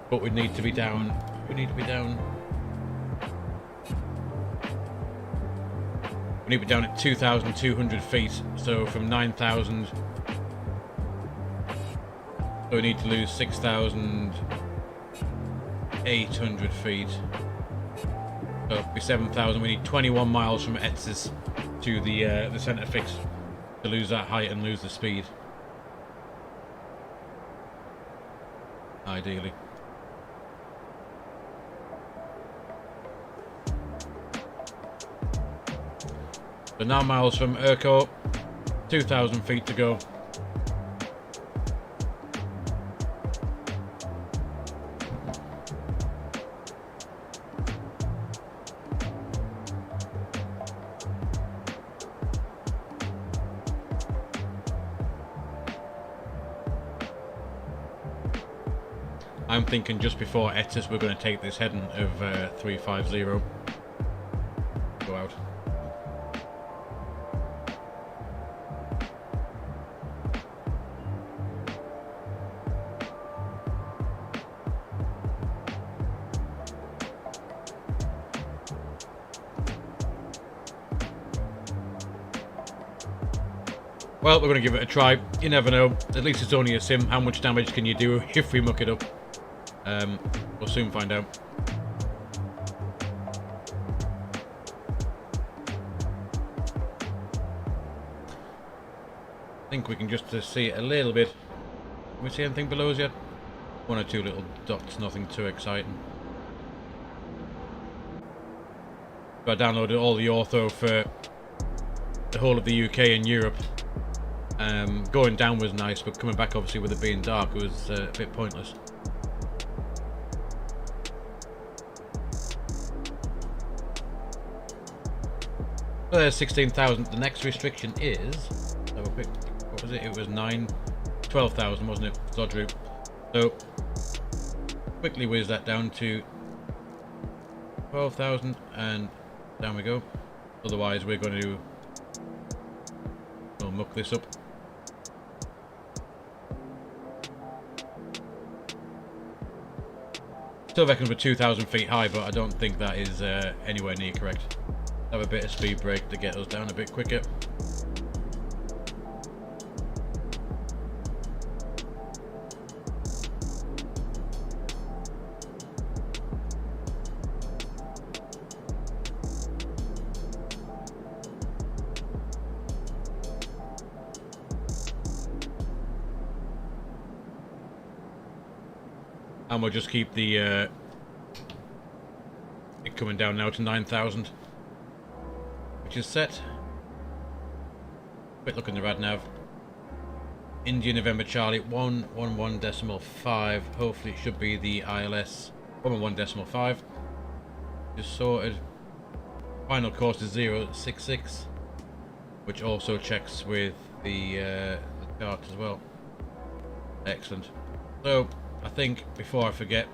But we need to be down, at 2,200 feet, so from 9,000, so we need to lose 6,800 feet, so it'll be 7,000. We need 21 miles from ETSIS to the centre fix to lose that height and lose the speed, ideally. So 9 miles from Urco, 2,000 feet to go. I'm thinking just before ETSIS we're going to take this heading of 350. Go out. Well, we're going to give it a try. You never know. At least it's only a sim. How much damage can you do if we muck it up? We'll soon find out. I think we can just see it a little bit. Can we see anything below us yet? One or two little dots, nothing too exciting. So I downloaded all the ortho for the whole of the UK and Europe. Going down was nice, but coming back, obviously, with it being dark, it was a bit pointless. So there's 16,000. The next restriction is... What was it? It was 12,000, wasn't it? Dodge route. So, quickly whiz that down to 12,000, and down we go. Otherwise, we're going to... We'll muck this up. Still reckon we're 2,000 feet high, but I don't think that is anywhere near correct. Have a bit of speed brake to get us down a bit quicker. And we'll just keep the it coming down now to 9,000, which is set. Quick look in the rad nav. India November Charlie 111.5. Hopefully it should be the ILS 111.5. Just sorted. Final course is 066, which also checks with the chart as well. Excellent. So I think, before I forget,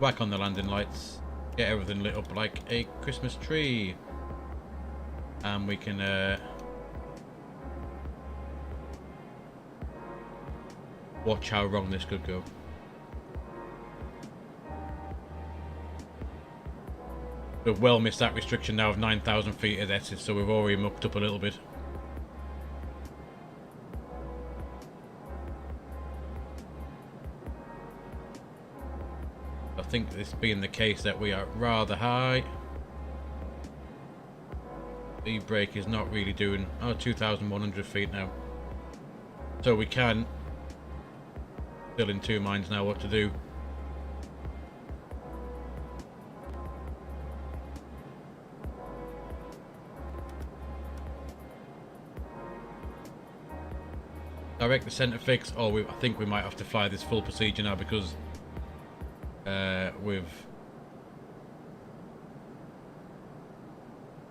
whack on the landing lights, get everything lit up like a Christmas tree, and we can watch how wrong this could go. We've well missed that restriction now of 9,000 feet at Essex, so we've already mucked up a little bit. I think this being the case that we are rather high. The brake is not really doing 2,100 feet now. So we can, still in two minds now what to do. Direct the centre fix, or I think we might have to fly this full procedure now because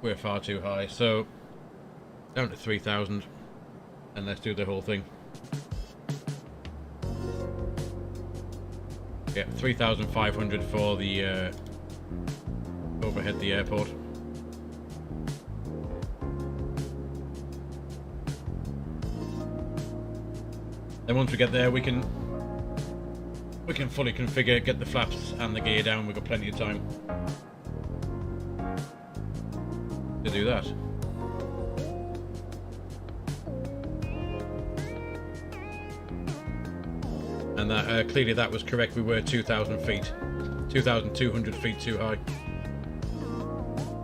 we're far too high. So down to 3,000 and let's do the whole thing. Yeah, 3,500 for the overhead the airport. Then once we get there, we can fully configure, get the flaps and the gear down. We've got plenty of time to do that. And that clearly that was correct. We were 2,000 feet, 2,200 feet too high.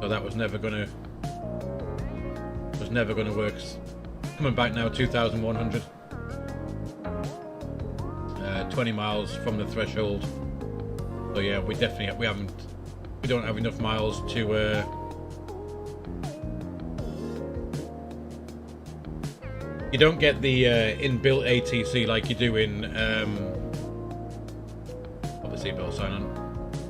So that was never gonna work. Coming back now, 2,100. 20 miles from the threshold. So yeah, we don't have enough miles to you don't get the inbuilt ATC like you do in put the seatbelt sign on.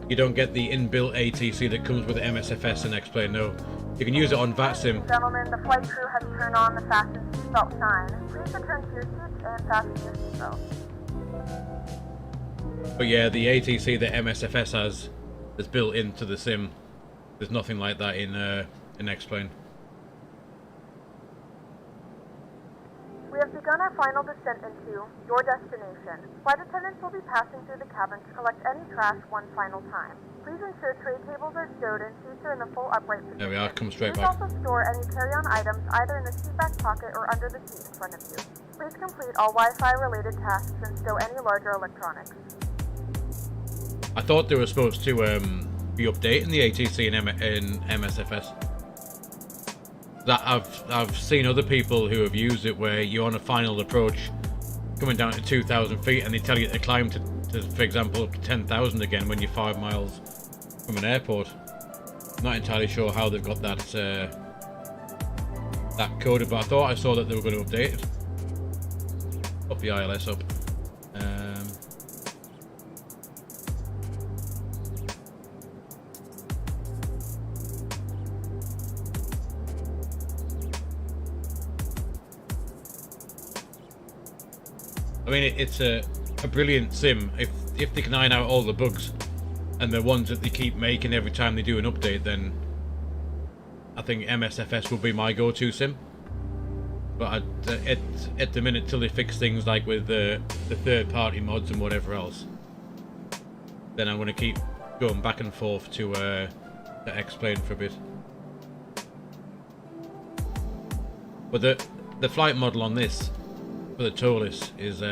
You don't get the inbuilt ATC that comes with the MSFS and X-Plane. No, you can use it on VATSIM. Gentlemen, the flight crew has turned on the fasten seatbelt sign. Please return to your seats and fasten your seatbelt. But yeah, the ATC that MSFS has is built into the sim. There's nothing like that in X-Plane. We have begun our final descent into your destination. Flight attendants will be passing through the cabin to collect any trash one final time. Please ensure tray tables are stowed and seats are in the full upright position. There we are, come straight Please back. also store any carry-on items either in the seat back pocket or under the seat in front of you. Please complete all Wi-Fi related tasks and stow any larger electronics. I thought they were supposed to be updating the ATC in MSFS. That I've seen other people who have used it where you're on a final approach coming down to 2,000 feet and they tell you to climb to for example up to 10,000 again when you're 5 miles from an airport. I'm not entirely sure how they've got that coded, but I thought I saw that they were going to update it. Up the ILS up. I mean, it's a brilliant sim. If they can iron out all the bugs and the ones that they keep making every time they do an update, then I think MSFS will be my go-to sim. But at the minute, till they fix things like with the third-party mods and whatever else, then I'm going to keep going back and forth to explain for a bit. But the flight model on this for the Toliss is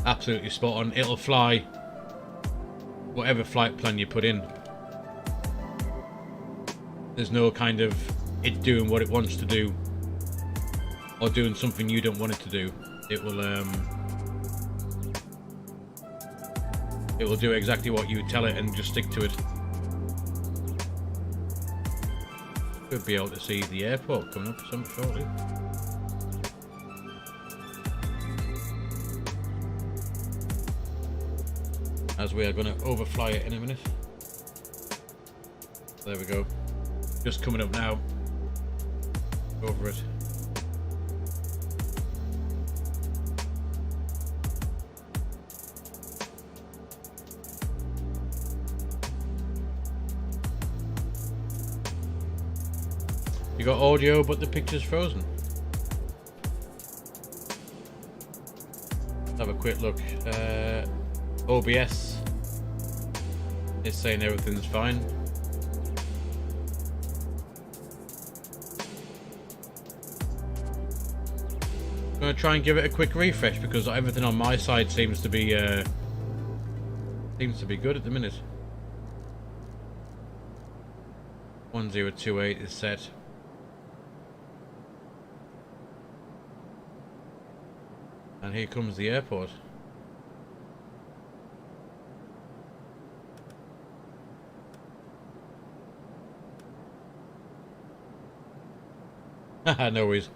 absolutely spot on. It'll fly whatever flight plan you put in. There's no kind of it doing what it wants to do or doing something you don't want it to do. It will do exactly what you tell it and just stick to it. Should be able to see the airport coming up some shortly. As we are going to overfly it in a minute. There we go. Just coming up now. Over it. You got audio, but the picture's frozen. Let's have a quick look. OBS is saying everything's fine. I'm going to try and give it a quick refresh because everything on my side seems to be good at the minute. 1028 is set. And here comes the airport. No worries.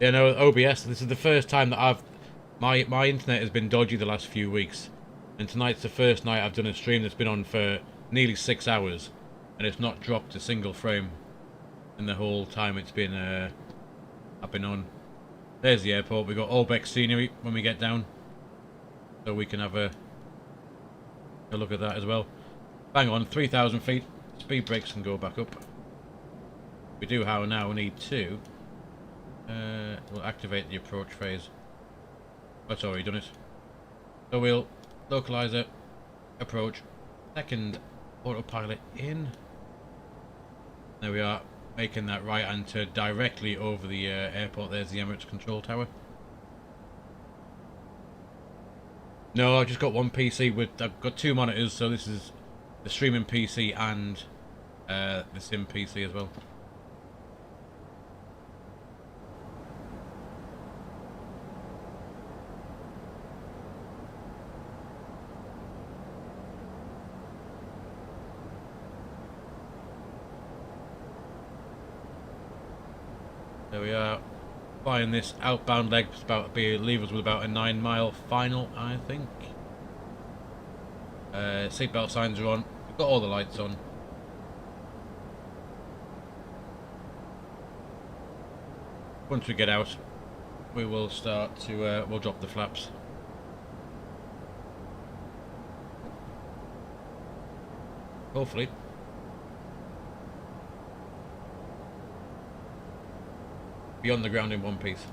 Yeah, no, OBS, this is the first time that my internet has been dodgy the last few weeks. And tonight's the first night I've done a stream that's been on for nearly 6 hours. And it's not dropped a single frame in the whole time it's been, I've been on. There's the airport. We've got Olbeck scenery when we get down. So we can have a look at that as well. Bang on, 3,000 feet. Speed brakes can go back up. We do, however, now need to... we'll activate the approach phase. That's already done it. So we'll localize it, approach, second autopilot in. There we are, making that right hand turn directly over the airport. There's the Emirates control tower. No, I've just got one PC with, I've got 2 monitors, so this is the streaming PC and the sim PC as well. There we are, flying this outbound leg. It's about to leave us with about a 9-mile final, I think. Seatbelt signs are on. We've got all the lights on. Once we get out, we will start to. We'll drop the flaps. Hopefully. Be on the ground in one piece.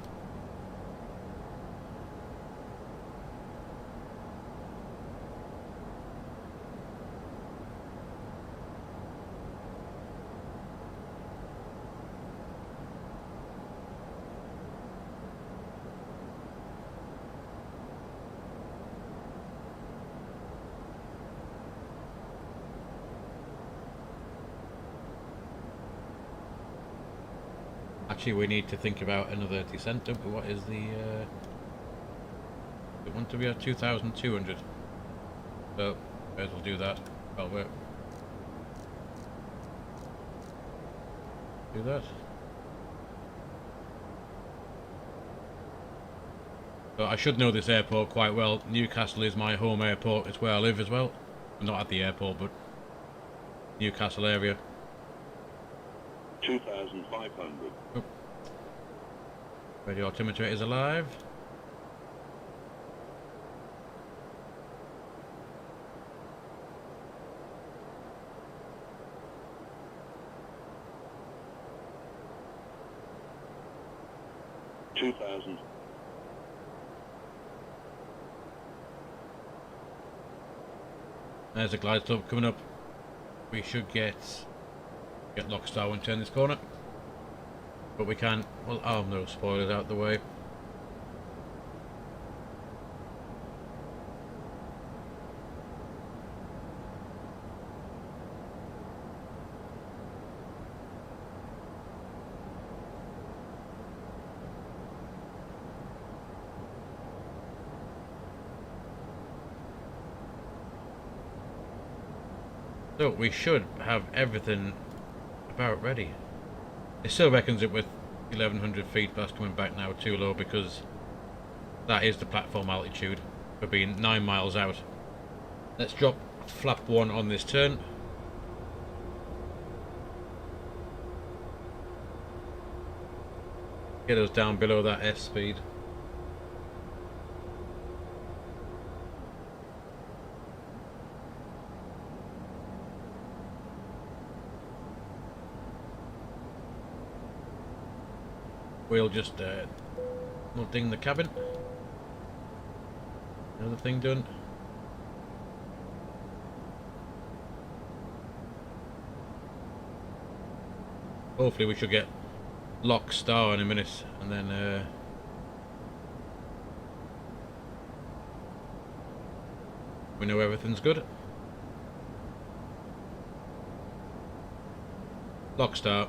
Actually, we need to think about another descent, don't we? What is the... we want to be at 2,200. So, may as well do that. That'll work. Do that. So I should know this airport quite well. Newcastle is my home airport. It's where I live as well. Not at the airport, but Newcastle area. 2,500. Oh. Radio altimeter is alive. There's a glide slope coming up. We should get Lockstar when we turn this corner. But we can, well, I'll have no spoilers out the way. So we should have everything about ready. It still reckons it with 1,100 feet, but that's coming back now too low because that is the platform altitude for being 9 miles out. Let's drop flap 1 on this turn. Get us down below that S speed. We'll just we'll ding the cabin. Another thing done. Hopefully we should get Lockstar in a minute, and then we know everything's good. Lockstar.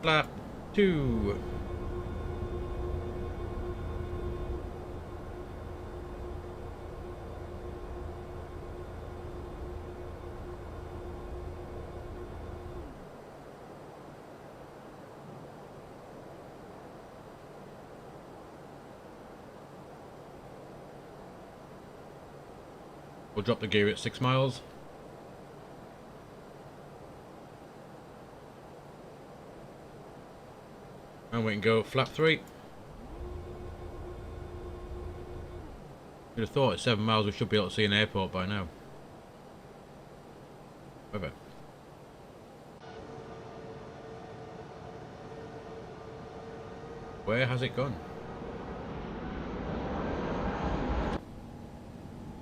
Flap 2. We'll drop the gear at 6 miles. And we can go flap 3. You'd have thought at 7 miles we should be able to see an airport by now. However. Where has it gone?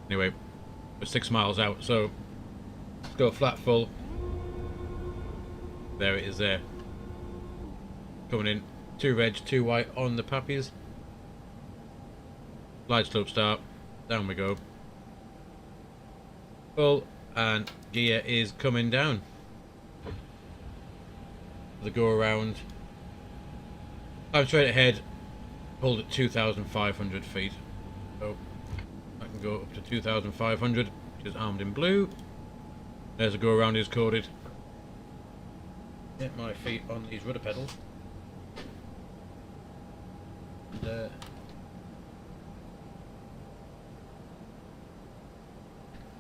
Anyway, we're 6 miles out, so let's go flat full. There it is there. Coming in. 2 reg, 2 white on the pappies. Glide slope start. Down we go. Full, and gear is coming down. The go around. I'm straight ahead. Hold at 2,500 feet. So I can go up to 2,500, which is armed in blue. There's a go around is coded. Get my feet on these rudder pedals. And,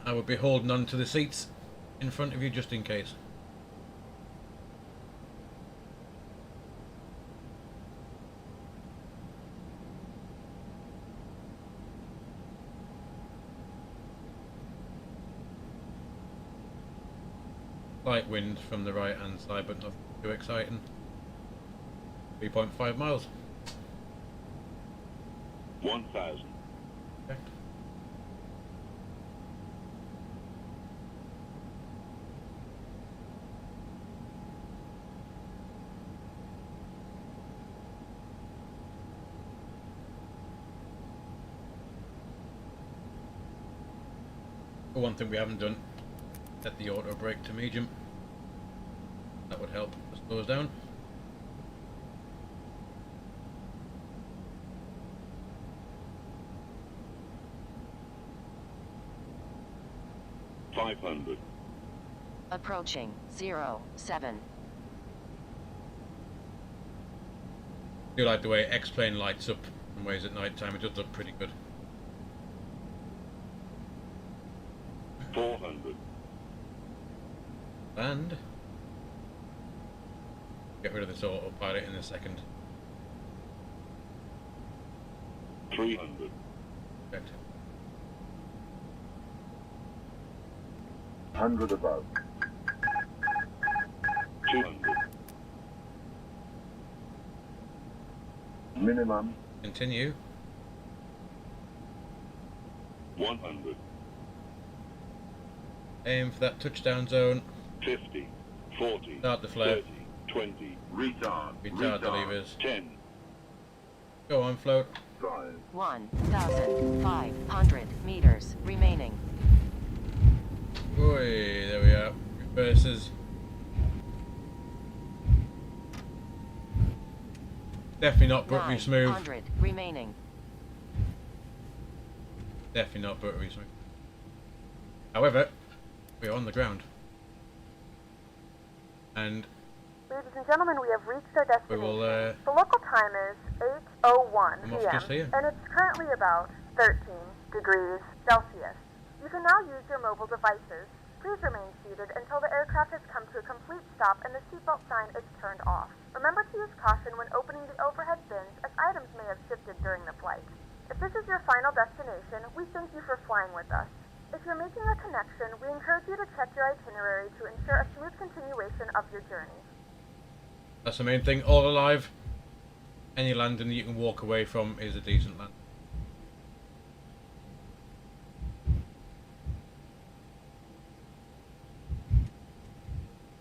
I would be holding on to the seats in front of you just in case. Light wind from the right hand side, but nothing too exciting. 3.5 miles. 1,000. Okay. One thing we haven't done, set the auto brake to medium. That would help. Slow us down. $500. Approaching 07. I do like the way X-Plane lights up in ways at night time. It does look pretty good. 400. Land. Get rid of this autopilot in a second. 300. Checked. 100 above. 200. Minimum. Continue. 100. Aim for that touchdown zone. 50. 40. Start the flare. 30. 20. Retard. Retard the levers. 10. Go on, float. 5. 1,500 meters remaining. Oi, there we are. Reverses. Definitely not buttery smooth. 900 remaining. Definitely not buttery smooth. However, we're on the ground. And Ladies and gentlemen, we have reached our we destination. will, The local time is 8:01 I'm off just here. p.m. and it's currently about 13 degrees Celsius. You can now use your mobile devices. Please remain seated until the aircraft has come to a complete stop and the seatbelt sign is turned off. Remember to use caution when opening the overhead bins as items may have shifted during the flight. If this is your final destination, we thank you for flying with us. If you're making a connection, we encourage you to check your itinerary to ensure a smooth continuation of your journey. that's the main thing. All alive. Any landing you can walk away from is a decent land.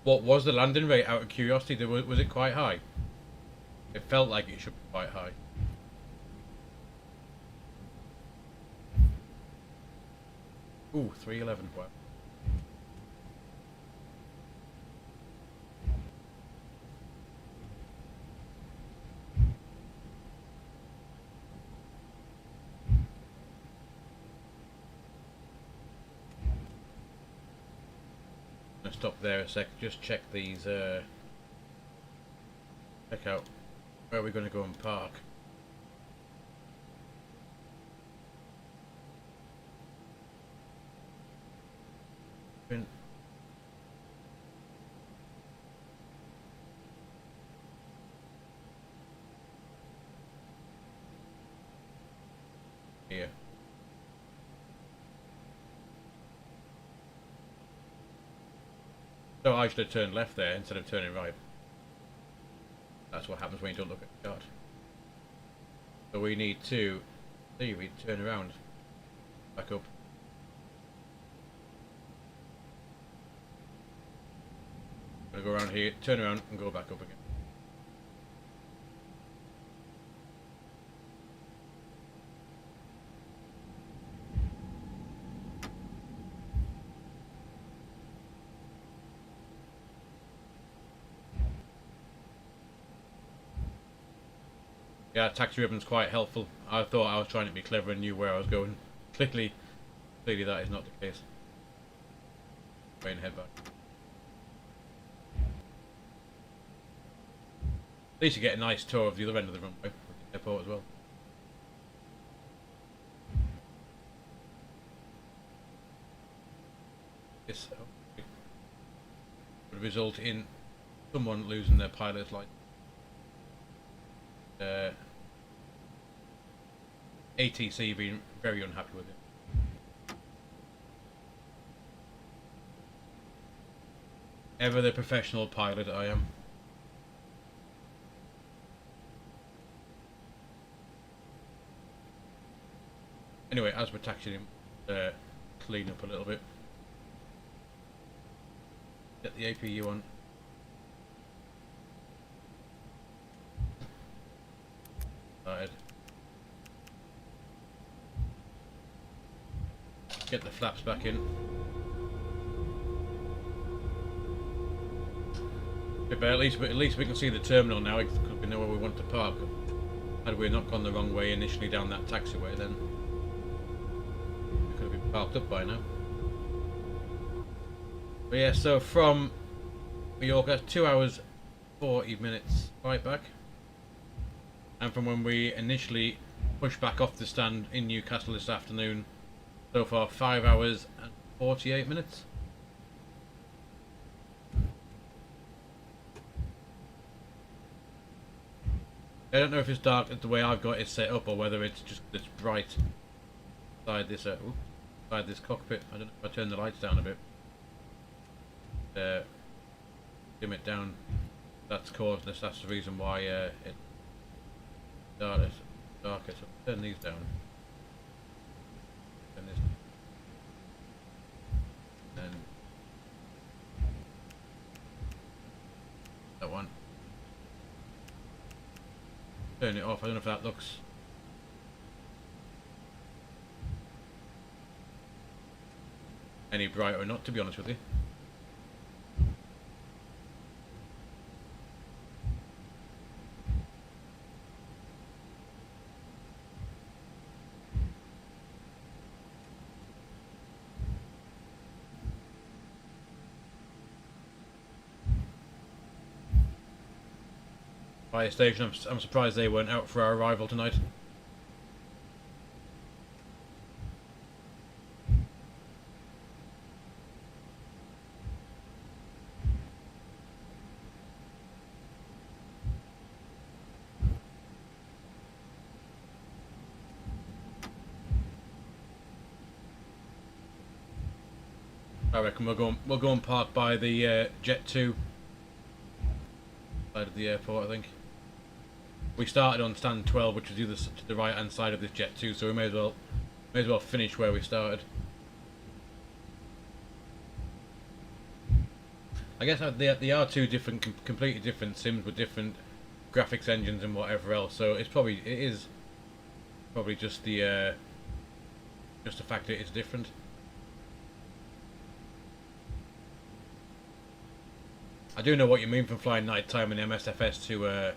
What was the landing rate, out of curiosity? Was it quite high? It felt like it should be quite high. Ooh, 311. Wow. Let's stop there a sec. Just check these. Check out where we're going to go and park. Been here. So I should have turned left there instead of turning right. That's what happens when you don't look at the chart. So we need to we turn around, back up. Gonna go around here, turn around and go back up again. Yeah, taxi ribbon's quite helpful. I thought I was trying to be clever and knew where I was going. Clearly that is not the case. Way and head back. At least you get a nice tour of the other end of the runway, with the airport as well. This would result in someone losing their pilot's license. ATC being very unhappy with it. Ever the professional pilot I am. Anyway, as we're taxiing him, clean up a little bit. Get the APU on. Started. Get the flaps back in. But at least we can see the terminal now because we know where we want to park. Had we not gone the wrong way initially down that taxiway, then we could have been parked up by now. But yeah, so from Mallorca, 2 hours 40 minutes right back, and from when we initially pushed back off the stand in Newcastle this afternoon, so far 5 hours and 48 minutes. I don't know if it's dark the way I've got it set up or whether it's just this bright inside this inside this cockpit. I don't know if I turn the lights down a bit. Dim it down. That's caused this. That's the reason why it's darker. So turn these down. Turn this. And that one. Turn it off. I don't know if that looks any brighter or not, to be honest with you. Fire station, I'm surprised they weren't out for our arrival tonight. I reckon we'll go and park by the Jet 2 side of the airport. I think we started on stand 12, which was either to the right hand side of this Jet 2, so we may as well finish where we started. I guess they are two different, completely different sims with different graphics engines and whatever else. So it is probably just the fact that it's different. I do know what you mean from flying nighttime in MSFS to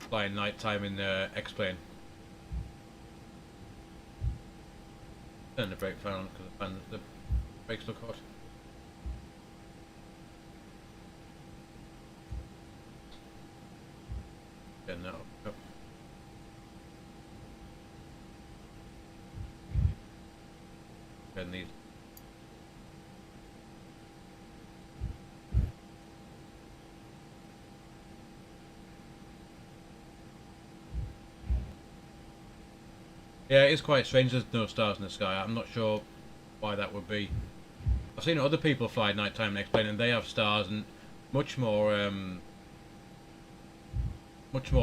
flying nighttime in X-Plane. Turn the brake fan on because the brakes look hot. Turn that up. Turn these. Yeah, it is quite strange there's no stars in the sky. I'm not sure why that would be. I've seen other people fly nighttime and X-Plane and they have stars and much more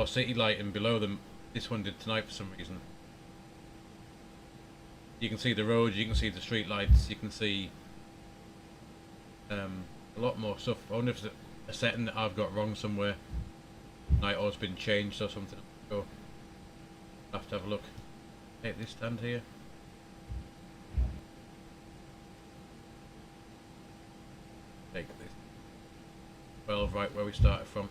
city lighting below them. This one did tonight for some reason. You can see the roads, you can see the street lights, you can see a lot more stuff. I wonder if it's a setting that I've got wrong somewhere. Night or it's been changed or something. So I'll have to have a look. Take this stand here. Take this 12 right where we started from.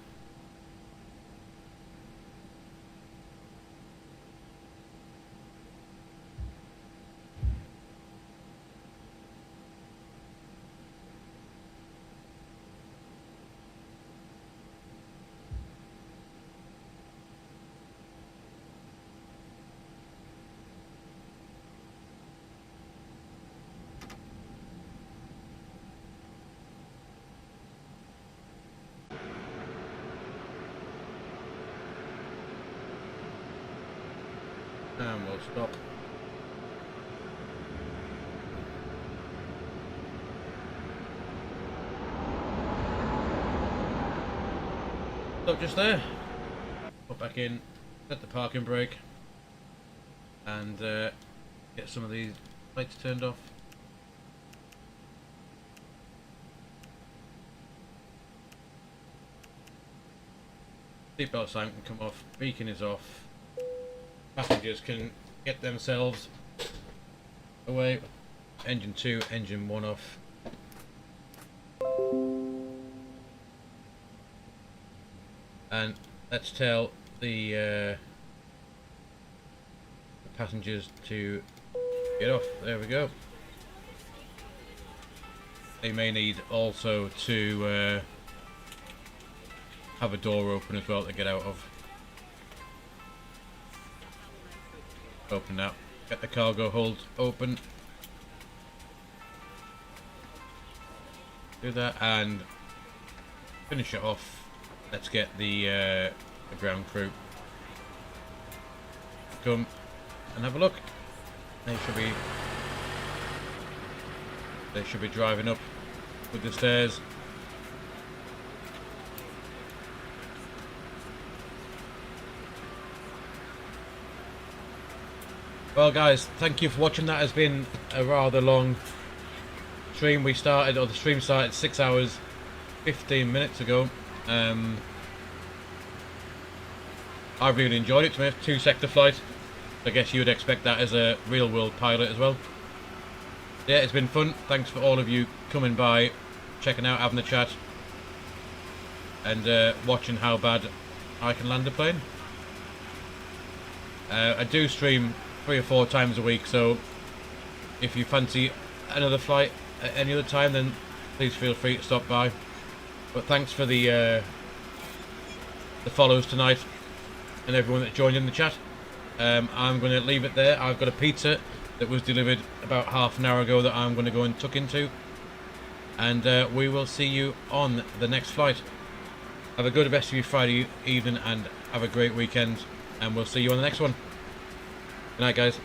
And we'll stop. Stop just there. Put back in, set the parking brake, and get some of these lights turned off. Seatbelt sign can come off, beacon is off. Passengers can get themselves away. Engine 2, engine 1 off. And let's tell the passengers to get off. There we go. They may need also to have a door open as well to get out of. Open that. Get the cargo hold open. Do that and finish it off. Let's get the ground crew come and have a look. They should be driving up with the stairs. Well guys, thank you for watching. That has been a rather long stream. The stream started 6 hours 15 minutes ago. I really enjoyed it. To 2-sector flight. I guess you would expect that as a real world pilot as well. Yeah, it's been fun. Thanks for all of you coming by, checking out, having a chat, and watching how bad I can land a plane. I do stream 3 or 4 times a week, so if you fancy another flight at any other time, then please feel free to stop by. But thanks for the follows tonight and everyone that joined in the chat. I'm going to leave it there. I've got a pizza that was delivered about half an hour ago that I'm going to go and tuck into, and we will see you on the next flight. Have a good rest of your Friday evening and have a great weekend, and we'll see you on the next one. Good night guys.